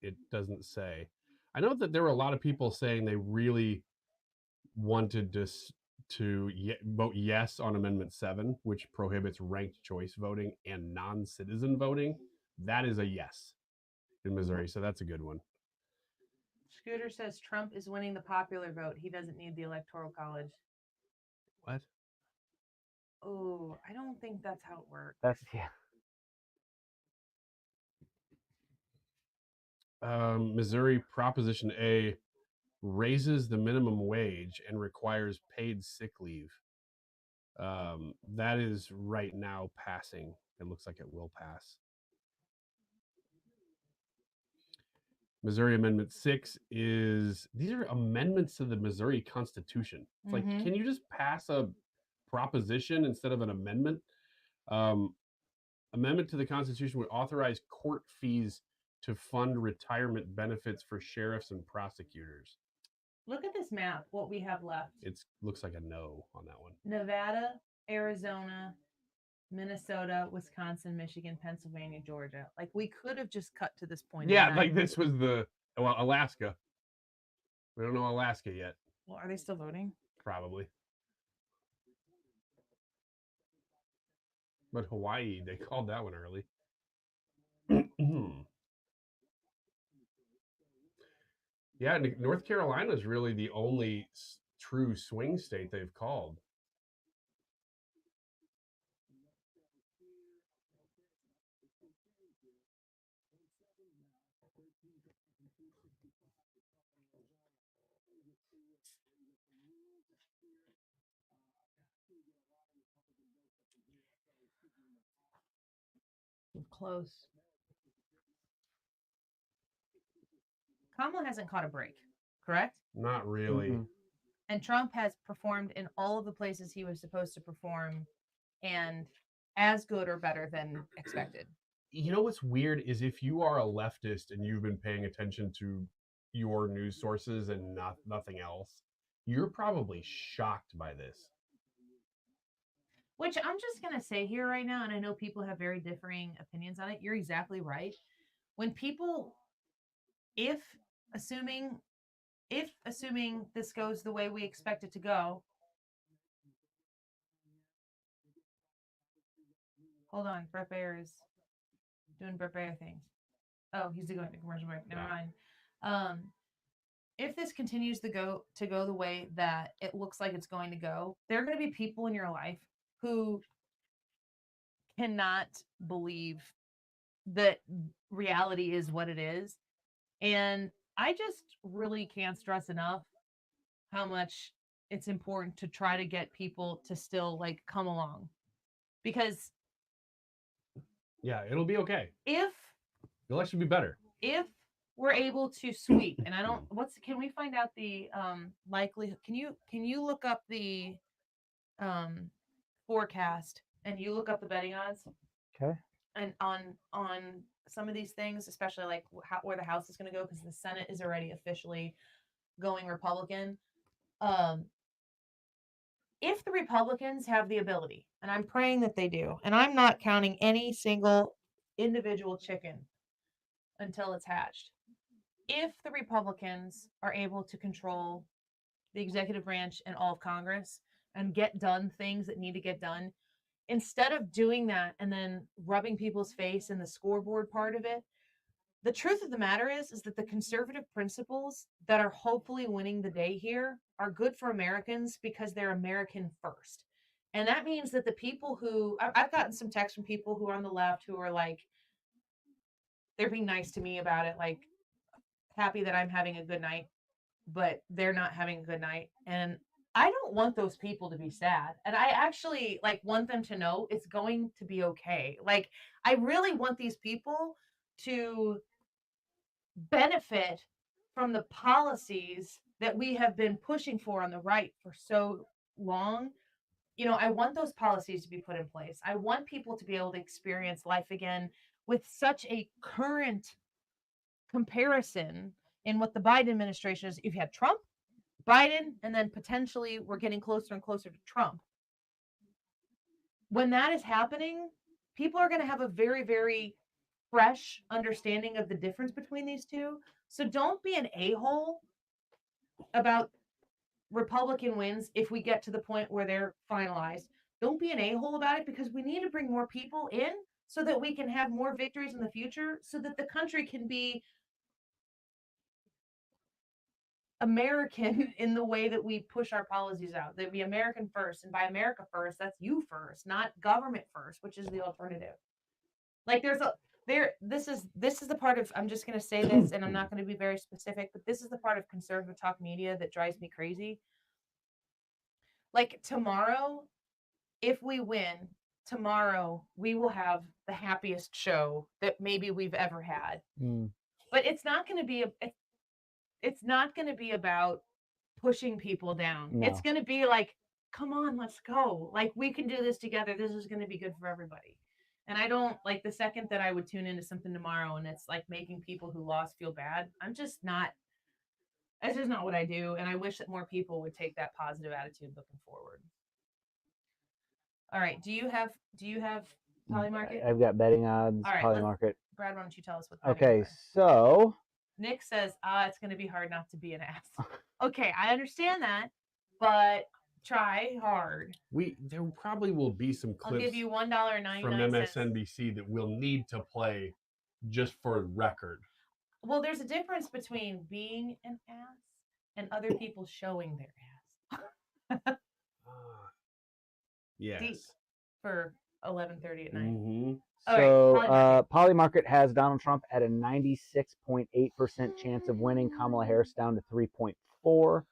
it doesn't say. I know that there were a lot of people saying they really wanted to vote yes on Amendment 7, which prohibits ranked choice voting and non-citizen voting. That is a yes in Missouri, so that's a good one. Scooter says Trump is winning the popular vote. He doesn't need the Electoral College. What? Oh, I don't think that's how it works. Missouri Proposition A raises the minimum wage and requires paid sick leave. That is right now passing. It looks like it will pass. Missouri Amendment 6 these are amendments to the Missouri Constitution. It's like, can you just pass a proposition instead of an amendment? Amendment to the Constitution would authorize court fees to fund retirement benefits for sheriffs and prosecutors. Look at this map, what we have left. It looks like a no on that one. Nevada, Arizona, Minnesota, Wisconsin, Michigan, Pennsylvania, Georgia. Like, we could have just cut to this point. Yeah, like this was Alaska. We don't know Alaska yet. Well, are they still voting? Probably. But Hawaii, they called that one early. Yeah, North Carolina is really the only true swing state they've called. Close. Kamala hasn't caught a break, correct? Not really. And Trump has performed in all of the places he was supposed to perform and as good or better than expected. You know what's weird is if you are a leftist and you've been paying attention to your news sources and nothing else, you're probably shocked by this. Which I'm just going to say here right now, and I know people have very differing opinions on it. You're exactly right. When people, if assuming this goes the way we expect it to go, hold on, Brett Baer is doing Brett Baer things. Oh, he's going to commercial break. Never mind. If this continues to go the way that it looks like it's going to go, there are going to be people in your life who cannot believe that reality is what it is. And I just really can't stress enough how much it's important to try to get people to still like come along. Because yeah, it'll be okay. If the election will be better. If we're able to sweep, and I don't can we find out the likelihood? Can you look up the forecast and you look up the betting odds? Okay. And on some of these things, especially like where the House is going to go, because the Senate is already officially going Republican. If the Republicans have the ability, and I'm praying that they do, and I'm not counting any single individual chicken until it's hatched. If the Republicans are able to control the executive branch and all of Congress and get done things that need to get done, instead of doing that and then rubbing people's face in the scoreboard part of it, the truth of the matter is that the conservative principles that are hopefully winning the day here are good for Americans because they're American first. And that means that the people who, I've gotten some texts from people who are on the left who are like, they're being nice to me about it, like happy that I'm having a good night, but they're not having a good night. And I don't want those people to be sad. And I actually like want them to know it's going to be okay. Like, I really want these people to benefit from the policies that we have been pushing for on the right for so long. You know, I want those policies to be put in place. I want people to be able to experience life again with such a current comparison in what the Biden administration is. You've had Trump, Biden, and then potentially we're getting closer and closer to Trump. When that is happening, people are going to have a very, very fresh understanding of the difference between these two. So don't be an a-hole about Republican wins if we get to the point where they're finalized. Don't be an a-hole about it, because we need to bring more people in so that we can have more victories in the future, so that the country can be American in the way that we push our policies out. They'd be American first, and by America first, that's you first, not government first, which is the alternative. Like this is the part of, I'm just going to say this, and I'm not going to be very specific, but this is the part of conservative talk media that drives me crazy. Like tomorrow, if we win, tomorrow we will have the happiest show that maybe we've ever had. But it's not going to be it's not going to be about pushing people down. No. It's going to be like, come on, let's go. Like, we can do this together. This is going to be good for everybody. And I don't like the second that I would tune into something tomorrow and it's like making people who lost feel bad. That's just not what I do. And I wish that more people would take that positive attitude looking forward. All right. Do you have Polymarket? I've got betting odds, all right, Polymarket. Brad, why don't you tell us what Okay, so Nick says, it's going to be hard not to be an ass. Okay, I understand that, but Try hard. There probably will be some I'll clips give you $1.99 from MSNBC that we'll need to play just for record. Well, there's a difference between being an ass and other people showing their ass. Yes. Deep for 11:30 at night. Mm-hmm. All So right, Polymarket has Donald Trump at a 96.8% chance of winning, Kamala Harris down to 3.4.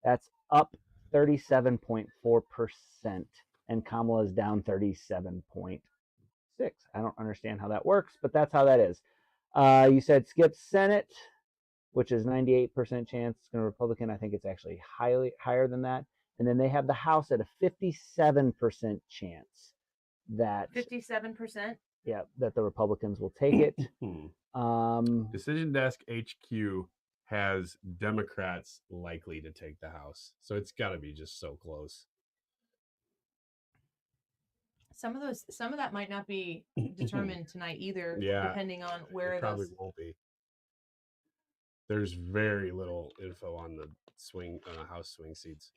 That's up 37.4%, and Kamala is down 37.6. I don't understand how that works, but that's how that is. You said Skip Senate, which is 98% chance it's going to Republican. I think it's actually higher than that. And then they have the House at a 57% chance that 57%. Yeah, that the Republicans will take it. Decision Desk HQ has Democrats likely to take the House, so it's got to be just so close. Some of that might not be determined tonight either, Yeah, depending on where it probably those. won't be. There's very little info on the House swing seats.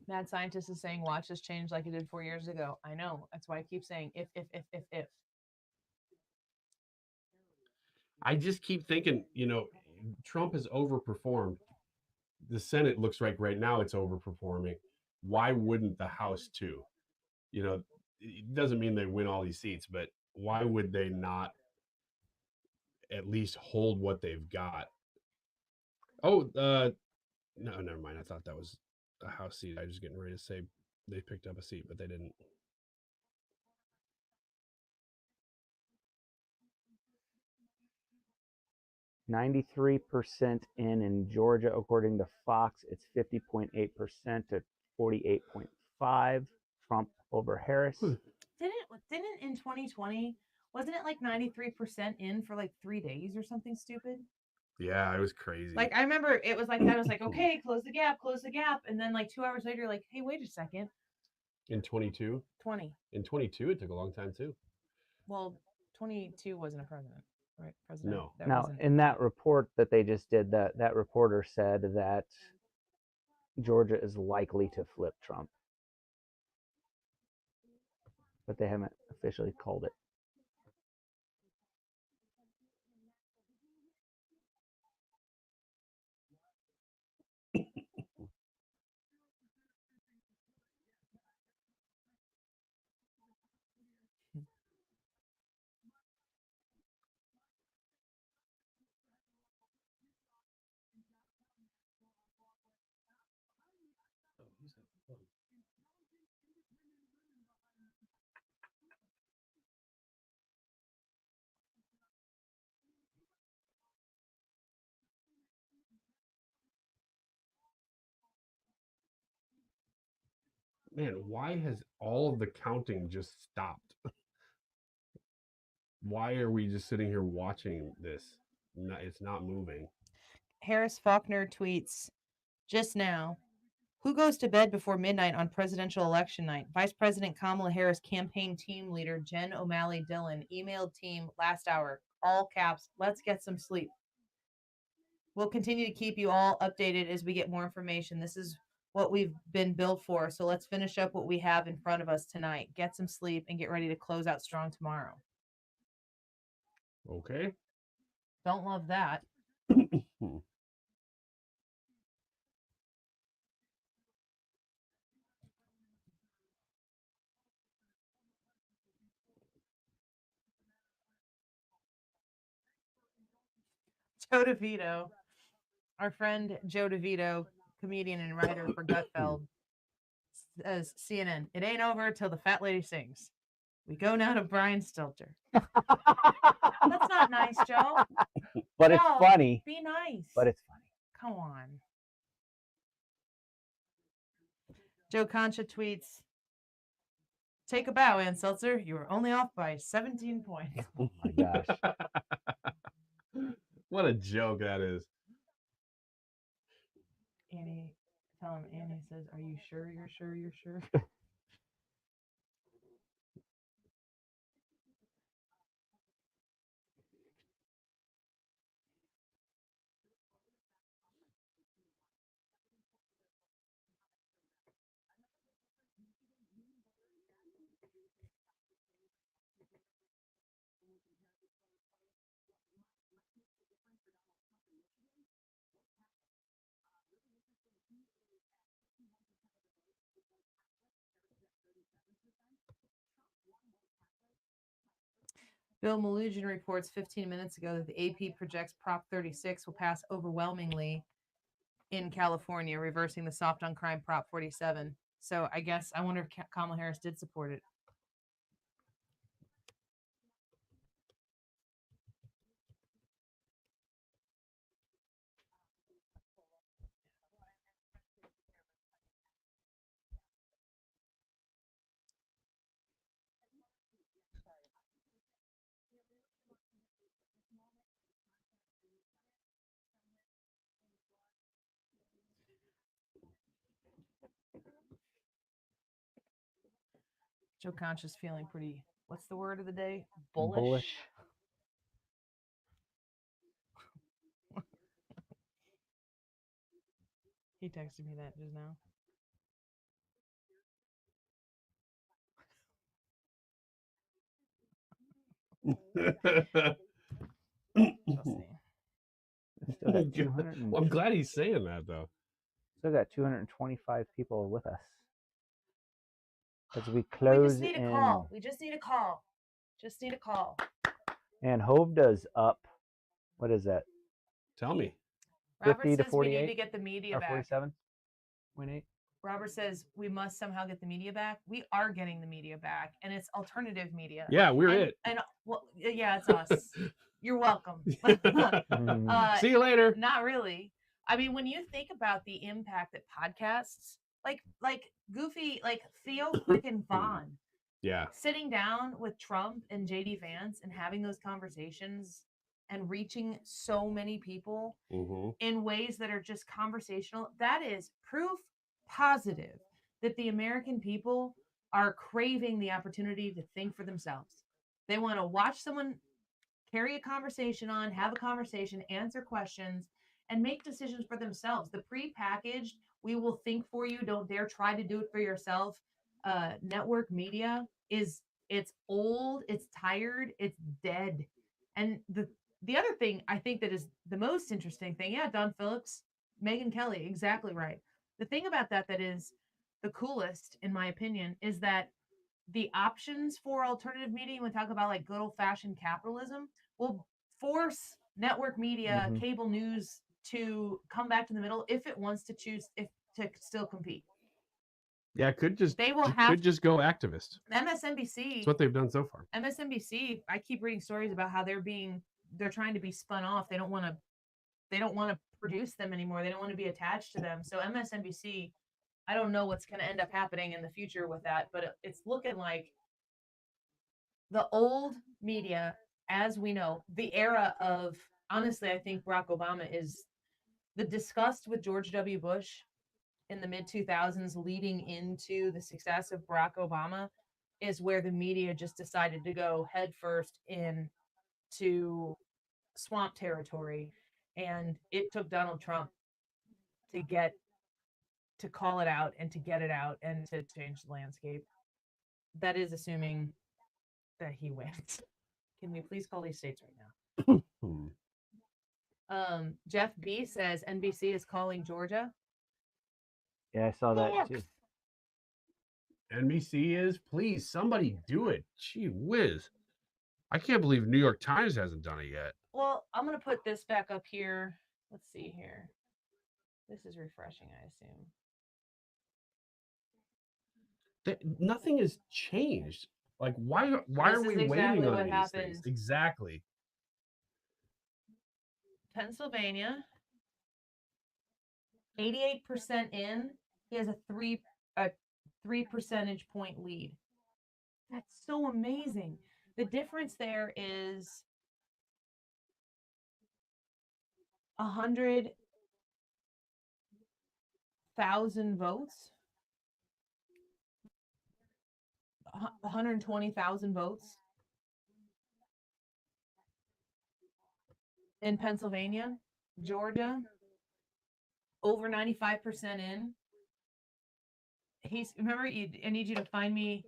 Mad Scientist is saying, watch this change like it did 4 years ago. I know. That's why I keep saying if. I just keep thinking, Trump has overperformed. The Senate looks like right now it's overperforming. Why wouldn't the House too? It doesn't mean they win all these seats, but why would they not at least hold what they've got? Oh, no, never mind. I thought that was a House seat. I was getting ready to say they picked up a seat, but they didn't. %93% in Georgia, according to Fox. It's 50.8% to 48.5. Trump over Harris. Didn't in 2020, wasn't it like 93% in for like 3 days or something stupid? Yeah, it was crazy. Like I remember it was like I was like, okay, close the gap, and then like 2 hours later, you're like, hey, wait a second. In 22? 20. In 22, it took a long time too. Well, 22 wasn't a president, right? President. No. Now, in that report that they just did, that reporter said that Georgia is likely to flip Trump, but they haven't officially called it. Man, why has all of the counting just stopped? Why are we just sitting here watching this? It's not moving. Harris Faulkner tweets just now. Who goes to bed before midnight on presidential election night? Vice President Kamala Harris campaign team leader Jen O'Malley Dillon emailed team last hour, all caps, let's get some sleep. We'll continue to keep you all updated as we get more information. This is what we've been built for. So let's finish up what we have in front of us tonight. Get some sleep and get ready to close out strong tomorrow. Okay. Don't love that. Joe DeVito, our friend Joe DeVito, comedian and writer for Gutfeld, says CNN, it ain't over till the fat lady sings. We go now to Brian Stelter. That's not nice, Joe. But Joe, it's funny. Be nice. But it's funny. Come on. Joe Concha tweets, take a bow, Ann Seltzer. You were only off by 17 points. Oh my gosh. What a joke that is. Annie, tell him, Annie says, are you sure you're sure you're sure? Bill Malugin reports 15 minutes ago that the AP projects Prop 36 will pass overwhelmingly in California, reversing the soft on crime Prop 47. So I guess I wonder if Kamala Harris did support it. Joe Conch is feeling pretty, what's the word of the day? Bullish. He texted me that just now. Still got 200 Well, I'm glad he's saying that though. Still got 225 people with us as we We close just need a in. call. We just need a call. Just need a call. And Hovda's up. What is that? Tell me. Robert 50 to says we 48 need to get the media or back. 47.8. Robert says we must somehow get the media back. We are getting the media back, and it's alternative media. Yeah, we're and, it. And well, yeah, it's us. You're welcome. See you later. Not really. I mean, when you think about the impact that podcasts, like Goofy, like Theo freaking Vaughn, Yeah. sitting down with Trump and JD Vance and having those conversations and reaching so many people in ways that are just conversational, that is proof positive that the American people are craving the opportunity to think for themselves. They want to watch someone carry a conversation on, have a conversation, answer questions, and make decisions for themselves. The pre-packaged, we will think for you, don't dare try to do it for yourself. Network media it's old, it's tired, it's dead. And the other thing I think that is the most interesting thing, yeah, Don Phillips, Megyn Kelly, exactly right. The thing about that is the coolest, in my opinion, is that the options for alternative media, when we talk about like good old fashioned capitalism, will force network media, cable news to come back to the middle if it wants to choose to still compete. Yeah, it could just have just go activist. MSNBC. That's what they've done so far. MSNBC, I keep reading stories about how they're trying to be spun off. They don't want to produce them anymore. They don't want to be attached to them. So MSNBC, I don't know what's going to end up happening in the future with that, but it's looking like the old media, as we know, the era of, honestly, I think Barack Obama is the disgust with George W. Bush in the mid-2000s leading into the success of Barack Obama is where the media just decided to go headfirst into swamp territory. And it took Donald Trump to call it out and to get it out and to change the landscape. That is assuming that he wins. Can we please call these states right now? Jeff B says NBC is calling Georgia. Yeah, I saw that too. NBC is, please, somebody do it. Gee whiz. I can't believe New York Times hasn't done it yet. Well, I'm going to put this back up here. Let's see here. This is refreshing, I assume. Nothing has changed. Like, why are we waiting on these things? Exactly. Pennsylvania, 88% in. He has a 3 percentage point lead. That's so amazing. The difference there is 100,000 votes. 120,000 votes in Pennsylvania. Georgia, over 95% in. Remember, I need you to find me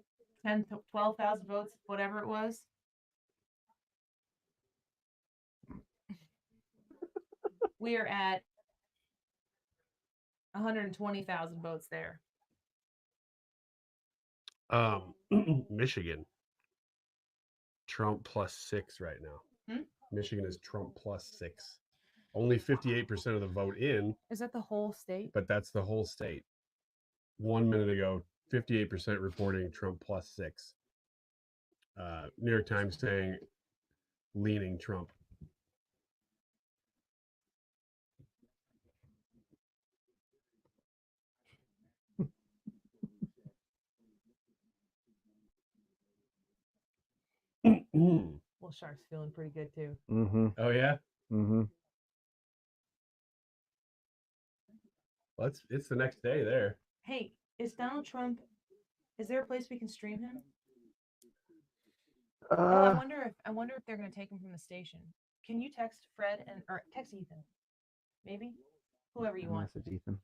10 to 12,000 votes, whatever it was. We are at 120,000 votes there. Michigan. Trump +6 right now. Michigan is Trump +6. Only 58% of the vote in. Is that the whole state? But that's the whole state. 1 minute ago, 58% reporting Trump +6. New York Times saying leaning Trump. Well, Shark's feeling pretty good too. Mm-hmm. Oh yeah. Mm-hmm. Well, it's the next day there. Hey, is Donald Trump? Is there a place we can stream him? I wonder if they're going to take him from the station. Can you text Fred or text Ethan? Maybe whoever you want. Message Ethan.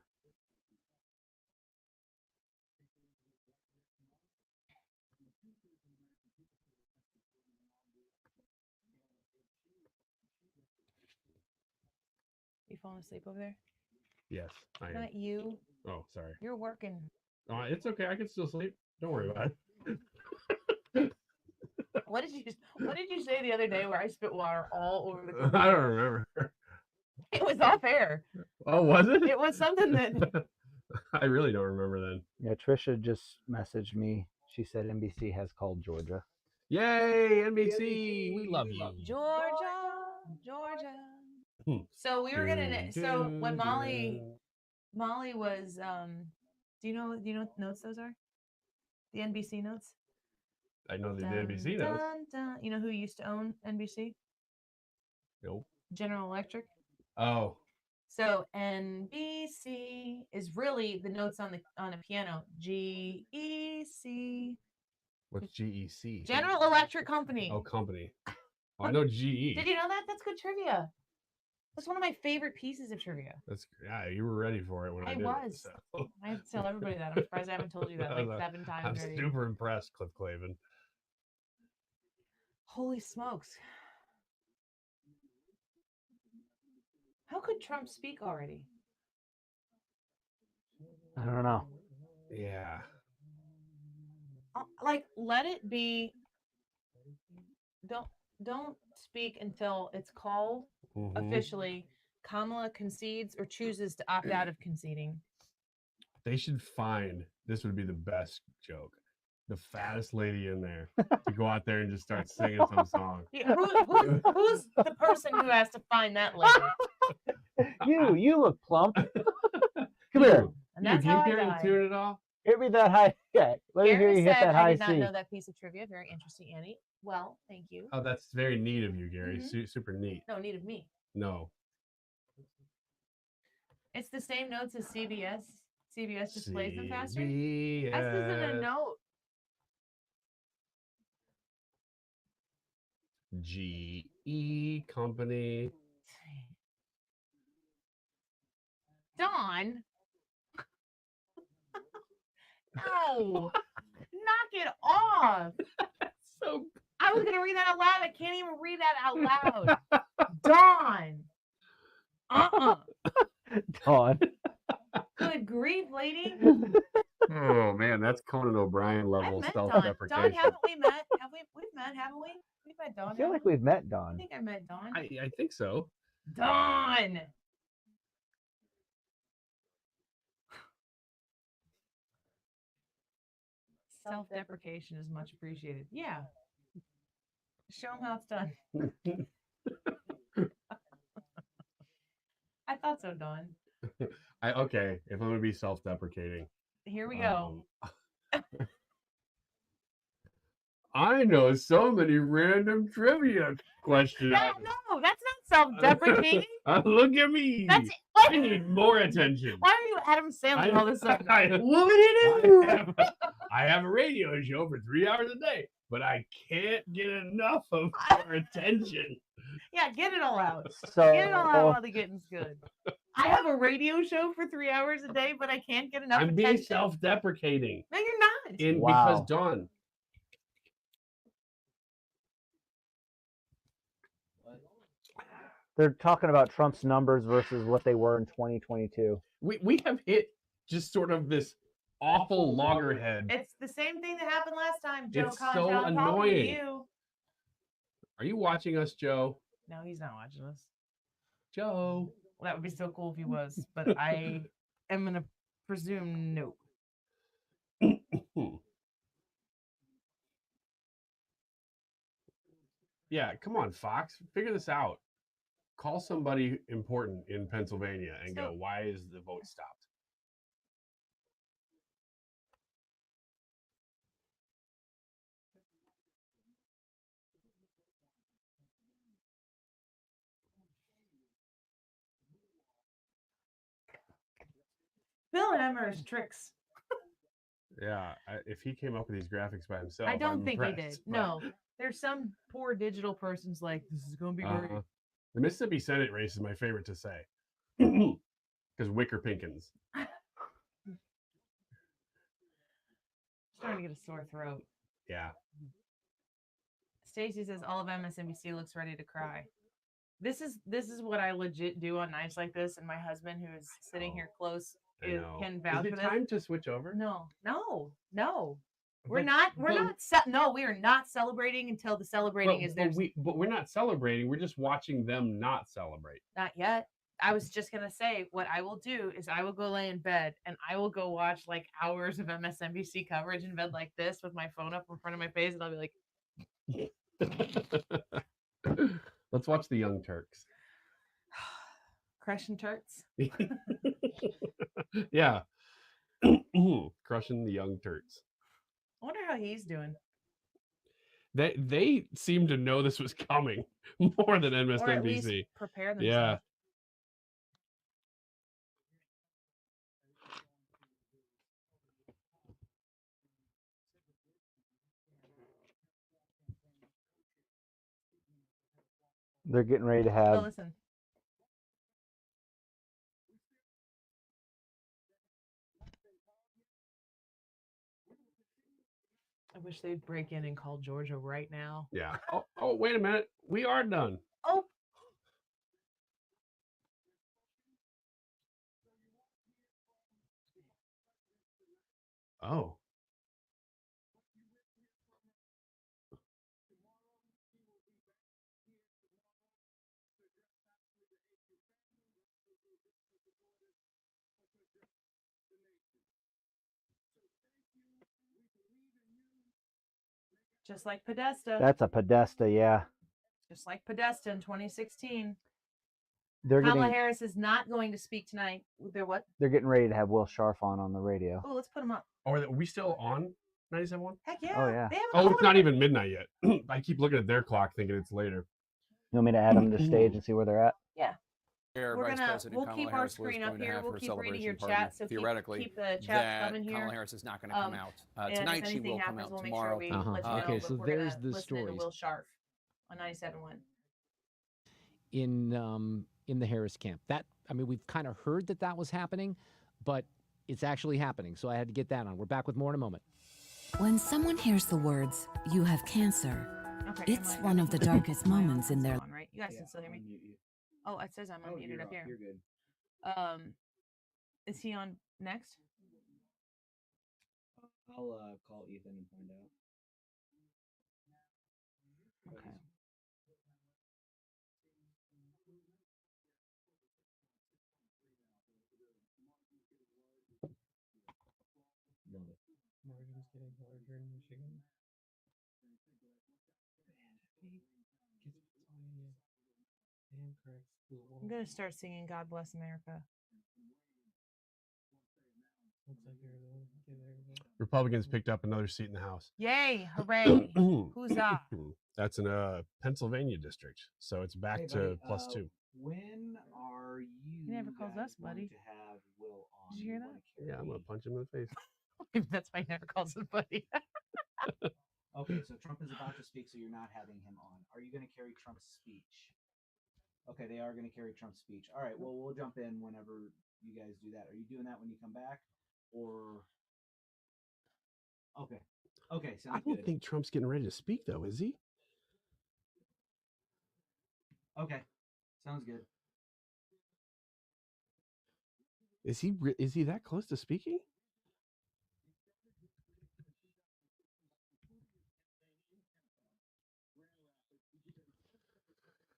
You falling asleep over there? Yes, I am. Not you. Oh, sorry. You're working. It's okay. I can still sleep. Don't worry about it. What did you say the other day where I spit water all over the computer? I don't remember. It was off air. Oh, was it? It was something that I really don't remember then. Yeah, Trisha just messaged me. She said NBC has called Georgia. Yay, NBC! We love you. Georgia. So we were gonna. So when Molly was, do you know what notes those are? The NBC notes. I know the NBC notes. You know who used to own NBC? Nope. General Electric. Oh. So NBC is really the notes on a piano. GEC. What's GEC? General Electric Company. Oh, company. Oh, I know GE. Did you know that? That's good trivia. That's one of my favorite pieces of trivia. Yeah, you were ready for it when I did was. it. So. I have to tell everybody that. I'm surprised I haven't told you that like 7 times I'm already. super impressed, Cliff Clavin. Holy smokes. How could Trump speak already? I don't know. Yeah. Like, let it be. Don't speak until it's called officially. Kamala concedes or chooses to opt out of conceding. They should find, this would be the best joke, the fattest lady in there to go out there and just start singing some song. Yeah, who's the person who has to find that lady? You look plump. Come here. And that's how I died. Tune it off? Hit me that high. Yeah, let me hear you hit that high I did not C. know that piece of trivia. Very interesting, Annie. Well, thank you. Oh, that's very neat of you, Gary. Super neat. No, neat of me. No. It's the same notes as CBS. CBS just plays them faster. CBS. This isn't a note. GE Company. Dawn. No. Knock it off. So I was gonna read that out loud. I can't even read that out loud. Dawn. Dawn. Good grief, lady. Oh man, that's Conan O'Brien level Dawn. self-deprecation. Dawn, haven't we met? We've met, haven't we? We've met Dawn. I feel like we've met I Dawn. think I met Dawn. I think so. Dawn. Self-deprecation is much appreciated. Yeah. Show them how it's done. I thought so, Dawn. Okay, if I'm gonna be self-deprecating. Here we go. I know so many random trivia questions. No, that's not self-deprecating. Look at me. I need more attention. Why are you Adam Sandler all of a sudden? I have a radio show for 3 hours a day, but I can't get enough of your attention. Yeah, get it all out. So, Get it all out while the getting's good. I have a radio show for 3 hours a day, but I can't get enough I'm being attention. self-deprecating. No, you're not. Because Dawn. They're talking about Trump's numbers versus what they were in 2022. We have hit just sort of this awful loggerhead. It's the same thing that happened last time, Joe It's Concho. so I'm talking to annoying. you. Are you watching us, Joe? No, he's not watching us. Joe. Well, that would be so cool if he was, but I am going to presume no. Yeah, come on, Fox. Figure this out. Call somebody important in Pennsylvania and go, why is the vote stopped? Bill Emmer's tricks. Yeah, if he came up with these graphics by himself, I don't I'm think impressed, he did. but- No, there's some poor digital person's like, this is going to be great. The Mississippi Senate race is my favorite to say. Because Wicker Pinkins. Starting to get a sore throat. Yeah. Stacy says all of MSNBC looks ready to cry. This is what I legit do on nights like this, and my husband, who is sitting here close, can vouch Is for it this. time to switch over? No. We're But- not. but- We are not celebrating until the celebrating is there. But we're not celebrating. We're just watching them not celebrate. Not yet. I was just gonna say what I will do is I will go lay in bed and I will go watch like hours of MSNBC coverage in bed like this with my phone up in front of my face, and I'll be like, Let's watch the Young Turks. crushing turks. Yeah. Crushing the Young Turks. I wonder how he's doing. They seem to know this was coming more than MSNBC. Or at least prepare themselves. Yeah. They're getting ready to have. Oh, listen. I wish they'd break in and call Georgia right now. Yeah. Oh, wait a minute. We are done. Oh. Oh. Just like Podesta. That's a Podesta, yeah. Just like Podesta in 2016. They're Kamala getting Harris is not going to speak tonight. They're what? they're getting ready to have Will Sharf on the radio. Oh, let's put him up. Are we still on 97.1? Heck yeah. Oh, yeah. They have Oh, it's not even midnight yet. I keep looking at their clock thinking it's later. You want me to add them to stage and see where they're at? Yeah. Air We're Vice gonna President we'll Kamala keep our Harris was screen up going to here. have We'll her keep reading your celebration party, chat. So theoretically, keep the chat that coming here. Kamala Harris is not going to come out. And Tonight if she anything will come happens, out we'll tomorrow. make sure we let you know. Okay, but so we're there's gonna the listen into stories. Will Sharf on 97.1. In the Harris camp. That, I mean, we've kind of heard that was happening, but it's actually happening. So I had to get that on. We're back with more in a moment. When someone hears the words, "You have cancer," Okay, it's one of the darkest moments in their on, right? You guys can still hear me? Oh, it says I'm unmuted up here. You're good. Is he on next? I'll call Ethan and find out. Okay. Morgan's getting larger in Michigan. I'm gonna start singing "God Bless America." Republicans picked up another seat in the House. Yay! Hooray! Huzzah! That's in a Pennsylvania district, so it's back Hey, to buddy, +2. When are you? He never calls guys us, buddy. going to have Will on? Did you hear that? Yeah, I'm gonna punch him in the face. That's why he never calls us buddy. Okay, so Trump is about to speak, so you're not having him on. Are you going to carry Trump's speech? Okay, they are going to carry Trump's speech. All right, well, we'll jump in whenever you guys do that. Are you doing that when you come back, or? Okay, okay, sounds I don't good. think Trump's getting ready to speak, though, is he? Okay, Sounds good. Is he that close to speaking?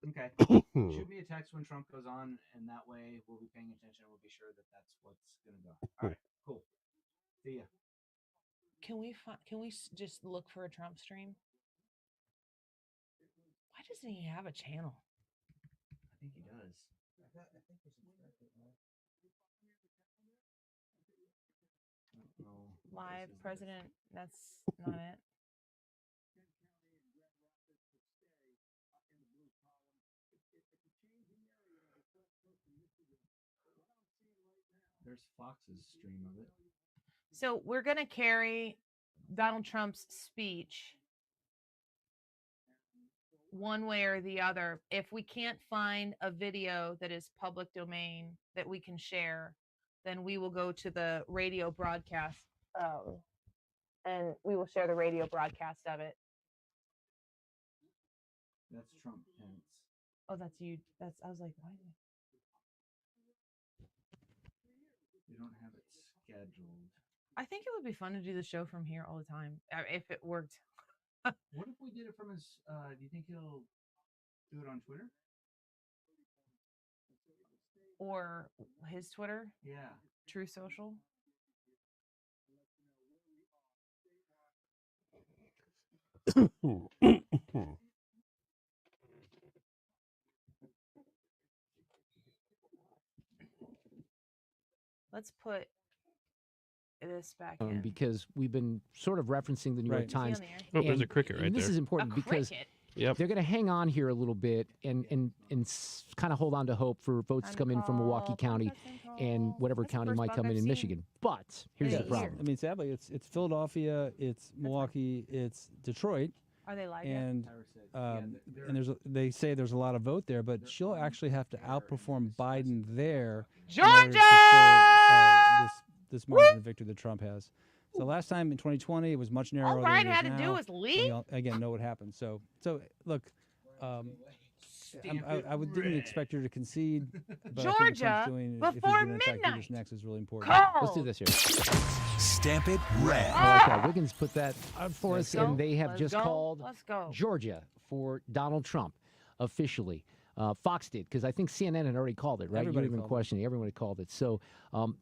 Okay. Shoot me a text when Trump goes on, and that way we'll be paying attention. We'll be sure that that's what's going to go. All right, cool. See ya. Can we just look for a Trump stream? Why doesn't he have a channel? I think he does. Live president. That's not it. There's Fox's stream of it. So we're going to carry Donald Trump's speech one way or the other. If we can't find a video that is public domain that we can share, then we will go to the radio broadcast and we will share the radio broadcast of it. That's Trump Pence. Oh, that's you. I was like, why? You don't have it scheduled. I think it would be fun to do the show from here all the time if it worked. What if we did it from his? Do you think he'll do it on Twitter? Or his Twitter? Yeah. True Social? Let's put this back in. Because we've been sort of referencing the New York Right. Times. Oh, there's a cricket right and this there. is important A because cricket? Yep. they're going to hang on here a little bit and kind of hold on to hope for votes to come in from Milwaukee County and whatever county might come in Michigan. But here's the problem. I mean, sadly, it's Philadelphia, it's Milwaukee, it's Detroit. Are they live And yet? and they say there's a lot of vote there, but she'll actually have to outperform Biden there. in Georgia! order to show, this margin of victory that Trump has. So last time in 2020, it was much narrower. All than Biden it is had to now. do was leave? We all, again, know what happened. So look, I didn't expect her to concede. But I think Georgia, Trump's doing, if he's before gonna attack midnight. Judas next is really important. Let's do this here. Stamp it red. I like that. Wiggins put that out for us, Let's and go. they have Let's just go. called Let's go. Georgia for Donald Trump officially. Fox did, because I think CNN had already called it, right? Everybody You even called it. questioning. Everyone had called it. So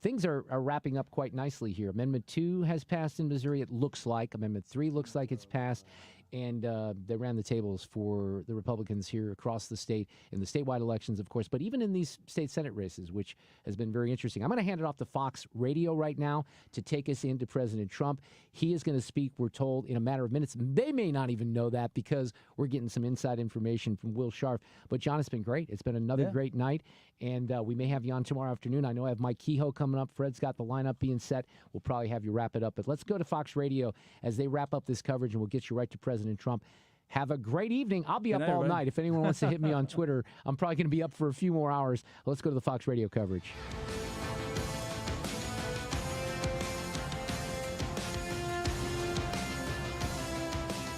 things are wrapping up quite nicely here. Amendment 2 has passed in Missouri, it looks like. Amendment 3 looks like it's passed. And they ran the tables for the Republicans here across the state in the statewide elections, of course, but even in these state Senate races, which has been very interesting. I'm going to hand it off to Fox Radio right now to take us into President Trump. He is going to speak, we're told, in a matter of minutes. They may not even know that because we're getting some inside information from Will Scharf. But, John, it's been great. It's been another great night, and we may have you on tomorrow afternoon. I know I have Mike Kehoe coming up. Fred's got the lineup being set. We'll probably have you wrap it up. But let's go to Fox Radio as they wrap up this coverage, and we'll get you right to President Trump. Have a great evening. I'll be Good up night, all everybody. night. If anyone wants to hit me on Twitter, I'm probably going to be up for a few more hours. Let's go to the Fox Radio coverage.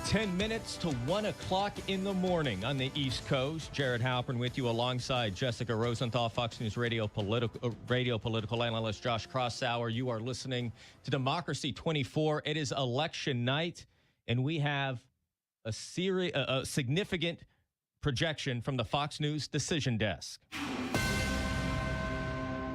Ten minutes to 1 o'clock in the morning on the East Coast. Jared Halpern with you alongside Jessica Rosenthal, Fox News radio political analyst Josh Crossour. You are listening to Democracy 24. It is election night, and we have a significant projection from the Fox News decision desk.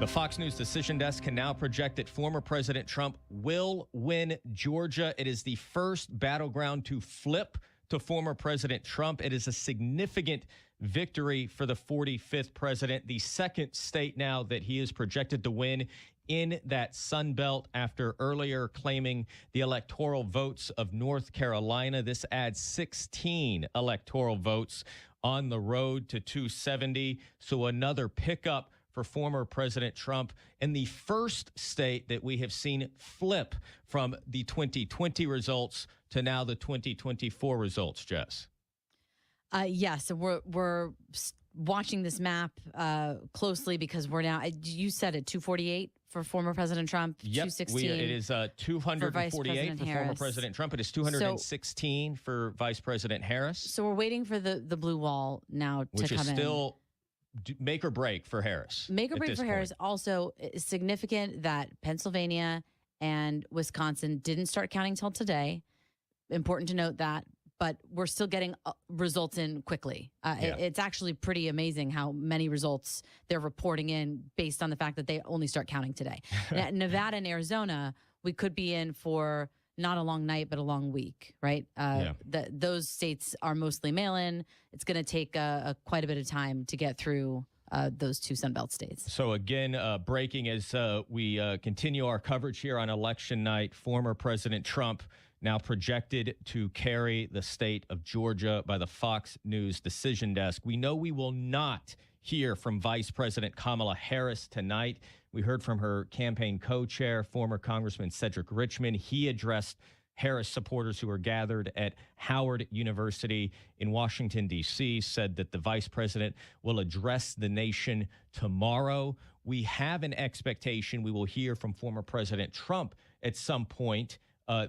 The Fox News decision desk can now project that former President Trump will win Georgia. It is the first battleground to flip to former President Trump. It is a significant victory for the 45th president, the second state now that he is projected to win in that Sun Belt after earlier claiming the electoral votes of North Carolina. This adds 16 electoral votes on the road to 270. So another pickup for former President Trump in the first state that we have seen flip from the 2020 results to now the 2024 results, Jess. Yes, so we're watching this map closely because we're now, you said it, 248 for former President Trump, Yep, 216. it is 248 for former President Trump. It is 216 for Vice President Harris, So we're waiting for the blue wall now to which come is in. still make or break for Harris. Make or at break this for point. Harris. Also, it's significant that Pennsylvania and Wisconsin didn't start counting till today. Important to note that, but we're still getting results in quickly. It's actually pretty amazing how many results they're reporting in based on the fact that they only start counting today. Nevada and Arizona, we could be in for not a long night, but a long week, right? Those states are mostly mail-in. It's going to take quite a bit of time to get through those two Sunbelt states. So again, breaking as we continue our coverage here on election night, former President Trump now projected to carry the state of Georgia by the Fox News decision desk. We know we will not hear from Vice President Kamala Harris tonight. We heard from her campaign co-chair, former Congressman Cedric Richmond. He addressed Harris supporters who were gathered at Howard University in Washington, D.C., said that the vice president will address the nation tomorrow. We have an expectation we will hear from former President Trump at some point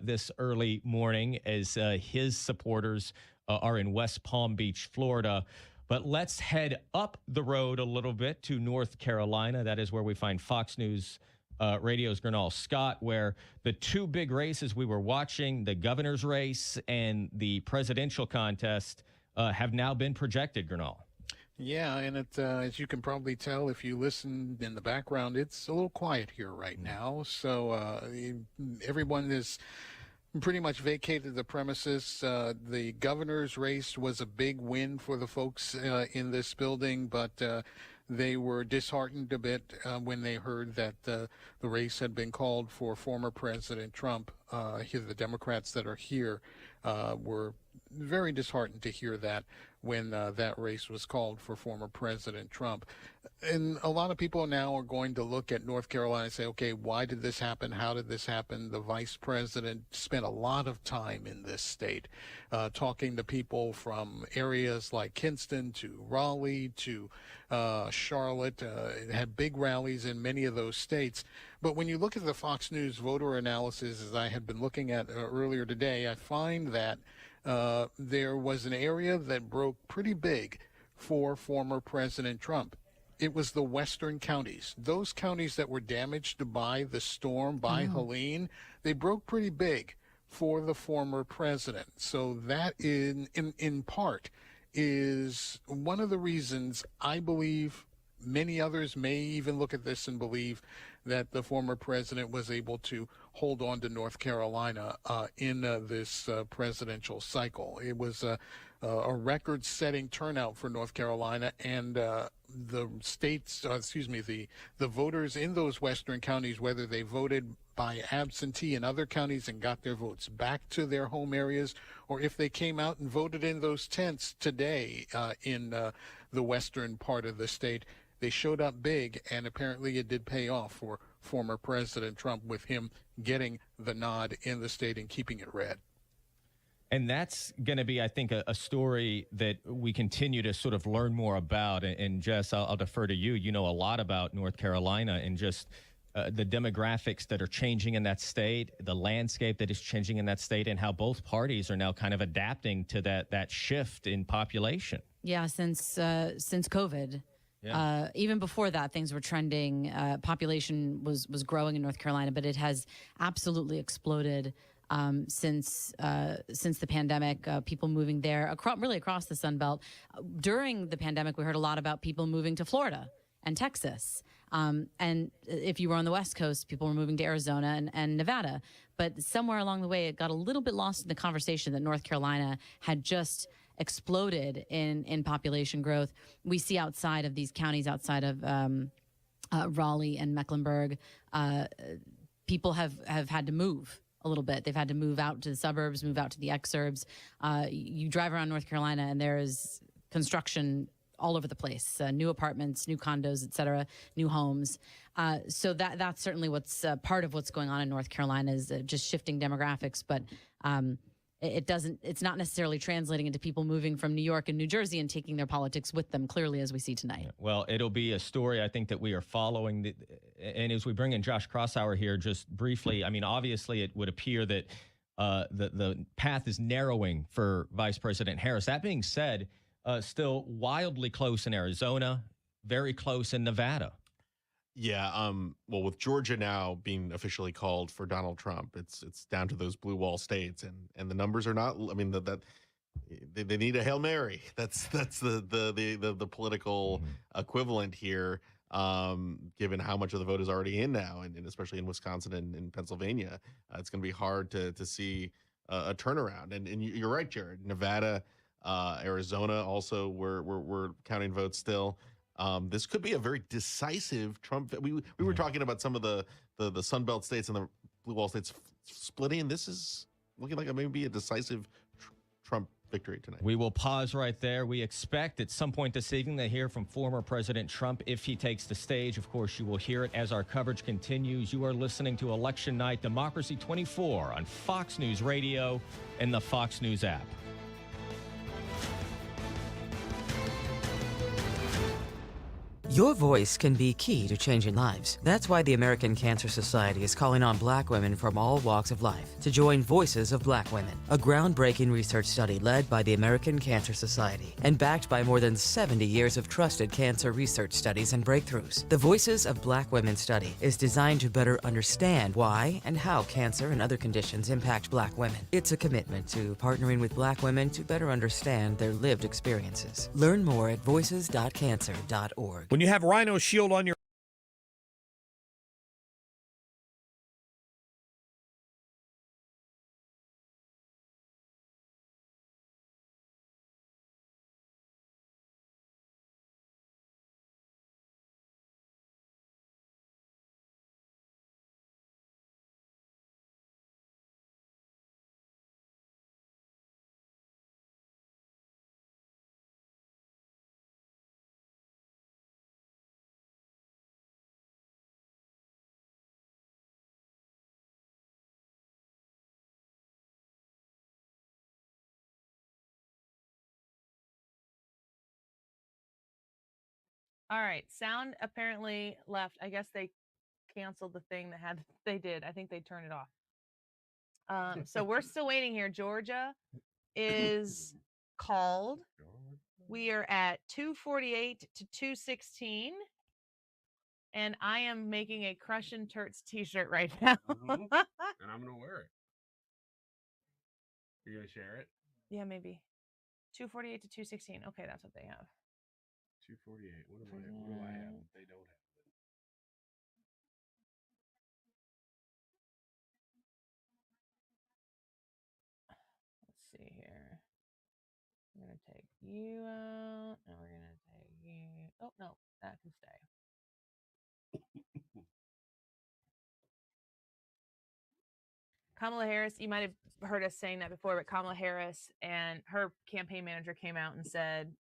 this early morning as his supporters are in West Palm Beach, Florida. But let's head up the road a little bit to North Carolina. That is where we find Fox News Radio's Gernal Scott, where the two big races we were watching, the governor's race and the presidential contest, have now been projected, Gernal. Yeah, and as you can probably tell if you listen in the background, it's a little quiet here right now. So everyone is pretty much vacated the premises. The governor's race was a big win for the folks in this building, but they were disheartened a bit when they heard that the race had been called for former President Trump. The Democrats that are here were very disheartened to hear that when that race was called for former President Trump. And a lot of people now are going to look at North Carolina and say, okay, why did this happen? How did this happen? The vice president spent a lot of time in this state talking to people from areas like Kinston to Raleigh to Charlotte, had big rallies in many of those states. But when you look at the Fox News voter analysis, as I had been looking at earlier today, I find that there was an area that broke pretty big for former President Trump. It was the western counties. Those counties that were damaged by the storm, by Helene, they broke pretty big for the former president. So that in part is one of the reasons I believe many others may even look at this and believe that the former president was able to hold on to North Carolina in this presidential cycle. It was a record-setting turnout for North Carolina, and the states, the voters in those western counties, whether they voted by absentee in other counties and got their votes back to their home areas, or if they came out and voted in those tents today in the western part of the state, they showed up big, and apparently it did pay off for former President Trump with him getting the nod in the state and keeping it red. And that's going to be, I think, a story that we continue to sort of learn more about. And Jess, I'll defer to you. You know a lot about North Carolina and just the demographics that are changing in that state, the landscape that is changing in that state, and how both parties are now kind of adapting to that shift in population. Yeah, since COVID. Yeah. Even before that, things were trending. Population was growing in North Carolina, but it has absolutely exploded since the pandemic. People moving there, really across the Sun Belt. During the pandemic, we heard a lot about people moving to Florida and Texas. And if you were on the West Coast, people were moving to Arizona and Nevada. But somewhere along the way, it got a little bit lost in the conversation that North Carolina had just exploded in population growth. We see outside of these counties, outside of Raleigh and Mecklenburg, people have had to move a little bit. They've had to move out to the suburbs, move out to the exurbs. You drive around North Carolina and there is construction all over the place, new apartments, new condos, et cetera, new homes. So that's certainly what's part of what's going on in North Carolina is just shifting demographics. But it's not necessarily translating into people moving from New York and New Jersey and taking their politics with them, clearly, as we see tonight. Well, it'll be a story I think that we are following. And as we bring in Josh Crosshauer here, just briefly, I mean, obviously it would appear that the path is narrowing for Vice President Harris. That being said, still wildly close in Arizona, very close in Nevada. Yeah, well, with Georgia now being officially called for Donald Trump, it's down to those blue wall states, and the numbers are not. I mean, they need a Hail Mary. That's the political equivalent here, given how much of the vote is already in now, and especially in Wisconsin and in Pennsylvania, it's going to be hard to see a turnaround. And you're right, Jared. Nevada, Arizona, also we're counting votes still. This could be a very decisive Trump. We were talking about some of the Sunbelt states and the blue wall states splitting. This is looking like it may be a decisive Trump victory tonight. We will pause right there. We expect at some point this evening to hear from former President Trump if he takes the stage. Of course, you will hear it as our coverage continues. You are listening to Election Night Democracy 24 on Fox News Radio and the Fox News app. Your voice can be key to changing lives. That's why the American Cancer Society is calling on Black women from all walks of life to join Voices of Black Women, a groundbreaking research study led by the American Cancer Society and backed by more than 70 years of trusted cancer research studies and breakthroughs. The Voices of Black Women study is designed to better understand why and how cancer and other conditions impact Black women. It's a commitment to partnering with Black women to better understand their lived experiences. Learn more at voices.cancer.org. When you have Rhino Shield on your All right. Sound apparently left. I guess they canceled the thing that had they did. I think they turned it off. So we're still waiting here. Georgia is called. We are at 248 to 216. And I am making a Crushin' Turts t-shirt right now. And I'm gonna wear it. You're gonna share it? Yeah, maybe. 248 to 216. Okay, that's what they have. 248. What do I have that they don't have? Let's see here. I'm going to take you out, and we're going to take you. Oh, no, that can stay. Kamala Harris, you might have heard us saying that before, but Kamala Harris and her campaign manager came out and said,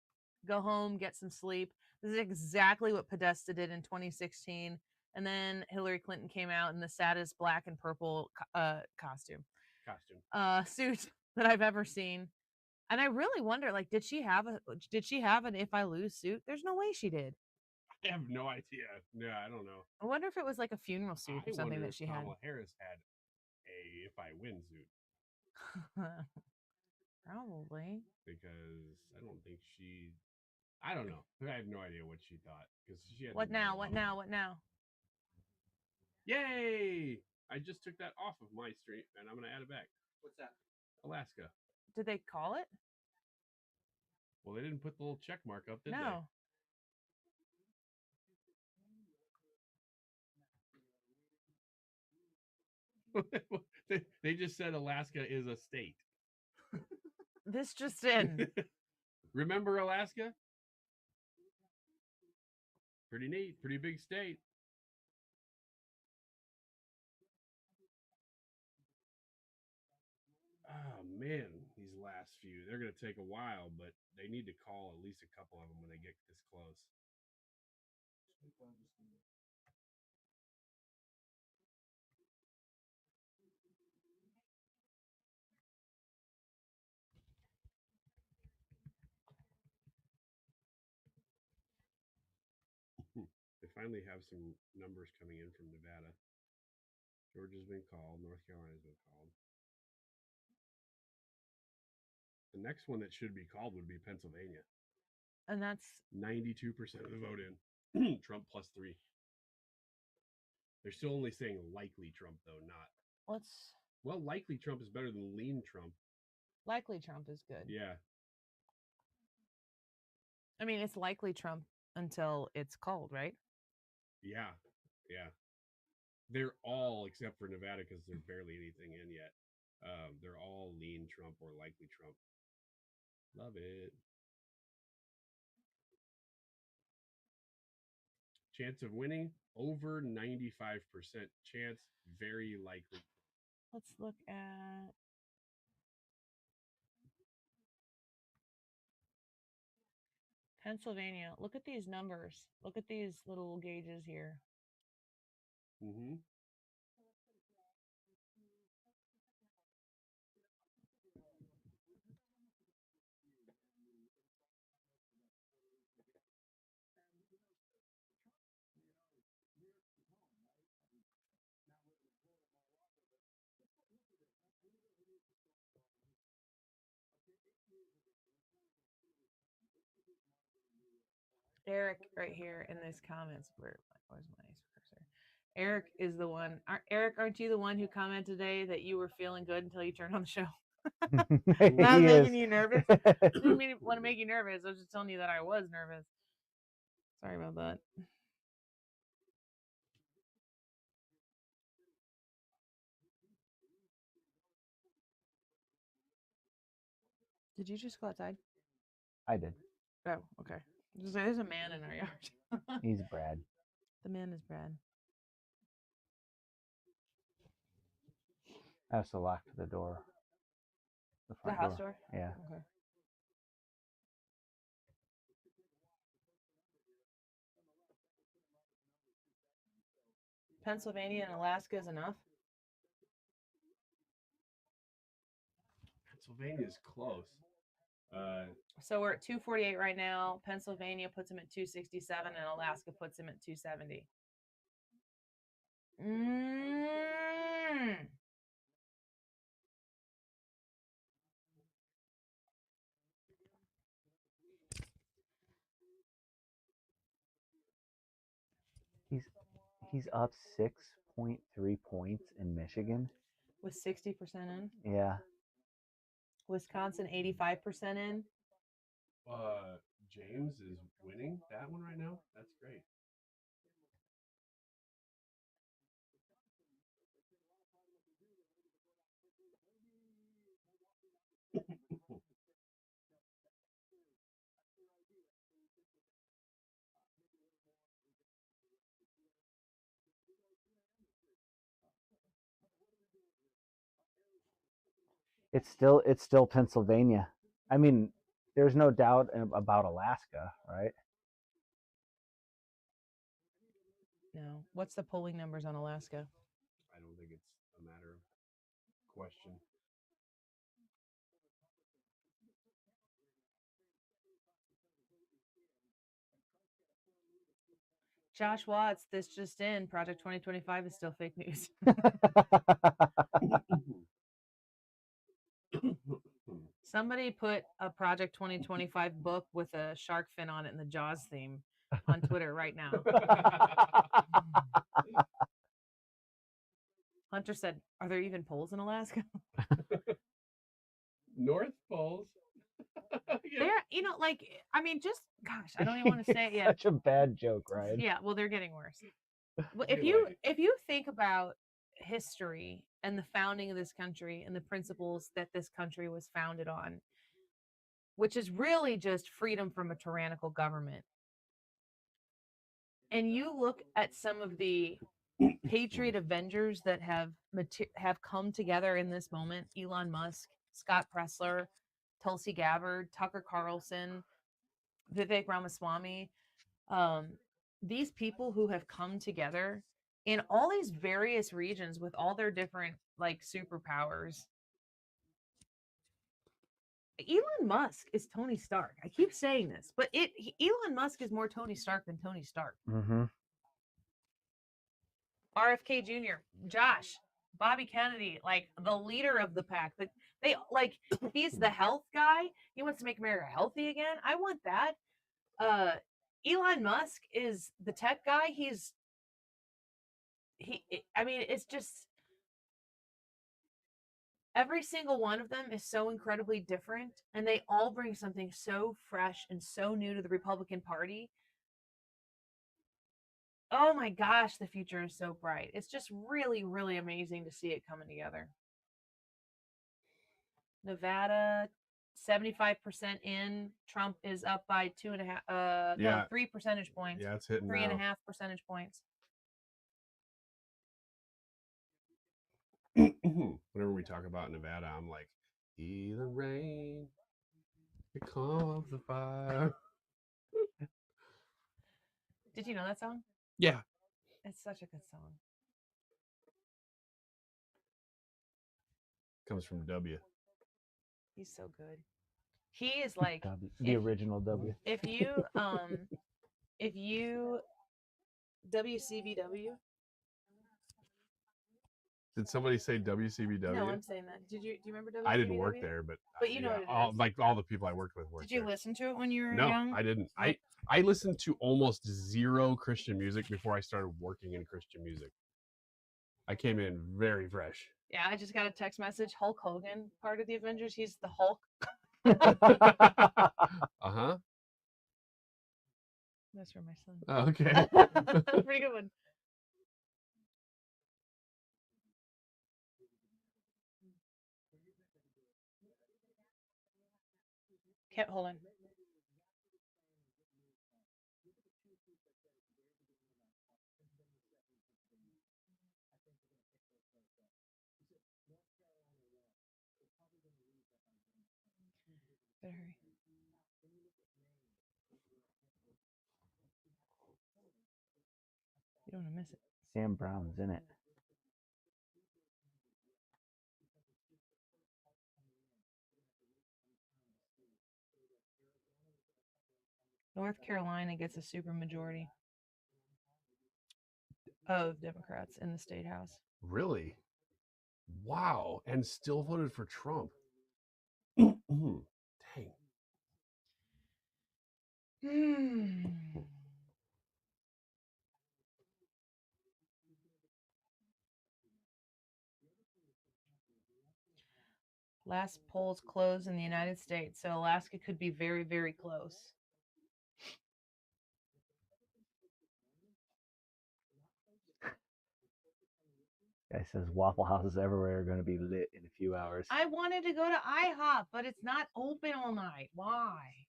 go home, get some sleep. This is exactly what Podesta did in 2016. And then Hillary Clinton came out in the saddest black and purple suit that I've ever seen. And I really wonder, like, did she have an If I Lose suit? There's no way she did. I have no idea. Yeah, I don't know. I wonder if it was like a funeral suit or something that she had. Kamala Harris had a If I Win suit. Probably. Because I don't think she. I don't know. I have no idea what she thought. Because she had. What now? What now? What now? Yay! I just took that off of my stream, and I'm gonna add it back. What's that? Alaska. Did they call it? Well, they didn't put the little check mark up, did No. they? They just said Alaska is a state. This just in. Remember Alaska? Pretty neat. Pretty big state. Oh, man, these last few. They're going to take a while, but they need to call at least a couple of them when they get this close. They finally have some numbers coming in from Nevada. Georgia's been called. North Carolina's been called. The next one that should be called would be Pennsylvania. And that's 92% of the vote in. Trump +3. They're still only saying likely Trump, though, not. Well, likely Trump is better than lean Trump. Likely Trump is good. Yeah. I mean, it's likely Trump until it's called, right? Yeah. Yeah. They're all, except for Nevada, because there's barely anything in yet. They're all lean Trump or likely Trump. Love it. Chance of winning, over 95% chance, very likely. Let's look at Pennsylvania. Look at these numbers. Look at these little gauges here. Mm-hmm. Eric, right here in these comments. Where's my cursor? Eric is the one. Eric, aren't you the one who commented today that you were feeling good until you turned on the show? Not making you nervous. Didn't mean want to make you nervous. I was just telling you that I was nervous. Sorry about that. Did you just go outside? I did. Oh, okay. There's a man in our yard. He's Brad. The man is Brad. I have to lock the door. The The front house door? Yeah. Okay. Pennsylvania and Alaska is enough? Pennsylvania's close. So we're at 248 right now. Pennsylvania puts him at 267, and Alaska puts him at 270. He's up 6.3 points in Michigan. With 60% in? Yeah. Wisconsin, 85% in? James is winning that one right now. That's great. It's still Pennsylvania. I mean, there's no doubt about Alaska, right? No. What's the polling numbers on Alaska? I don't think it's a matter of question. Josh Watts, this just in, Project 2025 is still fake news. Somebody put a Project 2025 book with a shark fin on it and the Jaws theme on Twitter right now. Hunter said, "Are there even poles in Alaska?" North Poles. They're, I mean, just gosh, I don't even want to say it yet. Such a bad joke, right? Yeah, well, they're getting worse. Well, if you think about history and the founding of this country and the principles that this country was founded on, which is really just freedom from a tyrannical government, and you look at some of the Patriot Avengers that have come together in this moment: Elon Musk, Scott Pressler, Tulsi Gabbard, Tucker Carlson, Vivek Ramaswamy, these people who have come together in all these various regions with all their different superpowers. Elon Musk is Tony Stark. I keep saying this, but Elon Musk is more Tony Stark than Tony Stark. Mm-hmm. RFK Jr., Josh, Bobby Kennedy, the leader of the pack. He's the health guy. He wants to make America healthy again. I want that. Elon Musk is the tech guy. I mean, it's just every single one of them is so incredibly different, and they all bring something so fresh and so new to the Republican Party. Oh my gosh, the future is so bright. It's just really, really amazing to see it coming together. Nevada, 75% in. Trump is up by 3 percentage points. Yeah, it's hitting 3.5 now. percentage points. Whenever we talk about Nevada, I'm like, "See the rain, here comes the fire." Did you know that song? Yeah. It's such a good song. Comes from W. He's so good. He is like the original W. If you WCBW. Did somebody say WCBW? No, I'm saying that. Do you remember WCBW? I didn't work there, but you know yeah, what it is. all the people I worked with worked Did you there. listen to it when you were No, young? I didn't. I listened to almost zero Christian music before I started working in Christian music. I came in very fresh. Yeah, I just got a text message. Hulk Hogan, part of the Avengers. He's the Hulk. Uh-huh. That's for my son. Oh, okay. Pretty good one. Hold on. Better hurry. You don't want to miss it. Sam Brown's in it. North Carolina gets a supermajority of Democrats in the state house. Really? Wow. And still voted for Trump. Dang. Last polls closed in the United States, so Alaska could be very, very close. Guy says Waffle Houses everywhere are going to be lit in a few hours. I wanted to go to IHOP, but it's not open all night. Why?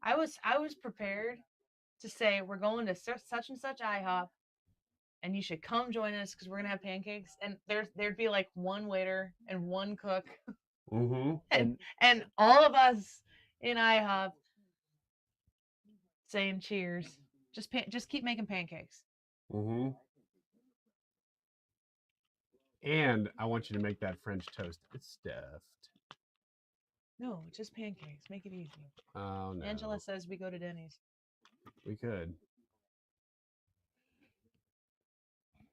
I was prepared to say we're going to such and such IHOP, and you should come join us because we're gonna have pancakes. And there'd be like one waiter and one cook, and all of us in IHOP saying cheers. Just keep making pancakes. Mm-hmm. And I want you to make that French toast. It's stuffed. No, just pancakes. Make it easy. Oh, no. Angela says we go to Denny's. We could.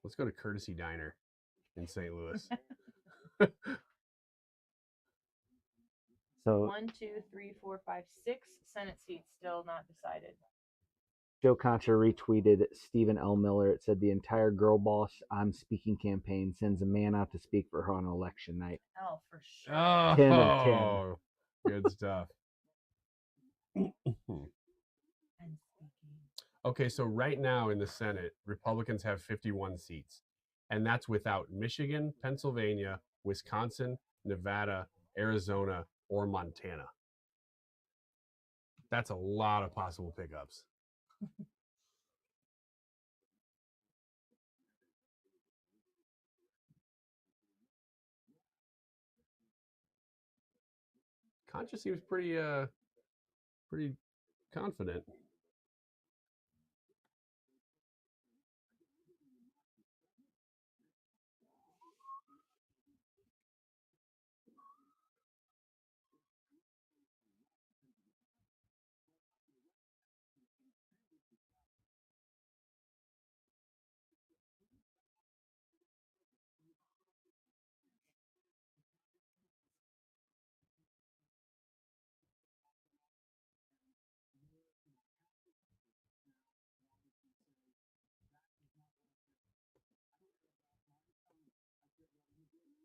Let's go to Courtesy Diner in St. Louis. So 1, 2, 3, 4, 5, 6 Senate seats still not decided. Joe Concha retweeted Stephen L. Miller. It said the entire Girl Boss I'm Speaking campaign sends a man out to speak for her on election night. Oh, for sure. Oh, 10 of 10. Good stuff. Okay, so right now in the Senate, Republicans have 51 seats, and that's without Michigan, Pennsylvania, Wisconsin, Nevada, Arizona, or Montana. That's a lot of possible pickups. Concha seems pretty confident.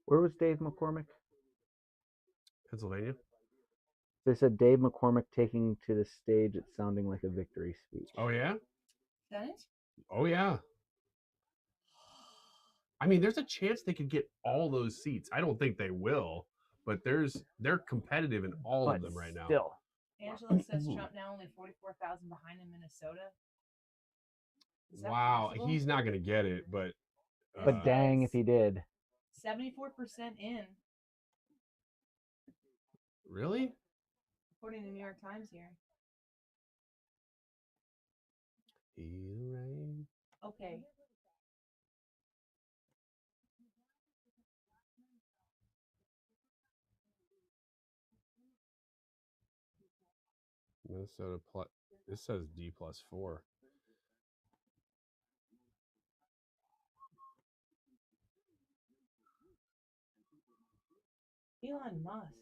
Where was Dave McCormick? Pennsylvania. They said Dave McCormick taking to the stage. It's sounding like a victory speech. Oh yeah. Senate? Oh yeah. I mean, there's a chance they could get all those seats. I don't think they will, but they're competitive in all of them right now. Still. Angela says Trump now only 44,000 behind in Minnesota. Is that Wow, possible? he's not going to get it, but But dang if he did. 74% in, really? according to New York Times here. Okay. Minnesota plus. This says D+4. Elon Musk.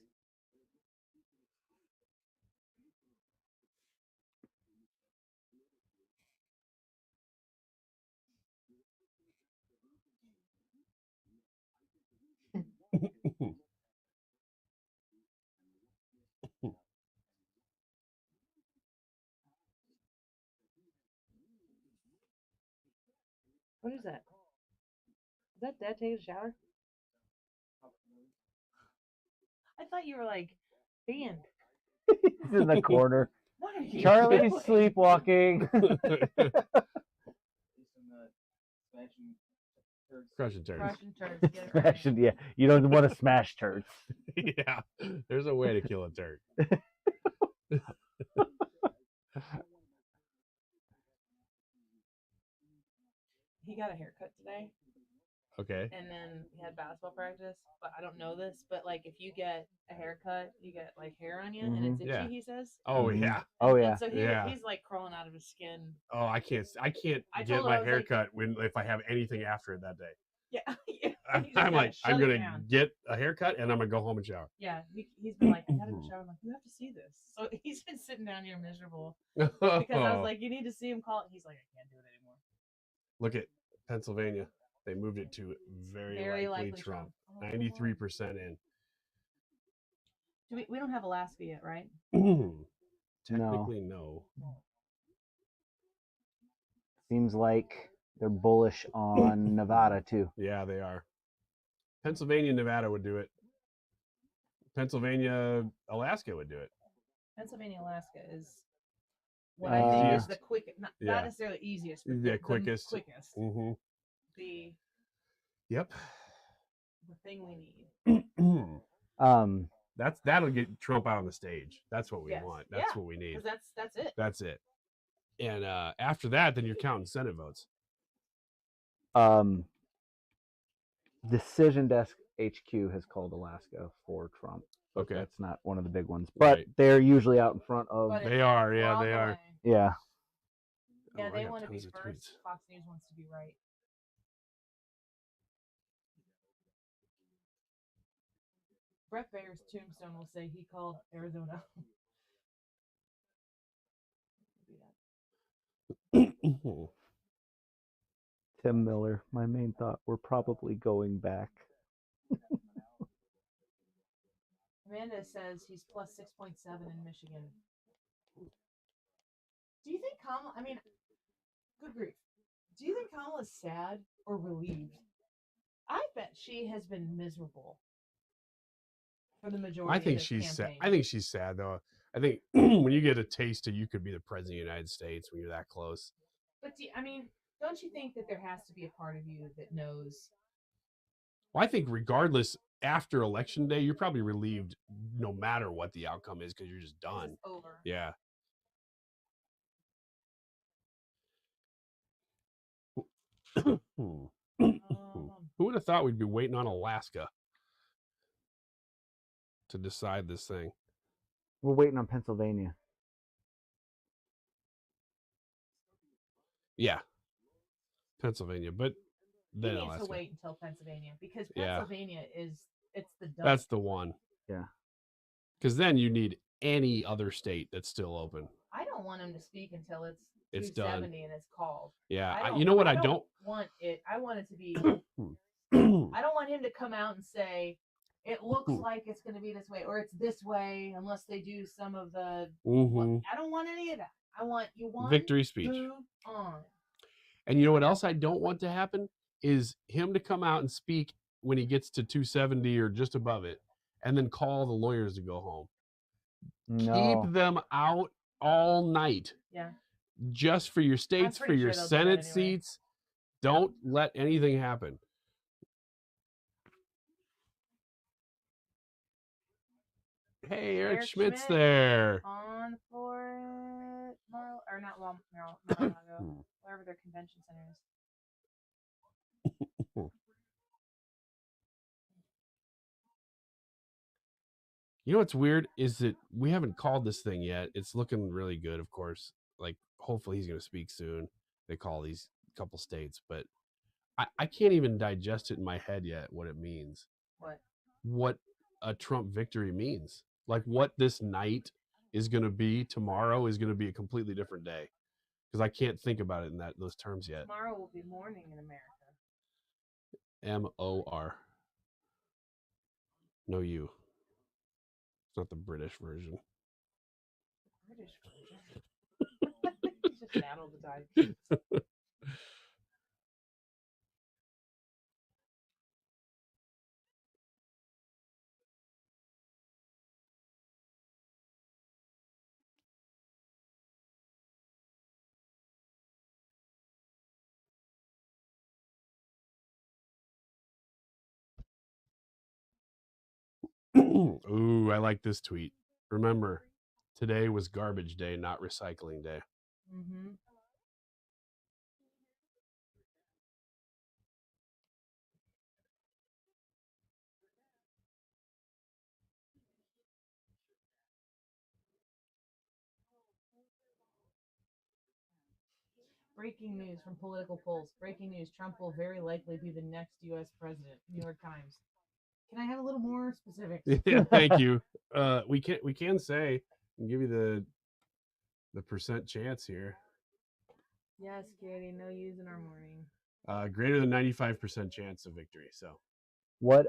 What is that? Is that Dad taking a shower? I thought you were like banned. He's in the corner. What are you Charlie's doing? sleepwalking. Crushing turds. Crushing turds. Get it right. Smashing, yeah. You don't want to smash turds. Yeah, there's a way to kill a turd. He got a haircut today. Okay. And then he had basketball practice. But I don't know this, but like if you get a haircut, you get like hair on you and it's itchy, Yeah. he says. Oh yeah. Oh And yeah. so he's like crawling out of his skin. Oh, I can't I get told him, my I was hair like- cut if I have anything after it that day. Yeah. Yeah. I'm, He just I'm gotta like, shut I'm it gonna down. get a haircut and I'm gonna go home and shower. Yeah, he's been like, I gotta go shower. I'm like, you have to see this. So he's been sitting down here miserable because I was like, you need to see him call it. He's like, I can't do it anymore. Look at Pennsylvania. They moved it to very likely Trump. 93% in. Do we don't have Alaska yet, right? Technically, no. Seems like they're bullish on Nevada too. Yeah, they are. Pennsylvania, Nevada would do it. Pennsylvania, Alaska would do it. Pennsylvania, Alaska is what I think is Easiest. the quickest, not Yeah. necessarily easiest, but The quickest. quickest. Mm-hmm. The Yep. thing we need. That'll get Trump out on the stage. That's what we Yes. want. That's Yeah, what we need. 'cause that's it. That's it. And after that, then you're counting Senate votes. Decision Desk HQ has called Alaska for Trump. But Okay. that's not one of the big ones. But Right. they're usually out in front of. But They are. Yeah, they are. Yeah. Yeah, Oh, I they got want to be tons of first. tweets. Fox News wants to be right. Brett Bayer's tombstone will say he called Arizona. Tim Miller, my main thought, we're probably going back. Amanda says he's plus 6.7 in Michigan. Do you think Kamala, I mean, good grief. Do you think Kamala's sad or relieved? I bet she has been miserable for the majority I think of this she's sad. campaign. I think she's sad though. I think when you get a taste of you could be the president of the United States when you're that close. But don't you think that there has to be a part of you that knows? Well, I think regardless, after election day, you're probably relieved no matter what the outcome is because you're just done. It's over. Yeah. Who would have thought we'd be waiting on Alaska to decide this thing? We're waiting on Pennsylvania. Yeah. Pennsylvania, but He then needs Alaska. to wait until Pennsylvania because Yeah. Pennsylvania it's the dump. That's the one. Yeah. Because then you need any other state that's still open. I don't want him to speak until It's 270 done. and it's called. Yeah. I You know what? I don't don't. want it. I want it to be I don't want him to come out and say it looks like it's going to be this way or it's this way unless they do some of the. I don't want any of that. I want victory speech. Move on. And you know what else I don't want to happen is him to come out and speak when he gets to 270 or just above it, and then call the lawyers to go home. No. Keep them out all night. Yeah. Just for your states, for your Senate seats. Don't let anything happen. Hey, Eric Schmidt's there. On for or not Mar-a-Lago, wherever their convention center is. You know what's weird is that we haven't called this thing yet. It's looking really good, of course. Like, hopefully he's going to speak soon. They call these couple states, but I can't even digest it in my head yet what it means. What a Trump victory means. Like, what this night is going to be tomorrow is going to be a completely different day. Because I can't think about it in those terms yet. Tomorrow will be morning in America. M-O-R. No U. It's not the British version. British version. He's just mad all the time. Ooh, I like this tweet. Remember, today was garbage day, not recycling day. Mm-hmm. Breaking news from political polls. Breaking news. Trump will very likely be the next U.S. president. New York Times. Can I have a little more specifics? Yeah, thank you. We can say and give you the percent chance here. Yes, Katie. No use in our morning. Greater than 95% chance of victory. So, what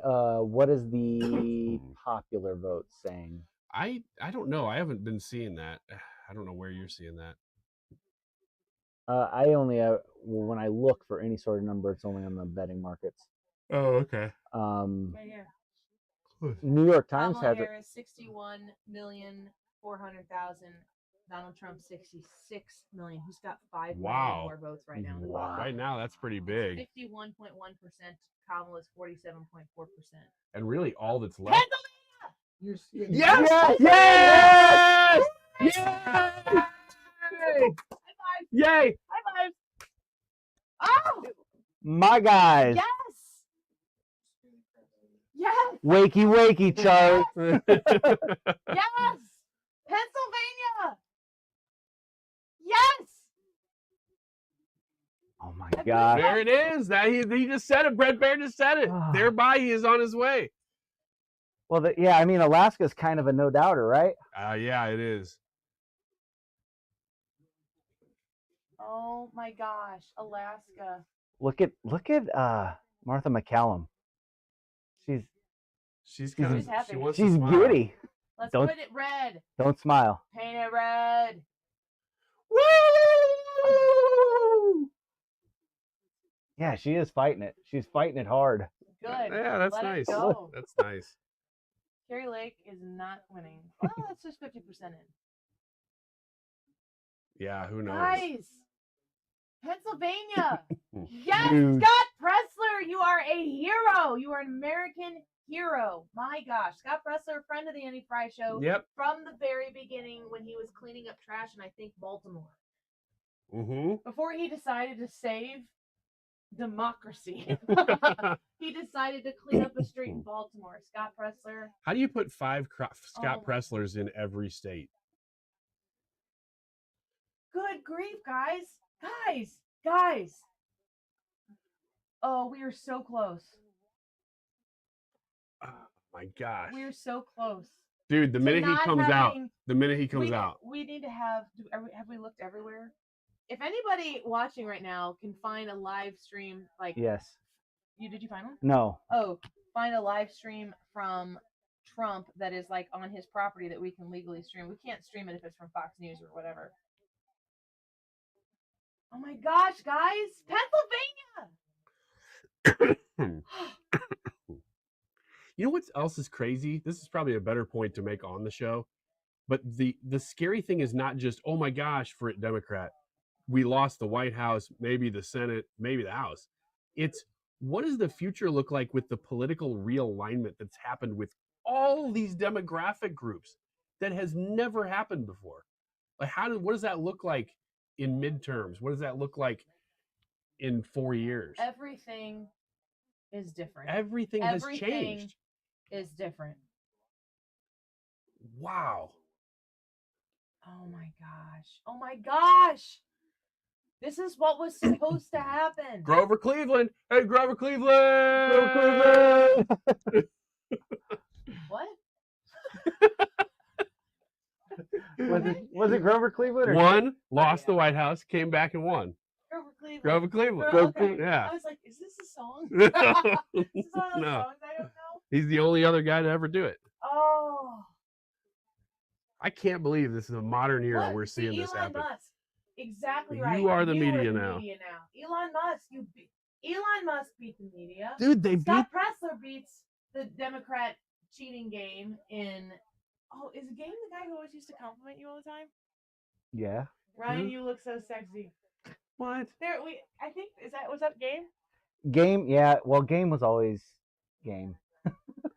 is the popular vote saying? I don't know. I haven't been seeing that. I don't know where you're seeing that. I only when I look for any sort of number, it's only on the betting markets. Oh, okay. Right here. New York Times Kamala has it. Harris 61,400,000. Donald Trump 66 million. He's got 5 million more votes right now. Wow. Right now, that's pretty big. 51.1%. Kamala's 47.4%. And really, all that's left. Pennsylvania. Yes! Yes! Yes! Yes! Yay! High fives! Oh! My guys. Yes! Yes! Wakey, Charlie. Yes! Pennsylvania! Yes! Oh my God! There it is. That he just said it. Brett Baer just said it. Thereby, he is on his way. Well, yeah. I mean, Alaska's kind of a no doubter, right? Yeah, it is. Oh my gosh, Alaska. Look at Martha McCallum. She's kind of happy. She's giddy. Let's put it red. Don't smile. Paint it red. Woo! Yeah, she is fighting it. She's fighting it hard. Good. Yeah, that's Let nice. It go. That's nice. Carrie Lake is not winning. Well, that's just 50% in. Yeah, who knows? Guys, Pennsylvania. Yes, Dude. Scott Pressler, you are a hero. You are an American hero. My gosh, Scott Pressler, friend of the Annie Frey show. Yep. From the very beginning when he was cleaning up trash in, I think, Baltimore. Mm-hmm. Before he decided to save democracy, he decided to clean up a street in Baltimore. Scott Pressler. How do you put 5 Scott Presslers in every state? Good grief, guys. Guys. Oh, we are so close. Oh my gosh. We're so close. Dude, the minute he comes out, we need to have we looked everywhere? If anybody watching right now can find a live stream, like yes, Did you find one? No. Oh, find a live stream from Trump that is like on his property that we can legally stream. We can't stream it if it's from Fox News or whatever. Oh my gosh, guys, Pennsylvania! You know what else is crazy? This is probably a better point to make on the show. But the scary thing is not just, oh my gosh, for a Democrat, we lost the White House, maybe the Senate, maybe the House. It's what does the future look like with the political realignment that's happened with all these demographic groups that has never happened before? Like what does that look like in midterms? What does that look like in 4 years? Everything is different. Everything has changed. Is different. Wow. Oh my gosh. Oh my gosh. This is what was supposed to happen. Grover Cleveland. Hey, Grover Cleveland. Grover Cleveland. What? Was it Grover Cleveland? Or won, lost the White House, came back and won. Grover Cleveland. Grover Cleveland. Okay. Yeah. I was like, is this a song? No. This is one of those No. songs I don't know. He's the only other guy to ever do it. Oh. I can't believe this is a modern era What? we're seeing this Elon happen. Musk. Exactly right. You are the You media are the now. media now. Elon Musk. Elon Musk beat the media. Dude, they Scott Pressler beats the Democrat cheating game in. Oh, is Game the guy who always used to compliment you all the time? Yeah. Ryan, you look so sexy. What? I think was that Game? Game, yeah. Well, Game was always Game.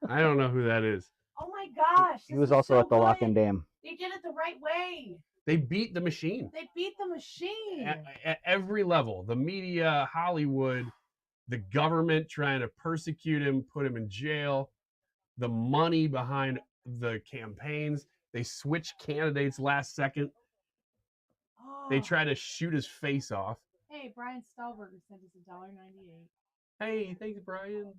I don't know who that is. Oh my gosh. He was also at the Lock and Dam. They did it the right way. They beat the machine They beat the machine. at every level. The media, Hollywood, the government trying to persecute him, put him in jail, the money behind the campaigns. They switched candidates last second. They try to shoot his face off. Hey, Brian Stahlberger sent us $1.98. Hey, thanks, Brian.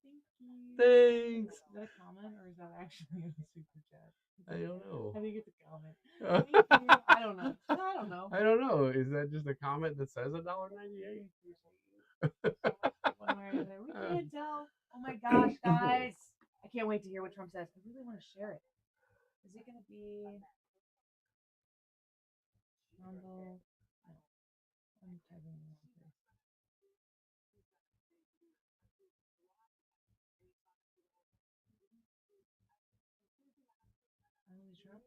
Thank you. Thanks. Is that a comment or is that actually a super chat? I don't know. I think it's a comment. Thank you. I don't know. I don't know. I don't know. Is that just a comment that says $1.98? One way or the other. We can't tell. Oh my gosh, guys. I can't wait to hear what Trump says. I really want to share it. Is it going to be Rumble? No. I'm typing in the wrong place. Donald Trump?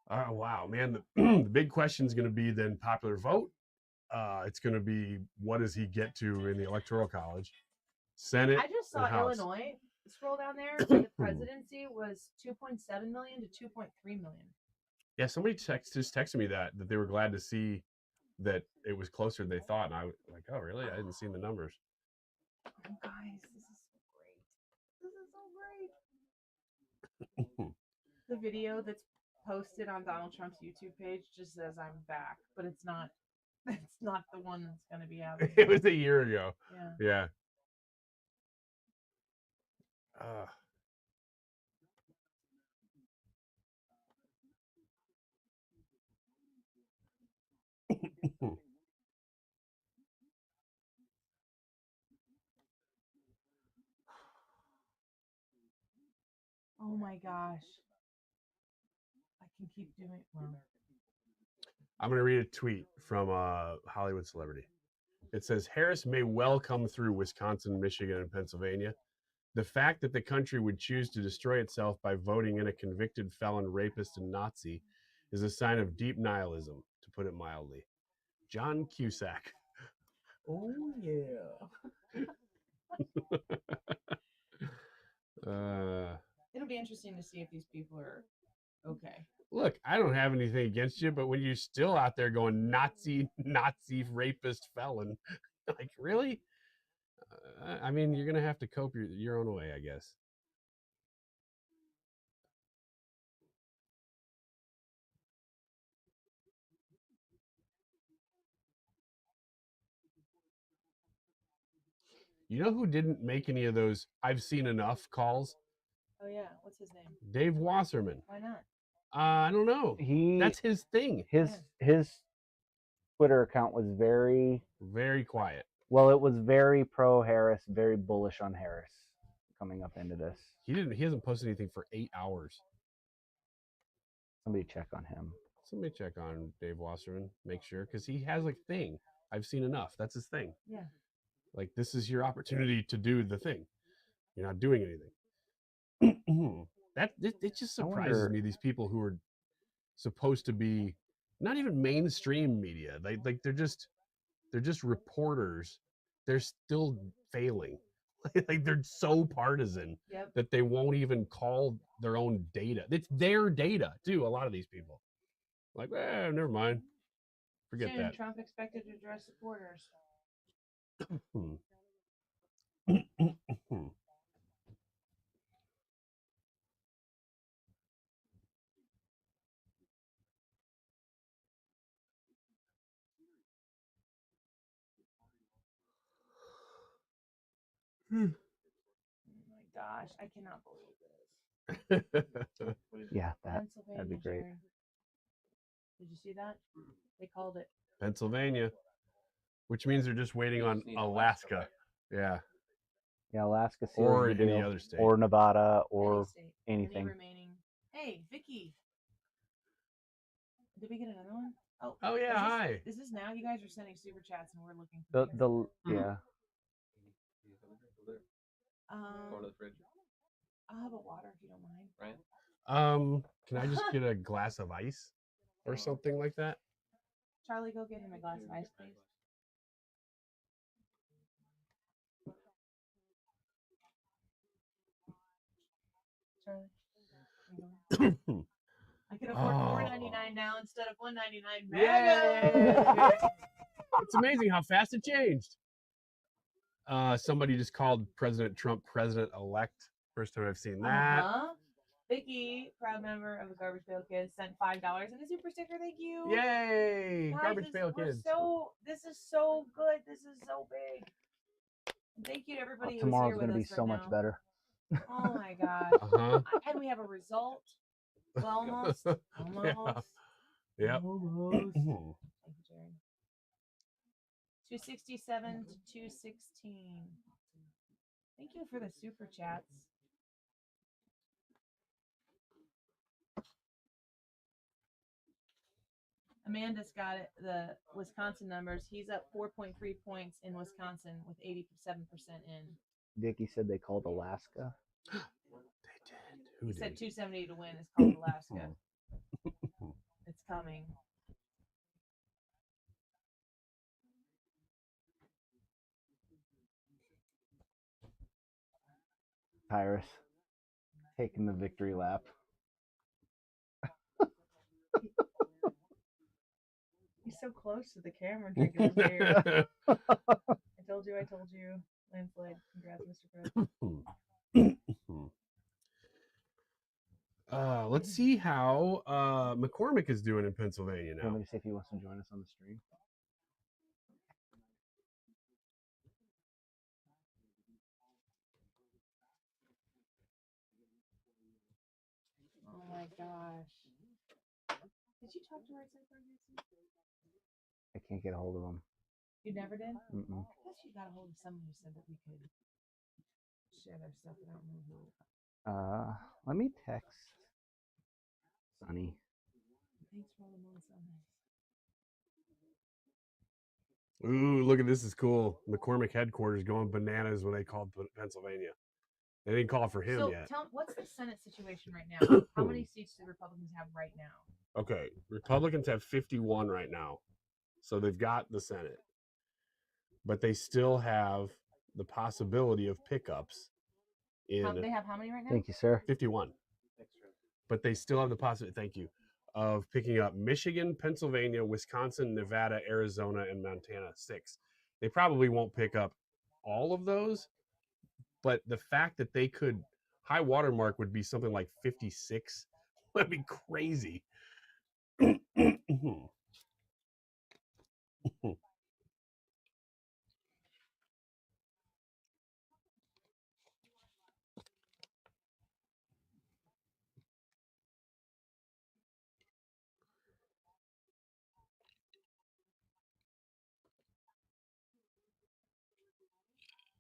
Oh, wow, man. The big question is going to be then popular vote. It's going to be what does he get to in the Electoral College, Senate, I just saw and House. Illinois. Scroll down there. The presidency was 2.7 million to 2.3 million. Yeah, somebody just texted me that they were glad to see that it was closer than they thought. And I was like, oh, really? I hadn't seen the numbers. Oh, guys, this is so great. This is so great. The video that's posted on Donald Trump's YouTube page just says I'm back, but it's not. It's not the one that's going to be out. It was a year ago. Yeah. Oh my gosh. I can keep doing it. Well, I'm going to read a tweet from a Hollywood celebrity. It says, Harris may well come through Wisconsin, Michigan, and Pennsylvania. The fact that the country would choose to destroy itself by voting in a convicted felon, rapist, and Nazi is a sign of deep nihilism, to put it mildly. John Cusack. Oh, yeah. it'll be interesting to see if these people are okay. Look, I don't have anything against you, but when you're still out there going Nazi, rapist, felon, like, really? I mean, you're going to have to cope your own way, I guess. You know who didn't make any of those I've seen enough calls? Oh yeah, what's his name? Dave Wasserman. Why not? I don't know. That's his thing. His Twitter account was very quiet. Well, it was very pro Harris, very bullish on Harris coming up into this. He hasn't posted anything for 8 hours. Somebody check on him. Somebody check on Dave Wasserman, make sure, because he has a thing. I've seen enough. That's his thing. Yeah. Like, this is your opportunity to do the thing. You're not doing anything. It just surprises me. These people who are supposed to be not even mainstream media. They're just reporters. They're still failing. Like they're so partisan that they won't even call their own data. It's their data too. A lot of these people, like, never mind, forget Soon, that. Trump expected to address supporters. Oh my gosh, I cannot believe this. Yeah, that'd Pennsylvania, be great. Jerry. Did you see that? They called it. Pennsylvania, which means they're just waiting on Alaska. Yeah. Yeah, Alaska seals Or the any deal. other state. Or Nevada or Any anything. remaining. Hey, Vicky. Did we get another one? Oh yeah, hi. Is this now? You guys are sending super chats and we're looking for Yeah. Go to the fridge. I'll have a water if you don't mind. Right. Can I just get a glass of ice or something like that? Charlie, go get him a glass of ice, please. Charlie. I can afford $4.99 now instead of $1.99. Yay! It's amazing how fast it changed. Somebody just called President Trump president-elect. First time I've seen that. Vicky, proud member of the Garbage Pail Kids, sent $5 and a super sticker. Thank you. Yay! Guys, Garbage Pail Kids. This is so good. This is so big. And thank you to everybody who's Tomorrow's here with going to us be so much now. better. Oh my gosh. And we have a result. Well, almost. Almost. Yep. Almost. Thank you, Jerry. 267 to 216. Thank you for the super chats. Amanda's got it, the Wisconsin numbers. He's up 4.3 points in Wisconsin with 87% in. Dickie said they called Alaska. They did. He said 270 to win is called Alaska. It's coming. Tyrus taking the victory lap. He's so close to the camera drinking his beer. I told you. Landslide. Congrats, Mr. President. Let's see how McCormick is doing in Pennsylvania now. Want me to see if he wants to join us on the stream? Oh my gosh. Did you talk to our secretary? I can't get a hold of him. You never did? Mm-mm. I guess you got a hold of someone who said that we could share their stuff. I don't know who. Let me text Sonny. Thanks for all the months on this. Ooh, look at this. Is cool. McCormick headquarters going bananas when they called Pennsylvania. They didn't call for him yet. So what's the Senate situation right now? How many seats do the Republicans have right now? Okay, Republicans have 51 right now. So they've got the Senate. But they still have the possibility of pickups in They have how many right now? Thank you, sir. 51. But they still have the possibility, thank you, of picking up Michigan, Pennsylvania, Wisconsin, Nevada, Arizona, and Montana 6. They probably won't pick up all of those, but the fact that they could, high watermark would be something like 56. That'd be crazy.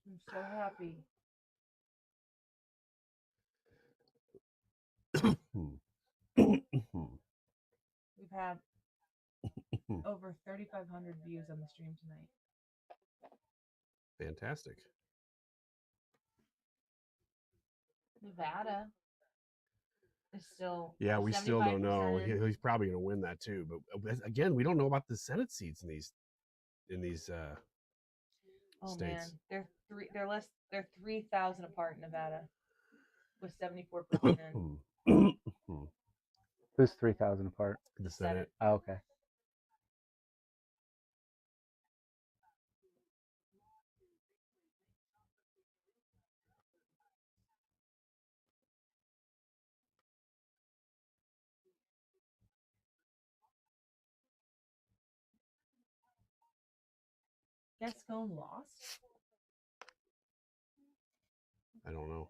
I'm so happy. We've had over 3,500 views on the stream tonight. Fantastic. Nevada is still Yeah, we still don't know. 75%. He's probably going to win that too. But again, we don't know about the Senate seats in these Oh states. man, they're 3,000 apart in Nevada, with 74%. Who's 3,000 apart? The Senate. Oh, okay. Gascon lost. I don't know.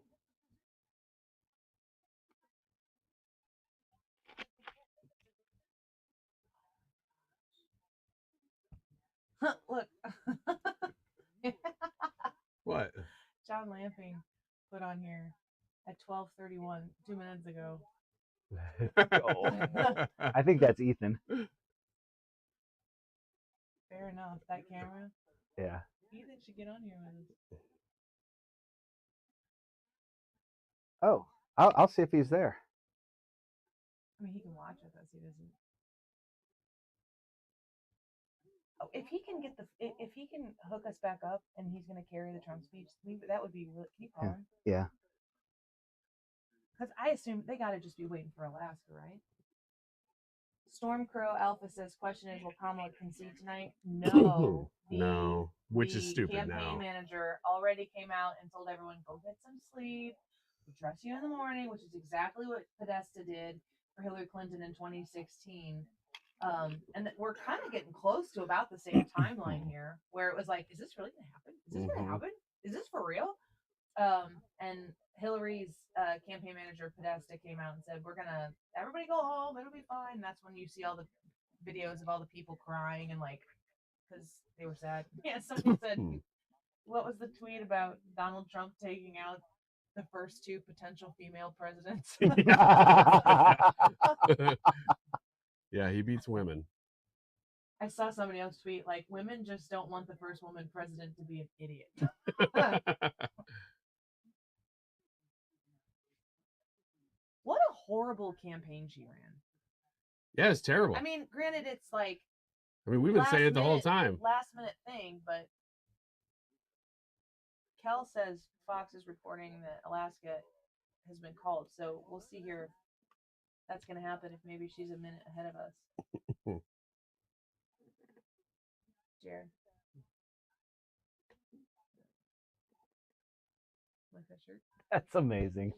Look. What? John Lamping put on here at 12:31, 2 minutes ago. I think that's Ethan. Fair enough. That camera. Yeah. Ethan should get on here with us. Oh, I'll see if he's there. I mean, he can watch with us. He doesn't. Oh, if he can if he can hook us back up, and he's going to carry the Trump speech, that would be really. Can you call him? Yeah. Because I assume they got to just be waiting for Alaska, right? Storm Crow Alpha says, question is, will Kamala concede tonight? No. No, which is stupid campaign now. manager already came out and told everyone, go get some sleep. We'll trust you in the morning, which is exactly what Podesta did for Hillary Clinton in 2016. And we're kind of getting close to about the same timeline here, where it was like, is this really going to happen? Is this going to happen? Is this for real? And Hillary's campaign manager Podesta came out and said, everybody go home, it'll be fine. And that's when you see all the videos of all the people crying and like, because they were sad. Yeah, somebody said, what was the tweet about Donald Trump taking out the first two potential female presidents? Yeah, he beats women. I saw somebody else tweet, like, women just don't want the first woman president to be an idiot. What a horrible campaign she ran. Yeah, it's terrible. I mean, granted, it's like, we've been saying it the whole time. Last minute thing, but Kel says Fox is reporting that Alaska has been called, so we'll see here if that's going to happen, if maybe she's a minute ahead of us. Jared. Like that shirt? That's amazing.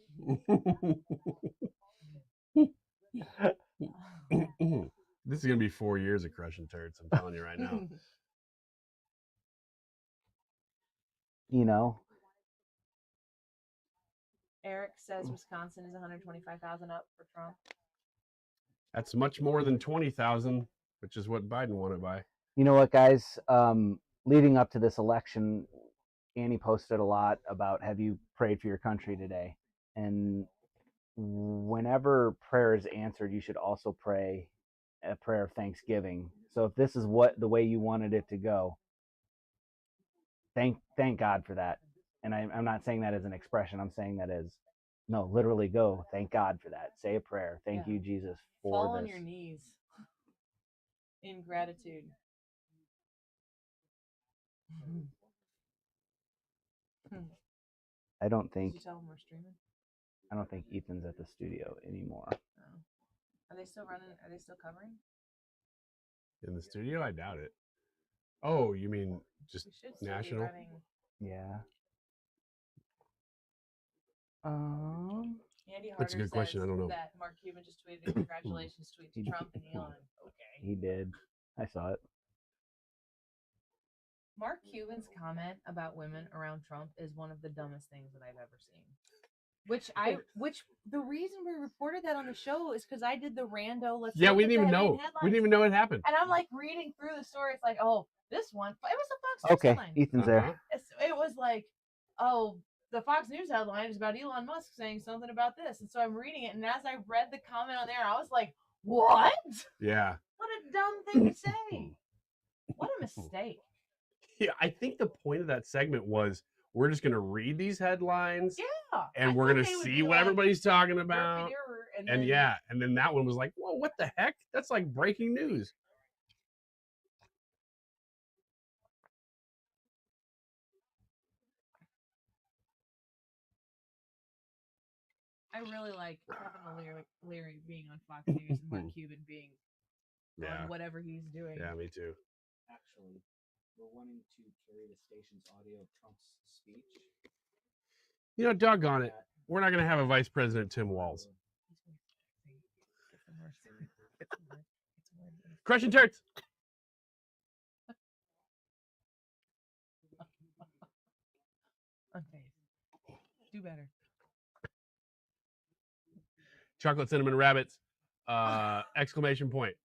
This is going to be 4 years of crushing turds, I'm telling you right now. You know. Eric says Wisconsin is 125,000 up for Trump. That's much more than 20,000, which is what Biden won it by. You know what, guys? Leading up to this election, Annie posted a lot about, have you prayed for your country today? And whenever prayer is answered, you should also pray a prayer of thanksgiving. So if this is the way you wanted it to go, thank God for that. And I'm not saying that as an expression. I'm saying that as, no, literally go. Thank God for that. Say a prayer. Thank you, Jesus, for Fall this. on your knees in gratitude. I don't think. Did you tell them we're streaming? I don't think Ethan's at the studio anymore. Oh. Are they still running? Are they still covering? In the studio? I doubt it. Oh, you mean just national? Yeah. Andy That's a Harder good question. I says don't know. that Mark Cuban just tweeted a congratulations tweet to Trump and Elon. Okay. He did. I saw it. Mark Cuban's comment about women around Trump is one of the dumbest things that I've ever seen. Which the reason we reported that on the show is because I did the rando. Yeah, we didn't even know. We didn't even know it happened. And I'm like reading through the story. It's like, oh, this one. It was a Fox News Okay, headline. Ethan's there. It was like, oh, the Fox News headline is about Elon Musk saying something about this. And so I'm reading it. And as I read the comment on there, I was like, what? Yeah. What a dumb thing to say. What a mistake. Yeah, I think the point of that segment was we're just going to read these headlines. Yeah. And we're going to see what everybody's talking about. And yeah, and then that one was like, whoa, what the heck? That's like breaking news. I really like Kevin O'Leary being on Fox News and Mark Cuban being on whatever he's doing. Yeah, me too. Actually, we're wanting to carry the station's audio of Trump's speech. You know, doggone it. We're not going to have a Vice President Tim Walz. Crushing turds. Do better. Chocolate cinnamon rabbits. Exclamation point.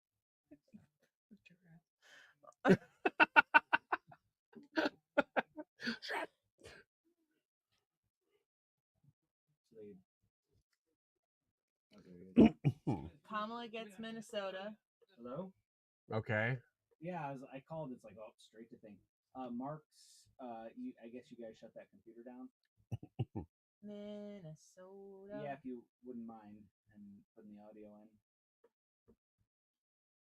Kamala gets Minnesota. Hello? Okay. Yeah, I called. It's like, oh, straight to thing. Mark's, I guess you guys shut that computer down. Minnesota. Yeah, if you wouldn't mind, and putting the audio in.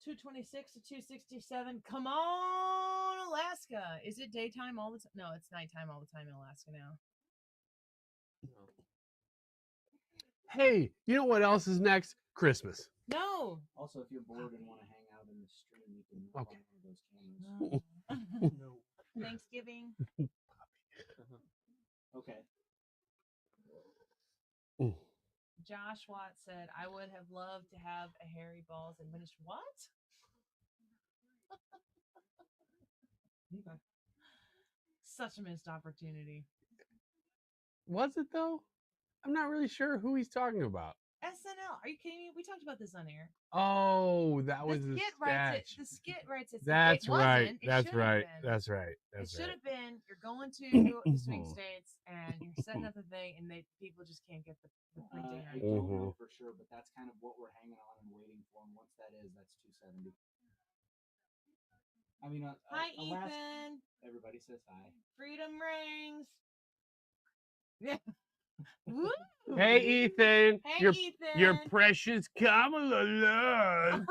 226 to 267. Come on, Alaska. Is it daytime all the time? No, it's nighttime all the time in Alaska now. Hey, you know what else is next? Christmas. No. Also, if you're bored and want to hang out in the stream, you can Okay. one of those cameras. No. Thanksgiving. Okay. Josh Watt said, I would have loved to have a Harry Balls and finished. What? Okay. Such a missed opportunity. Was it though? I'm not really sure who he's talking about. SNL. Are you kidding me? We talked about this on air. Oh, that was the skit sketch. The skit writes it. That's it right. It That's right. been. That's right. It That's should right. have been. You're going to the swing states and you're setting up the thing, and people just can't get the printing I right. don't know for sure, but that's kind of what we're hanging on and waiting for. And once that is, that's 270. I mean, hi, Alaska, Ethan. everybody says hi. Freedom rings. Yeah. Woo. Hey, Ethan. Hey, Ethan. Your precious Kamala loves.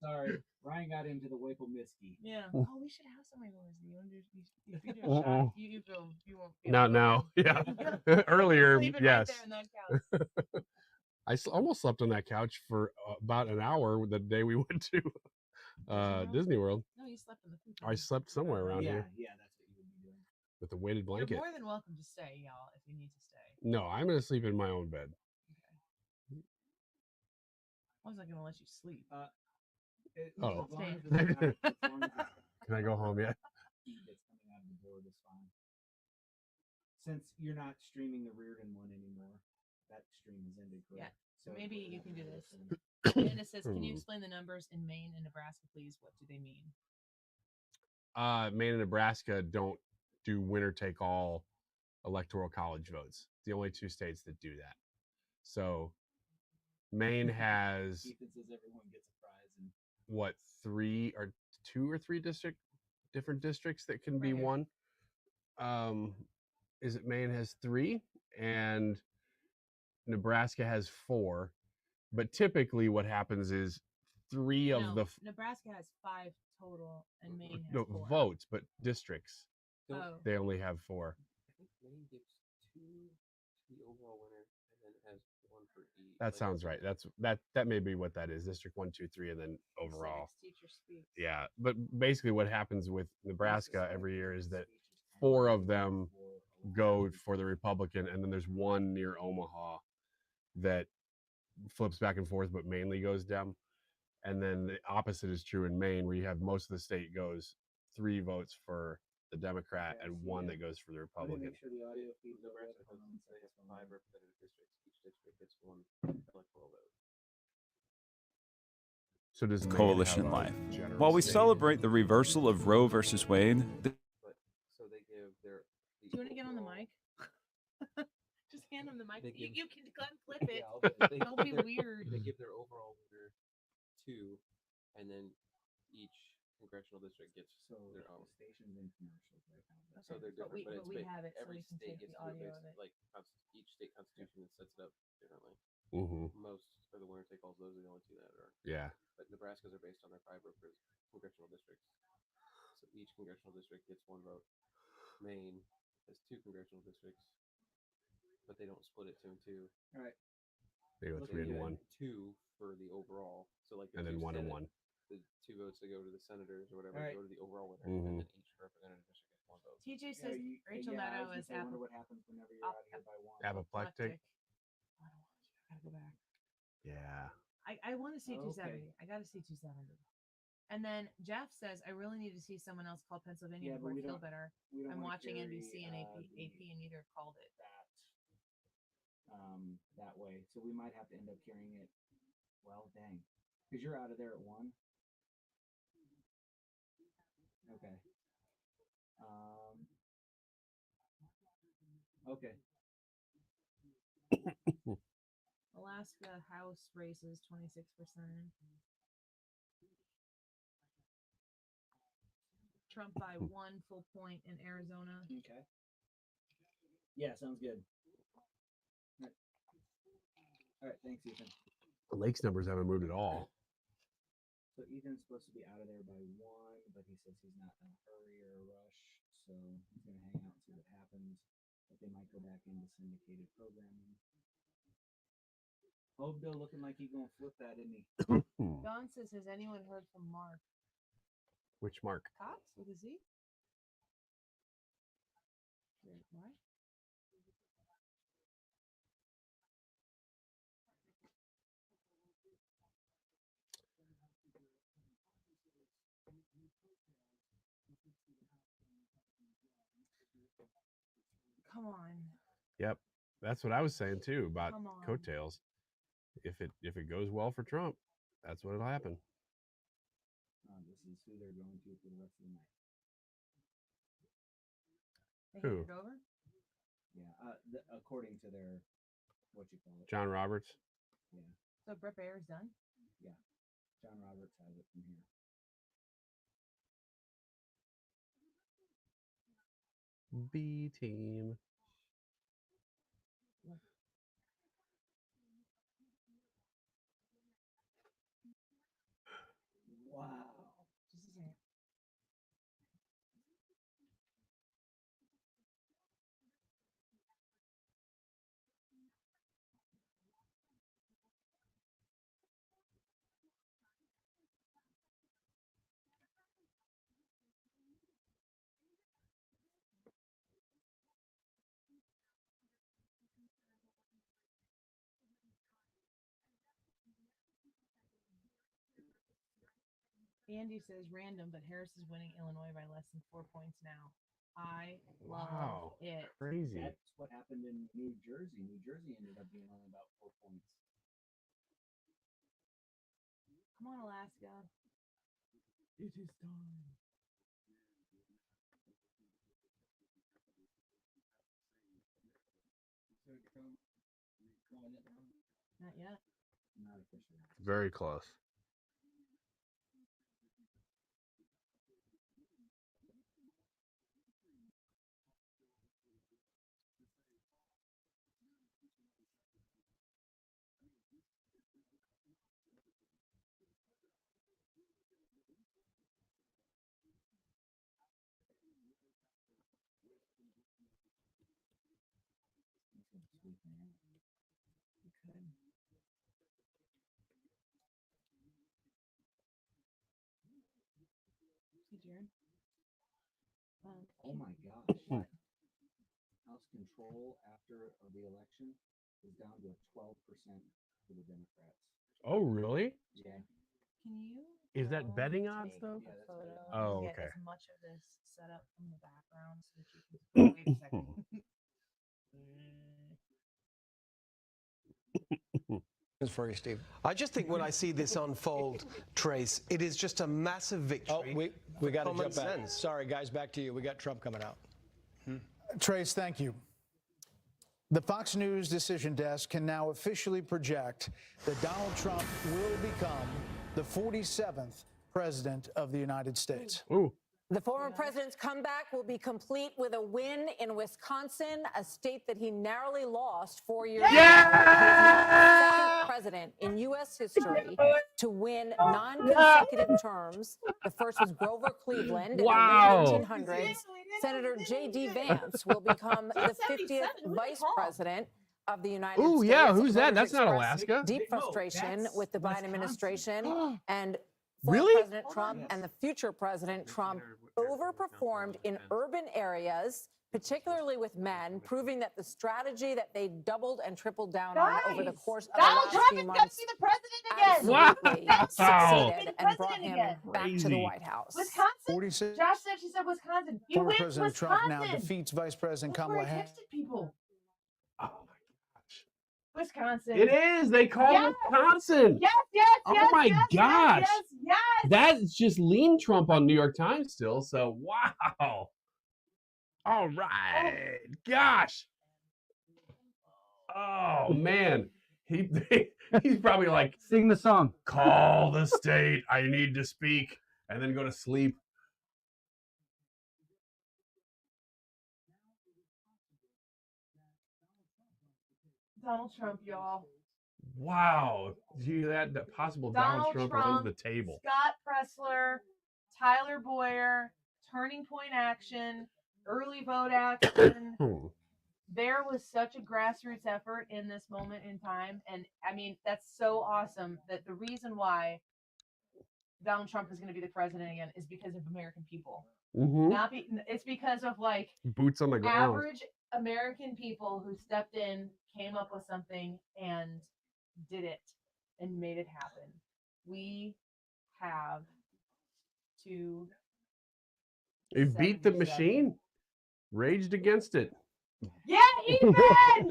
Sorry, Ryan got into the Waple Misky. Yeah. Oh, we should have somebody over. You want to do, if you do a shot, you feel you won't feel Not now. Yeah. Earlier, Sleeping yes. Right there on that couch. I almost slept on that couch for about an hour the day we went to Disney World. No, you slept in the food. I slept somewhere around here. Yeah, that's what you would be doing. With a weighted blanket. You're more than welcome to stay, y'all, if you need to stay. No, I'm going to sleep in my own bed. Okay. I wasn't going to let you sleep. Oh. Stay. Can I go home yet? It's coming out of the board is fine. Since you're not streaming the Reardon one anymore, that stream is ended, correct? Yeah. So maybe you can do this. Amanda says, can you explain the numbers in Maine and Nebraska, please? What do they mean? Maine and Nebraska don't do winner take all electoral college votes. The only two states that do that. So Maine has Ethan says everyone gets a prize. And what, two or three different districts that can be won. Is it Maine has 3 and Nebraska has 4, but typically what happens is 3 of the Nebraska has 5 total and Maine has 4 votes, but districts they only have 4. I think Maine gives 2 to the overall winner and then has 1 for each. That sounds right. That may be what that is. District 1, 2, 3, and then overall. Teacher speaks. Yeah, but basically what happens with Nebraska every year is that 4 of them go for the Republican, and then there's 1 near Omaha that flips back and forth, but mainly goes Dem. And then the opposite is true in Maine, where you have most of the state goes 3 votes for the Democrat and 1 that goes for the Republican. make sure the audio feeds Nebraska has 5 representative districts. Each district gets 1 electoral vote. So does Maine Coalition have a life. generous While we state? celebrate the reversal of Roe versus Wade, So they give the Do you want to get on the mic? Just hand him the mic. You can flip it. Yeah, Don't be weird. They give their overall winner 2, and then each congressional district gets their own. Stations and commercials right now. So they're different, but, we have it, so every we can state take gets the to audio base, of it. like each state constitution sets it up differently. Mm-hmm. Most are the winner take alls. Those are the only 2 that are. Yeah. But Nebraska's are based on their 5 congressional districts. So each congressional district gets 1 vote. Maine has 2 congressional districts, but they don't split it 2 and 2. All right. They go But 3 and get 1. 2 for the overall. So like And then 1 and 1. The 2 votes that go to the senators or whatever Right. go to the overall winner, Mm-hmm. and then each representative district gets 1 vote. TJ says Rachel Maddow is I wonder what happens whenever you're out of here by 1. Apoplectic. I gotta go back. Yeah. I want to see Okay. 270. I got to see 270. And then Jeff says, I really need to see someone else call Pennsylvania Yeah, but before I we feel don't- better. we don't I'm wanna watching carry, NBC and AP, and neither have called it. That way. So we might have to end up carrying it. Well, dang. Because you're out of there at 1. Okay. Okay. Alaska House races 26%. Trump by 1 full point in Arizona. Okay. Yeah, sounds good. All right. All right. Thanks, Ethan. The Lakes numbers haven't moved at all. So Ethan's supposed to be out of there by 1, but he says he's not in a hurry or a rush, so he's going to hang out and see what happens. But they might go back into syndicated programming. Bill looking like he's going to flip that, isn't he? Don says, has anyone heard from Mark Which Mark? Cox with a Z? Why? Come on. Yep. That's what I was saying too about Come on. coattails. If it goes well for Trump, that's what'll happen. This is who they're going to for the rest of the night. They Who? handed over? Yeah, according to their, what you call it. John Roberts. Yeah, So Brett Baer's done? yeah. John Roberts has it from here. B team. Wow. Just a second. Andy says random, but Harris is winning Illinois by less than 4 points now. I love Wow. it. Crazy. That's what happened in New Jersey. New Jersey ended up being only about 4 points. Come on, Alaska. It is time. Not yet. Not officially. Very close. You could. Hey, Jared. Oh my gosh. House control after the election is down to 12% for the Democrats. Oh, really? Yeah. Can you? Is that go betting take odds though? a photo and Oh, get okay. as much of this set up from the background so that you can. Wait a second. For you, Steve. I just think when I see this unfold, Trace, it is just a massive victory. We got to common jump back. sense. Sorry, guys, back to you. We got Trump coming out. Trace, thank you. The Fox News decision desk can now officially project that Donald Trump will become the 47th president of the United States. Ooh. The former president's comeback will be complete with a win in Wisconsin, a state that he narrowly lost 4 years ago. He is now the second president in U.S. history to win non-consecutive terms. The first was Grover Cleveland in the late 1800s. Senator J.D. Vance will become the 50th vice president of the United States. Ooh, yeah, who's that? Voters That's not expressed Alaska. Deep frustration with the Biden administration and Really? President Trump and the future President Trump overperformed in urban areas, particularly with men, proving that the strategy that they doubled and tripled down on over the course of Donald the last Trump few is going months to be the president again. absolutely Wow. succeeded and brought him back to the White House. Wisconsin? 46. Josh said she said Wisconsin. You Former win President Wisconsin. Trump now defeats Vice President That's where Kamala I Harris. texted people. Wisconsin. It is. They call Yes. Wisconsin. Yes. Oh my gosh. Yes. That's just lean Trump on New York Times still. So wow. All right. Gosh. Oh man. He's probably like, sing the song. Call the state. I need to speak. And then go to sleep. Donald Trump, y'all. Wow. Gee, that possible Donald Trump runs the table. Scott Pressler, Tyler Boyer, Turning Point Action, Early Vote Action. There was such a grassroots effort in this moment in time. And I mean, that's so awesome that the reason why Donald Trump is going to be the president again is because of American people. It's because of like Boots on the ground. average American people who stepped in, came up with something, and did it and made it happen. We have to. It beat the machine. Raged against it. Yeah, Ethan!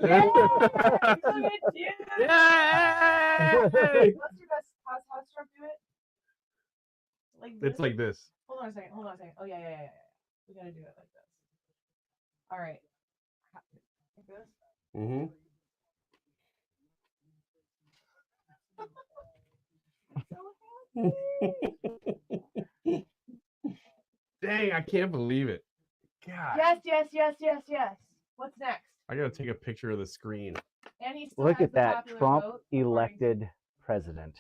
Yeah! Look at you! Yay! What's your best? How's Trump do it? Like this? It's like this. Hold on a second. Oh, yeah. We gotta do it like this. All right. Like this? Mm-hmm. Dang, I can't believe it. God. Yes. What's next? I gotta take a picture of the screen. And he still Look has at the that. popular Trump vote. elected president.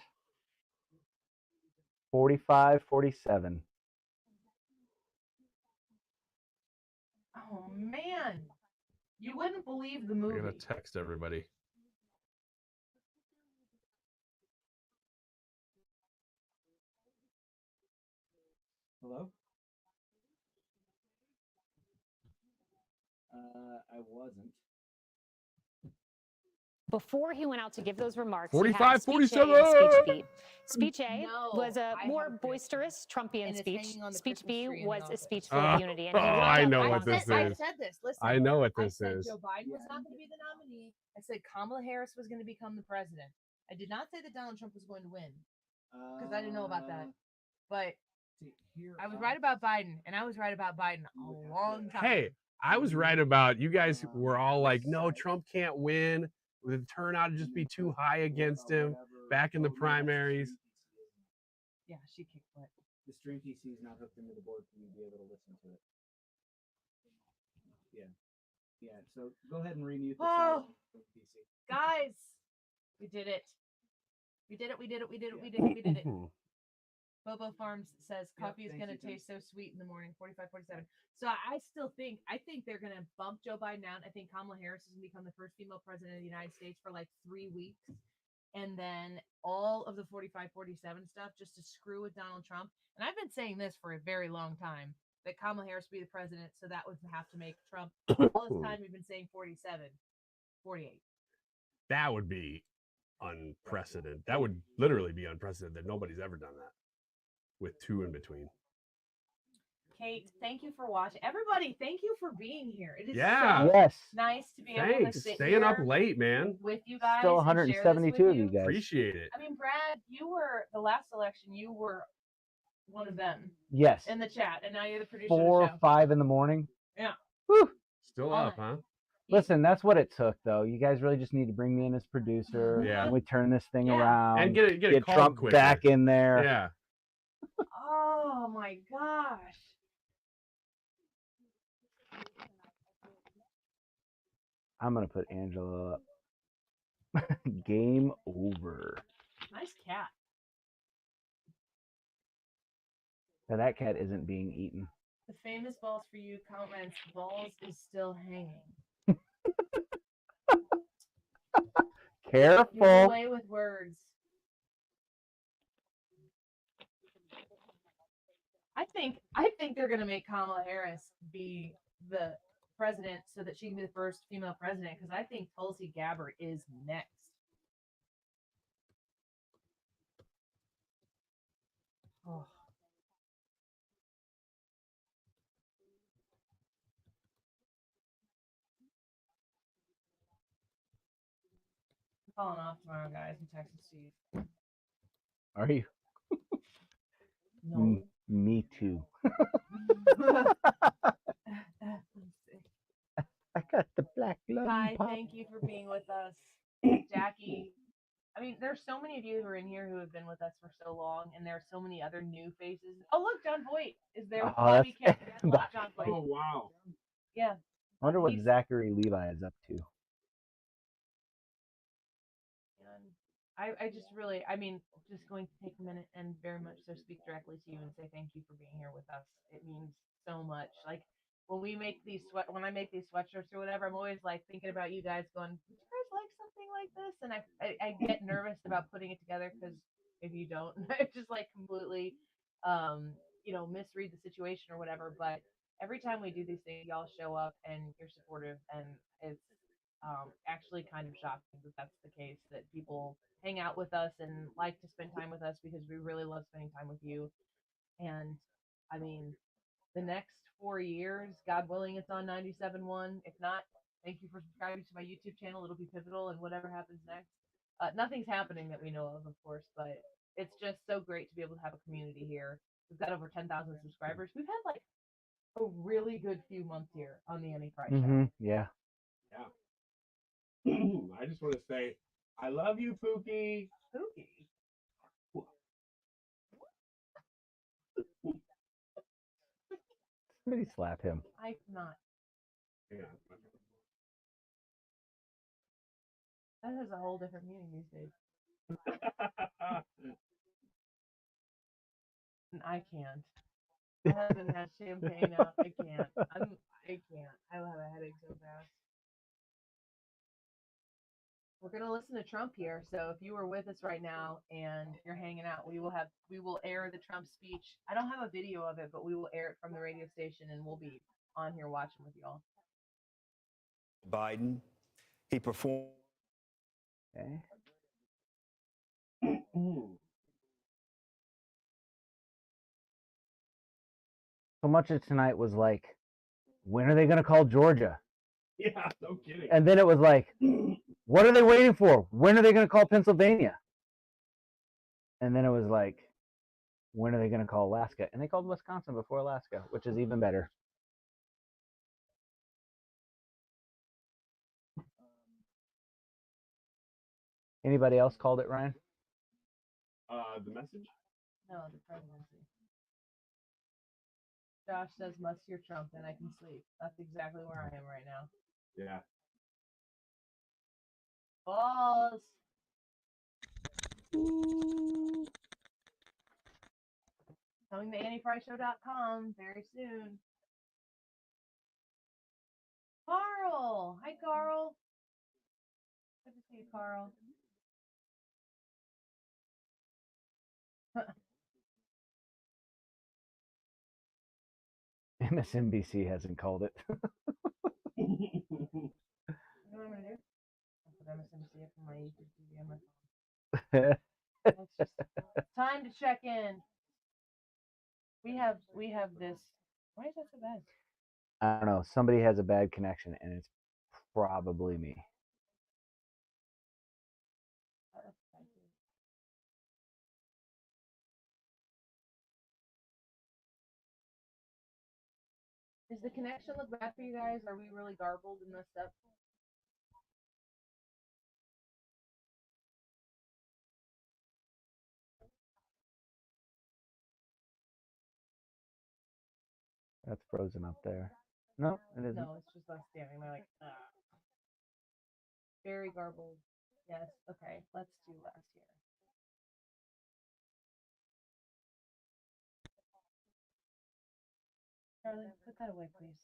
45-47. Oh man, you wouldn't believe the I movie. gotta text everybody. Hello? I wasn't. Before he went out to give those remarks, 45, he had speech A 47. and speech B. Speech A No, was a I more have it. boisterous Trumpian And it's speech. hanging on the Speech Christmas B tree in the was a office. speech full of unity. And he Oh, wrapped I up know by what this saying- is. I said this. Listen. I know what I this said is. Joe Biden was not going to be the nominee. I said Kamala Harris was going to become the president. I did not say that Donald Trump was going to win because I didn't know about that. But I was right about Biden, and I was right about Biden a long time. Hey, I was right about you guys were all like, no, Trump can't win. The turnout would just be too high against him back in the primaries. Yeah, she kicked butt. The stream PC is not hooked into the board for you to be able to listen to it. Yeah. So go ahead and remute the Oh, PC. guys, we did it. We did it. Bobo Farms says coffee is thank going to you, taste so sweet in the morning. 45-47. So I think they're going to bump Joe Biden out. I think Kamala Harris is going to become the first female president of the United States for like 3 weeks. And then all of the 45-47 stuff just to screw with Donald Trump. And I've been saying this for a very long time, that Kamala Harris be the president. So that would have to make Trump, all this time we've been saying 47, 48. That would be unprecedented. That would literally be unprecedented. Nobody's ever done that with two in between. Kate, thank you for watching. Everybody, thank you for being here. It is Yeah. so Yes. nice to be able to Thanks. sit Staying up here late, man. with you guys. Still and share this 172 with of you guys. Appreciate it. I mean, Brad, you were the last election. You were one of them. Yes. In the chat, and now you're the producer 4 of the or show. 5 in the morning. Yeah. Whew. Still up, huh? Listen, that's what it took, though. You guys really just need to bring me in as producer. Yeah. And we turn this thing around. And get it called Trump quicker. back in there. Yeah. Oh my gosh. I'm going to put Angela up. Game over. Nice cat. Now, that cat isn't being eaten. The famous balls for you comments, balls is still hanging. Careful. You play with words. I think they're gonna make Kamala Harris be the president so that she can be the first female president, because I think Tulsi Gabbard is next. Oh. I'm falling off tomorrow, guys. I'm texting Steve. Are you? No. Me too. I got the black glove. Hi, thank you for being with us. Jackie. I mean, there's so many of you who are in here who have been with us for so long, and there are so many other new faces. Oh, look, John Voight is there with Bobby Kemp. John Voight. Oh, wow. Yeah. I wonder what Zachary Levi is up to. And I just really, I mean, just going to take a minute and very much so speak directly to you and say thank you for being here with us. It means so much. Like, when we make these when I make these sweatshirts or whatever, I'm always like thinking about you guys, going, would you guys like something like this? And I get nervous about putting it together, because if you don't, I just like completely, misread the situation or whatever. But every time we do these things, y'all show up and you're supportive, and it's actually kind of shocking that that's the case, that people hang out with us and like to spend time with us, because we really love spending time with you. And I mean, the next 4 years, God willing, it's on 97.1. If not, thank you for subscribing to my YouTube channel. It'll be pivotal in whatever happens next. Nothing's happening that we know of course, but it's just so great to be able to have a community here. We've got over 10,000 subscribers. We've had like a really good few months here on the Annie Frey Show. Yeah. Yeah. I just want to say, I love you, Pookie. Pookie. Somebody slap him. I cannot. Yeah. That has a whole different meaning these days. And I can't. I haven't had champagne out. I can't. I can't. I will have a headache so fast. We're gonna listen to Trump here. So if you are with us right now and you're hanging out, we will air the Trump speech. I don't have a video of it, but we will air it from the radio station, and we'll be on here watching with y'all. Biden, he performed. Okay. So much of tonight was like, when are they going to call Georgia? Yeah, no kidding. And then it was like, what are they waiting for? When are they going to call Pennsylvania? And then it was like, when are they going to call Alaska? And they called Wisconsin before Alaska, which is even better. Anybody else called it, Ryan? The message? No, the presidency. Josh says, must hear Trump, then I can sleep. That's exactly where I am right now. Yeah. Balls. Coming to AnnieFreyShow.com very soon. Carl. Hi, Carl. Good to see you, Carl. MSNBC hasn't called it. You know what I'm gonna do? I'll put MSNBC up on my YouTube TV on my phone. It's just time to check in. We have this. Why is that so bad? I don't know. Somebody has a bad connection, and it's probably me. Does the connection look bad for you guys? Are we really garbled and messed up? That's frozen up there. No, it isn't. No, it's just us standing there like, very garbled. Yes. Okay. Let's do last year. Charlie, put that away, please.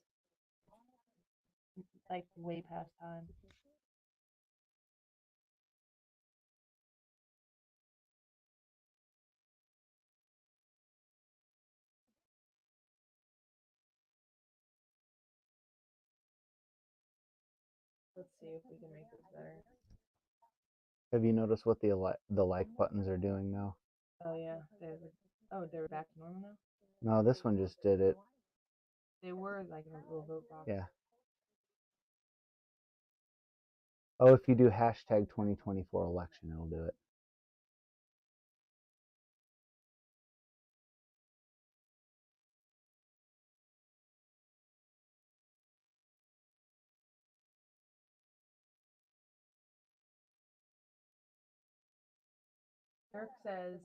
Like way past time. Let's see if we can make this better. Have you noticed what the like buttons are doing now? Oh yeah, they're back to normal now. No, this one just did it. They were like in a little vote box. Yeah. Oh, if you do hashtag 2024 election, it'll do it. Dirk says,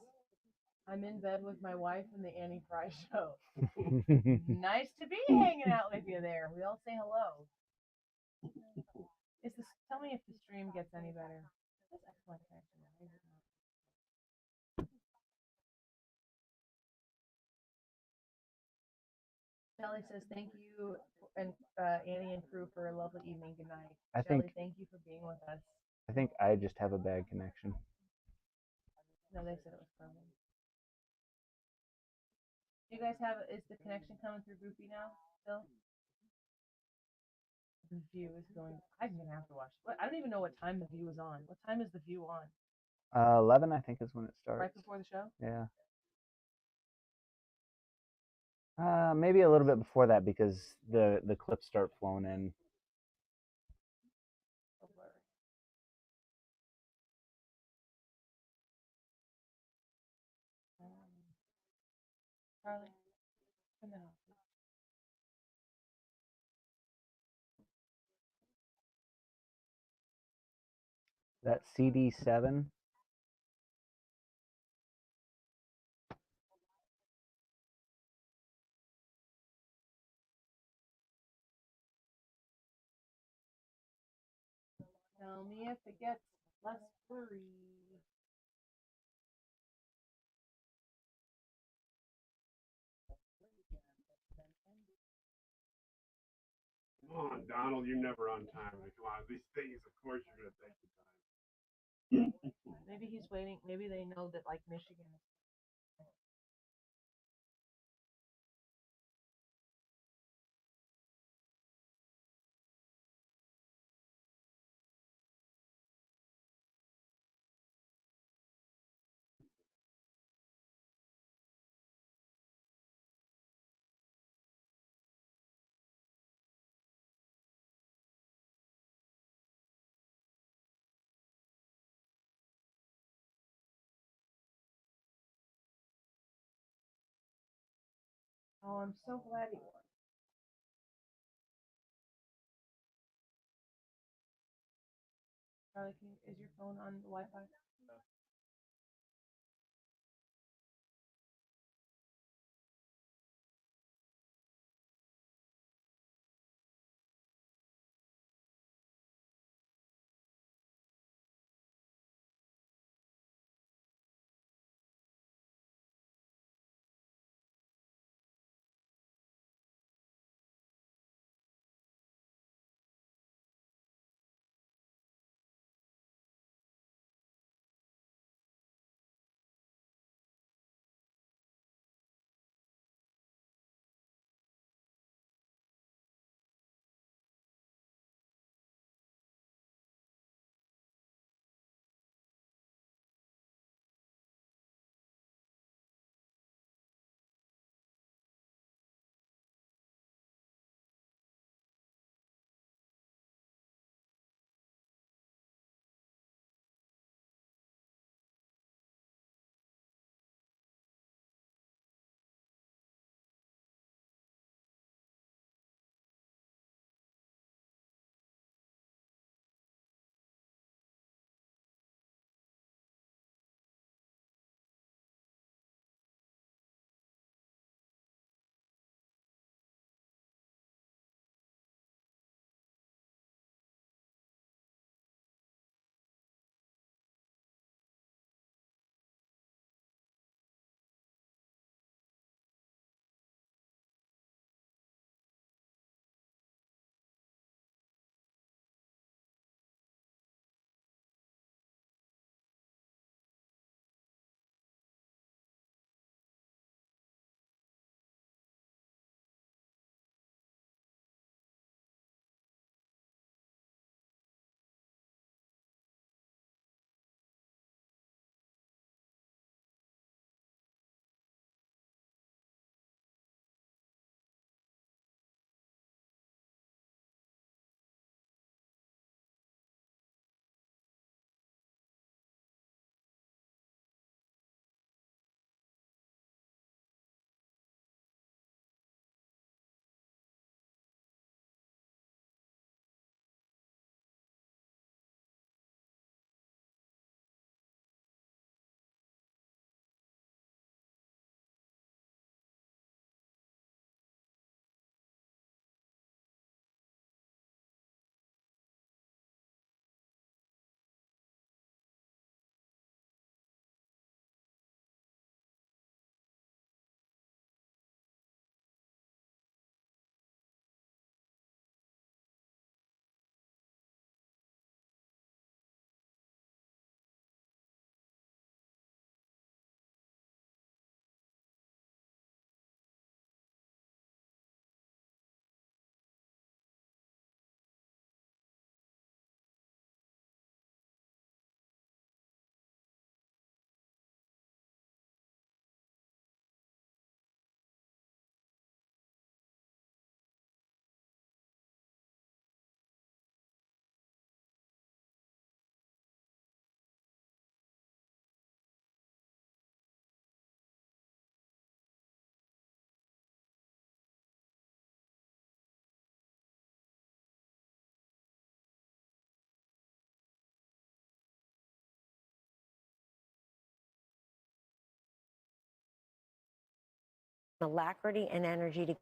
"I'm in bed with my wife in the Annie Frey show." Nice to be hanging out with you there. We all say hello. Tell me if the stream gets any better. That's excellent connection. Why is it not? Shelly says, "Thank you and Annie and crew for a lovely evening. Good night." Shelly, thank you for being with us. I think I just have a bad connection. No, they said it was frozen. Do you guys is the connection coming through Goofy now still? The View is going. I'm gonna have to watch. I don't even know what time the View is on. What time is the View on? 11, I think, is when it starts. Right before the show? Yeah. Maybe a little bit before that because the clips start flowing in. Charlie, turn that off. That CD7. Tell me if it gets less blurry. Come on, Donald, you're never on time. Come on, these things, of course, you're going to take your time. Maybe he's waiting. Maybe they know that like Michigan is Oh, I'm so glad he won. Charlie, is your phone on the Wi-Fi? alacrity and energy to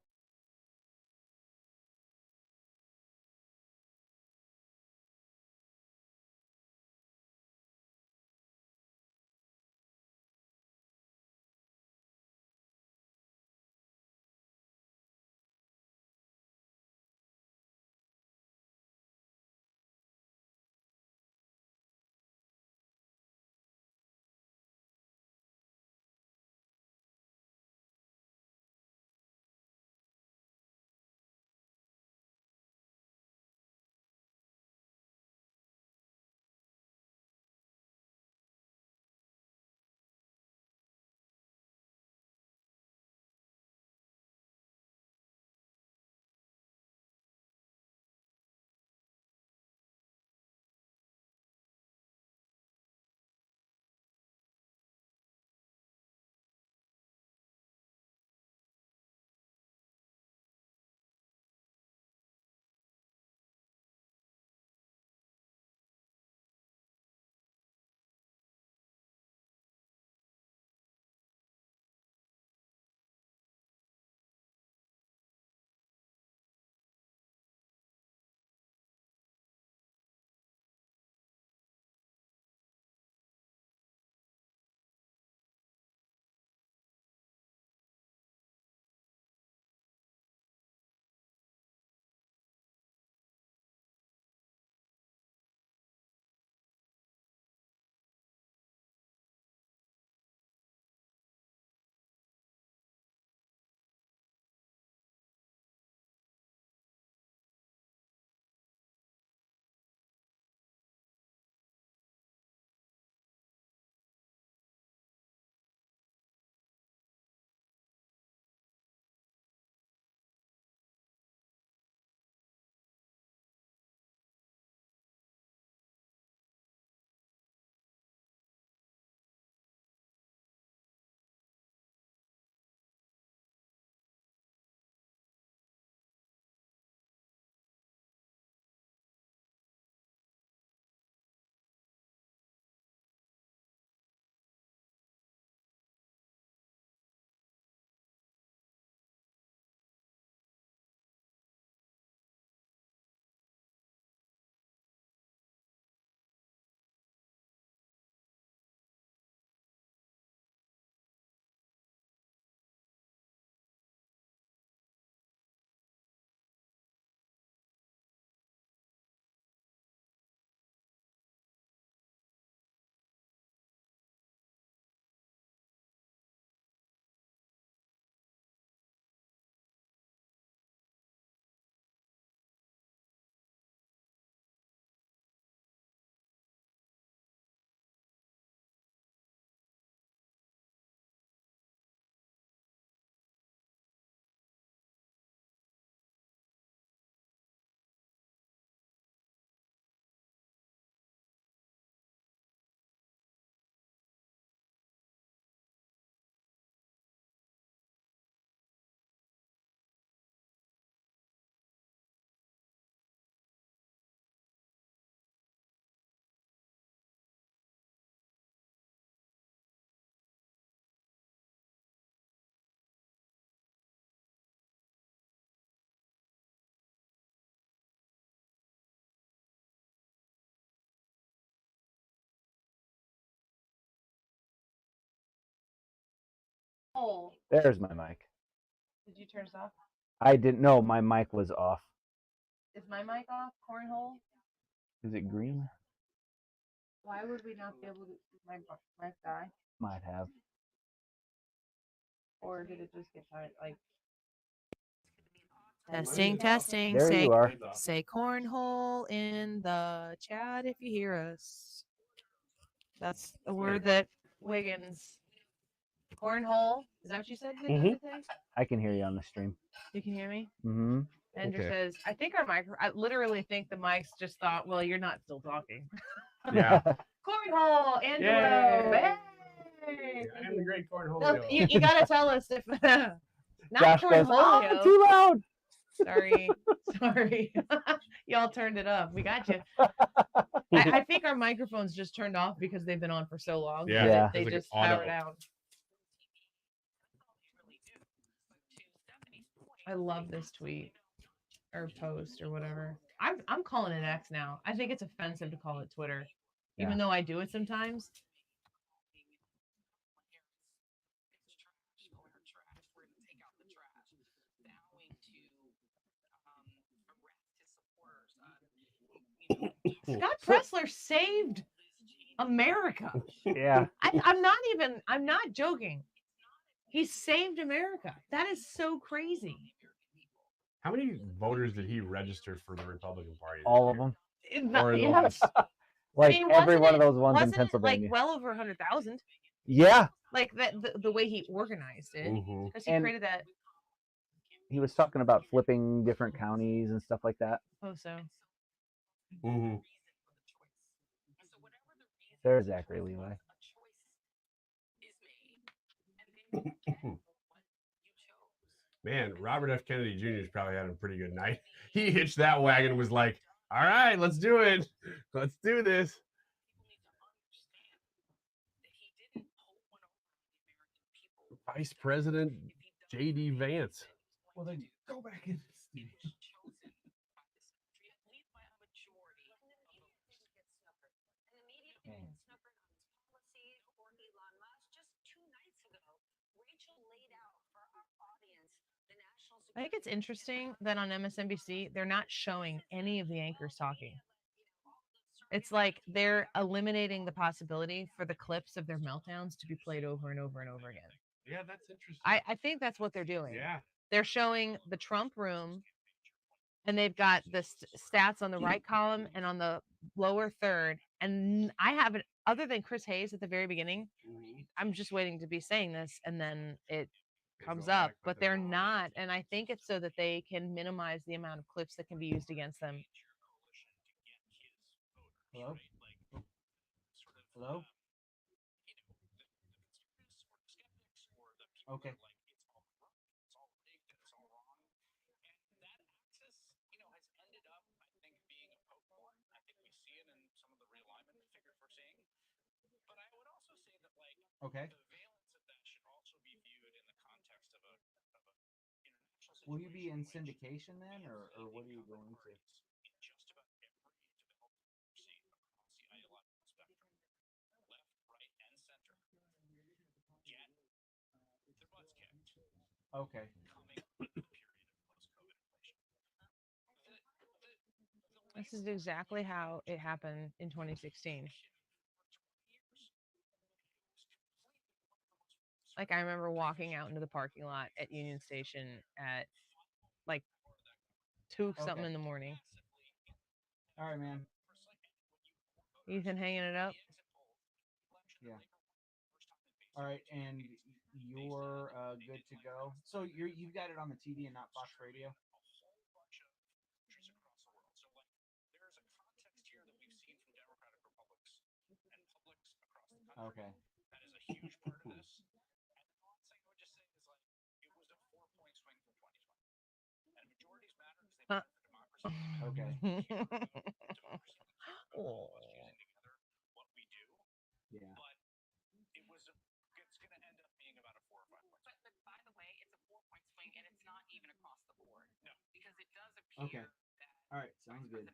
There's my mic. Did you turn it off? I didn't know my mic was off. Is my mic off? Cornhole? Is it green? Why would we not be able to my mic die? Might have. Or did it just get tired? Like testing. There Say, you are. say cornhole in the chat if you hear us. That's a word that Wiggins. Cornhole. Is that what you said? I can hear you on the stream. You can hear me? Mm-hmm. Andrew says, I think our micro, I literally think the mics just thought, well, you're not still talking. Yeah. Cornhole, Andrew. Yay. Hey. I am the great cornhole. No, you got to tell us if, not Josh goes, cornholio. oh, too loud. Sorry. Y'all turned it up. We got you. I think our microphones just turned off because they've been on for so long. Yeah. They It's like just auto. powered out. I love this tweet or post or whatever. I'm calling it X now. I think it's offensive to call it Twitter, even though I do it sometimes. Scott Pressler saved America. Yeah. I'm not joking. He saved America. That is so crazy. How many voters did he register for the Republican Party? All of them. Yes. Like every one of wasn't those ones in wasn't it, Pennsylvania. like well over 100,000. Yeah. Like that the way he organized it, because he And created that. he was talking about flipping different counties and stuff like that. Oh, so. There's Zachary Levi. Man, Robert F. Kennedy Jr. is probably having a pretty good night. He hitched that wagon and was like, all right, let's do it. Let's do this. Vice President J.D. Vance. Well, then go back in the studio. I think it's interesting that on MSNBC they're not showing any of the anchors talking. It's like they're eliminating the possibility for the clips of their meltdowns to be played over and over and over again. Yeah, that's interesting. I think that's what they're doing. Yeah. They're showing the Trump room, and they've got the stats on the right column and on the lower third. And I haven't, other than Chris Hayes at the very beginning, I'm just waiting to be saying this, and then it comes up, but they're not. And I think it's so that they can minimize the amount of clips that can be used against them. Hello? Hello? Okay. Okay. Will you be in syndication then, or what are you going to? Okay. This is exactly how it happened in 2016. Like, I remember walking out into the parking lot at Union Station at like 2 something in the morning. All right, man. Ethan hanging it up. Yeah. All right, and you're good to go. So you've got it on the TV and not Fox Radio. Okay. Okay. Oh. Yeah. Okay. All right. Sounds good.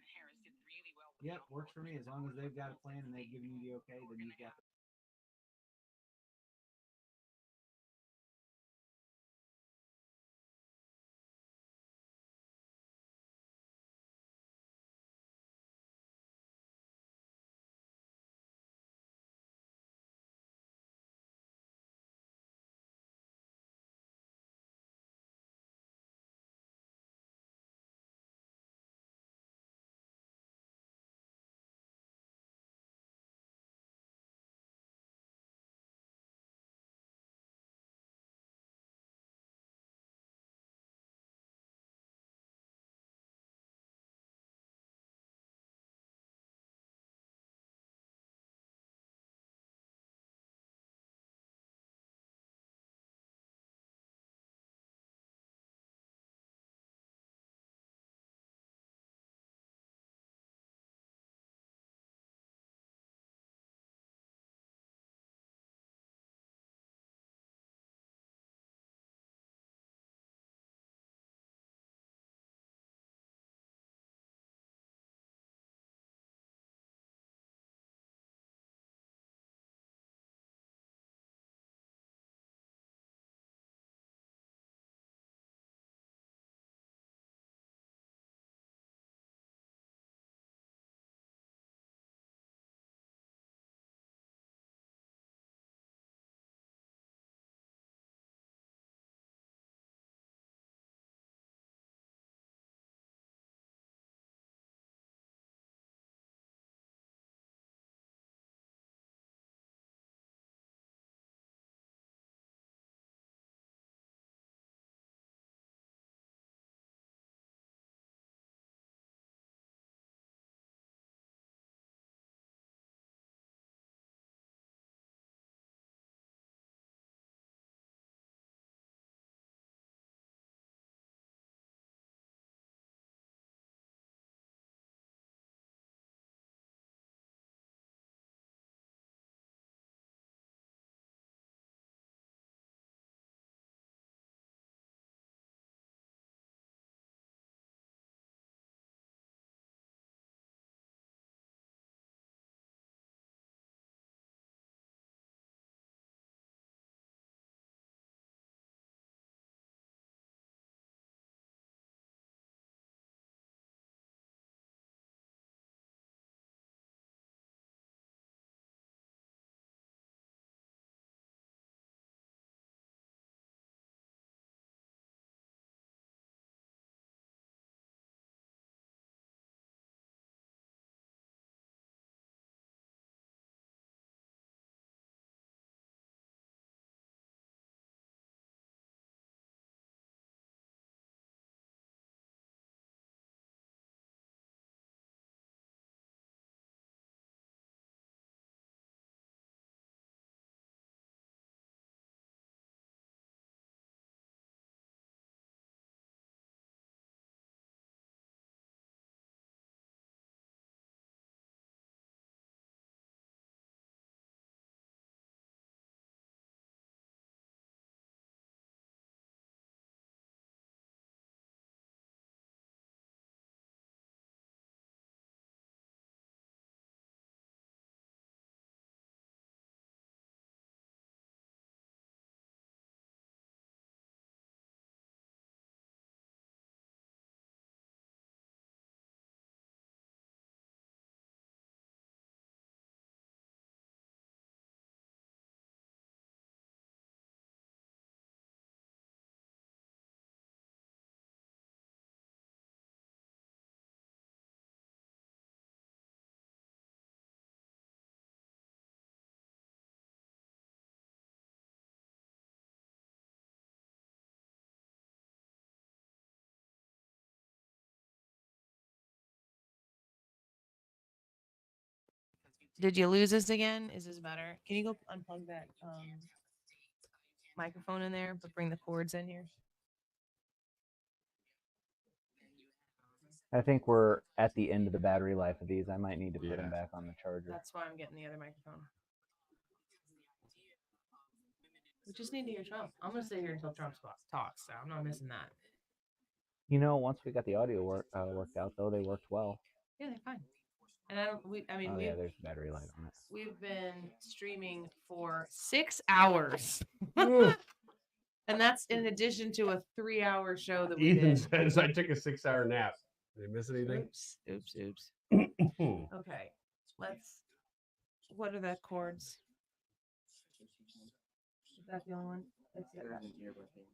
Yep, works for me. As long as they've got a plan and they've given you the okay, then you've got the Did you lose us again? Is this better? Can you go unplug that microphone in there, but bring the cords in here? I think we're at the end of the battery life of these. I might need to put them back on the charger. That's why I'm getting the other microphone. We just need to hear Trump. I'm gonna sit here until Trump talks. So I'm not missing that. You know, once we got the audio worked out, though, they worked well. Yeah, they're fine. And I mean, yeah, there's a battery light on it. We've been streaming for 6 hours. And that's in addition to a 3-hour show that we Ethan did. says I took a 6-hour nap. Did I miss anything? Oops. Okay, what are the chords? Is that the only one? That's it.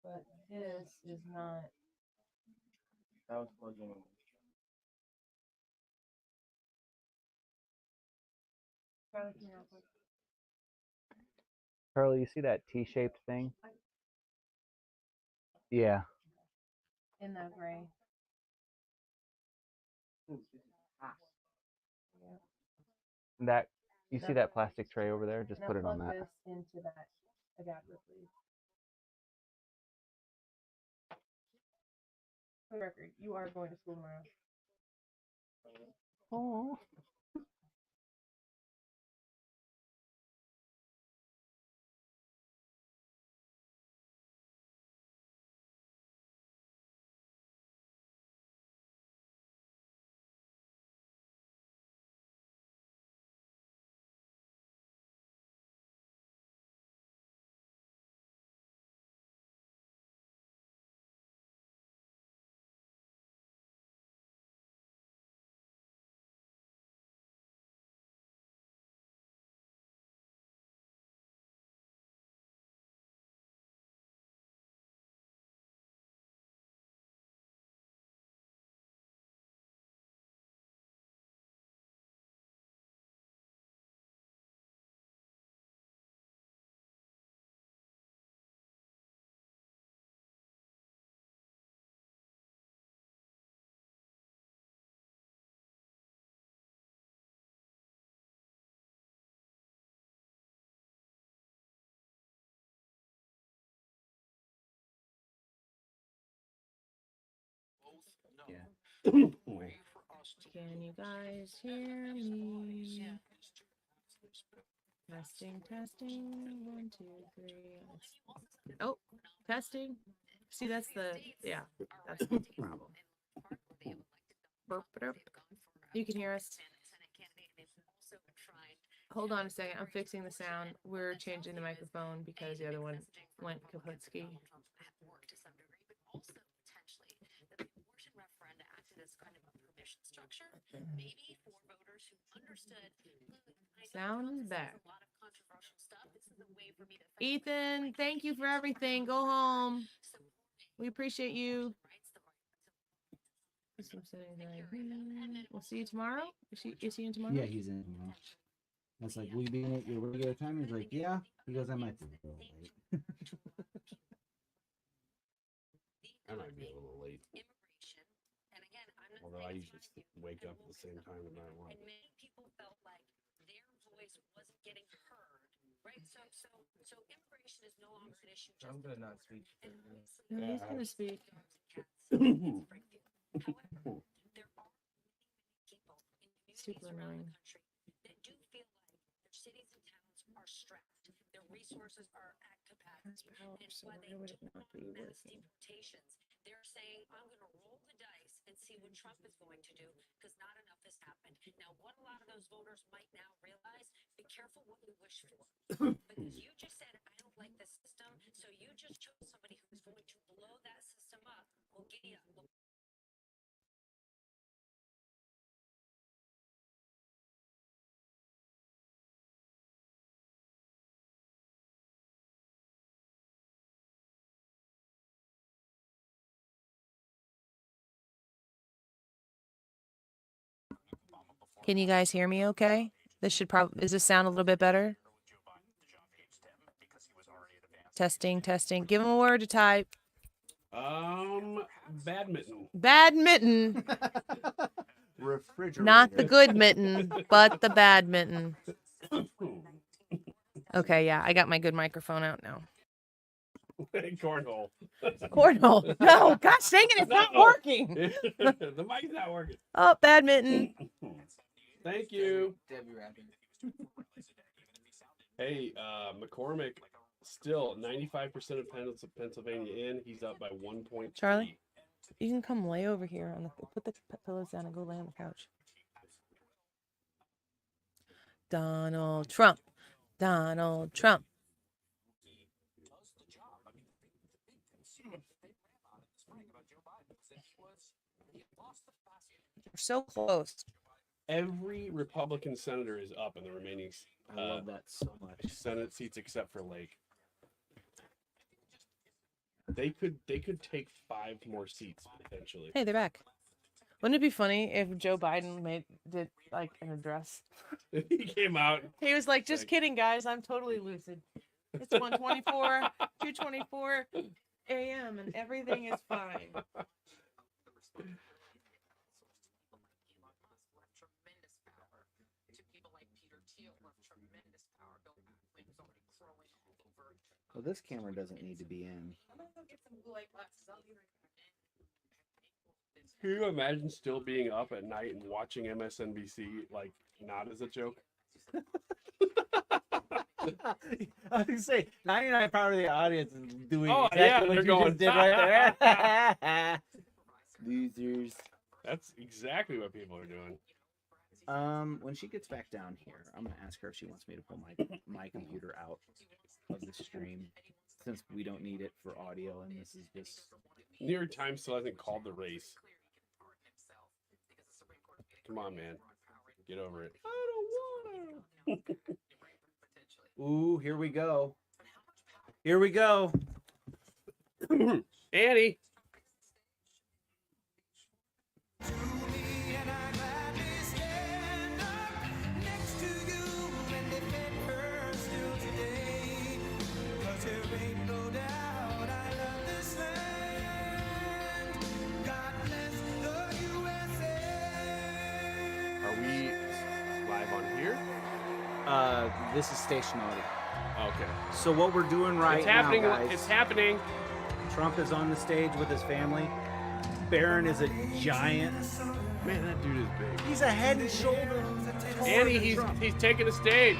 But this is not. That was plugged in. Carly, you see that T-shaped thing? Yeah. In that gray. That you see that plastic tray over there? Just put it on that. Plug this into that adapter, please. For the record, you are going to school tomorrow. Oh. Can you guys hear me? Testing. 1, 2, 3. Oh, testing. See, that's the problem. Burp, burp. You can hear us. Hold on a second. I'm fixing the sound. We're changing the microphone because the other one went kaputski. Sound is back. Ethan, thank you for everything. Go home. We appreciate you. We'll see you tomorrow. Is he in tomorrow? Yeah, he's in tomorrow. I was like, will you be in at your regular time? He's like, yeah. He goes, I might be a little late. I might be a little late. Although I usually wake up at the same time no matter what. And many people felt like their voice wasn't getting heard, right? So immigration is no longer an issue. I'm gonna not speak. No, he's gonna speak. Super annoying. That do feel like their cities and towns are strapped, their resources are at capacity, and why they don't want mass deportations. They're saying, I'm going to roll the dice and see what Trump is going to do because not enough has happened. Now, what a lot of those voters might now realize, be careful what you wish for. Because you just said, I don't like this system, so you just chose somebody who's going to blow that system up. Well, giddy up. Can you guys hear me okay? Does this sound a little bit better? Testing. Give him a word to type. Badminton. Badminton. refrigerator. Not the good mitten, but the bad mitten. Okay, yeah, I got my good microphone out now. Cornhole. Cornhole. No, gosh dang it, it's not working. The mic's not working. Oh, badminton. Thank you. Debbie Rabbit. Hey, McCormick, still 95% of Pennsylvania in. He's up by 1 point. Charlie, you can come lay over here on the put the pillows down and go lay on the couch. Donald Trump. Donald Trump. We're so close. Every Republican senator is up in the remaining I love that so much. Senate seats except for Lake. They could take 5 more seats potentially. Hey, they're back. Wouldn't it be funny if Joe Biden did like an address? He came out. He was like, "Just kidding, guys. I'm totally lucid. It's 1:24, 2:24 a.m. and everything is fine." Well, this camera doesn't need to be in. Can you imagine still being up at night and watching MSNBC like not as a joke? I was gonna say 99% of the audience is doing Oh, exactly yeah, what they're you going, just did right there. Losers. That's exactly what people are doing. When she gets back down here, I'm gonna ask her if she wants me to pull my computer out of the stream, since we don't need it for audio, and this is just. New York Times still hasn't called the race. Come on, man. Get over it. I don't want to. Ooh, here we go. Here we go. Annie. Are we live on here? This is station audio. Okay. So what we're doing right It's happening. now, guys, It's happening. Trump is on the stage with his family. Barron is a giant. Man, that dude is big. He's a head and shoulders taller Annie, than he's taking the stage.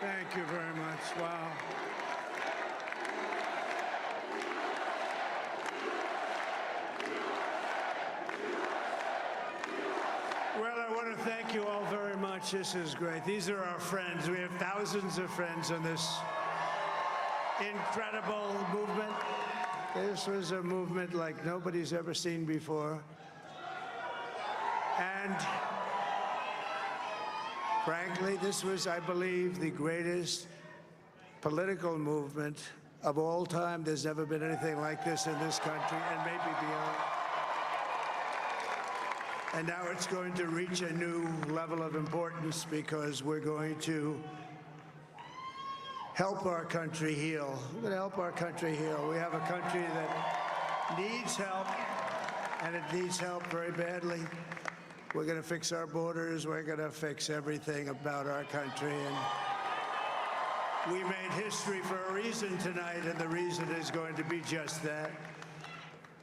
Thank you very much. Wow. Well, I want to thank you all very much. This is great. These are our friends. We have thousands of friends on this incredible movement. This was a movement like nobody's ever seen before. And frankly, this was, I believe, the greatest political movement of all time. There's never been anything like this in this country and maybe beyond. And now it's going to reach a new level of importance because we're going to help our country heal. We're going to help our country heal. We have a country that needs help, and it needs help very badly. We're going to fix our borders. We're going to fix everything about our country. And we made history for a reason tonight, and the reason is going to be just that.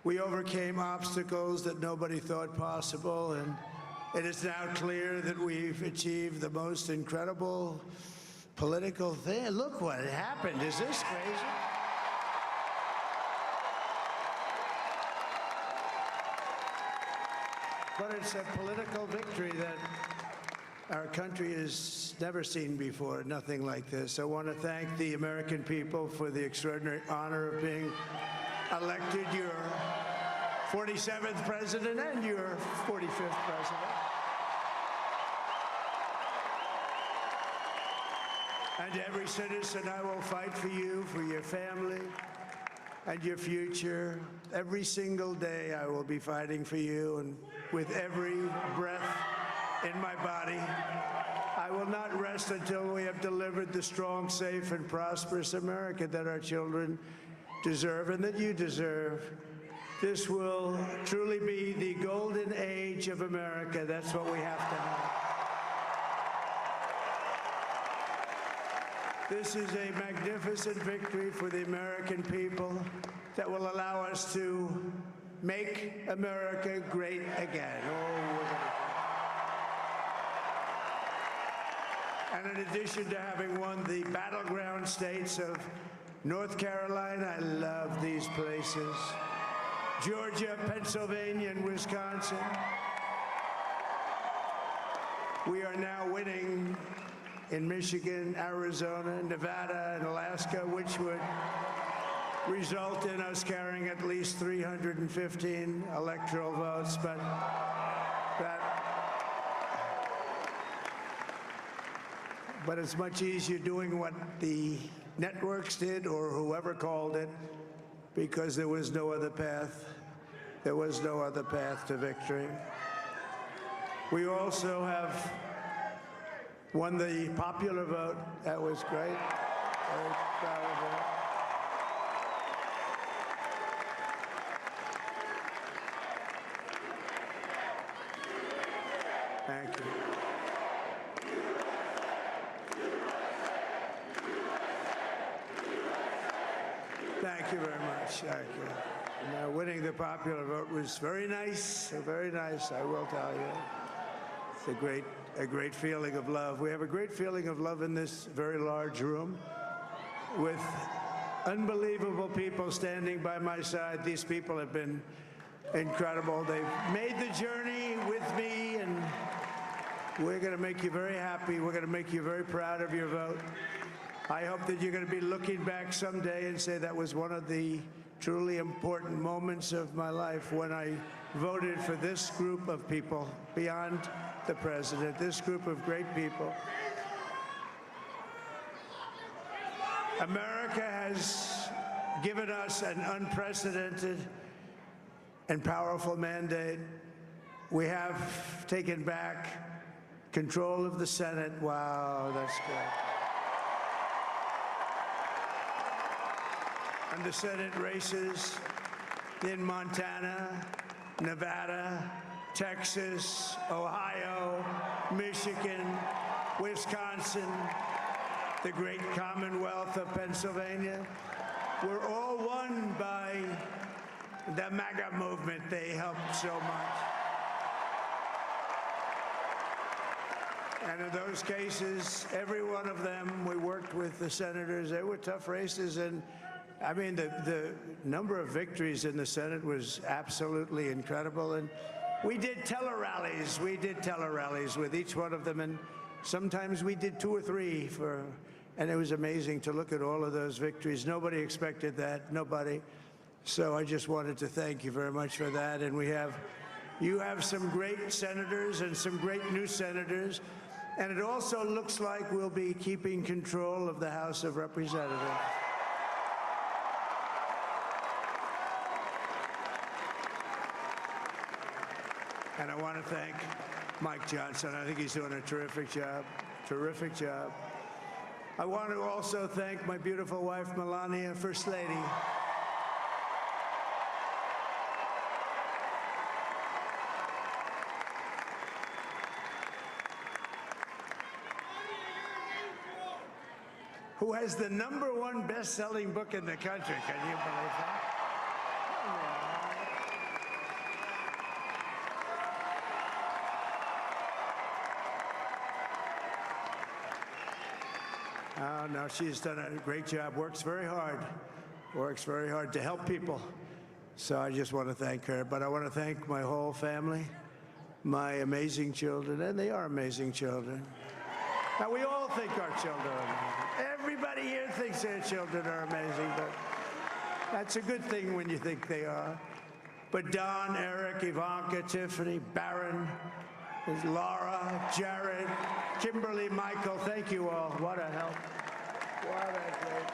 We overcame obstacles that nobody thought possible, and it is now clear that we've achieved the most incredible political thing. Look what happened. Is this crazy? But it's a political victory that our country has never seen before, nothing like this. I want to thank the American people for the extraordinary honor of being elected your 47th president and your 45th president. And every citizen, I will fight for you, for your family, and your future. Every single day I will be fighting for you, and with every breath in my body, I will not rest until we have delivered the strong, safe, and prosperous America that our children deserve and that you deserve. This will truly be the golden age of America. That's what we have to have. This is a magnificent victory for the American people that will allow us to make America great again. And in addition to having won the battleground states of North Carolina, I love these places, Georgia, Pennsylvania, and Wisconsin, we are now winning in Michigan, Arizona, Nevada, and Alaska, which would result in us carrying at least 315 electoral votes. But it's much easier doing what the networks did or whoever called it, because there was no other path. There was no other path to victory. We also have won the popular vote. That was great. Very proud of that. Thank you. Thank you very much. Thank you. Now, winning the popular vote was very nice, I will tell you. It's a great feeling of love. We have a great feeling of love in this very large room with unbelievable people standing by my side. These people have been incredible. They've made the journey with me, and we're going to make you very happy. We're going to make you very proud of your vote. I hope that you're going to be looking back someday and say that was one of the truly important moments of my life when I voted for this group of people beyond the president, this group of great people. America has given us an unprecedented and powerful mandate. We have taken back control of the Senate. Wow, that's good. And the Senate races in Montana, Nevada, Texas, Ohio, Michigan, Wisconsin, the great Commonwealth of Pennsylvania, were all won by the MAGA movement. They helped so much. And in those cases, every one of them, we worked with the senators. They were tough races, and I mean, the number of victories in the Senate was absolutely incredible. And we did tele-rallies. We did tele-rallies with each one of them. And sometimes we did 2 or 3 and it was amazing to look at all of those victories. Nobody expected that, nobody. So I just wanted to thank you very much for that. And you have some great senators and some great new senators. And it also looks like we'll be keeping control of the House of Representatives. And I want to thank Mike Johnson. I think he's doing a terrific job. Terrific job. I want to also thank my beautiful wife, Melania, First Lady. Who has the #1 best-selling book in the country. Can you believe that? Oh, no, she's done a great job, works very hard to help people. So I just want to thank her. But I want to thank my whole family, my amazing children, and they are amazing children. Now, we all think our children are amazing. Everybody here thinks their children are amazing, but that's a good thing when you think they are. But Don, Eric, Ivanka, Tiffany, Barron, Laura, Jared, Kimberly, Michael, thank you all. What a help. What a great help.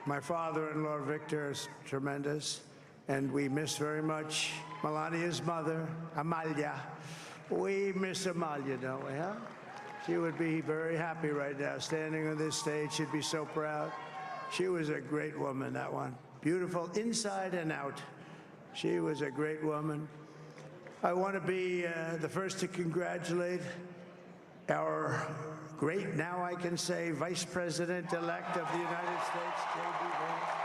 My father-in-law, Victor, is tremendous, and we miss very much Melania's mother, Amalia. We miss Amalia, don't we, huh? She would be very happy right now, standing on this stage. She'd be so proud. She was a great woman, that one. Beautiful inside and out. She was a great woman. I want to be the first to congratulate our great, now I can say, Vice President-elect of the United States, J.D. Vance.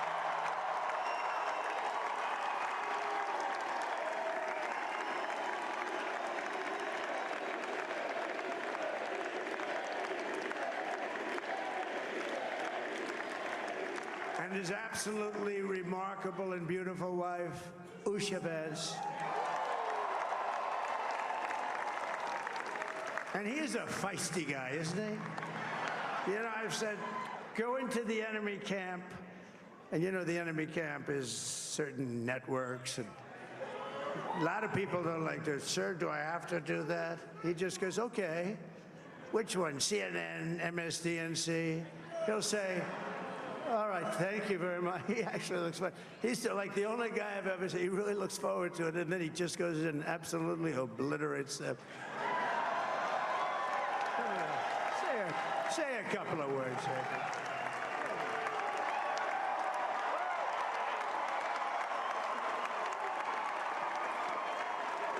And his absolutely remarkable and beautiful wife, Usha Vance. And he is a feisty guy, isn't he? You know, I've said, go into the enemy camp, and you know the enemy camp is certain networks, and a lot of people don't like to, sir, do I have to do that? He just goes, okay, which one, CNN, MSDNC? He'll say, all right, thank you very much. He actually looks fun. He's like the only guy I've ever seen. He really looks forward to it, and then he just goes in and absolutely obliterates them. Say a couple of words,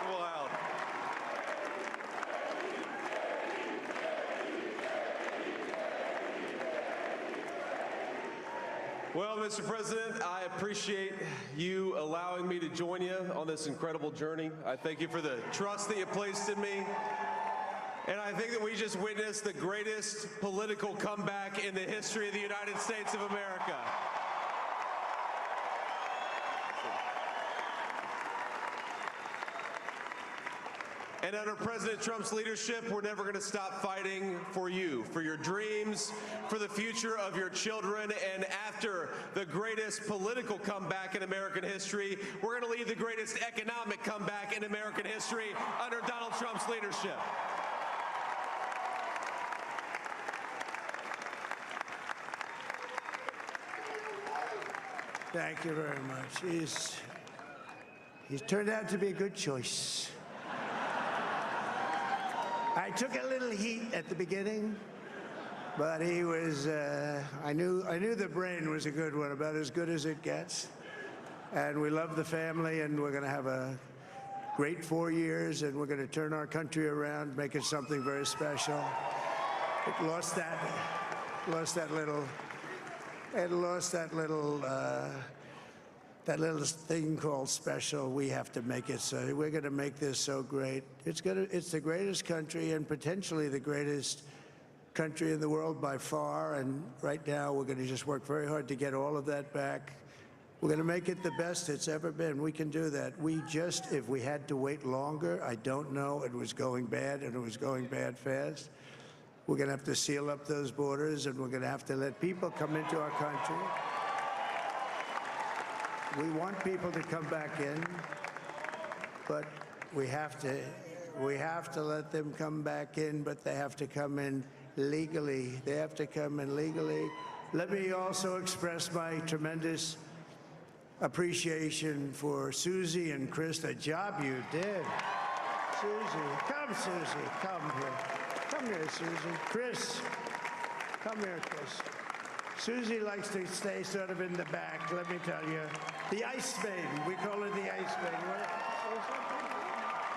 Wow. Well, Mr. President, I appreciate you allowing me to join you on this incredible journey. I thank you for the trust that you placed in me. And I think that we just witnessed the greatest political comeback in the history of the United States of America. And under President Trump's leadership, we're never going to stop fighting for you, for your dreams, for the future of your children. And after the greatest political comeback in American history, we're going to lead the greatest economic comeback in American history under Donald Trump's leadership. Thank you very much. He's turned out to be a good choice. I took a little heat at the beginning, but he was, I knew the brain was a good one, about as good as it gets. And we love the family, and we're going to have a great 4 years, and we're going to turn our country around, make it something very special. It lost that little thing called special. We have to make it so. We're going to make this so great. It's the greatest country and potentially the greatest country in the world by far. And right now, we're going to just work very hard to get all of that back. We're going to make it the best it's ever been. We can do that. If we had to wait longer, I don't know. It was going bad, and it was going bad fast. We're going to have to seal up those borders, and we're going to have to let people come into our country. We want people to come back in, but we have to let them come back in, but they have to come in legally. They have to come in legally. Let me also express my tremendous appreciation for Susie and Chris, the job you did. Susie, come, Susie, come here. Come here, Susie. Chris, come here, Chris. Susie likes to stay sort of in the back, let me tell you. The ice maiden, we call her the ice maiden.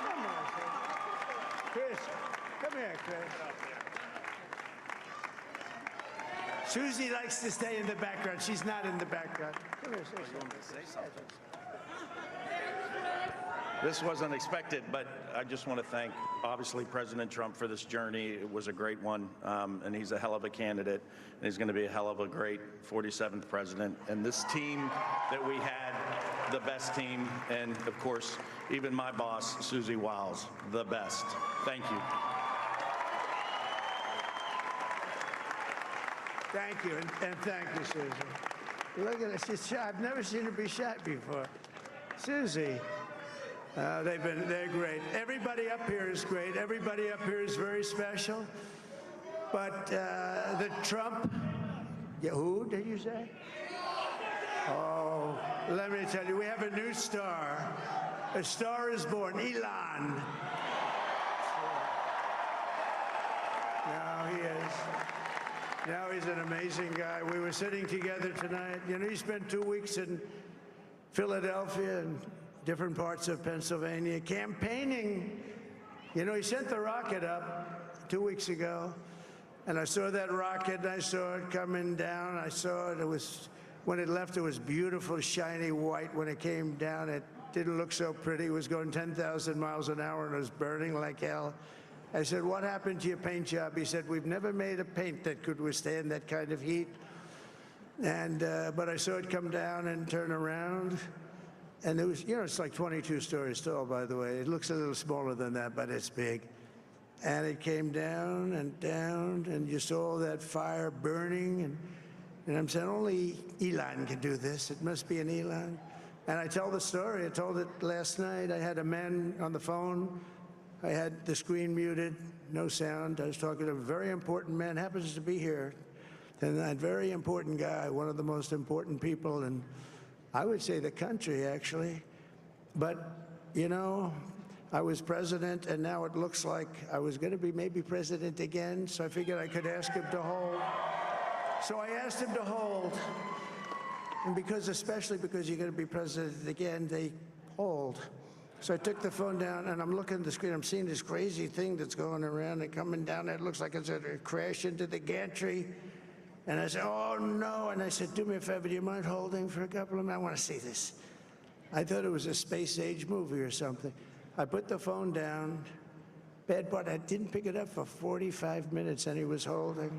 Come on, Chris. Come here, Chris. Susie likes to stay in the background. She's not in the background. Come here, say something. This wasn't expected, but I just want to thank, obviously, President Trump for this journey. It was a great one, and he's a hell of a candidate, and he's going to be a hell of a great 47th president. And this team that we had, the best team, and, of course, even my boss, Susie Wiles, the best. Thank you. Thank you, and thank you, Susie. Look at her, she's shy. I've never seen her be shy before. Susie. They're great. Everybody up here is great. Everybody up here is very special. But the Trump, who did you say? Oh, let me tell you, we have a new star. A star is born, Elon. Now he is. Now he's an amazing guy. We were sitting together tonight. You know, he spent 2 weeks in Philadelphia and different parts of Pennsylvania campaigning. You know, he sent the rocket up 2 weeks ago, and I saw that rocket, and I saw it coming down. I saw it. It was, when it left, it was beautiful, shiny white. When it came down, it didn't look so pretty. It was going 10,000 miles an hour, and it was burning like hell. I said, what happened to your paint job? He said, we've never made a paint that could withstand that kind of heat. And but I saw it come down and turn around. And it was, you know, it's like 22 stories tall, by the way. It looks a little smaller than that, but it's big. And it came down, and you saw that fire burning. And I'm saying, only Elon can do this. It must be an Elon. And I tell the story. I told it last night. I had a man on the phone. I had the screen muted, no sound. I was talking to a very important man, happens to be here. And that very important guy, one of the most important people in, I would say, the country, actually. But, you know, I was president, and now it looks like I was going to be maybe president again, so I figured I could ask him to hold. So I asked him to hold. And because, especially because you're going to be president again, they hold. So I took the phone down, and I'm looking at the screen. I'm seeing this crazy thing that's going around and coming down. It looks like it's going to crash into the gantry. And I said, oh, no. And I said, do me a favor, do you mind holding for a couple of minutes? I want to see this. I thought it was a space-age movie or something. I put the phone down. Bad part, I didn't pick it up for 45 minutes, and he was holding.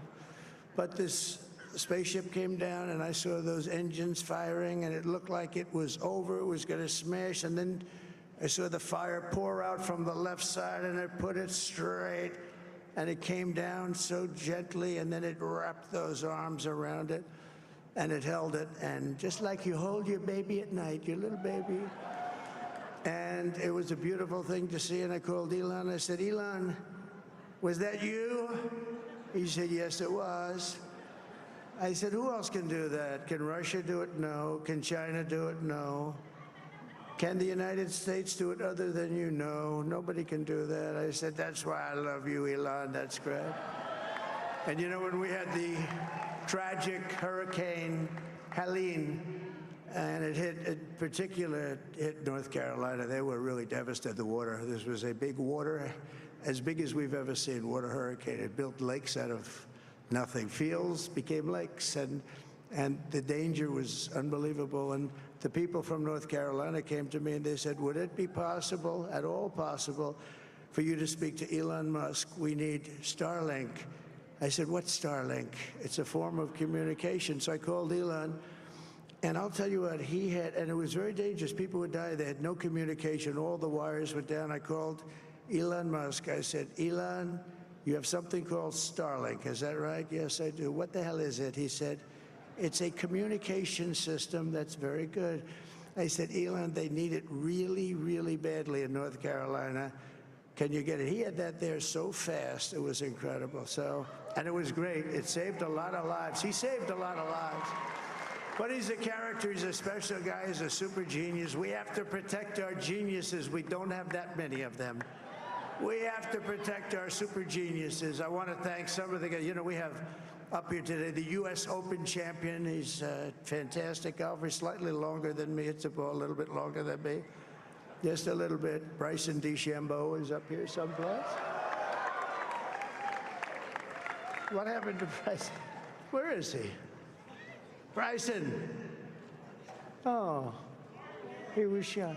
But this spaceship came down, and I saw those engines firing, and it looked like it was over. It was going to smash, and then I saw the fire pour out from the left side, and I put it straight, and it came down so gently, and then it wrapped those arms around it, and it held it, and just like you hold your baby at night, your little baby. And it was a beautiful thing to see, and I called Elon. I said, Elon, was that you? He said, yes, it was. I said, who else can do that? Can Russia do it? No. Can China do it? No. Can the United States do it other than you? No, nobody can do that. I said, that's why I love you, Elon. That's great. And you know, when we had the tragic Hurricane Helene, and it hit North Carolina, they were really devastated, the water. This was a big water, as big as we've ever seen, water hurricane. It built lakes out of nothing. Fields became lakes, and the danger was unbelievable. And the people from North Carolina came to me and they said, would it be possible, at all possible, for you to speak to Elon Musk? We need Starlink. I said, what's Starlink? It's a form of communication. So I called Elon, and I'll tell you what, he had, and it was very dangerous. People would die. They had no communication. All the wires were down. I called Elon Musk. I said, Elon, you have something called Starlink. Is that right? Yes, I do. What the hell is it? He said, it's a communication system that's very good. I said, Elon, they need it really, really badly in North Carolina. Can you get it? He had that there so fast. It was incredible. So, and it was great. It saved a lot of lives. He saved a lot of lives. But he's a character. He's a special guy. He's a super genius. We have to protect our geniuses. We don't have that many of them. We have to protect our super geniuses. I want to thank some of the guys. You know, we have up here today the U.S. Open champion. He's fantastic golfer. He's slightly longer than me. Hits the ball a little bit longer than me. Just a little bit. Bryson DeChambeau is up here someplace. What happened to Bryson? Where is he? Bryson. Oh, he was shot.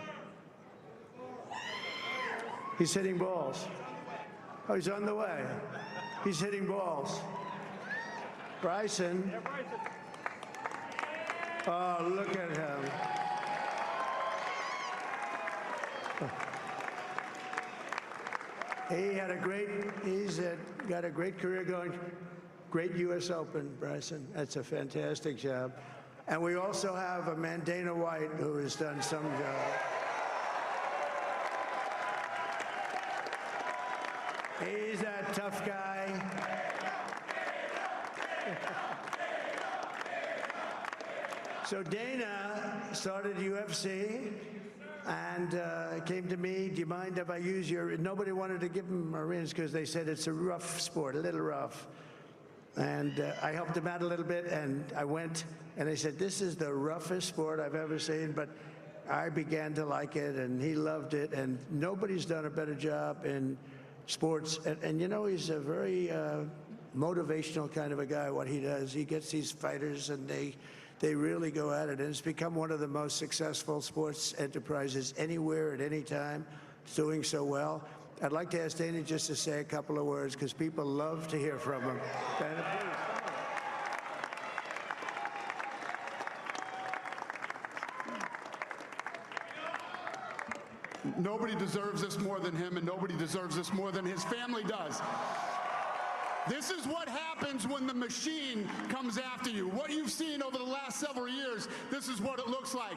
He's hitting balls. Oh, he's on the way. He's hitting balls. Bryson. Oh, look at him. He's got a great career going. Great U.S. Open, Bryson. That's a fantastic job. And we also have a man, Dana White, who has done some job. He's a tough guy. So Dana started UFC and came to me, do you mind if I use your, nobody wanted to give him Marines because they said it's a rough sport, a little rough. And I helped him out a little bit, and I went, and they said, this is the roughest sport I've ever seen, but I began to like it, and he loved it, and nobody's done a better job in sports. And you know, he's a very motivational kind of a guy, what he does. He gets these fighters, and they really go at it, and it's become one of the most successful sports enterprises anywhere at any time. It's doing so well. I'd like to ask Dana just to say a couple of words because people love to hear from him. Dana, please. Nobody deserves this more than him, and nobody deserves this more than his family does. This is what happens when the machine comes after you. What you've seen over the last several years, this is what it looks like.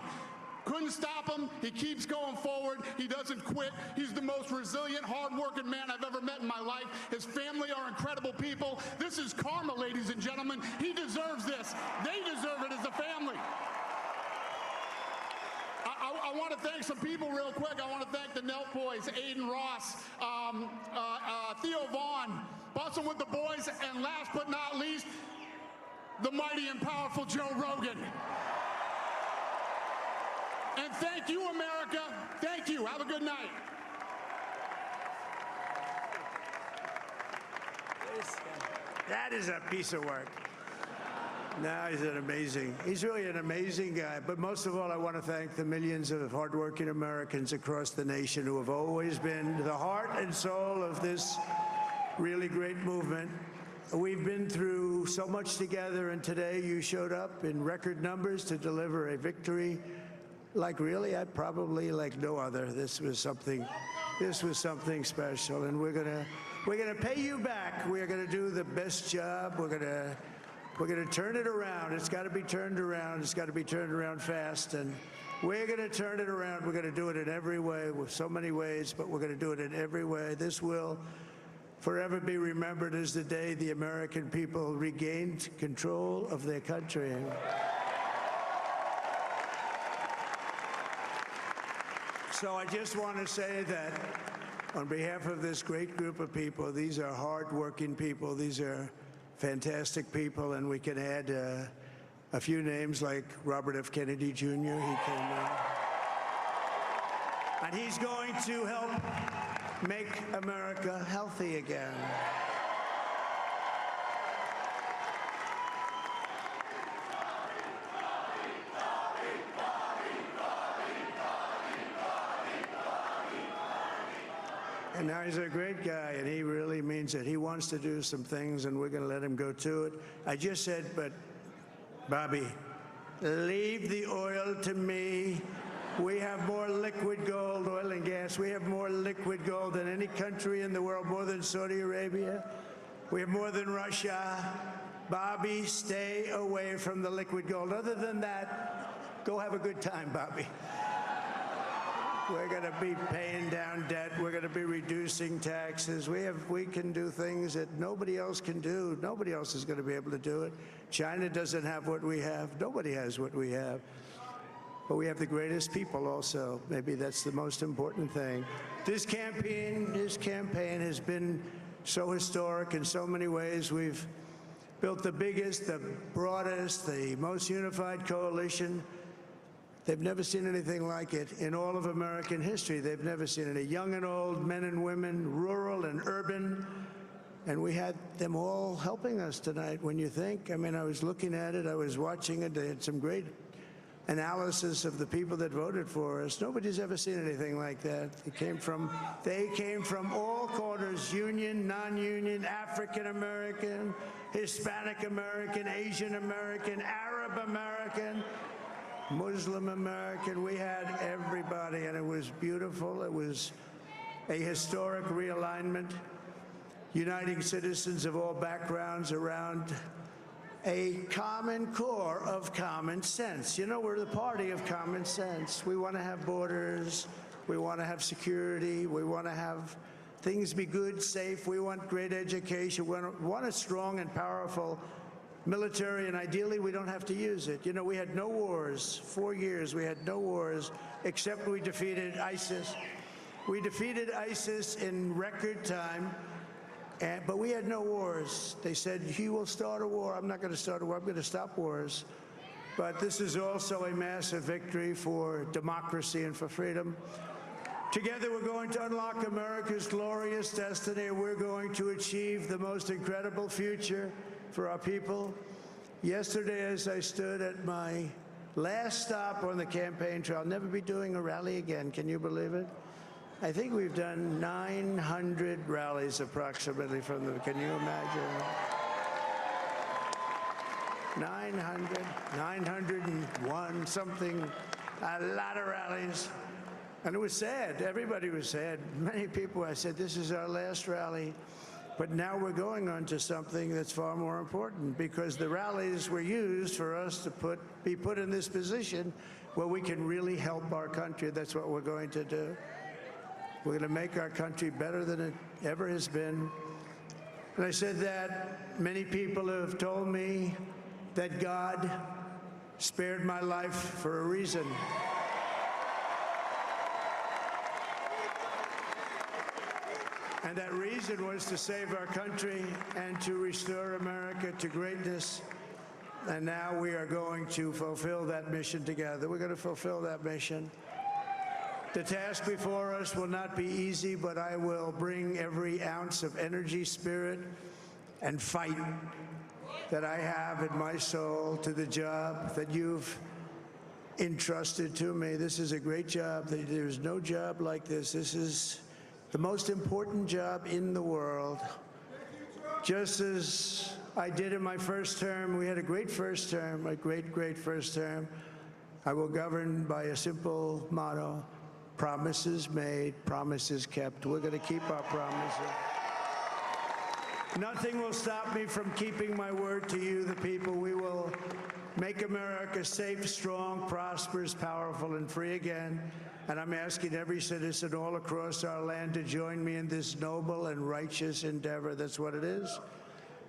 Couldn't stop him. He keeps going forward. He doesn't quit. He's the most resilient, hard-working man I've ever met in my life. His family are incredible people. This is karma, ladies and gentlemen. He deserves this. They deserve it as a family. I want to thank some people real quick. I want to thank the Nelt boys, Aiden Ross, Theo Vaughn, busting with the boys, and last but not least, the mighty and powerful Joe Rogan. And thank you, America. Thank you. Have a good night. That is a piece of work. No, he's really an amazing guy. But most of all, I want to thank the millions of hardworking Americans across the nation who have always been the heart and soul of this really great movement. We've been through so much together, and today you showed up in record numbers to deliver a victory like probably like no other. This was something special, and we're gonna pay you back. We're gonna do the best job. We're gonna turn it around. It's got to be turned around. It's got to be turned around fast, and we're gonna turn it around. We're gonna do it in every way, with so many ways, but we're gonna do it in every way. This will forever be remembered as the day the American people regained control of their country. So I just want to say that on behalf of this great group of people, these are hard-working people. These are fantastic people, and we can add a few names like Robert F. Kennedy Jr. He came in. And he's going to help make America healthy again. And now he's a great guy, and he really means it. He wants to do some things, and we're going to let him go to it. I just said, but Bobby, leave the oil to me. We have more liquid gold, oil and gas. We have more liquid gold than any country in the world, more than Saudi Arabia. We have more than Russia. Bobby, stay away from the liquid gold. Other than that, go have a good time, Bobby. We're going to be paying down debt. We're going to be reducing taxes. We can do things that nobody else can do. Nobody else is going to be able to do it. China doesn't have what we have. Nobody has what we have. But we have the greatest people also. Maybe that's the most important thing. This campaign has been so historic in so many ways. We've built the biggest, the broadest, the most unified coalition. They've never seen anything like it in all of American history. They've never seen it. Young and old, men and women, rural and urban. And we had them all helping us tonight. When you think, I mean, I was looking at it, I was watching it. They had some great analysis of the people that voted for us. Nobody's ever seen anything like that. They came from all corners, union, non-union, African American, Hispanic American, Asian American, Arab American, Muslim American. We had everybody, and it was beautiful. It was a historic realignment, uniting citizens of all backgrounds around a common core of common sense. You know, we're the party of common sense. We want to have borders. We want to have security. We want to have things be good, safe. We want great education. We want a strong and powerful military, and ideally we don't have to use it. You know, we had no wars. 4 years we had no wars, except we defeated ISIS. We defeated ISIS in record time, but we had no wars. They said, he will start a war. I'm not going to start a war. I'm going to stop wars. But this is also a massive victory for democracy and for freedom. Together, we're going to unlock America's glorious destiny. We're going to achieve the most incredible future for our people. Yesterday, as I stood at my last stop on the campaign trail, I'll never be doing a rally again. Can you believe it? I think we've done 900 rallies approximately from the, can you imagine? 901, something, a lot of rallies. And it was sad. Everybody was sad. Many people, I said, this is our last rally. But now we're going on to something that's far more important, because the rallies were used for us to be put in this position where we can really help our country. That's what we're going to do. We're going to make our country better than it ever has been. And I said that many people have told me that God spared my life for a reason. And that reason was to save our country and to restore America to greatness. And now we are going to fulfill that mission together. We're going to fulfill that mission. The task before us will not be easy, but I will bring every ounce of energy, spirit, and fight that I have in my soul to the job that you've entrusted to me. This is a great job. There's no job like this. This is the most important job in the world. Just as I did in my first term, we had a great first term, a great, great first term. I will govern by a simple motto: promises made, promises kept. We're going to keep our promises. Nothing will stop me from keeping my word to you, the people. We will make America safe, strong, prosperous, powerful, and free again. And I'm asking every citizen all across our land to join me in this noble and righteous endeavor. That's what it is.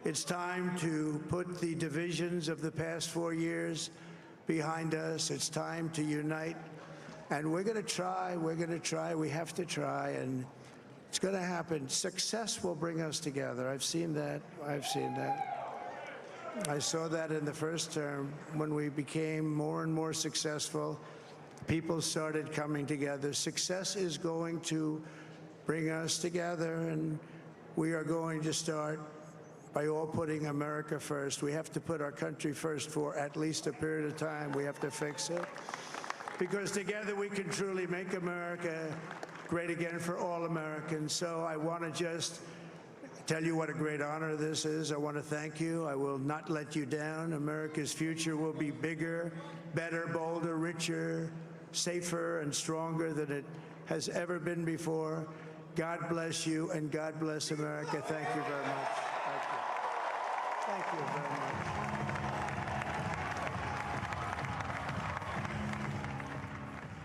It's time to put the divisions of the past 4 years behind us. It's time to unite. And we're going to try. We're going to try. We have to try. And it's going to happen. Success will bring us together. I've seen that. I've seen that. I saw that in the first term when we became more and more successful. People started coming together. Success is going to bring us together, and we are going to start by all putting America first. We have to put our country first for at least a period of time. We have to fix it, because together we can truly make America great again for all Americans. So I want to just tell you what a great honor this is. I want to thank you. I will not let you down. America's future will be bigger, better, bolder, richer, safer, and stronger than it has ever been before. God bless you, and God bless America. Thank you very much. Thank you. Thank you very much.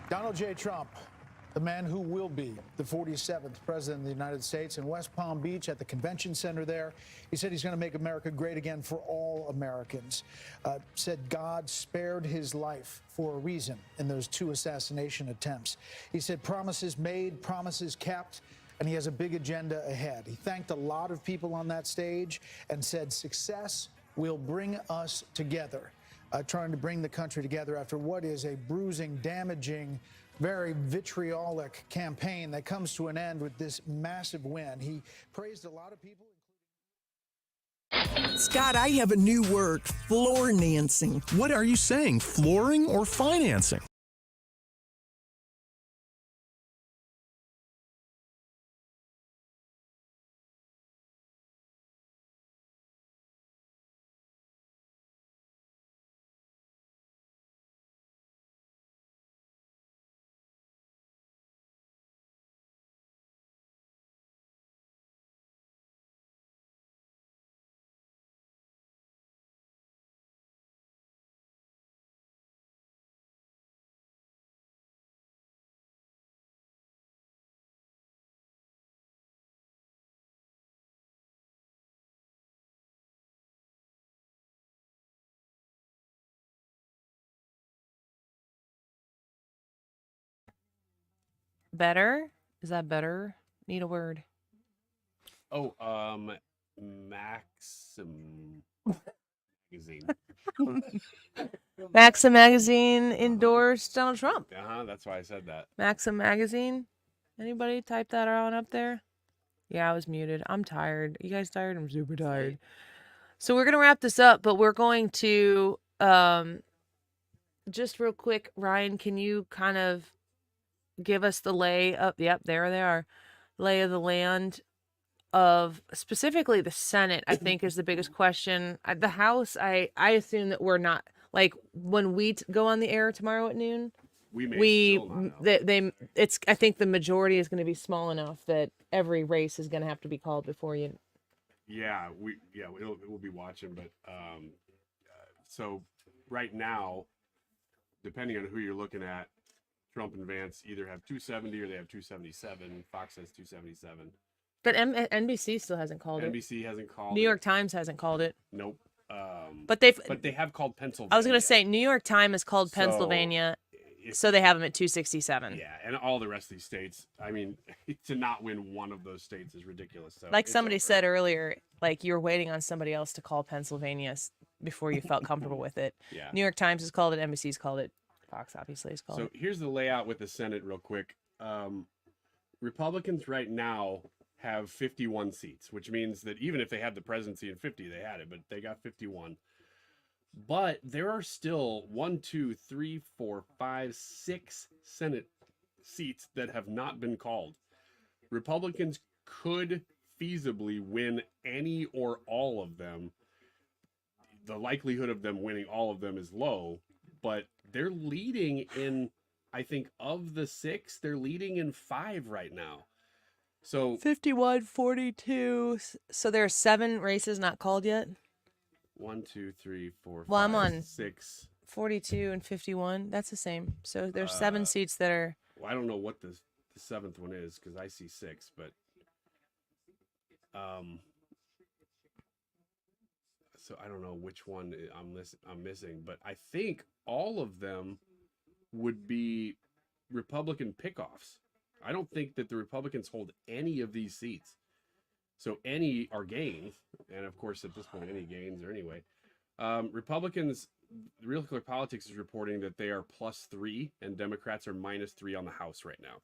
Donald J. Trump The man who will be the 47th president of the United States in West Palm Beach at the convention center there. He said he's going to make America great again for all Americans. Said God spared his life for a reason in those 2 assassination attempts. He said promises made, promises kept, and he has a big agenda ahead. He thanked a lot of people on that stage and said success will bring us together, trying to bring the country together after what is a bruising, damaging, very vitriolic campaign that comes to an end with this massive win. He praised a lot of people. Scott, I have a new word, floor-nancing. What are you saying, flooring or financing? Better? Is that better? Need a word. Oh, Maxim magazine. Maxim magazine endorsed Donald Trump. That's why I said that. Maxim magazine. Anybody type that on up there? Yeah, I was muted. I'm tired. You guys tired? I'm super tired. So we're gonna wrap this up, but we're going to just real quick, Ryan, can you kind of give us the lay of, yep, there they are, lay of the land of specifically the Senate, I think is the biggest question. The House, I assume that we're not, like, when we go on the air tomorrow at noon, it's, I think the majority is going to be small enough that every race is going to have to be called before you. Yeah, we'll be watching, but so right now, depending on who you're looking at, Trump and Vance either have 270 or they have 277. Fox has 277. But NBC still hasn't called it. NBC hasn't called New it. York Times hasn't called it. Nope. But they have called Pennsylvania. I was going to say New York Times has called Pennsylvania, so they have them at 267. Yeah, and all the rest of these states. I mean, to not win one of those states is ridiculous. So like somebody said earlier, like you were waiting on somebody else to call Pennsylvania before you felt comfortable with it. Yeah. New York Times has called it. NBC's called it. Fox obviously has called So it. here's the layout with the Senate real quick. Republicans right now have 51 seats, which means that even if they had the presidency in 50, they had it, but they got 51. But there are still 6 Senate seats that have not been called. Republicans could feasibly win any or all of them. The likelihood of them winning all of them is low, but they're leading in, I think, of the 6, they're leading in 5 right now. So 51, 42. So there are 7 races not called yet. 1, 2, 3, 4, Well, 5, I'm on 6. 42 and 51. That's the same. So there's 7 seats that are. Well, I don't know what the 7th one is because I see 6, but so I don't know which one I'm missing, but I think all of them would be Republican pickoffs. I don't think that the Republicans hold any of these seats. So any are gains, and of course at this point any gains are anyway. Republicans, Real Clear Politics is reporting that they are +3 and Democrats are -3 on the House right now.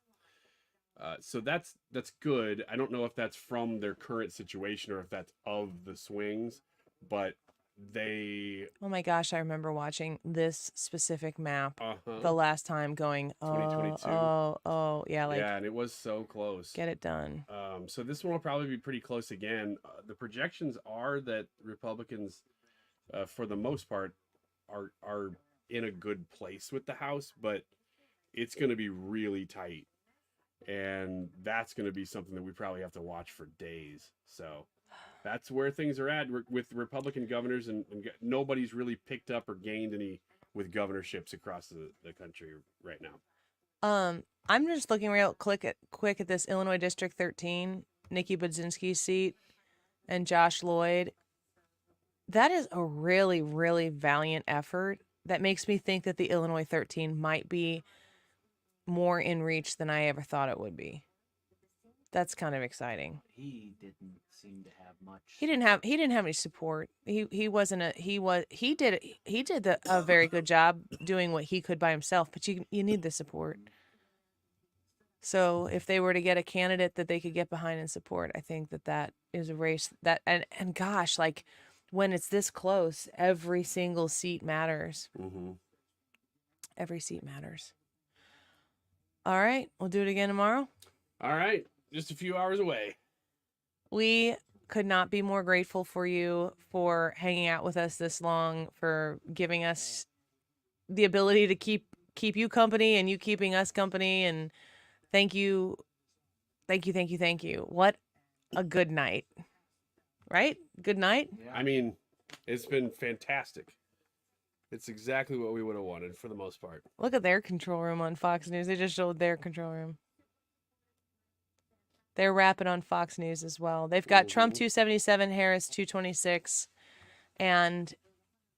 So that's good. I don't know if that's from their current situation or if that's of the swings, but they. Oh my gosh, I remember watching this specific map the last time, going, 2022. Yeah, like, yeah, and it was so close. Get it done. So this one will probably be pretty close again. The projections are that Republicans, for the most part, are in a good place with the House, but it's going to be really tight, and that's going to be something that we probably have to watch for days. So that's where things are at with Republican governors, and nobody's really picked up or gained any with governorships across the country right now. I'm just looking real quick at this Illinois District 13, Nikki Budzinski's seat, and Josh Lloyd. That is a really, really valiant effort. That makes me think that the Illinois 13 might be more in reach than I ever thought it would be. That's kind of exciting. He didn't seem to have much. He didn't have any support. He did a very good job doing what he could by himself, but you need the support. So if they were to get a candidate that they could get behind and support, I think that is a race that and gosh, like when it's this close, every single seat matters. Mm-hmm. Every seat matters. All right, we'll do it again tomorrow. All right, just a few hours away. We could not be more grateful for you for hanging out with us this long, for giving us the ability to keep you company and you keeping us company. And thank you. What a good night, right? Good night. I mean, it's been fantastic. It's exactly what we would have wanted for the most part. Look at their control room on Fox News. They just showed their control room. They're rapping on Fox News as well. They've got Trump 277, Harris 226. And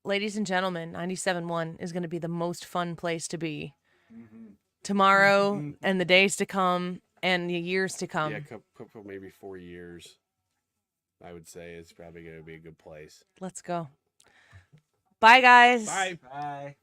ladies and gentlemen, 97.1 is going to be the most fun place to be tomorrow and the days to come and the years to come. Yeah, couple, maybe 4 years, I would say. It's probably going to be a good place. Let's go. Bye, guys. Bye. Bye.